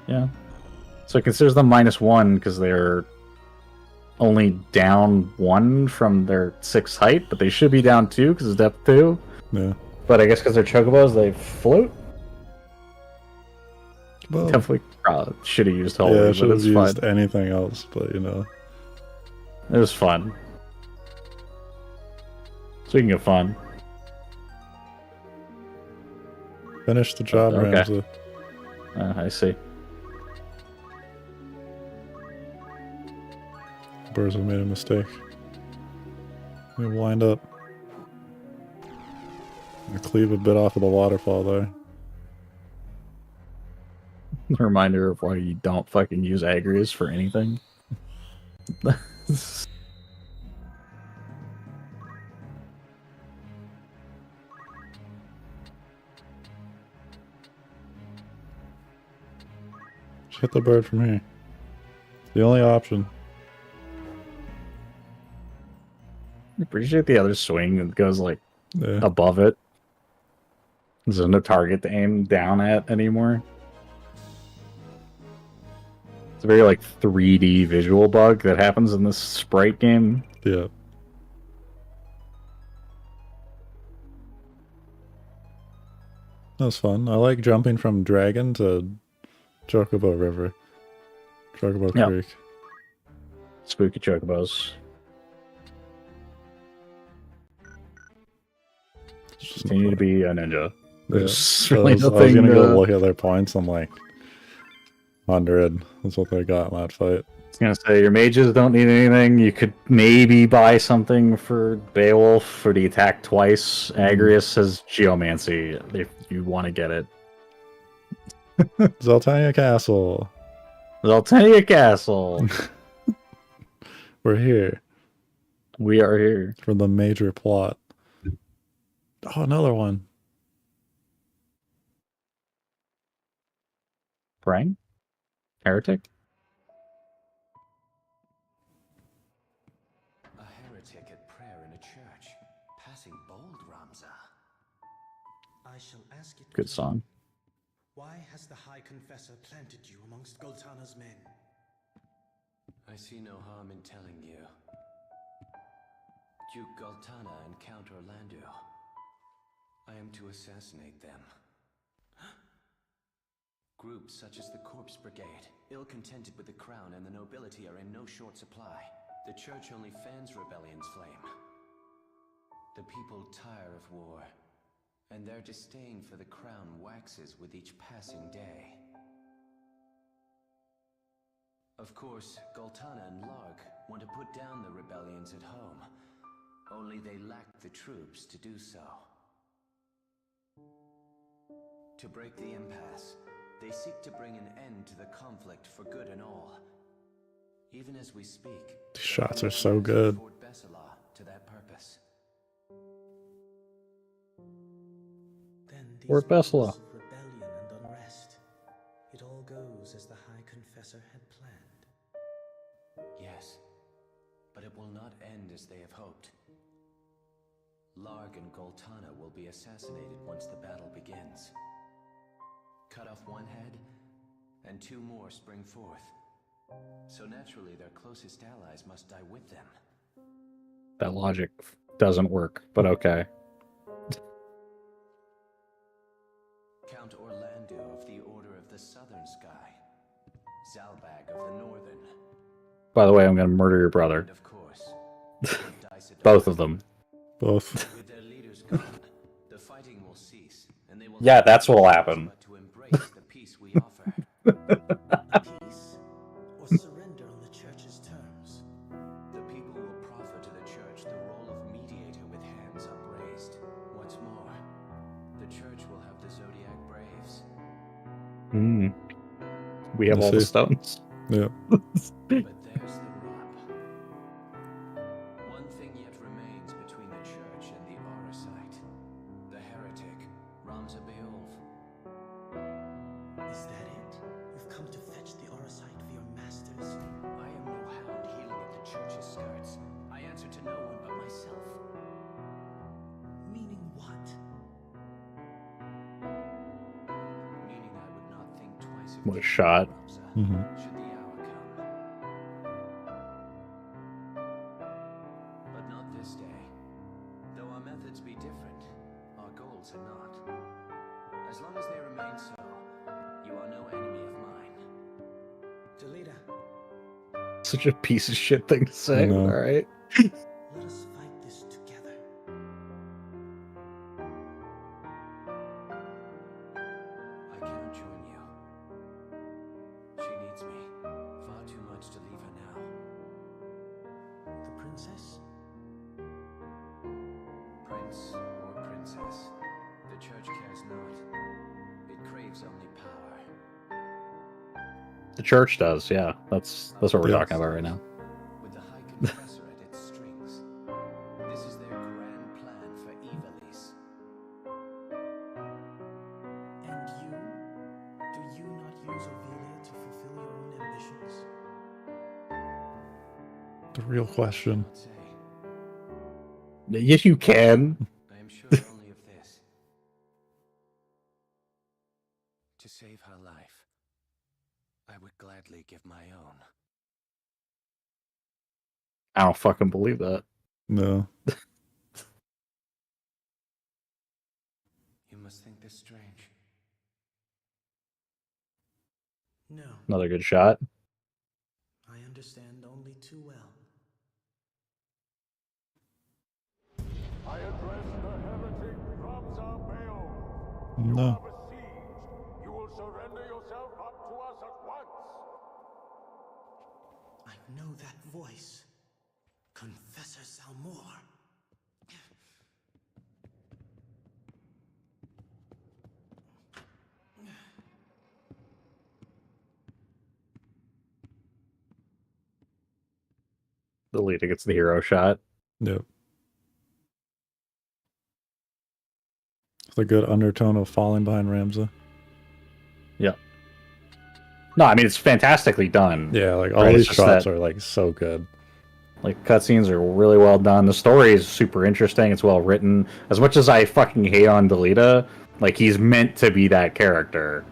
Yeah. So it considers them -1 because they're only down 1 from their 6 height, but they should be down 2 because it's depth 2. Yeah. But I guess because they're chocobos, they float. Well, Definitely should have used holy, yeah, I but should have it's used fine. anything else, but you know. It was fun. Speaking of fun, Finish the job, Okay. Ramsey. I see. The birds have made a mistake. We wind up. I cleave a bit off of the waterfall there. A reminder of why you don't fucking use Agrias for anything. Just hit the bird from here. It's the only option. I appreciate the other swing that goes like Yeah. above it. There's no target to aim down at anymore. It's a very like 3D visual bug that happens in this sprite game. Yeah. That was fun. I like jumping from Dragon to Chocobo River. Chocobo Yeah. Creek. Spooky chocobos. It's just Continue to be a ninja. Yeah. There's I really was nothing. gonna go look at their points. I'm like, 100. That's what they got in that fight. I was gonna say your mages don't need anything. You could maybe buy something for Beowulf for the attack twice. Agrias has Geomancy if you want to get it. Zeltania Castle. Zaltania Castle. We're here We are here. for the major plot. Oh, another one. Praying? Heretic? A heretic at prayer in a church. Passing bold, Ramza. I shall ask it. Good song. Why has the High Confessor planted you amongst Goltana's men? I see no harm in telling you. Duke Goltana and Count Orlando. I am to assassinate them. Groups such as the Corpse Brigade, ill-contented with the crown and the nobility, are in no short supply. The church only fans rebellion's flame. The people tire of war, and their disdain for the crown waxes with each passing day. Of course, Goltana and Larg want to put down the rebellions at home, only they lack the troops to do so. To break the impasse, they seek to bring an end to the conflict for good and all. Even as we speak, These shots are so good. Fort Besala to that purpose. Then these Fort Besala. moments of rebellion and unrest. It all goes as the High Confessor had planned. Yes, but it will not end as they have hoped. Larg and Goltana will be assassinated once the battle begins. Cut off one head, and 2 more spring forth. So naturally, their closest allies must die with them. That logic doesn't work, but okay. Count Orlando of the Order of the Southern Sky, Zalbag of the Northern, By the way, I'm gonna murder your brother. and of course, Both of them. Both. With their leaders gone, the fighting will cease, and they will Yeah, that's what'll happen. but to embrace the peace we offer. Peace or surrender on the church's terms. The people will proffer to the church the role of mediator with hands upraised. What's more, the church will have the Zodiac Braves. We have I all the see. stones. Yeah. But there's the rub. One thing yet remains between the church and the Aurosite. The heretic, Ramza Beowulf. Is that it? You've come to fetch the Aurosite for your masters? I am no hound healing at the church's skirts. I answer to no one but myself. What a shot. Mhm. Should the hour come. But not this day. Though our methods be different, our goals are not. As long as they remain so, you are no enemy of mine. Delita, Such a piece of shit thing to I say. know. All right. let us fight this together. I cannot join you. She needs me. Far too much to leave her now. The princess? Prince or princess, the church cares not. It craves only power. The church does, yeah. That's what we're Yes. talking about right now. With the High Confessor at its strings. This is their grand plan for Ivalice. And you? Do you not use Ophelia to fulfill your own ambitions? The real question. Not say. Yes, you can. I am sure only of this. To save her life, I would gladly give my own. I don't fucking believe that. No. You must think this strange. No, Another good shot. I understand only too well. I address the heretic Ramza Bayo. You No. are besieged. You will surrender yourself up to us at once. I know that voice. Confessor Salmor. The leader gets the hero shot. Yep. The good undertone of falling behind Ramza. Yep. No, I mean it's fantastically done. Yeah, like all Right, these it's just shots that- are like so good. Like cutscenes are really well done. The story is super interesting. It's well written. As much as I fucking hate on Delita, like he's meant to be that character.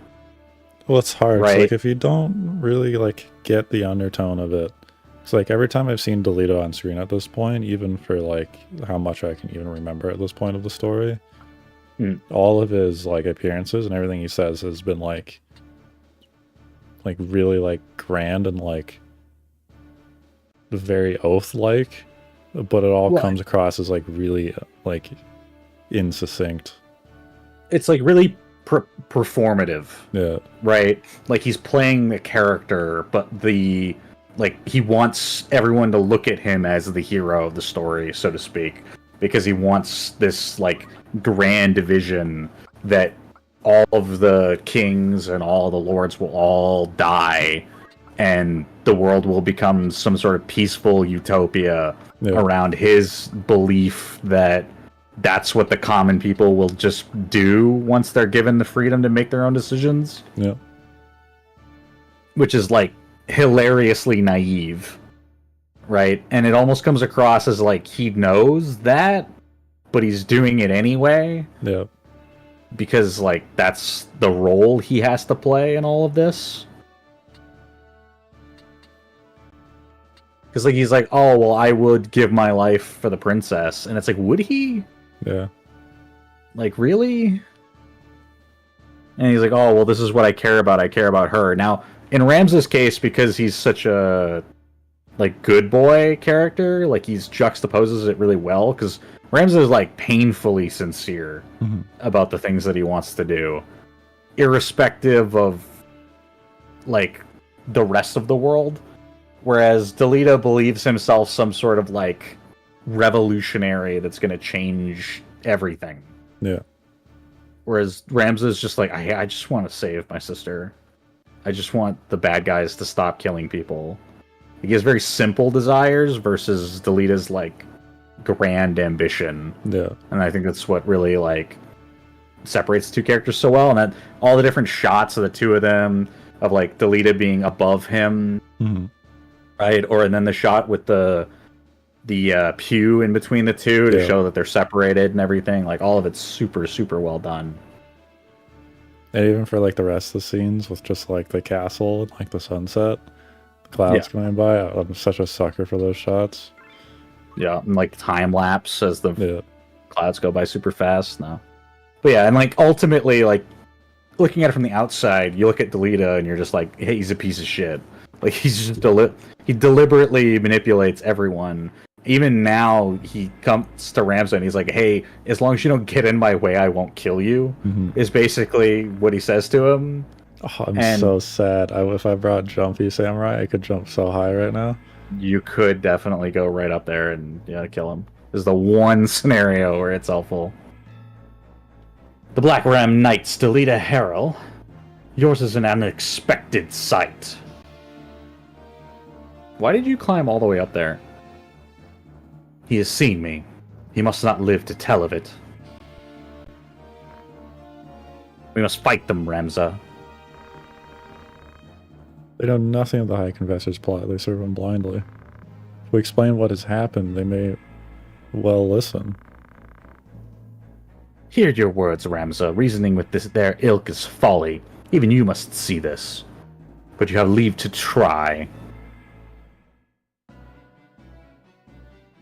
Well, it's hard. 'Cause, Right. like if you don't really like get the undertone of it, it's like every time I've seen Delito on screen at this point, even for like how much I can even remember at this point of the story, all of his like appearances and everything he says has been like really like grand and like very oath like, but it all Well, comes across as like really like insuccinct. It's like really performative, Yeah, right? Like he's playing the character, but he wants everyone to look at him as the hero of the story, so to speak, because he wants this like grand vision that all of the kings and all the lords will all die and the world will become some sort of peaceful utopia around his belief that that's what the common people will just do once they're given the freedom to make their own decisions. yeah, Which is like hilariously naive, right? And it almost comes across as like he knows that, but he's doing it anyway yeah. because like that's the role he has to play in all of this. Because like he's like, oh well, I would give my life for the princess, and it's like, would he? Yeah. Like really? And he's like, oh well, this is what I care about. I care about her. Now, in Rams's case, because he's such a like good boy character, like he's juxtaposes it really well. Because Rams is like painfully sincere about the things that he wants to do, irrespective of like the rest of the world. Whereas Delita believes himself some sort of like revolutionary that's going to change everything. Yeah. Whereas Rams is just like, I just want to save my sister. I just want the bad guys to stop killing people. He has very simple desires versus Delita's like grand ambition. Yeah. And I think that's what really like separates the two characters so well. And that all the different shots of the two of them, of like Delita being above him, right? Or and then the shot with the pew in between the two to show that they're separated and everything. Like all of it's super, super well done. And even for like the rest of the scenes with just like the castle and like the sunset, clouds going by, I'm such a sucker for those shots. Yeah, and like time lapse as the Yeah. clouds go by super fast. No, but yeah, and like ultimately, like looking at it from the outside, you look at Delita and you're just like, hey, he's a piece of shit. Like he's just he deliberately manipulates everyone. Even now, he comes to Ramza and he's like, hey, as long as you don't get in my way, I won't kill you. Is basically what he says to him. Oh, I'm so sad. If I brought Jumpy Samurai, I could jump so high right now. You could definitely go right up there and kill him. This is the one scenario where it's helpful. The Black Ram Knights, Delita Harrell. Yours is an unexpected sight. Why did you climb all the way up there? He has seen me. He must not live to tell of it. We must fight them, Ramza. They know nothing of the High Confessor's plot. They serve him blindly. If we explain what has happened, they may well listen. Hear your words, Ramza. Reasoning with their ilk is folly. Even you must see this. But you have leave to try.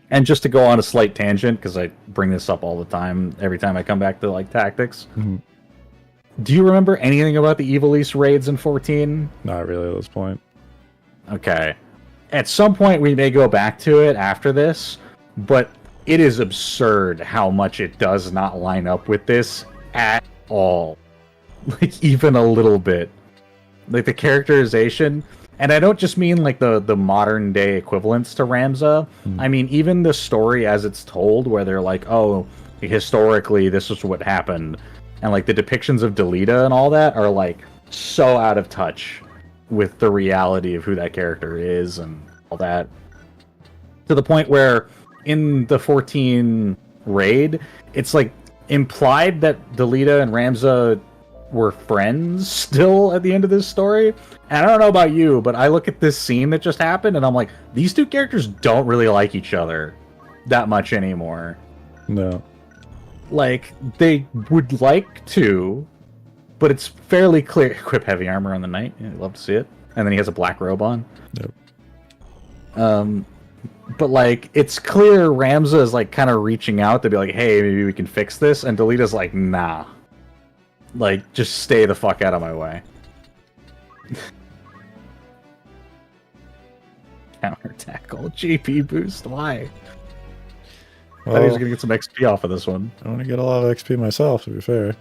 And just to go on a slight tangent, because I bring this up all the time, every time I come back to like tactics. Do you remember anything about the Evil East raids in 14? Not really at this point. Okay. At some point we may go back to it after this, but it is absurd how much it does not line up with this at all. Like, even a little bit. Like, the characterization... And I don't just mean, like, the modern day equivalents to Ramza. I mean, even the story as it's told, where they're like, oh, historically, this is what happened. And, like, the depictions of Delita and all that are, like, so out of touch with the reality of who that character is and all that. To the point where, in the 14 raid, it's, like, implied that Delita and Ramza were friends still at the end of this story. And I don't know about you, but I look at this scene that just happened and I'm like, these two characters don't really like each other that much anymore. No. Like, they would like to, but it's fairly clear. Equip heavy armor on the knight. Yeah, I'd love to see it. And then he has a black robe on. Yep. But, like, it's clear Ramza is, like, kind of reaching out to be like, hey, maybe we can fix this. And Delita's like, nah. Like, just stay the fuck out of my way. Counter tackle. GP boost. Why? I thought he was going to get some XP off of this one. I want to get a lot of XP myself, to be fair.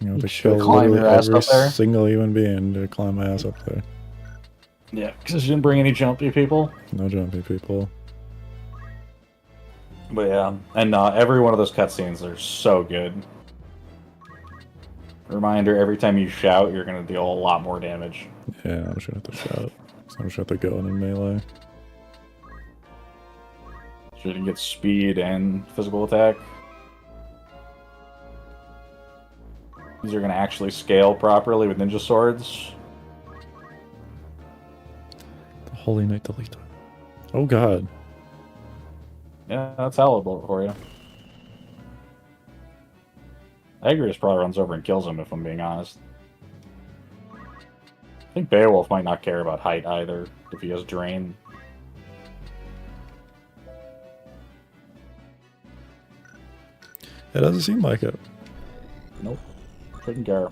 You know, to should kill climb literally your ass every up there. single human being to climb my ass up there. Yeah, because you didn't bring any jumpy people. No jumpy people. But yeah, and every one of those cutscenes are so good. Reminder, every time you shout, you're going to deal a lot more damage. Yeah, I'm just going to have to shout. I'm just going to have to go in melee. So you can get speed and physical attack. These are going to actually scale properly with ninja swords. The Holy Knight Delita. Oh god. Yeah, that's hellable for you. Agrius probably runs over and kills him, if I'm being honest. I think Beowulf might not care about height either, if he has Drain. It doesn't seem like it. Nope. Couldn't care.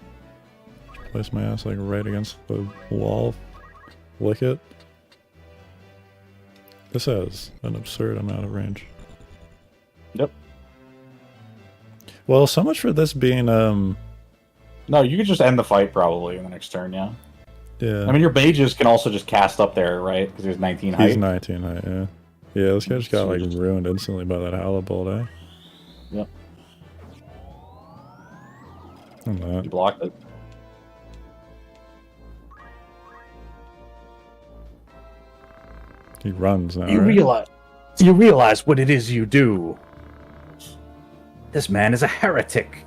Place my ass like right against the wall. Lick it. This has an absurd amount of range. Yep. Well, so much for this being No, you could just end the fight probably in the next turn, yeah. yeah. I mean, your mages can also just cast up there, right? Because he's 19 height. He's 19 height, yeah. Yeah, this guy just got like ruined instantly by that Halabolt, eh? Yep. And that. You blocked it. He runs now, You right? realize what it is you do. This man is a heretic.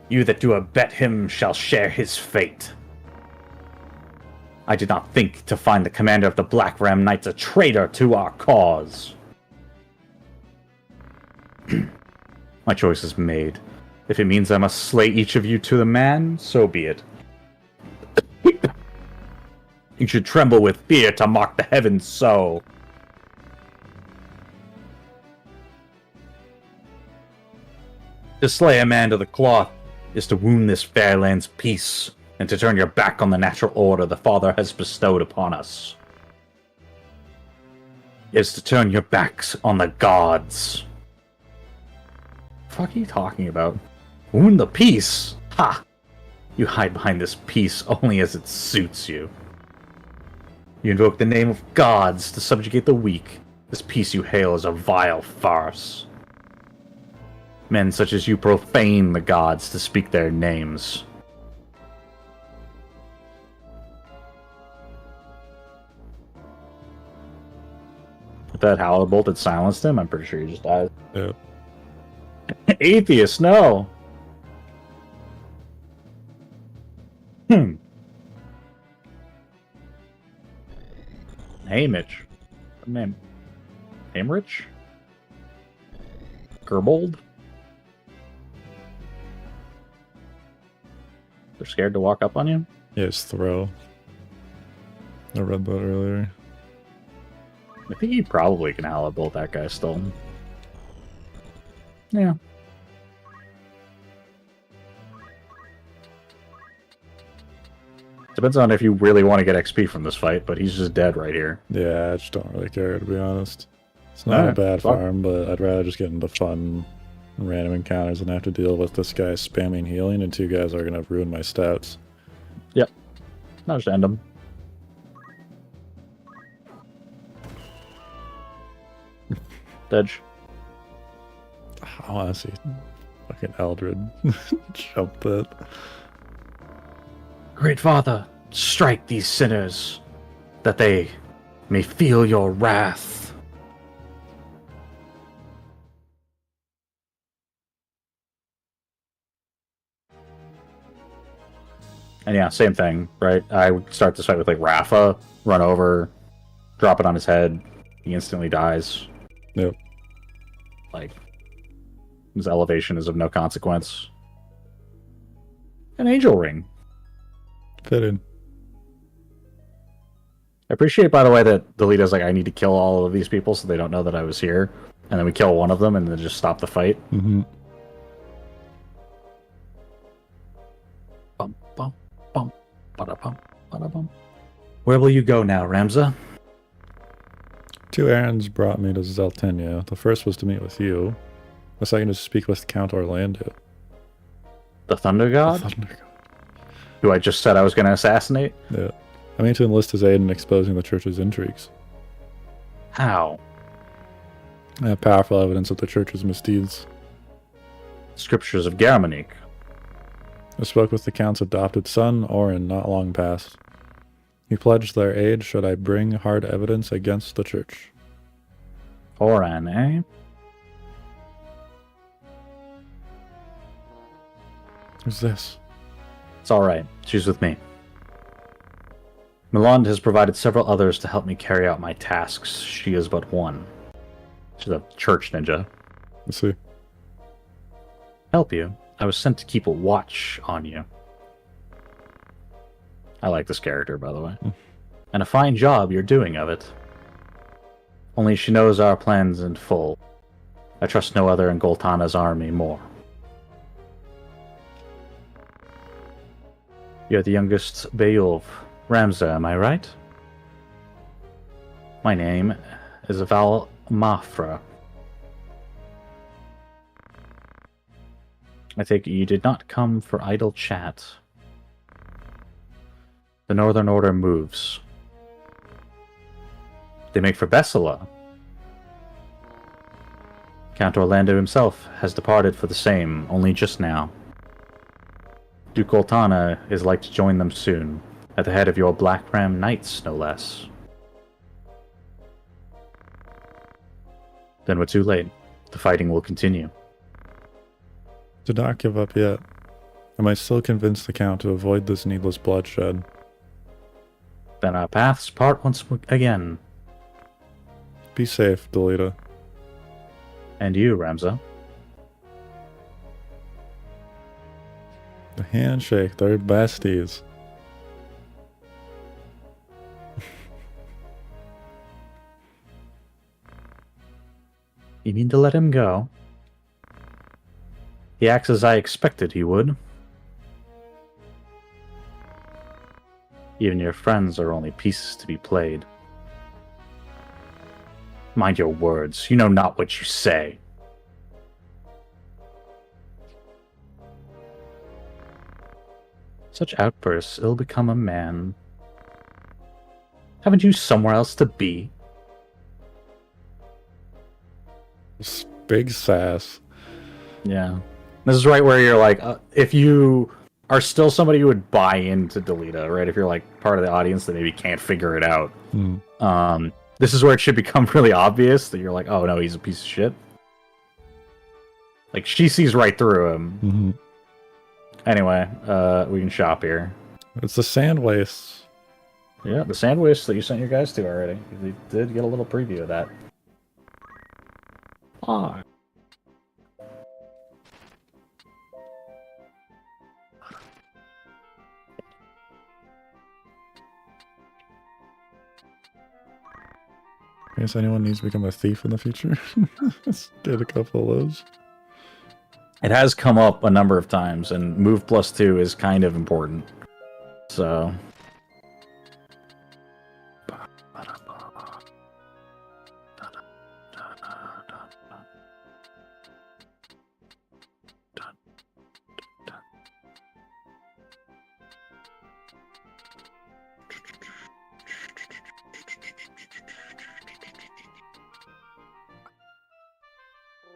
You that do abet him shall share his fate. I did not think to find the commander of the Black Ram Knights a traitor to our cause. My choice is made. If it means I must slay each of you to the man, so be it. You should tremble with fear to mock the heavens so. To slay a man to the cloth is to wound this fair land's peace, and to turn your back on the natural order the Father has bestowed upon us. Is to turn your backs on the gods. The fuck are you talking about? Wound the peace? Ha! You hide behind this peace only as it suits you. You invoke the name of gods to subjugate the weak. This peace you hail is a vile farce. Men such as you profane the gods to speak their names. If that Howler had silenced him, I'm pretty sure he just died. Yeah. Atheist, no! Hamish. What name? Hamrich? Gerbold? They're scared to walk up on you? Yeah, just throw. I read that earlier. I think he probably can Howler that guy still. Yeah. Depends on if you really want to get XP from this fight, but he's just dead right here. Yeah, I just don't really care, to be honest. It's not a Alright, bad fuck. farm, but I'd rather just get into fun random encounters than have to deal with this guy spamming healing and two guys are going to ruin my stats. Yep. I'll just end him. Dodge. I want to see fucking Eldred jump that. Great Father, strike these sinners, that they may feel your wrath. And yeah, same thing, right? I would start this fight with like Rafa, run over, drop it on his head, he instantly dies. Yep. Like, his elevation is of no consequence. An angel ring. Fitting. I appreciate, by the way, that the leader's like, I need to kill all of these people so they don't know that I was here. And then we kill one of them and then just stop the fight. Mm-hmm. Bum, bum, bum, bada bum, bada bum. Where will you go now, Ramza? Two errands brought me to Zeltenia. The first was to meet with you. The second is to speak with Count Orlando. The Thunder God? The Thunder God. Who I just said I was going to assassinate? Yeah. I mean to enlist his aid in exposing the church's intrigues. How? I have powerful evidence of the church's misdeeds. Scriptures of Garmonique. I spoke with the Count's adopted son, Orin, not long past. He pledged their aid should I bring hard evidence against the church. Oran, eh? Who's this? It's alright. She's with me. Miland has provided several others to help me carry out my tasks. She is but one. She's a church ninja. Let's see. Help you. I was sent to keep a watch on you. I like this character, by the way. And a fine job you're doing of it. Only she knows our plans in full. I trust no other in Goltana's army more. You're the youngest Beowulf. Ramza, am I right? My name is Val Mafra. I take it you did not come for idle chat. The Northern Order moves. They make for Bessela. Count Orlando himself has departed for the same, only just now. Duke Goltana is like to join them soon, at the head of your Black Ram Knights, no less. Then we're too late. The fighting will continue. Do not give up yet. I might still convince the Count to avoid this needless bloodshed. Then our paths part once again. Be safe, Delita. And you, Ramza. The handshake. They're besties. You mean to let him go? He acts as I expected he would. Even your friends are only pieces to be played. Mind your words. You know not what you say. Such outbursts ill become a man. Haven't you somewhere else to be? Big sass. Yeah. This is right where you're like, if you are still somebody who would buy into Delita, right? If you're like part of the audience that maybe can't figure it out. This is where it should become really obvious that you're like, oh no, he's a piece of shit. Like, she sees right through him. Anyway, we can shop here. It's the sand waste. Yeah, the sand waste that you sent your guys to already. We did get a little preview of that. Ah. I guess anyone needs to become a thief in the future. Let's did a couple of those. It has come up a number of times, and move +2 is kind of important. So...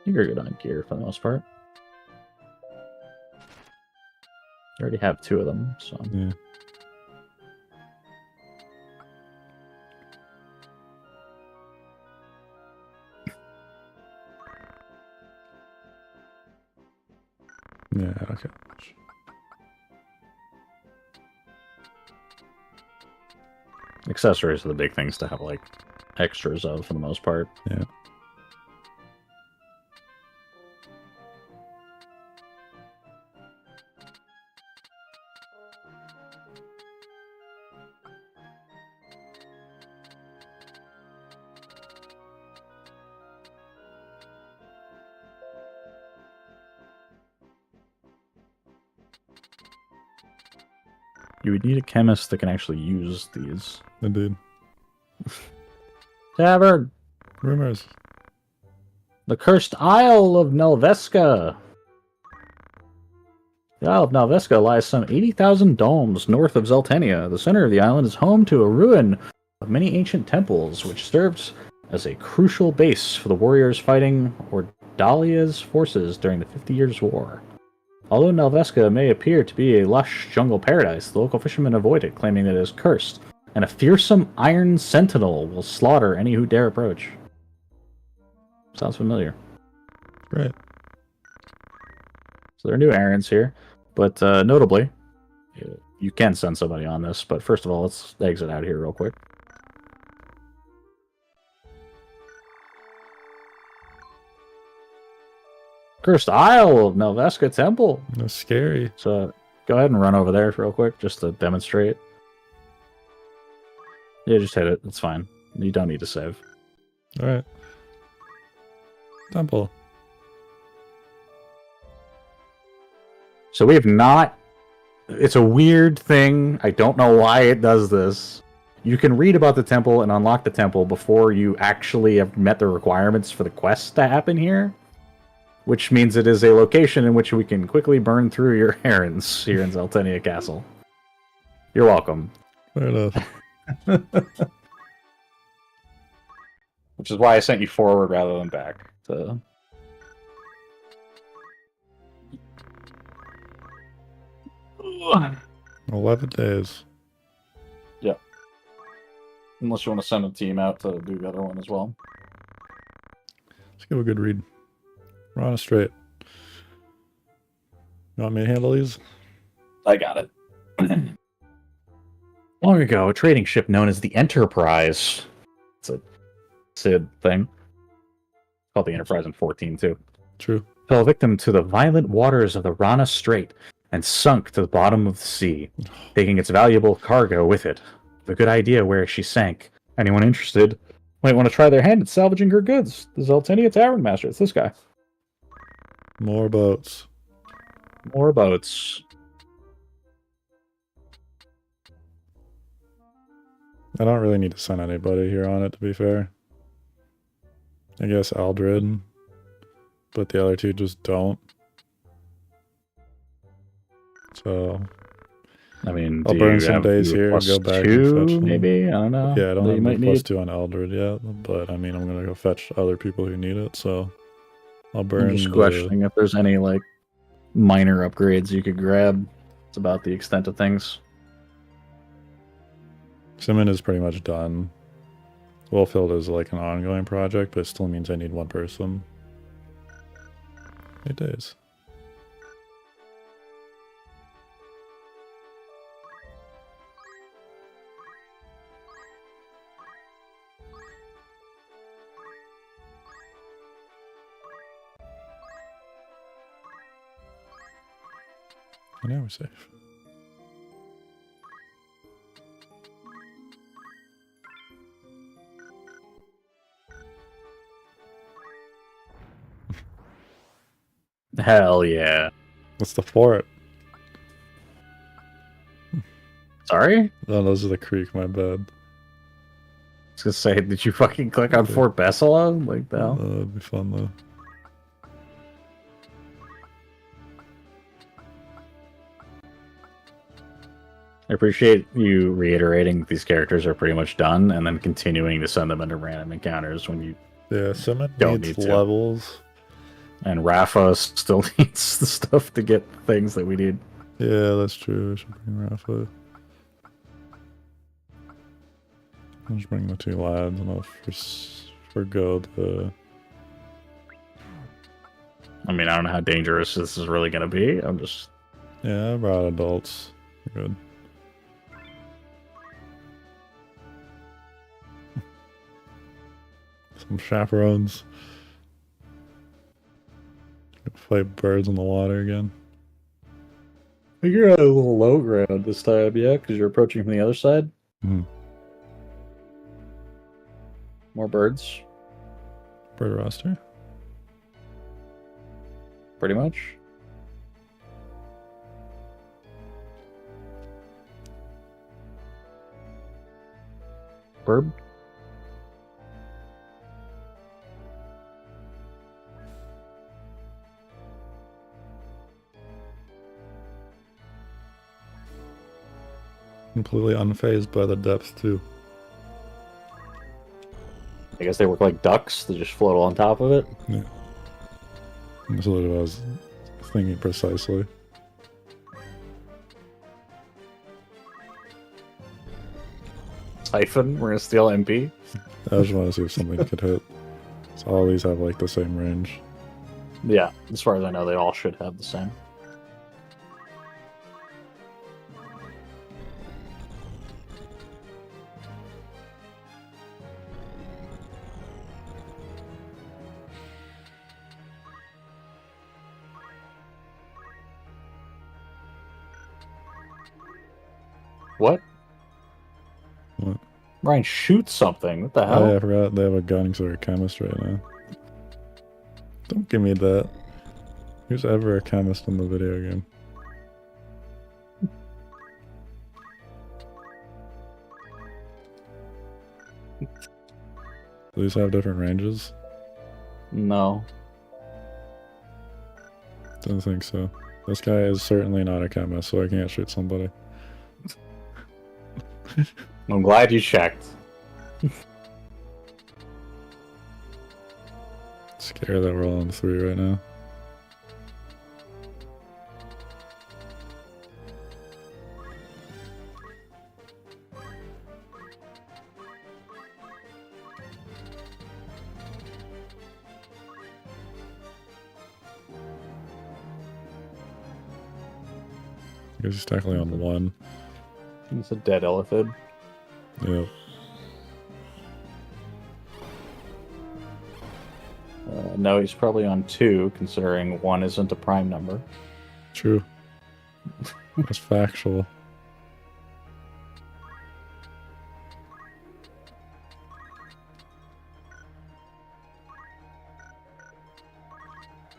You're good on gear for the most part. I already have 2 of them, so... Yeah. Yeah, okay. Accessories are the big things to have, like, extras of for the most part. Yeah. You would need a chemist that can actually use these. Indeed. Tavern! Rumors. The Cursed Isle of Nelveska! The Isle of Nelveska lies some 80,000 domes north of Zeltenia. The center of the island is home to a ruin of many ancient temples, which serves as a crucial base for the warriors fighting Ordalia's forces during the 50 Years' War. Although Nelveska may appear to be a lush jungle paradise, the local fishermen avoid it, claiming that it is cursed, and a fearsome iron sentinel will slaughter any who dare approach. Sounds familiar. Right. So there are new errands here, but notably, you can send somebody on this, but first of all, let's exit out here real quick. Cursed Isle of Nelveska Temple. That's scary. So go ahead and run over there real quick just to demonstrate. Yeah, just hit it. It's fine. You don't need to save. Alright. Temple. So we have not... It's a weird thing. I don't know why it does this. You can read about the temple and unlock the temple before you actually have met the requirements for the quest to happen here. Which means it is a location in which we can quickly burn through your errands here in Zeltenia Castle. You're welcome. Fair enough. Which is why I sent you forward rather than back. So... 11 days. Yeah. Unless you want to send a team out to do the other one as well. Let's give a good read. We're on a straight. You want me to handle these? I got it. Long ago, a trading ship known as the Enterprise. It's a SID thing. Called the Enterprise in 14, too. True. Fell victim to the violent waters of the Rana Strait and sunk to the bottom of the sea, taking its valuable cargo with it. The good idea where she sank. Anyone interested might want to try their hand at salvaging her goods. The Zeltania Tavern Master. It's this guy. More boats. More boats. I don't really need to send anybody here on it, to be fair. I guess Aldred, but the other two just don't. So I mean, I'll do burn you some have days you here and plus go back two, and fetch them. maybe? I don't know. Yeah, I don't that you have might the plus need. 2 on Aldred yet, but I mean, I'm gonna go fetch other people who need it, so I'll I'm burn just the... questioning if there's any like minor upgrades you could grab. It's about the extent of things. Simon is pretty much done. Wellfield is like an ongoing project, but it still means I need one person. 8 days. And now we're safe. Hell yeah. What's the fort? Sorry? Oh, those are the creek, my bad. I was gonna say, did you fucking click on Fort Bessela? Like the hell? That'd be fun though. I appreciate you reiterating that these characters are pretty much done and then continuing to send them into random encounters when you Yeah, Simon Don't needs need to. levels. and Rafa still needs the stuff to get things that we need. Yeah, that's true. I should bring Rafa. I'll just bring the 2 lads and I'll forgo the... I mean, I don't know how dangerous this is really gonna be. I'm just Yeah, I brought adults. We're good. Some chaperones. Fight birds in the water again. you're at a little low ground this time, yeah, because you're approaching from the other side. Mhm. More birds, Bird roster. pretty much. Bird. Completely unfazed by the depth too. I guess they work like ducks. They just float on top of it. That's what I was thinking precisely. Typhon, we're gonna steal MP. I just want to see if something could hit. So all these have like the same range. Yeah, as far as I know, they all should have the same. What? What? Ryan, shoot something. What the Oh hell? yeah, I forgot they have a gun because they're a chemist right now. Don't give me that. Who's ever a chemist in the video game? Do these have different ranges? No. Don't think so. This guy is certainly not a chemist, so I can't shoot somebody. I'm glad you checked. Scared that we're all on 3 right now. I guess he's technically on 1. It's a dead elephant. Yep. No, he's probably on 2, considering 1 isn't a prime number. True. That's factual.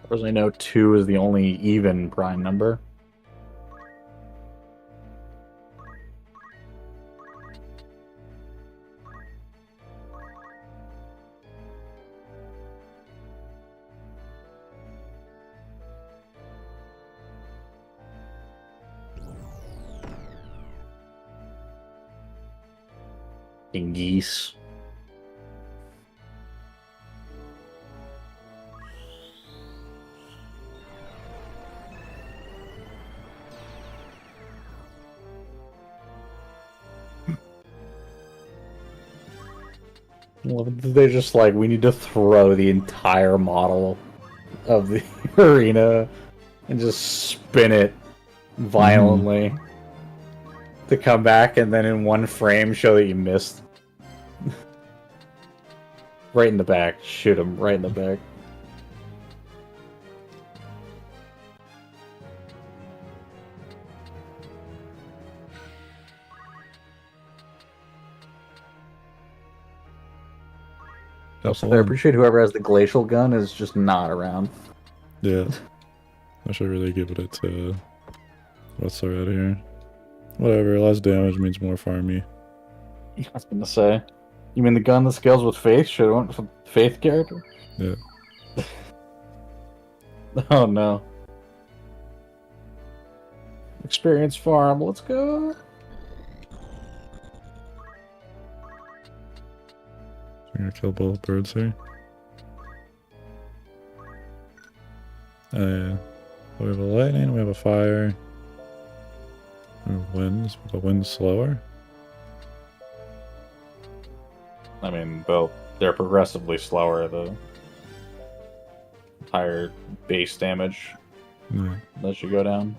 As far as I know, 2 is the only even prime number. Fucking geese. Well, they just like, we need to throw the entire model of the arena and just spin it violently to come back and then in one frame show that you missed. Right in the back. Shoot him right in the back. That's I the one. appreciate whoever has the glacial gun is just not around. Yeah. I should really give it to what's already here. Whatever, less damage means more farmy. I was gonna say. You mean the gun that scales with Faith? Should have went for Faith character? Yeah. Oh no. Experience farm, let's go. I'm gonna kill both birds here. Oh yeah. We have a lightning, we have a fire. We have winds, but the wind's slower. I mean, they're progressively slower, the higher base damage Yeah. as you go down.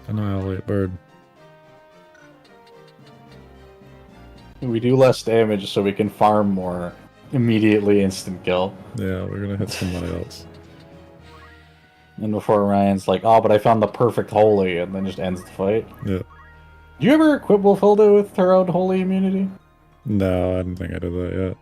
Annihilate bird. We do less damage so we can farm more. Immediately instant kill. Yeah, we're gonna hit somebody else. And before Ryan's like, oh, but I found the perfect holy, and then just ends the fight. Yeah. Do you ever equip Wolfilda with her own holy immunity? No, I didn't think I did that yet.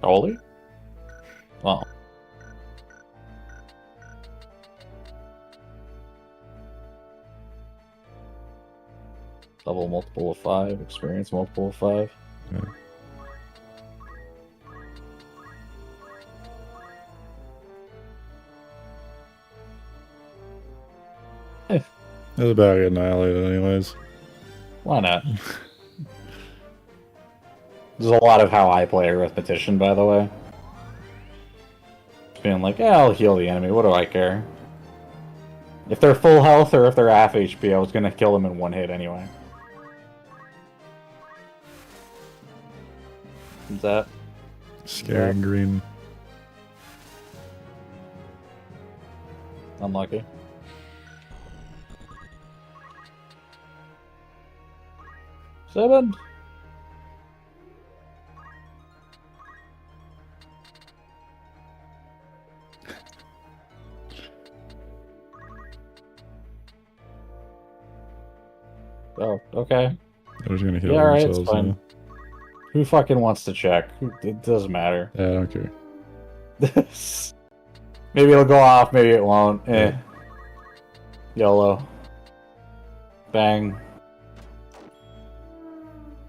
Holy? Well. Level multiple of 5, experience multiple of 5. Yeah. It was about to get annihilated anyways. Why not? There's a lot of how I play arithmetician, by the way. Just being like, yeah, I'll heal the enemy, what do I care? If they're full health or if they're half HP, I was gonna kill them in one hit anyway. Is that? Scaring Yeah. green. Unlucky. Seven. Oh, okay. They're just gonna heal Yeah, alright, it's themselves fine. now. Who fucking wants to check? It doesn't matter. Yeah, I don't care. Maybe it'll go off, maybe it won't. Eh. YOLO. Bang.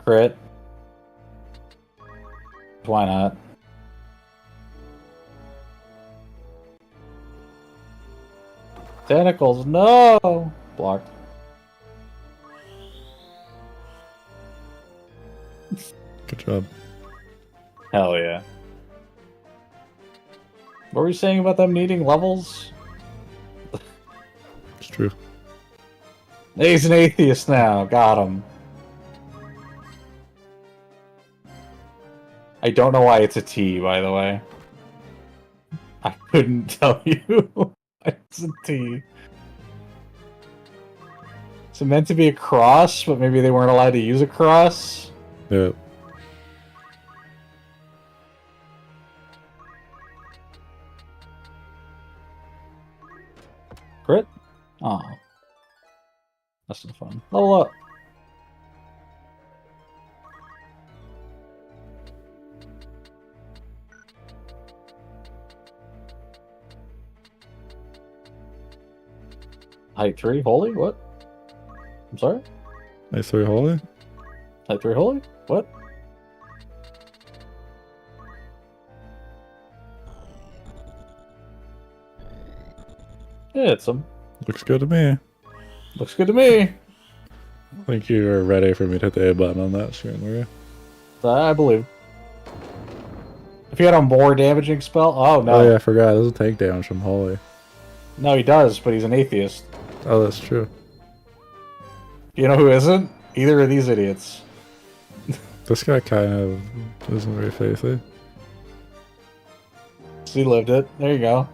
Crit. Why not? Tentacles, no! Blocked. Good job. Hell yeah. What were you saying about them needing levels? It's true. He's an atheist now. Got him. I don't know why it's a T, by the way. I couldn't tell you why it's a T. Is it meant to be a cross, but maybe they weren't allowed to use a cross? Yep. Crit? Oh. That's no fun. Level up. Height 3, holy? What? I'm sorry? Nice 3 holy? Height 3, holy? What? Yeah, it's some. Looks good to me. Looks good to me. I think you are ready for me to hit the A button on that screen, were you? I believe. If he had a more damaging spell, oh no. Oh yeah, I forgot. It doesn't take damage from holy. No, he does, but he's an atheist. Oh, that's true. You know who isn't? Either of these idiots. This guy kind of isn't very faithy. So he lived it. There you go.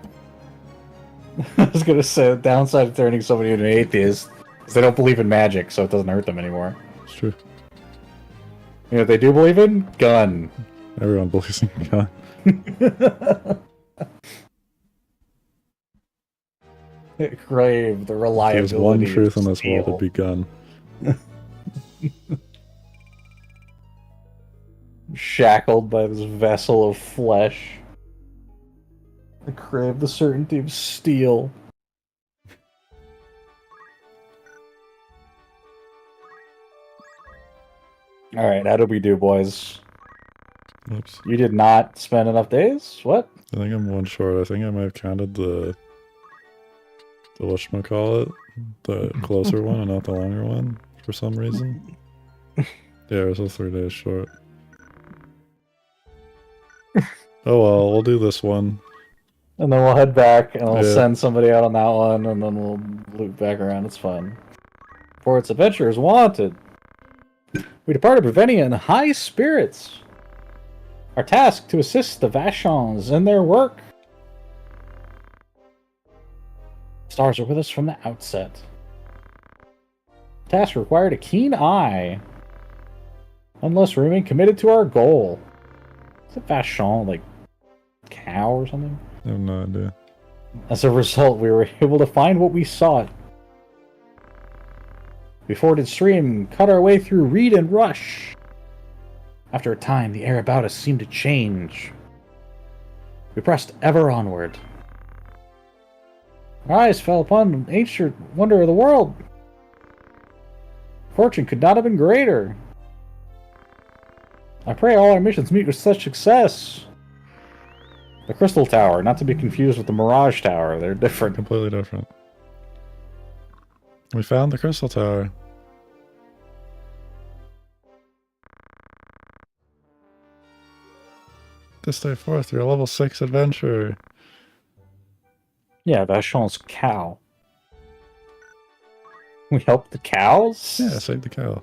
I was gonna say the downside of turning somebody into an atheist is they don't believe in magic, so it doesn't hurt them anymore. It's true. You know what they do believe in? Gun. Everyone believes in God. Crave the reliability. There's one truth of in this world, steel. it'd be gun. Shackled by this vessel of flesh. I crave the certainty of steel. Alright, how did we do, boys? Oops. You did not spend enough days? What? I think I'm one short. I think I might have counted the whatchamacallit, the closer one and not the longer one for some reason. Yeah, it was a 3 days short. Oh well, we'll do this one. And then we'll head back and we'll Yeah. send somebody out on that one and then we'll loop back around. It's fun. For its adventurers wanted. We departed Bravenia in high spirits. Our task to assist the Vashons in their work. Stars are with us from the outset. Task required a keen eye. Unless we remain committed to our goal. Is it Vashon, like cow or something? I have no idea. As a result, we were able to find what we sought. We forded stream, cut our way through reed and rush. After a time, the air about us seemed to change. We pressed ever onward. Our eyes fell upon an ancient wonder of the world. Fortune could not have been greater. I pray all our missions meet with such success. The Crystal Tower, not to be confused with the Mirage Tower. They're different. Completely different. We found the Crystal Tower. This day forth, you're a level 6 adventurer. Yeah, Vashon's cow. We helped the cows? Yeah, save the cow.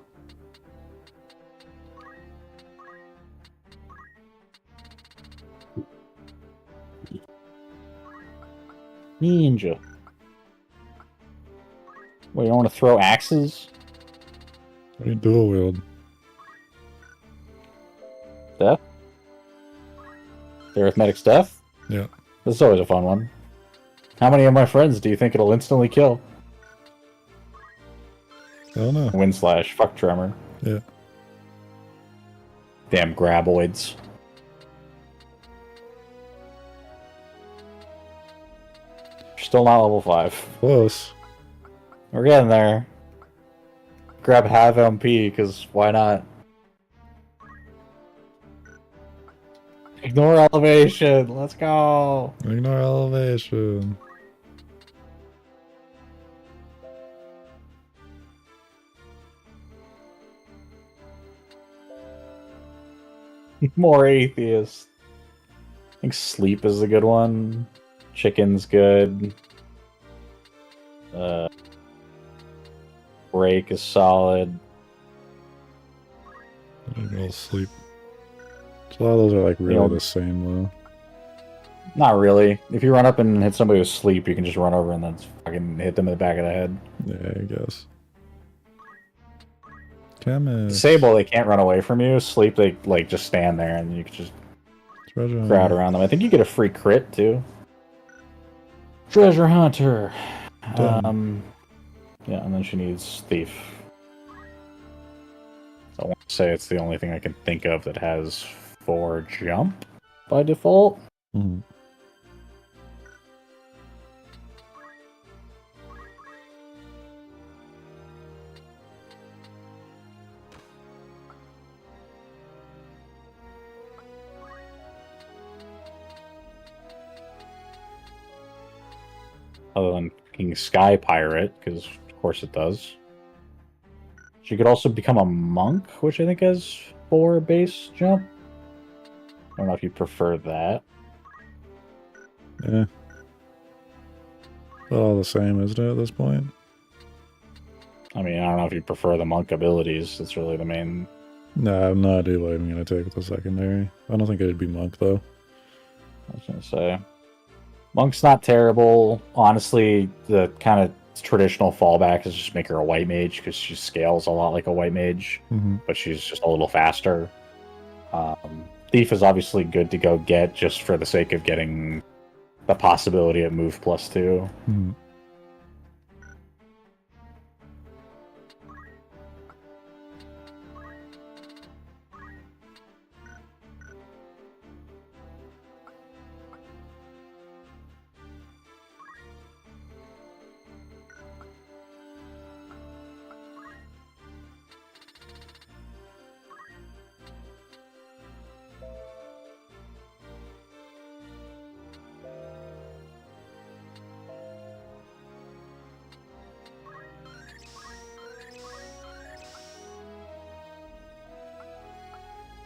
Ninja. Wait, you want to throw axes? We dual wield. Death? The Arithmetic's death? Yeah. This is always a fun one. How many of my friends do you think it'll instantly kill? I don't know. Wind slash. Fuck Tremor. Yeah. Damn graboids. Still not level 5. Close. We're getting there. Grab half MP, because why not? Ignore elevation. Let's go. Ignore elevation. More atheist. I think sleep is a good one. Chicken's good. Break is solid. I'm gonna go to sleep. So a lot of those are like really know, the same though. Not really. If you run up and hit somebody with sleep, you can just run over and then fucking hit them in the back of the head. Yeah, I guess. Chemist. Disable, they can't run away from you. Sleep, they like just stand there and you can just Treasure crowd hunt. around them. I think you get a free crit too. Treasure hunter. Done. Yeah, and then she needs thief. I want to say it's the only thing I can think of that has 4 jump by default. Mhm. Other than King Sky Pirate, because of course it does. She could also become a monk, which I think has 4 base jump. I don't know if you prefer that. Yeah. All the same, isn't it, at this point? I mean, I don't know if you prefer the monk abilities. That's really the main. Nah, I have no idea what I'm gonna take with the secondary. I don't think it'd be monk though. I was gonna say, monk's not terrible. Honestly, the kind of traditional fallback is just make her a white mage because she scales a lot like a white mage, Mm-hmm. but she's just a little faster. Thief is obviously good to go get just for the sake of getting the possibility of move +2. Mm-hmm.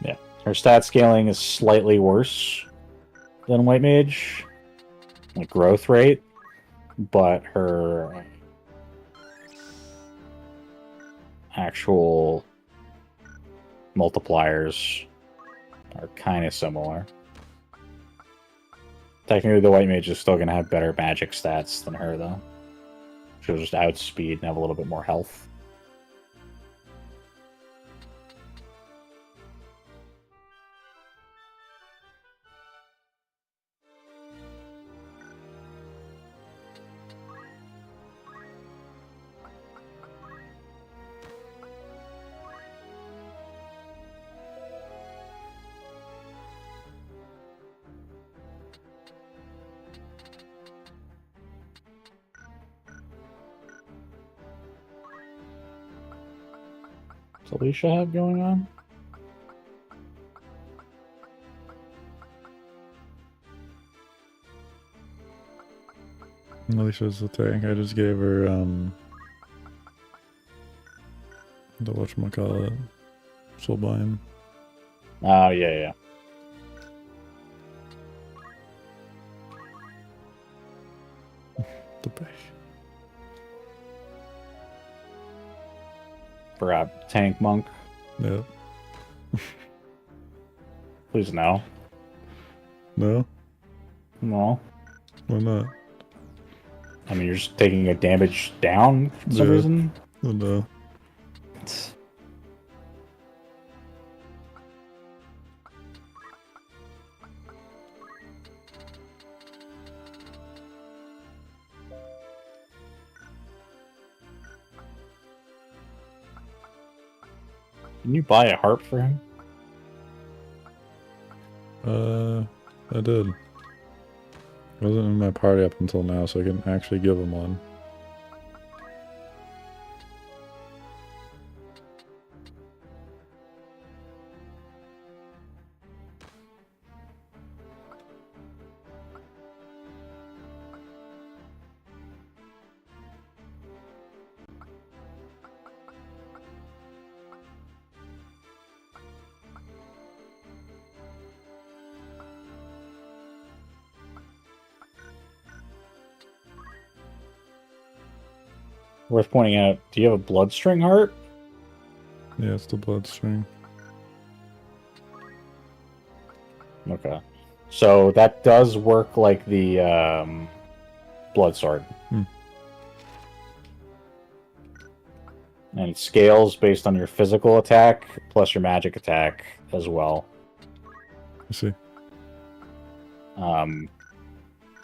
Yeah, her stat scaling is slightly worse than white mage, like growth rate, but her actual multipliers are kind of similar. Technically, the white mage is still going to have better magic stats than her, though. She'll just outspeed and have a little bit more health. What's Alicia have going on? Alicia's the tank. I just gave her the whatchamacallit, Soulbind. Oh, yeah. The back. Forgot tank monk. Yeah. Please no. No? No. Why not? I mean, you're just taking a damage down for some Yeah. reason. Oh, no. Can you buy a harp for him? I did. Wasn't in my party up until now, so I can actually give him one. Worth pointing out, do you have a bloodstring heart? Yeah, it's the bloodstring. Okay. So that does work like the blood sword. Hmm. And it scales based on your physical attack plus your magic attack as well. I see.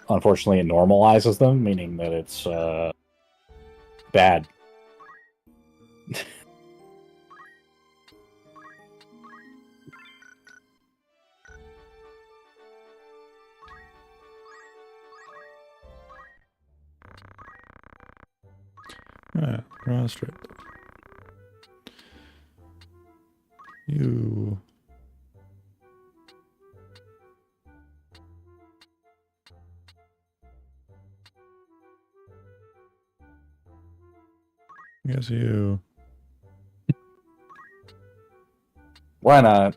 Unfortunately, it normalizes them, meaning that it's bad. Alright, draw straight. You. I guess you. Why not?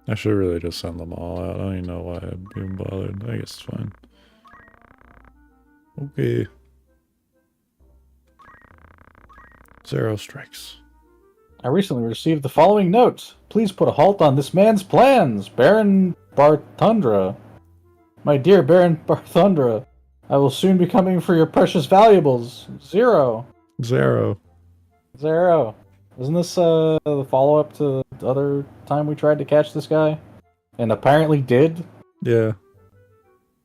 I should really just send them all out. I don't even know why I'd be bothered. I guess it's fine. Okay. 0 strikes. I recently received the following note. Please put a halt on this man's plans, Baron Barthundra. My dear Baron Barthundra, I will soon be coming for your precious valuables. 0. 0. 0. Isn't this the follow-up to the other time we tried to catch this guy? And apparently did, Yeah.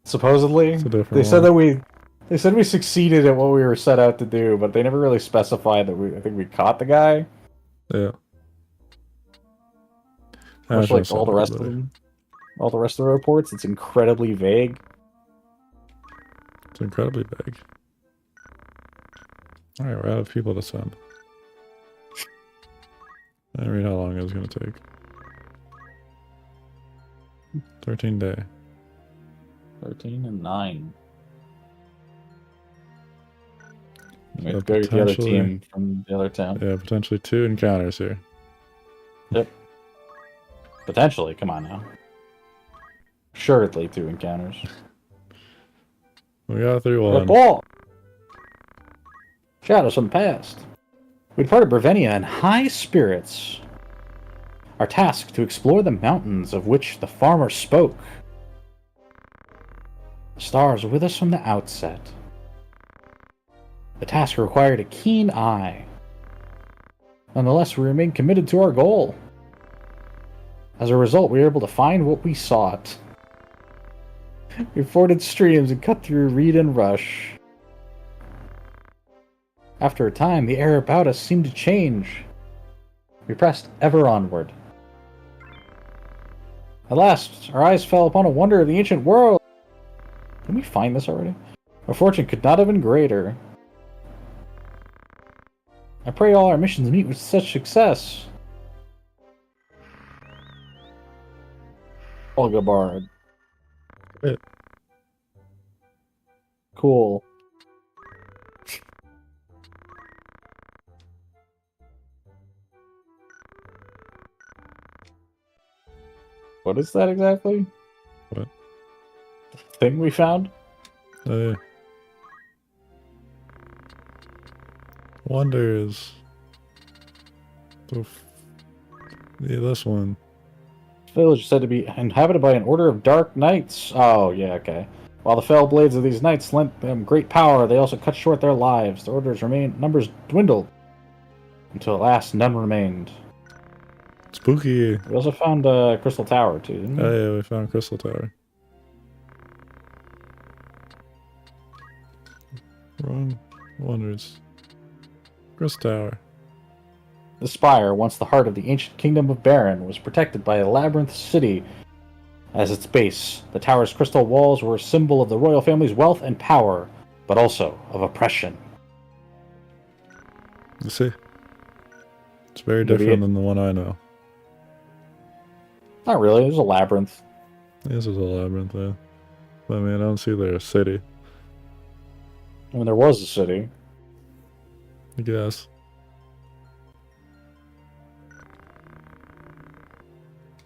supposedly. It's a different They said one. that they said we succeeded at what we were set out to do, but they never really specified that I think we caught the guy. Yeah. Much like all the rest of them. All the rest of the reports, it's incredibly vague. It's incredibly big. Alright, we're out of people to send. I didn't read how long it was going to take. 13 day. 13 and 9. So We have to go get the other potentially- team from the other town. Yeah, potentially 2 encounters here. Potentially, come on now. Assuredly 2 encounters. We got through one. Report! Shadows from the past. We departed Brevenia in high spirits. Our task to explore the mountains of which the farmer spoke. The stars were with us from the outset. The task required a keen eye. Nonetheless, we remained committed to our goal. As a result, we were able to find what we sought. We forded streams and cut through reed and rush. After a time, the air about us seemed to change. We pressed ever onward. At last, our eyes fell upon a wonder of the ancient world. Didn't we find this already? Our fortune could not have been greater. I pray all our missions meet with such success. Olga Bard. It. Cool. What is that exactly? What? The thing we found? Oh, yeah. Wonders. Yeah, this one. This village is said to be inhabited by an order of dark knights. Oh, yeah, okay. While the fell blades of these knights lent them great power, they also cut short their lives. The order's numbers dwindled, until at last none remained. Spooky. We also found Crystal Tower, too, didn't we? Oh, yeah, we found Crystal Tower. Wrong. Wonders. Crystal Tower. The spire, once the heart of the ancient kingdom of Baron, was protected by a labyrinth city as its base. The tower's crystal walls were a symbol of the royal family's wealth and power, but also of oppression. You see? It's very Maybe different than the one I know. Not really, there's a labyrinth. This is a labyrinth, yeah. I mean, I don't see their city. I mean, there was a city. I guess.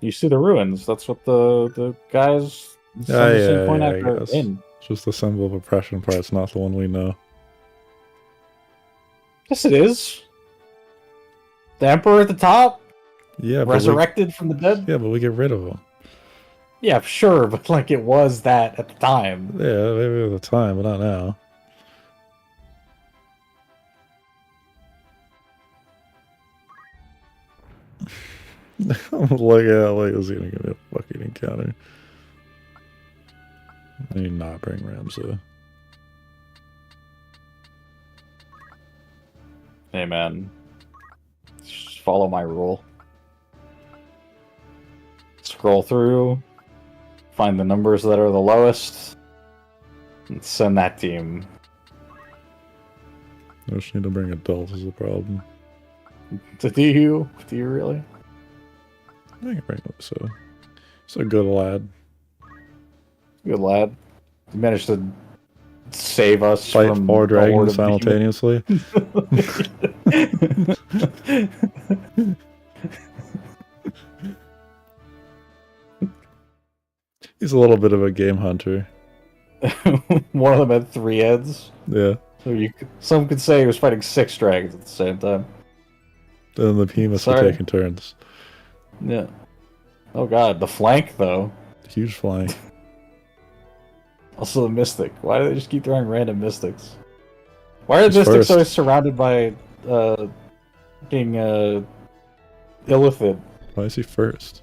You see the ruins. That's what the guys Yeah, point I out are guess. in. It's just the symbol of oppression part. It's not the one we know. Yes, it is. The Emperor at the top, Yeah, resurrected from the dead. but we get rid of him. Yeah, sure, but like it was that at the time. Yeah, maybe at the time, but not now. Like, yeah, like, is he gonna give me a fucking encounter? I need not bring Ramsey. Hey, man. Just follow my rule. Scroll through, find the numbers that are the lowest, and send that team. I just need to bring adults is the problem. Do you? Do you really? I can bring him, so. He's a good lad. Good lad. You managed to save us Fight from 4 the horde dragons of simultaneously. He's a little bit of a game hunter. One of them had 3 heads. Yeah. So some could say he was fighting 6 dragons at the same time. Then the team must be Sorry. taking turns. Yeah. Oh god, the flank though. Huge flank. Also the mystic. Why do they just keep throwing random mystics? Why are He's mystics first. always surrounded by being illithid? Why is he first?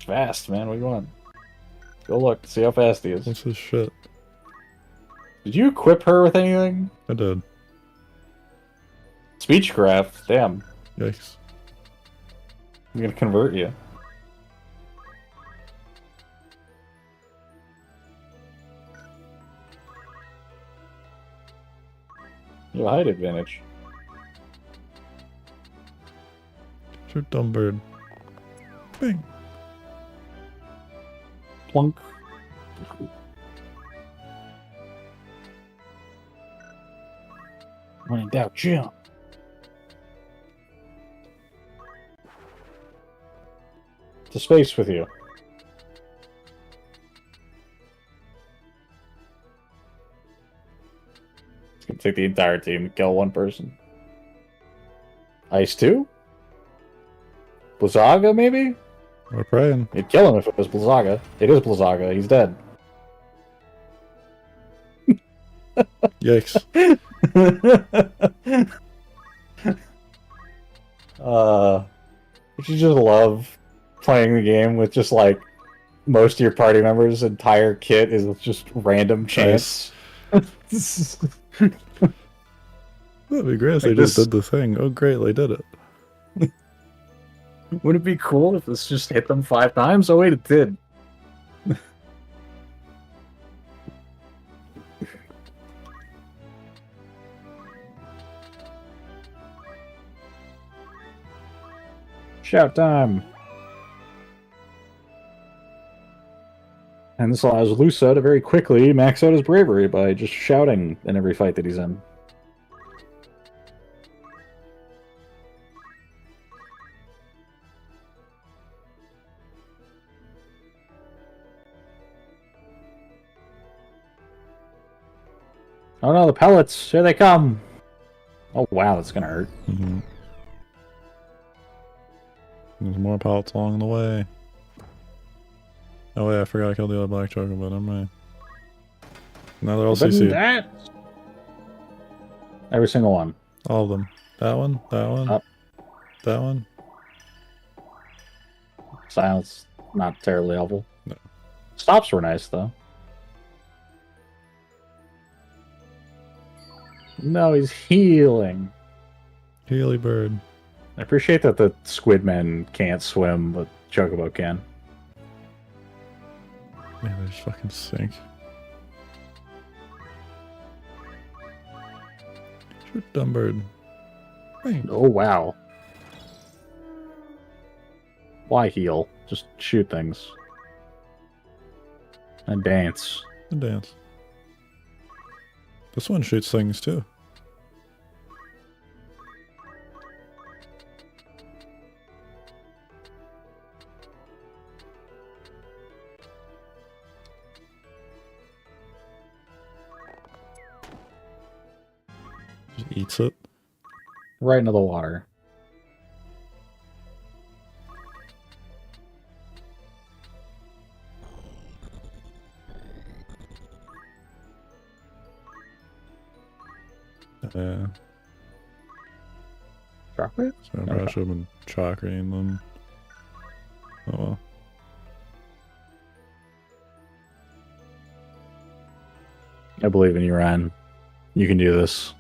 Fast, man. What do you want? Go look, see how fast he is. What's this shit? Did you equip her with anything? I did. Speechcraft? Damn. Yikes. I'm gonna convert you. You have a height advantage. Shoot, dumb bird. Bing. Plunk. When in doubt, jump. To space with you. It's gonna take the entire team to kill one person. Ice 2? Blizzaga, maybe? We're praying. You'd kill him if it was Blizzaga. It is Blizzaga. He's dead. Yikes. Would you just love playing the game with just like most of your party members' entire kit is just random chance? That'd be great if they Like just this- did the thing. Oh, great, they did it. Would it be cool if this just hit them 5 times? Oh wait, it did. Shout time! And this allows Lusa to very quickly max out his bravery by just shouting in every fight that he's in. Oh no, the pellets! Here they come! Oh wow, that's gonna hurt. Mm-hmm. There's more pallets along the way. Oh yeah, I forgot I killed the other black chocobo, I'm right. Another LCC. That. Every single one. All of them. That one, that one, Up. that one. Silence, not terribly helpful. No. Stops were nice, though. No, he's healing. Healy bird. I appreciate that the squid men can't swim, but Chocobo can. Man, they just fucking sink. Shoot, dumb bird. Bang. Oh, wow. Why heal? Just shoot things. And dance. And dance. This one shoots things too. Just eats it. Right into the water. Yeah. Chocolate? So I probably should have been chakring them. Oh well. I believe in you, Ryan. You can do this.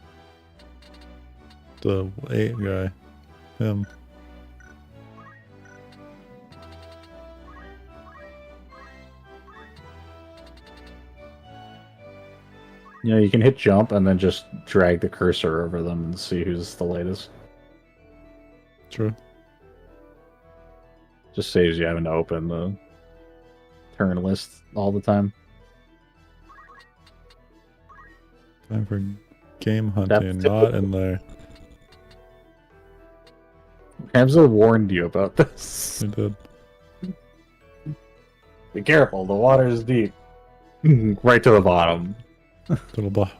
The 8 guy. Him. You know, you can hit jump and then just drag the cursor over them and see who's the latest. True. Just saves you having to open the turn list all the time. Time for game hunting, That's not in there. Hamza warned you about this. I did. Be careful, the water is deep. Right to the bottom. Little blah.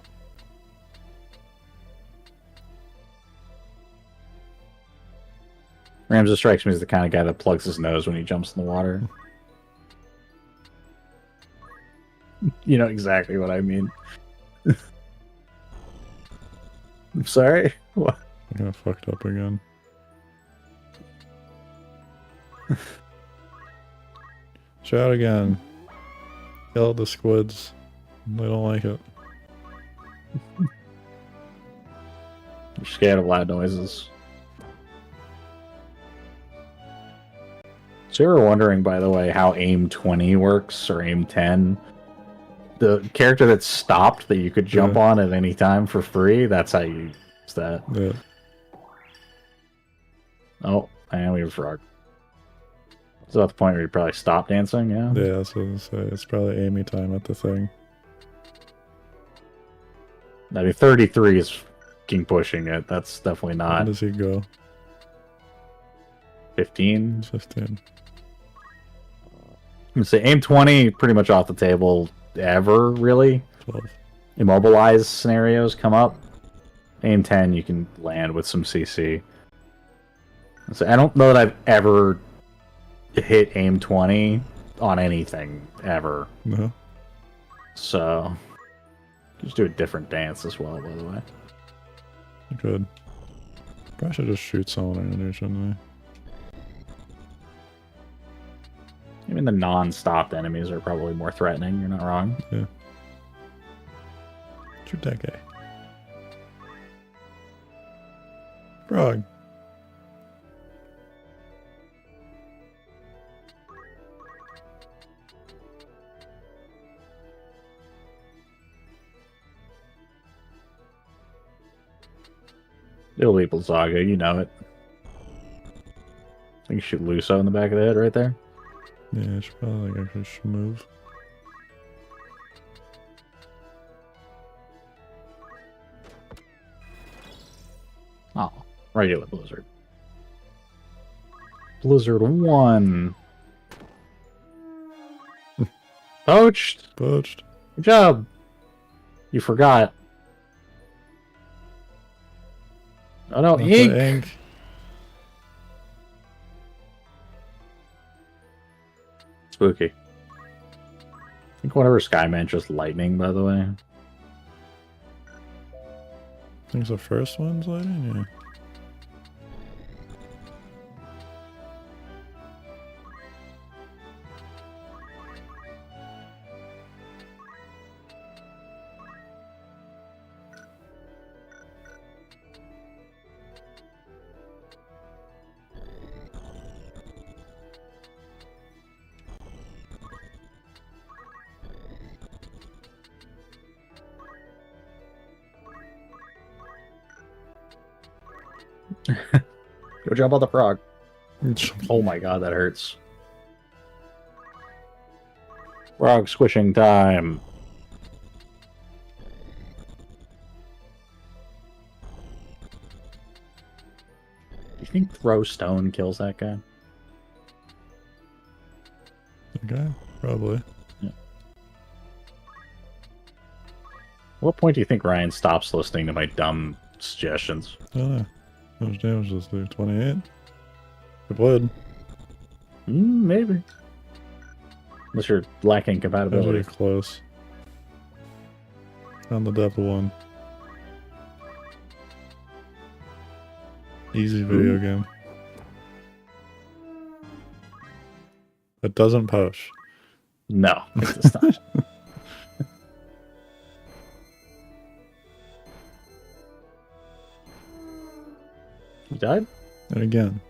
Ramza strikes me as the kind of guy that plugs his nose when he jumps in the water. You know exactly what I mean. I'm sorry? What? I got fucked up again. Shout again. Yell at the squids. They don't like it. I'm scared of loud noises. So you were wondering, by the way, how aim 20 works, or aim 10? The character that's stopped that you could jump on at any time for free, that's how you use that. Yeah. Oh, and we have a frog. It's about the point where you probably stop dancing, yeah? Yeah, that's what I was gonna say. It's probably Amy time at the thing. I mean, 33 is fucking pushing it. That's definitely Where not does he go? 15. 15. I'm gonna say aim 20, pretty much off the table ever, really. 12. Immobilized scenarios come up. Aim 10, you can land with some CC. So I don't know that I've ever hit aim 20 on anything, ever. No. So, just do a different dance as well, by the way. Good. Probably should just shoot someone in there, shouldn't Even the non-stopped enemies are probably more threatening, you're not wrong. we? Yeah. Shoot that guy. Frog. It'll be Blizzaga, you know it. I think you shoot Luso in the back of the head right there. Yeah, I should probably like actually should move. Oh, regular Blizzard. Blizzard 1. Poached. Poached. Good job. You forgot. Oh no, Not the ink. ink. Spooky. I think whatever Skyman just lightning, by the way. I think the first one's lighting, yeah. Go jump on the frog. Oh my god, that hurts. Frog squishing time. Do you think throw stone kills that guy? Okay, probably. What point do you think Ryan stops listening to my dumb suggestions. I don't know. How much damage does this do? 28? It would. Maybe. Unless you're lacking That's compatibility. really close. On the depth one. Easy video game. It doesn't push. No, it does not. He died? And again.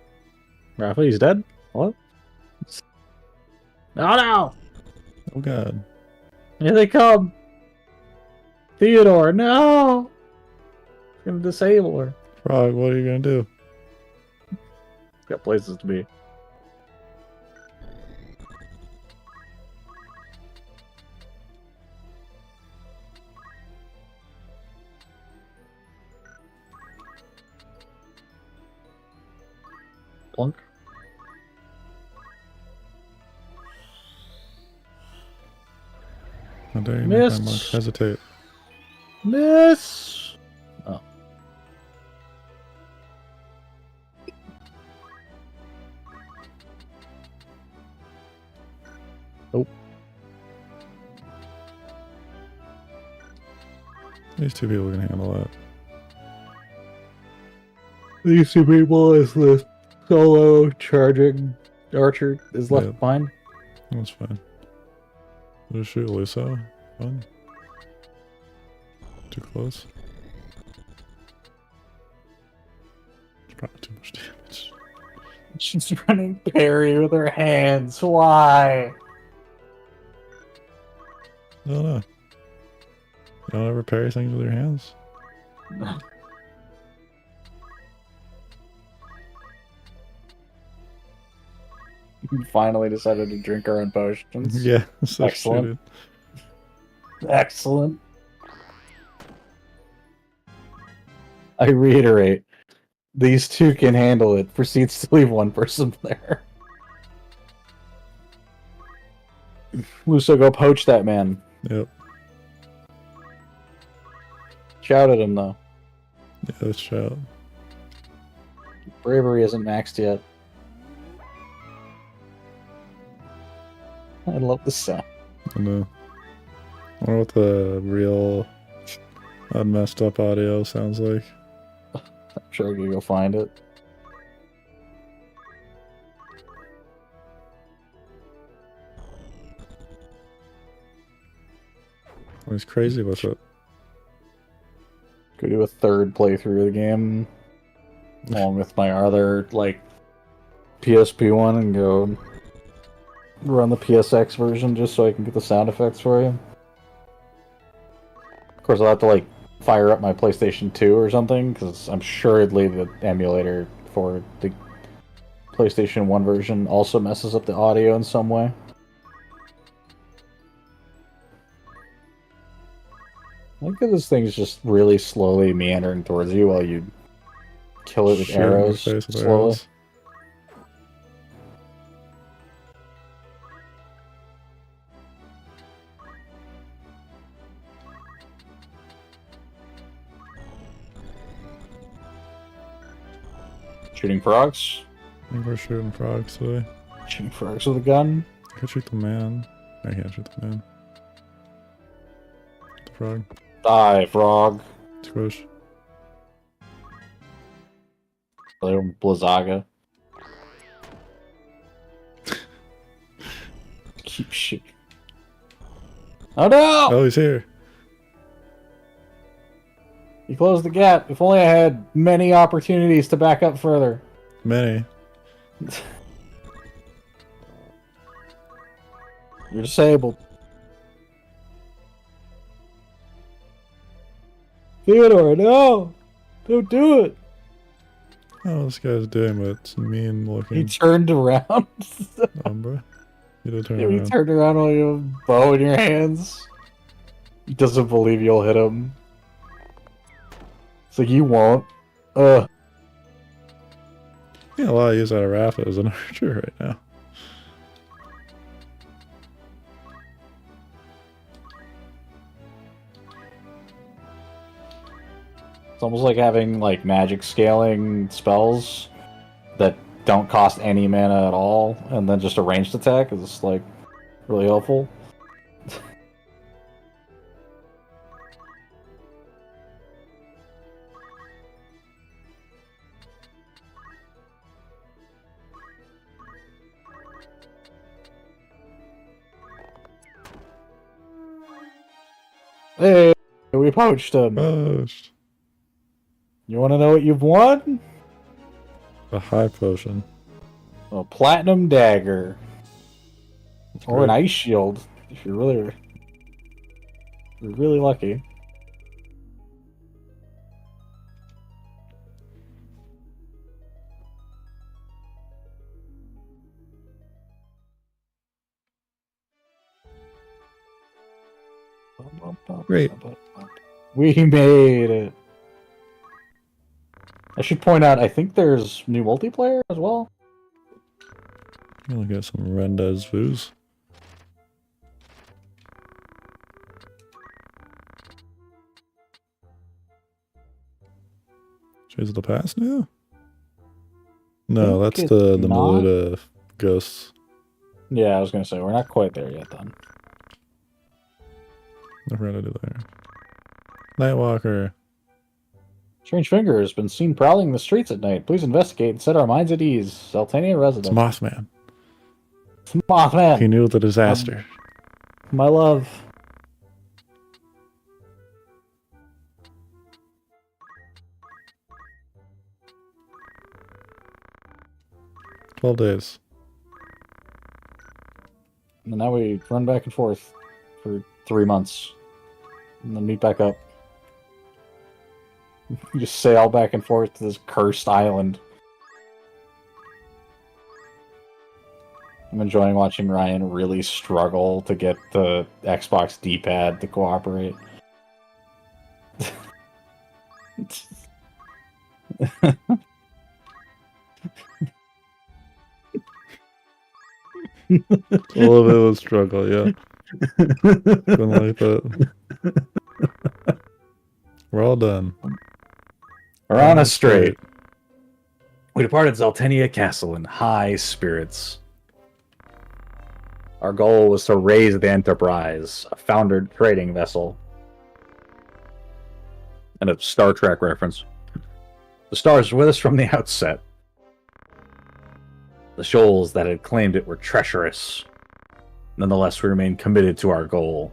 Rafa, he's dead? What? Oh no! Oh god. Here they come! Theodore, no! It's gonna disable her. Frog, what are you gonna do? Got places to be. Plunk. How dare you make my Missed. monk hesitate? Miss! Oh. Nope. These two people can handle that. These two people is the solo charging archer is left Yeah. behind. That's fine. Just shoot Luso. Fun. Too close. It's probably too much damage. She's running parry with her hands. Why? I don't know. You don't ever parry things with your hands? We finally decided to drink our own potions. Yeah. So Excellent. stupid. Excellent. I reiterate, these two can handle it. Proceeds to leave one person there. Luso, go poach that man. Yep. Shout at him, though. Yeah, let's shout. Bravery isn't maxed yet. I love the sound. I know. I wonder what the real unmessed up audio sounds like. I'm sure I can go find it. He's crazy with it. Go do a third playthrough of the game along with my other like PSP one and go run the PSX version just so I can get the sound effects for you. Of course, I'll have to like fire up my PlayStation 2 or something because I'm assuredly the emulator for the PlayStation 1 version also messes up the audio in some way. Look at this thing's just really slowly meandering towards you while you kill it with Shoot him in the arrows face with slowly. arrows. Shooting frogs. I think we're shooting frogs today. Shooting frogs with a gun. I can shoot the man. I can't shoot the man. The frog. Die, frog. Squish. Little Blizzaga. Keep shooting. Oh no! Oh, he's here. You closed the gap. If only I had many opportunities to back up further. Many. You're disabled. Theodore, no! Don't do it! Oh, this guy's doing, but it's mean He looking. turned around. Umbra. You did turn Yeah, he around. turned around while you have a bow in your hands. He doesn't believe you'll hit him. It's like, you won't. Yeah, a lot of use out of Rafa as an archer right now. It's almost like having like magic scaling spells that don't cost any mana at all, and then just a ranged attack is like really helpful. Hey, we poached him. Gosh. You want to know what you've won? A high potion. A platinum dagger. That's Or an great. ice shield, if you're really lucky. Great. We made it. I should point out, I think there's new multiplayer as well. I'll get some Rendezvous. Shades of the Past now? No, Think that's it's the not. Meluda ghosts. Yeah, I was gonna say we're not quite there yet. Then Never had to do there. Nightwalker. strange finger has been seen prowling the streets at night. Please investigate and set our minds at ease. Zeltania It's resident. Mothman. Mothman. He knew the disaster. My love. $12 days. And now we run back and forth for 3 months. And then meet back up. We just sail back and forth to this cursed island. I'm enjoying watching Ryan really struggle to get the Xbox D-pad to cooperate. All of it was struggle, yeah. Couldn't like that. We're all done. We're on a straight. We departed Zeltenia Castle in high spirits. Our goal was to raise the Enterprise, a foundered trading vessel. And a Star Trek reference. The stars were with us from the outset. The shoals that had claimed it were treacherous. Nonetheless, we remained committed to our goal.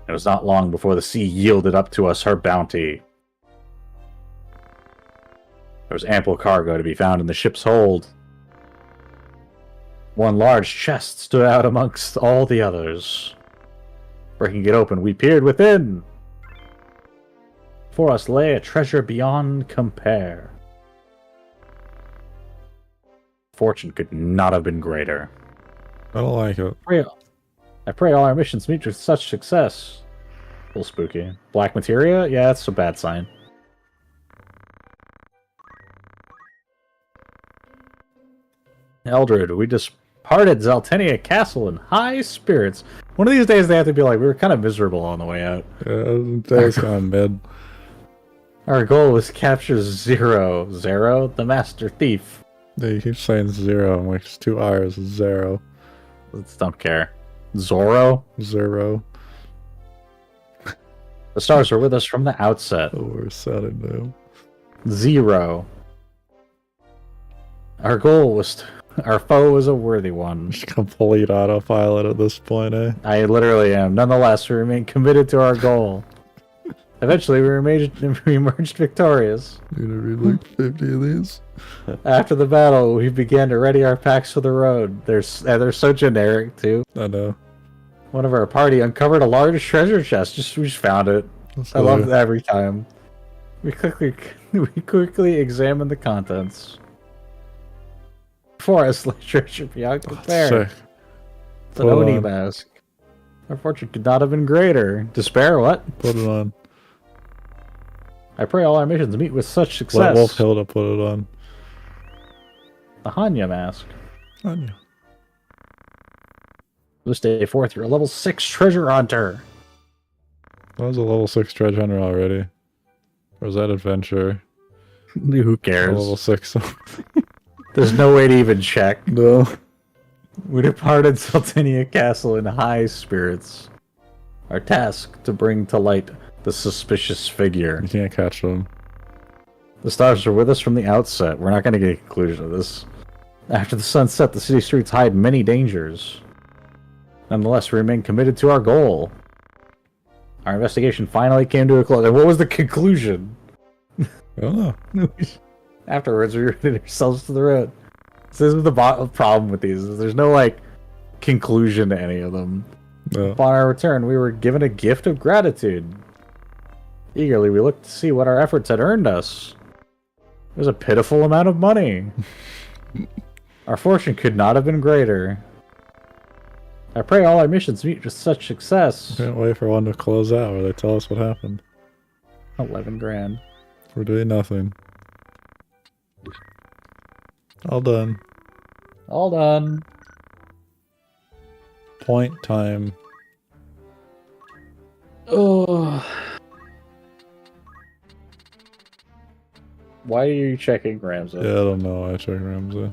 It was not long before the sea yielded up to us her bounty. There was ample cargo to be found in the ship's hold. One large chest stood out amongst all the others. Breaking it open, we peered within. Before us lay a treasure beyond compare. Fortune could not have been greater. I don't like it. I pray all our missions meet with such success. A little spooky. Black materia? Yeah, that's a bad sign. Eldred, we departed Zeltenia Castle in high spirits. One of these days they have to be like, we were kind of miserable on the way out. That's kind of mid. Our goal was to capture Zero. Zero, the master thief. They keep saying zero. I'm like, it's 2 R's. Zero. Let's don't care. Zorro? Zero. The stars were with us from the outset. Oh, we're sounding new. Zero. Our goal was to... Our foe was a worthy one. Just complete autopilot at this point, eh? I literally am. Nonetheless, we remain committed to our goal. Eventually, we emerged victorious. You gonna read like 50 of these? After the battle, we began to ready our packs for the road. They're so generic, too. I know. One of our party uncovered a large treasure chest. We just found it. That's I love hilarious. that every time. We quickly examined the contents. Before us lay treasure beyond compare. Sick. It's an Put it Oni on. mask. Our fortune could not have been greater. Despair, what? Put it on. I pray all our missions meet with such Let success. Wolf Hilda put it on. The Hanya mask. Anya. This day forth, you're a level 6 treasure hunter. I was a level 6 treasure hunter already. Or is that adventure? Who Level cares? 6. There's no way to even check. No. We departed Sultania Castle in high spirits. Our task to bring to light the suspicious figure. You can't catch them. The stars are with us from the outset. We're not going to get a conclusion of this. After the sun set, the city streets hide many dangers. Nonetheless, we remain committed to our goal. Our investigation finally came to a close. And what was the conclusion? I don't know. Afterwards, we routed ourselves to the road. So this is the problem with these. Is there's no, like, conclusion to any of them. No. Upon our return, we were given a gift of gratitude. Eagerly, we looked to see what our efforts had earned us. It was a pitiful amount of money. Our fortune could not have been greater. I pray all our missions meet with such success. Can't wait for one to close out where they tell us what happened. 11 grand. We're doing nothing. All done. All done. Point time. Oh. Why are you checking Ramsey? Yeah, I don't know. I check Ramsey.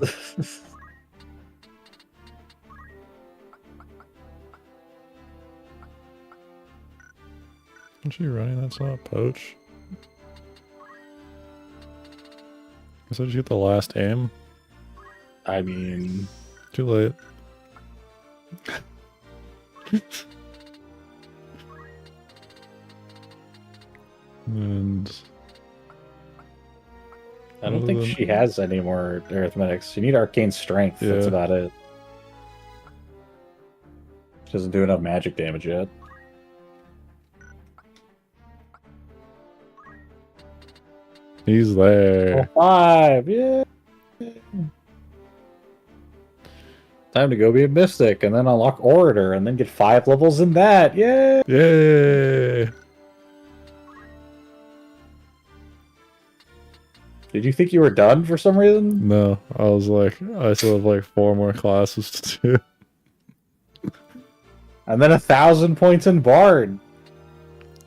Isn't she running that slot? Poach? I said you get the last aim. I mean, Too late. And I don't think she has any more arithmetics. You need arcane strength. That's Yeah. about it. She doesn't do enough magic damage yet. he's there. 5, yeah. Time to go be a mystic, and then unlock Orator, and then get 5 levels in that. Yeah. Yay! Did you think you were done for some reason? No, I was like, I still have like 4 more classes to do. And then 1,000 points in Bard.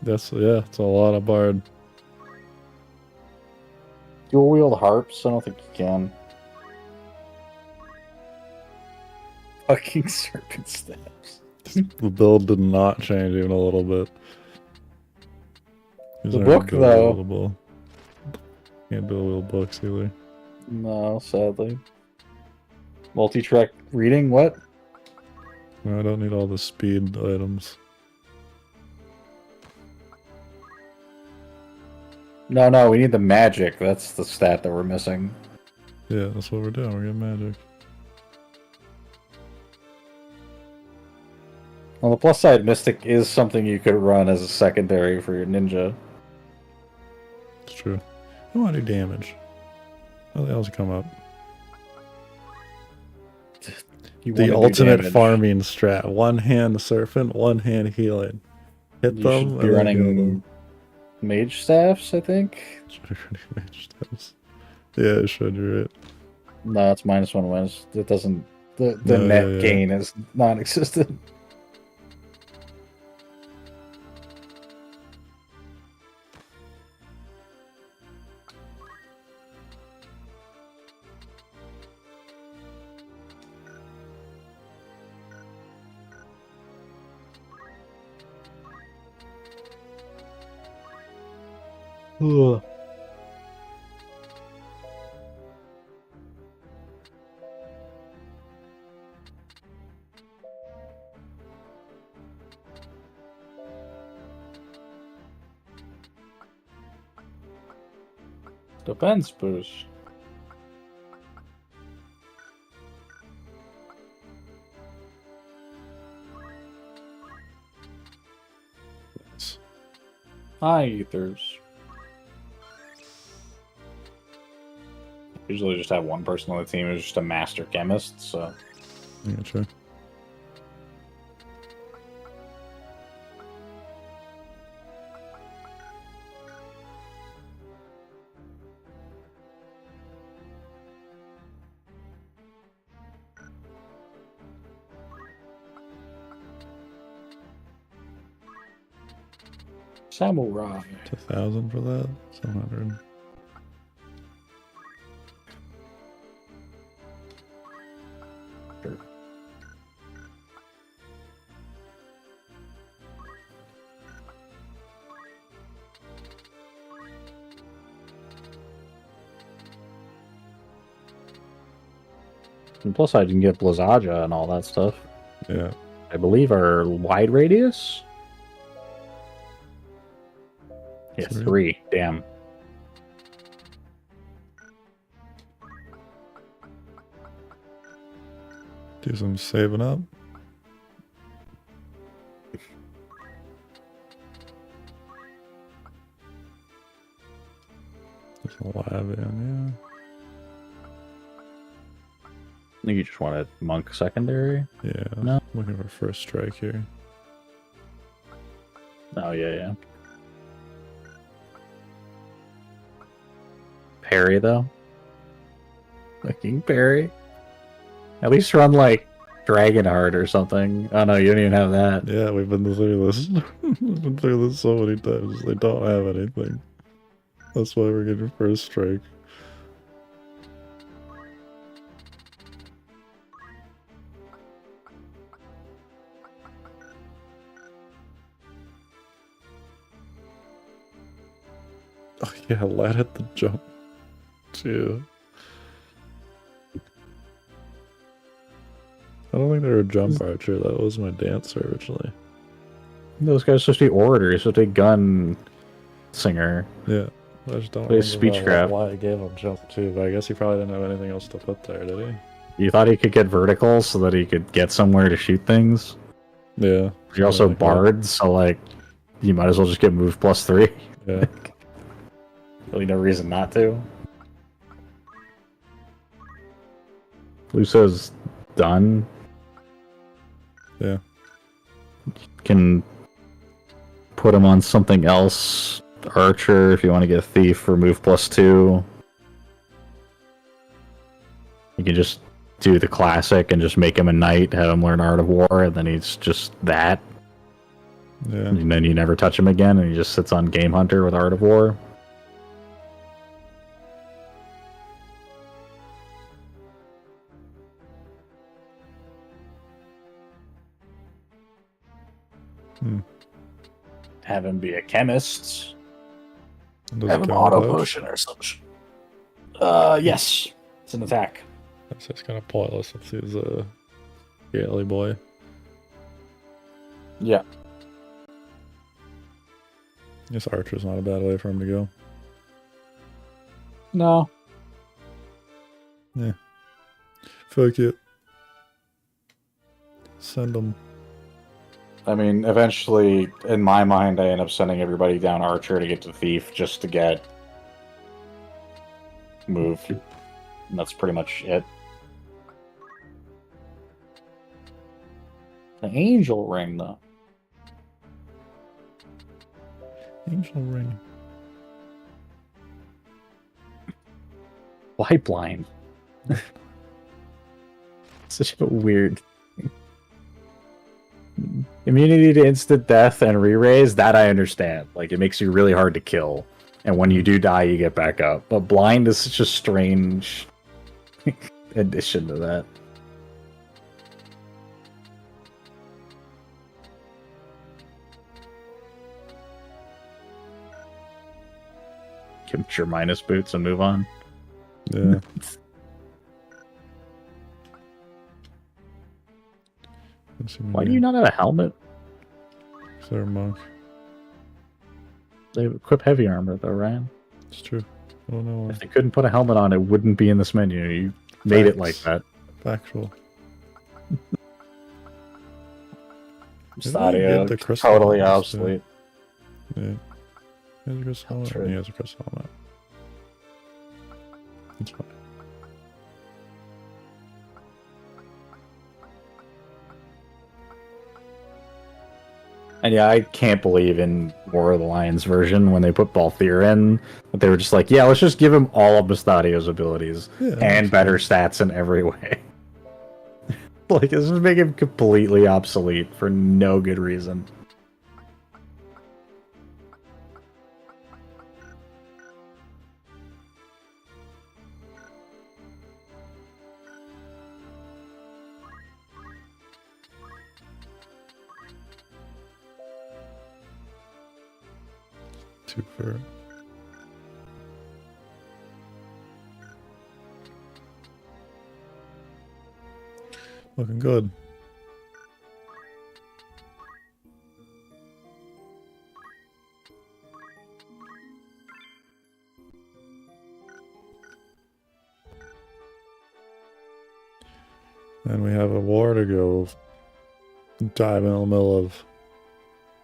That's, yeah, it's a lot of Bard. Dual wield harps? I don't think you can. Fucking serpent stabs. The build did not change even a little bit. These The aren't book, dual though. wieldable. Can't dual wield books either. No, sadly. Multi-track reading? What? No, I don't need all the speed items. No, we need the magic. That's the stat that we're missing. Yeah, that's what we're doing. We're getting magic. On the plus side, Mystic is something you could run as a secondary for your ninja. It's true. I want to do damage. Nothing else come up. You The wanna do ultimate damage. farming strat. One hand surfing, one hand healing. Hit You them. should be and then heal running them. mage staffs, I think. Yeah, it should, you're right. No, it's -1 wins. It doesn't. The No, net yeah. gain is non-existent. Ugh. Defense boost. Hi, Ethers. Usually just have one person on the team who's just a master chemist, so... Yeah, sure. Samurai. 2,000 for that. 700. Sure. And plus, I didn't get Blizzaja and all that stuff. Yeah. I believe our wide radius. Yeah, 3. Damn. Do some saving up. There's a lab in, I think you just wanted monk secondary. yeah. Yeah. No. I'm looking for first strike here. Oh yeah, yeah. Parry though. Fucking parry. At least run like Dragonheart or something. Oh no, you don't even have that. Yeah, we've been through this. We've been through this so many times. They don't have anything. That's why we're getting first strike. Oh yeah, lad at the jump. Too. I don't think they were a jump archer. That was my dancer originally. Those guys are supposed to be orators, supposed to be gun singer. Yeah. I just don't Play remember Speechcraft. why I gave him jump too, but I guess he probably didn't have anything else to put there, did he? You thought he could get vertical so that he could get somewhere to shoot things? Yeah. You're also like that. barred, so like you might as well just get move +3. Yeah. Really no reason not to. Luso's done. Yeah. Can put him on something else. Archer, if you want to get a thief for move +2. You can just do the classic and just make him a knight, have him learn Art of War, and then he's just that. Yeah. And then you never touch him again, and he just sits on Game Hunter with Art of War. Have him be a chemist. Does Have it him count auto as? potion or something. Yes. It's an attack. That's just kind of pointless if he's a Gaily boy. Yeah. I guess Archer's not a bad way for him to go. No. Fuck it. Send him. I mean, eventually, in my mind, I end up sending everybody down Archer to get to Thief just to get move. And that's pretty much it. The Angel Ring, though. Angel ring. Why blind? Such a weird. Immunity to instant death and re-raise, that I understand. Like, it makes you really hard to kill. And when you do die, you get back up. But blind is such a strange addition to that. Give him your minus boots and move on. Yeah. Why do you not have a helmet? They're a monk. They equip heavy armor, though, Ryan. It's true. I don't know. If they couldn't put a helmet on, it wouldn't be in this menu. You made it like that. Factual. Just Maybe they audio, did the crystal totally helmets, too. obsolete. Yeah. He has a crystal helmet. True. He has a crystal helmet. It's fine. And yeah, I can't believe in War of the Lions version when they put Balthier in, that they were just like, yeah, let's just give him all of Mustadio's abilities Yeah, and better stats in every way. Like, this is making him completely obsolete for no good reason. Two for. Looking good. And we have a war to go dive in the middle of.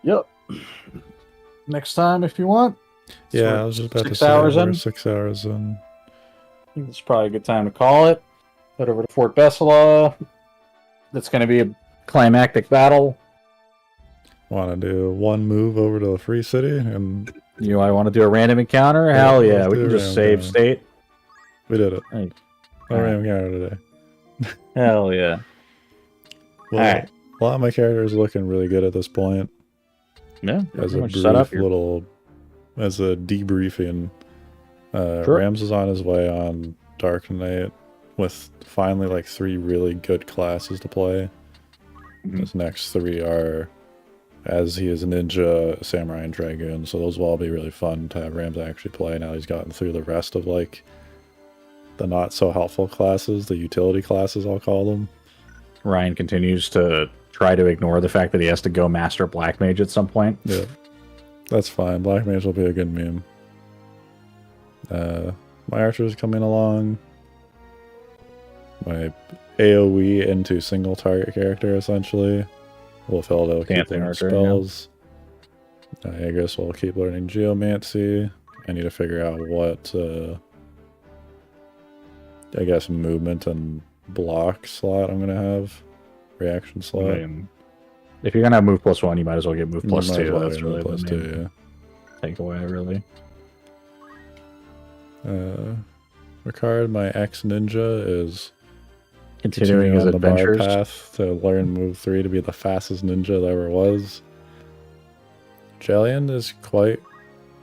Yep. Next time, if you want. Yeah, We're I was just about to 6 say hours we're in. 6 hours in. I think it's probably a good time to call it. Head over to Fort Bessela. That's going to be a climactic battle. Want to do one move over to the free city and I want to do a random encounter? Yeah, Hell let's yeah, we do can a just random save encounter. state. we did it. Hey. No random encounter today. Hell yeah. Well, Alright. a lot of my characters looking really good at this point. Yeah, As pretty a much set up brief here. little, as a debriefing, Sure. Rams is on his way on Dark Knight with finally like 3 really good classes to play. Mhm. His next 3 are, as he is a ninja, samurai, and dragoon. So those will all be really fun to have Rams actually play. Now he's gotten through the rest of like the not so helpful classes, the utility classes, I'll call them. Ryan continues to try to ignore the fact that he has to go master Black Mage at some point. Yeah, that's fine. Black Mage will be a good meme. My archer's coming along. My AoE into single target character, essentially. Will keep Dancing learning archer, spells. I guess we'll keep learning Geomancy. I need to figure out what, I guess, movement and block slot I'm going to have. Reaction I slot. mean, if you're going to have move +1, you might as well get move You might +2. as well That's get really move the +2, main takeaway, really. Ricard, my ex-ninja, is Continuing his on the bar adventures. path to learn move 3 to be the fastest ninja that ever was. Jellian is quite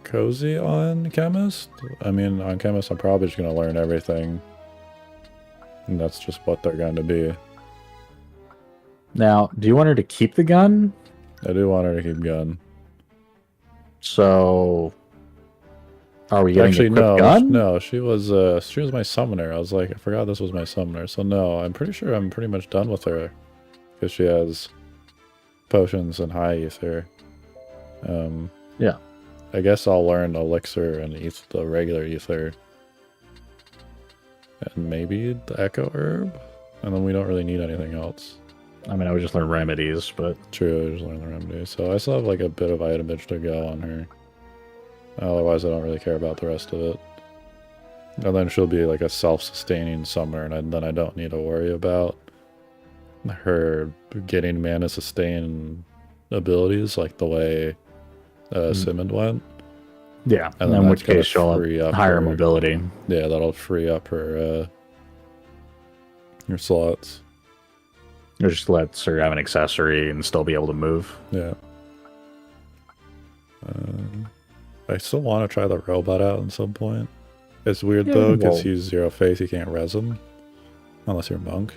cozy on Chemist. I mean, on Chemist, I'm probably just going to learn everything. And that's just what they're going to be. Now, do you want her to keep the gun? I do want her to keep gun. So, are we getting Actually, a quick no, gun? no, she was my summoner. I was like, I forgot this was my summoner. So no, I'm pretty sure I'm pretty much done with her because she has potions and high ether. Yeah. I guess I'll learn elixir and the regular ether, and maybe the echo herb, and then we don't really need anything else. I mean, I would just learn remedies, but True, I just learned the remedy. So I still have like a bit of itemage to go on her. Otherwise, I don't really care about the rest of it. And then she'll be like a self-sustaining summoner, and then I don't need to worry about her getting mana sustain abilities like the way Simond went. yeah. And in then which that's gonna case, she'll free have up higher her- mobility. Yeah, that'll free up her slots. It just lets her have an accessory and still be able to move. Yeah. I still want to try the robot out at some point. It's weird Yeah, though, because well- he's 0 face, you can't res him. Unless you're a monk.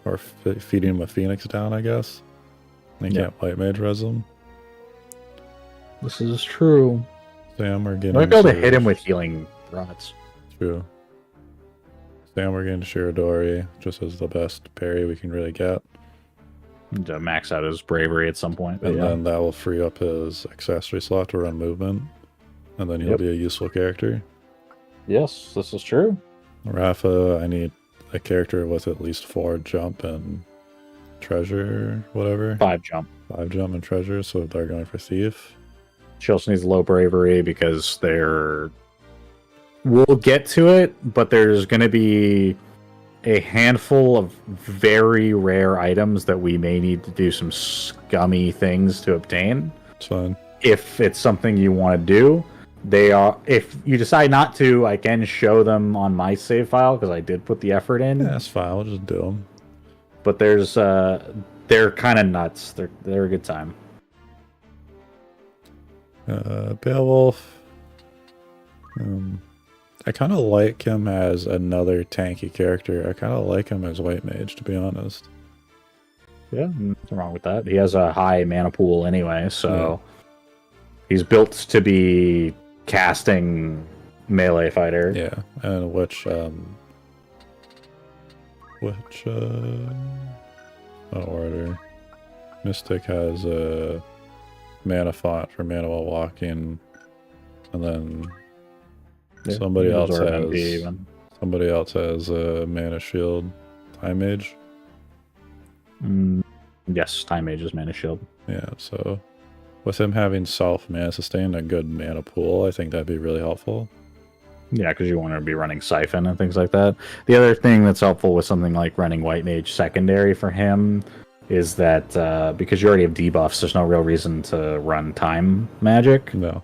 Or feeding him a phoenix down, I guess. And you Yeah. can't white mage res him. This is true. Sam, we're You getting might be able to to- hit him with healing rods. True. Sam, we're getting Shirodori, just as the best parry we can really get. To max out his bravery at some point. But And yeah. then that will free up his accessory slot to run movement. And then he'll Yep. be a useful character. Yes, this is true. Rafa, I need a character with at least 4 jump and treasure, whatever. 5 jump. 5 jump and treasure, so they're going for thief. She also needs low bravery because we'll get to it, but there's going to be a handful of very rare items that we may need to do some scummy things to obtain. It's fine. If it's something you want to do, if you decide not to, I can show them on my save file because I did put the effort in. Yeah, that's fine. We'll just do them. But they're kind of nuts. They're a good time. Beowulf. I kind of like him as another tanky character. I kind of like him as white mage, to be honest. Yeah, nothing wrong with that. He has a high mana pool anyway, so he's built to be casting melee fighter. Yeah, and order. Mystic has a mana font for mana while walking, and then Yeah, somebody else absorb has MP even. a mana shield. Time Mage. Yes, Time Mage is mana shield. Yeah, so with him having self mana sustain, a good mana pool, I think that'd be really helpful. Yeah, because you want to be running Siphon and things like that. The other thing that's helpful with something like running White Mage secondary for him is that because you already have debuffs, there's no real reason to run Time Magic. No.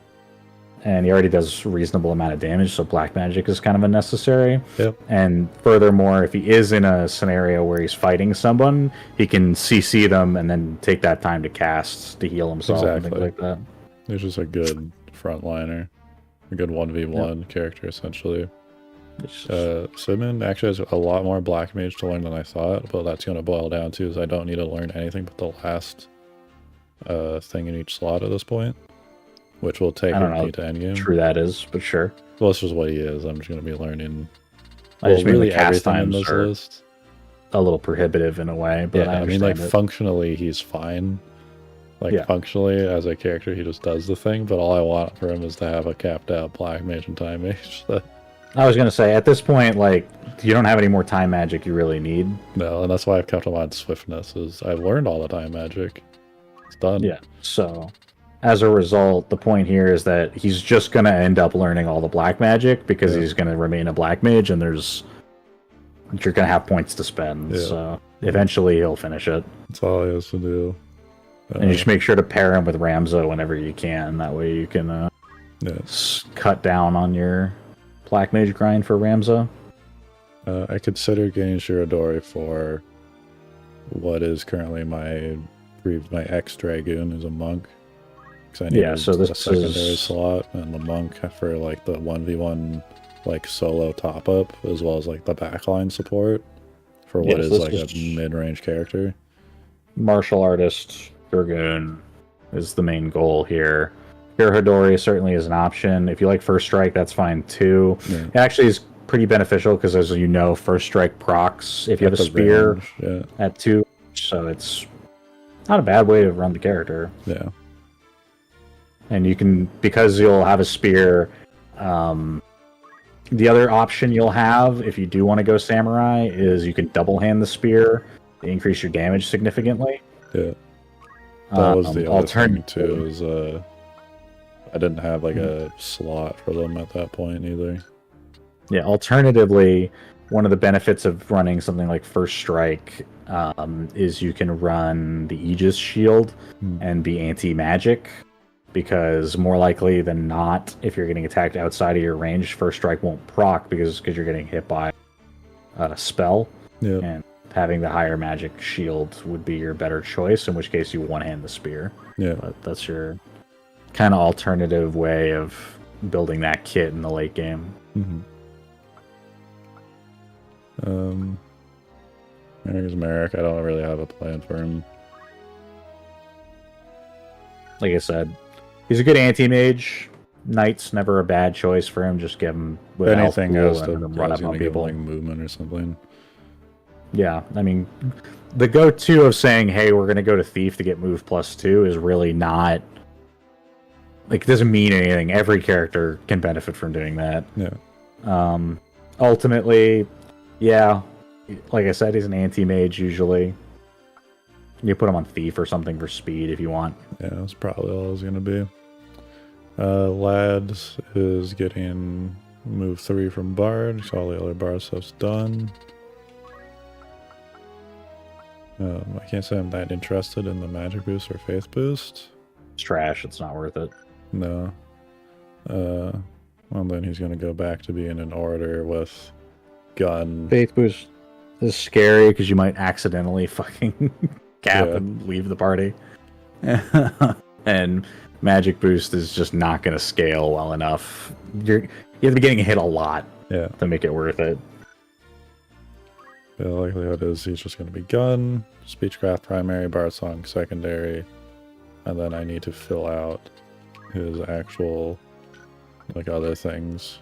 And he already does a reasonable amount of damage, so Black Magic is kind of unnecessary. Yep. And furthermore, if he is in a scenario where he's fighting someone, he can CC them and then take that time to cast to heal himself and things like that. He's just a good frontliner. A good 1v1 character, essentially. Simon actually has a lot more Black Mage to learn than I thought, but that's going to boil down to is I don't need to learn anything but the last thing in each slot at this point, which will take me to endgame. True that is, but sure. Well, this is what he is. I'm just going to be learning really everything in times this are list. A little prohibitive in a way, but yeah, I mean, like, functionally, he's fine. Like, functionally, as a character, he just does the thing, but all I want for him is to have a capped out Black Mage and Time Mage. I was going to say, at this point, like, you don't have any more Time Magic you really need. No, and that's why I've kept him on Swiftness, is I've learned all the Time Magic. It's done. Yeah, so as a result, the point here is that he's just going to end up learning all the Black Magic because he's going to remain a Black Mage, and you're going to have points to spend, so eventually he'll finish it. That's all he has to do. And you just make sure to pair him with Ramzo whenever you can. That way you can cut down on your Black Mage grind for Ramzo. I consider getting Shirodori for what is currently my ex-Dragoon, who's a monk. I need so this a secondary slot, and the monk for like the 1v1 like solo top-up, as well as like the backline support for what is like a mid-range character. Martial artist Dragoon is the main goal here. Hirahidori certainly is an option. If you like First Strike, that's fine too. Yeah. It actually is pretty beneficial because, as you know, First Strike procs if you have a spear at 2, so it's not a bad way to run the character. Yeah. And you can, because you'll have a spear, the other option you'll have if you do want to go Samurai is you can double hand the spear to increase your damage significantly. Yeah. That was the other thing too, is I didn't have like a slot for them at that point either. Yeah, alternatively, one of the benefits of running something like First Strike is you can run the Aegis shield and be anti-magic, because more likely than not, if you're getting attacked outside of your range, First Strike won't proc because you're getting hit by a spell. Yeah. And having the higher magic shield would be your better choice, in which case you one-hand the spear. Yeah. But that's your kind of alternative way of building that kit in the late game. Merrick's Merrick. I don't really have a plan for him. Like I said, he's a good anti-mage. Knight's never a bad choice for him. Just give him with anything else to run up on people. Like movement or something. Yeah, I mean, the go-to of saying, "Hey, we're going to go to Thief to get move +2" is really not like, it doesn't mean anything. Every character can benefit from doing that. Yeah. Ultimately, yeah, like I said, he's an anti-mage usually. You put him on Thief or something for speed if you want. Yeah, that's probably all it's gonna be. Lads is getting move 3 from Bard, so all the other Bard stuff's done. I can't say I'm that interested in the magic boost or faith boost. It's trash. It's not worth it. No. Well, then he's gonna go back to being an orator with gun. Faith boost is scary because you might accidentally fucking cap and leave the party. And magic boost is just not going to scale well enough. You have to be getting hit a lot to make it worth it. The likelihood is he's just going to be gun, speechcraft primary, bard song secondary, and then I need to fill out his actual like other things.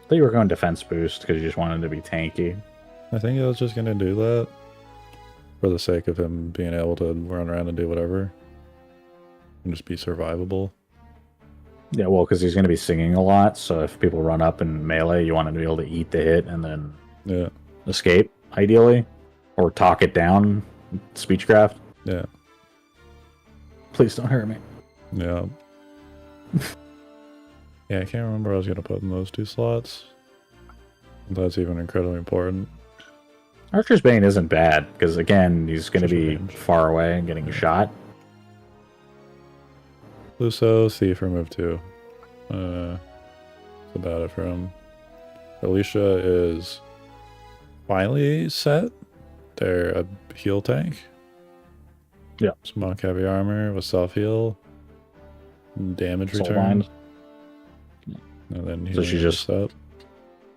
I thought you were going defense boost because you just wanted to be tanky. I think I was just gonna do that for the sake of him being able to run around and do whatever and just be survivable. Yeah, well, because he's going to be singing a lot, so if people run up and melee, you want him to be able to eat the hit and then escape, ideally. Or talk it down, speechcraft. Yeah. Please don't hurt me. Yeah. Yeah, I can't remember what I was going to put in those 2 slots. That's even incredibly important. Archer's Bane isn't bad, because again, he's going to be range. far away and getting shot. Luso, Thief, remove 2. That's about it for him. Alicia is finally set. They're a heal tank. Yeah. Some monk heavy armor with self-heal. Damage Soulbind. return. And then So she just set.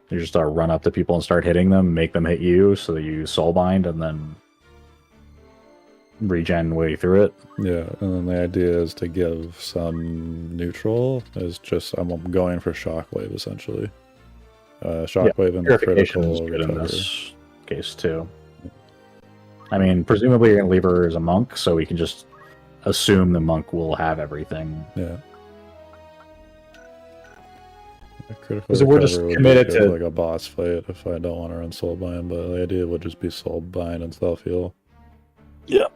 You just run up to people and start hitting them, make them hit you, so that you soulbind and then regen way through it. Yeah, and then the idea is to give some neutral. Is just I'm going for shockwave essentially. Shockwave and Purification is critical good in recovery. this case too. I mean, presumably you're going to leave her as a monk, so we can just assume the monk will have everything. Yeah. A critical Because we're just recovery would be committed good to- like a boss fight if I don't want to run soulbind, but the idea would just be soulbind and self heal. Yeah.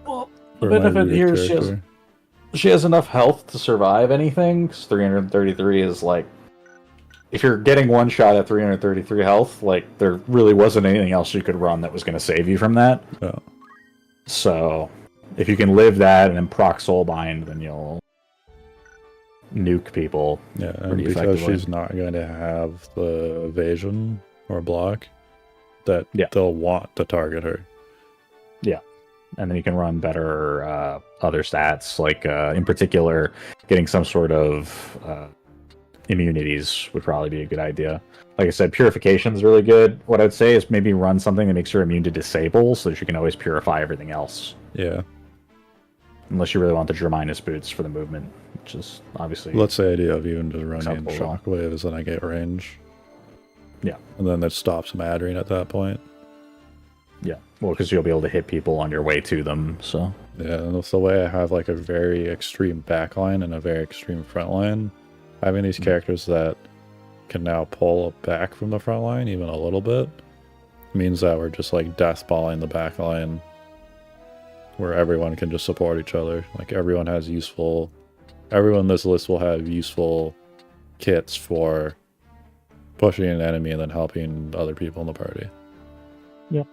Well, the For my benefit weird here is character. she has enough health to survive anything, because 333 is like... If you're getting one shot at 333 health, like, there really wasn't anything else you could run that was going to save you from that. Yeah. So, if you can live that and then proc soulbind, then you'll nuke people. Yeah, and pretty because effectively. she's not going to have the evasion or block, that Yeah. they'll want to target her. And then you can run better other stats, like in particular, getting some sort of immunities would probably be a good idea. Like I said, purification is really good. What I'd say is maybe run something that makes her immune to disable, so that you can always purify everything else. Yeah. Unless you really want the Germinus boots for the movement, which is obviously... Let's say idea of even just running Acceptable. shockwave is then I get range. Yeah. And then that stops mattering at that point. Yeah, well, because you'll be able to hit people on your way to them, so... Yeah, and that's the way I have like a very extreme backline and a very extreme front line. Having these characters that can now pull back from the front line even a little bit means that we're just like deathballing the back line where everyone can just support each other. Like everyone has useful... Everyone in this list will have useful kits for pushing an enemy and then helping other people in the party. Yeah.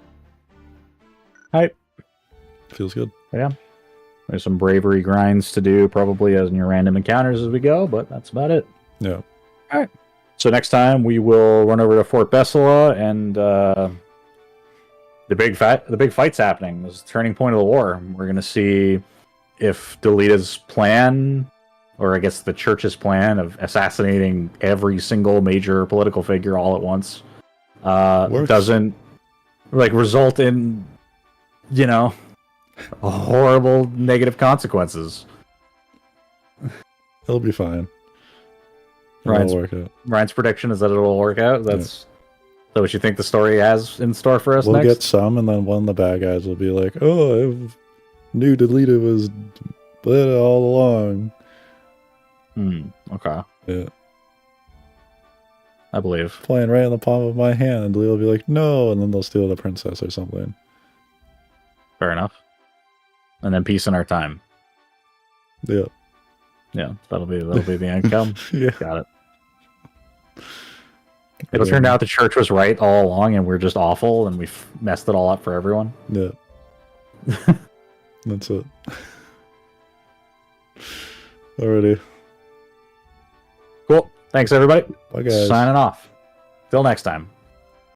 Hi. Feels good. Yeah. There's some bravery grinds to do, probably as in your random encounters as we go, but that's about it. Yeah. So next time we will run over to Fort Besala, and the big fight's happening. This is the turning point of the war. We're going to see if Delita's plan, or I guess the church's plan of assassinating every single major political figure all at once, Works. doesn't result in, horrible negative consequences. It'll be fine. Ryan's- It'll work out. Ryan's prediction is that it'll work out. That's that what you think the story has in store for us We'll next? get some, and then one of the bad guys will be like, "Oh, I knew Delita was dead all along." Okay. Yeah, I believe. playing right in the palm of my hand, and Delita will be like, "No," and then they'll steal the princess or something. Fair enough. And then peace in our time. Yeah, Yeah, that'll be the outcome. yeah. Got it. It'll turn out the church was right all along, and we're just awful, and we've messed it all up for everyone. Yeah. That's it. Alrighty. Cool. Thanks, everybody. Bye, guys. Signing off. Till next time.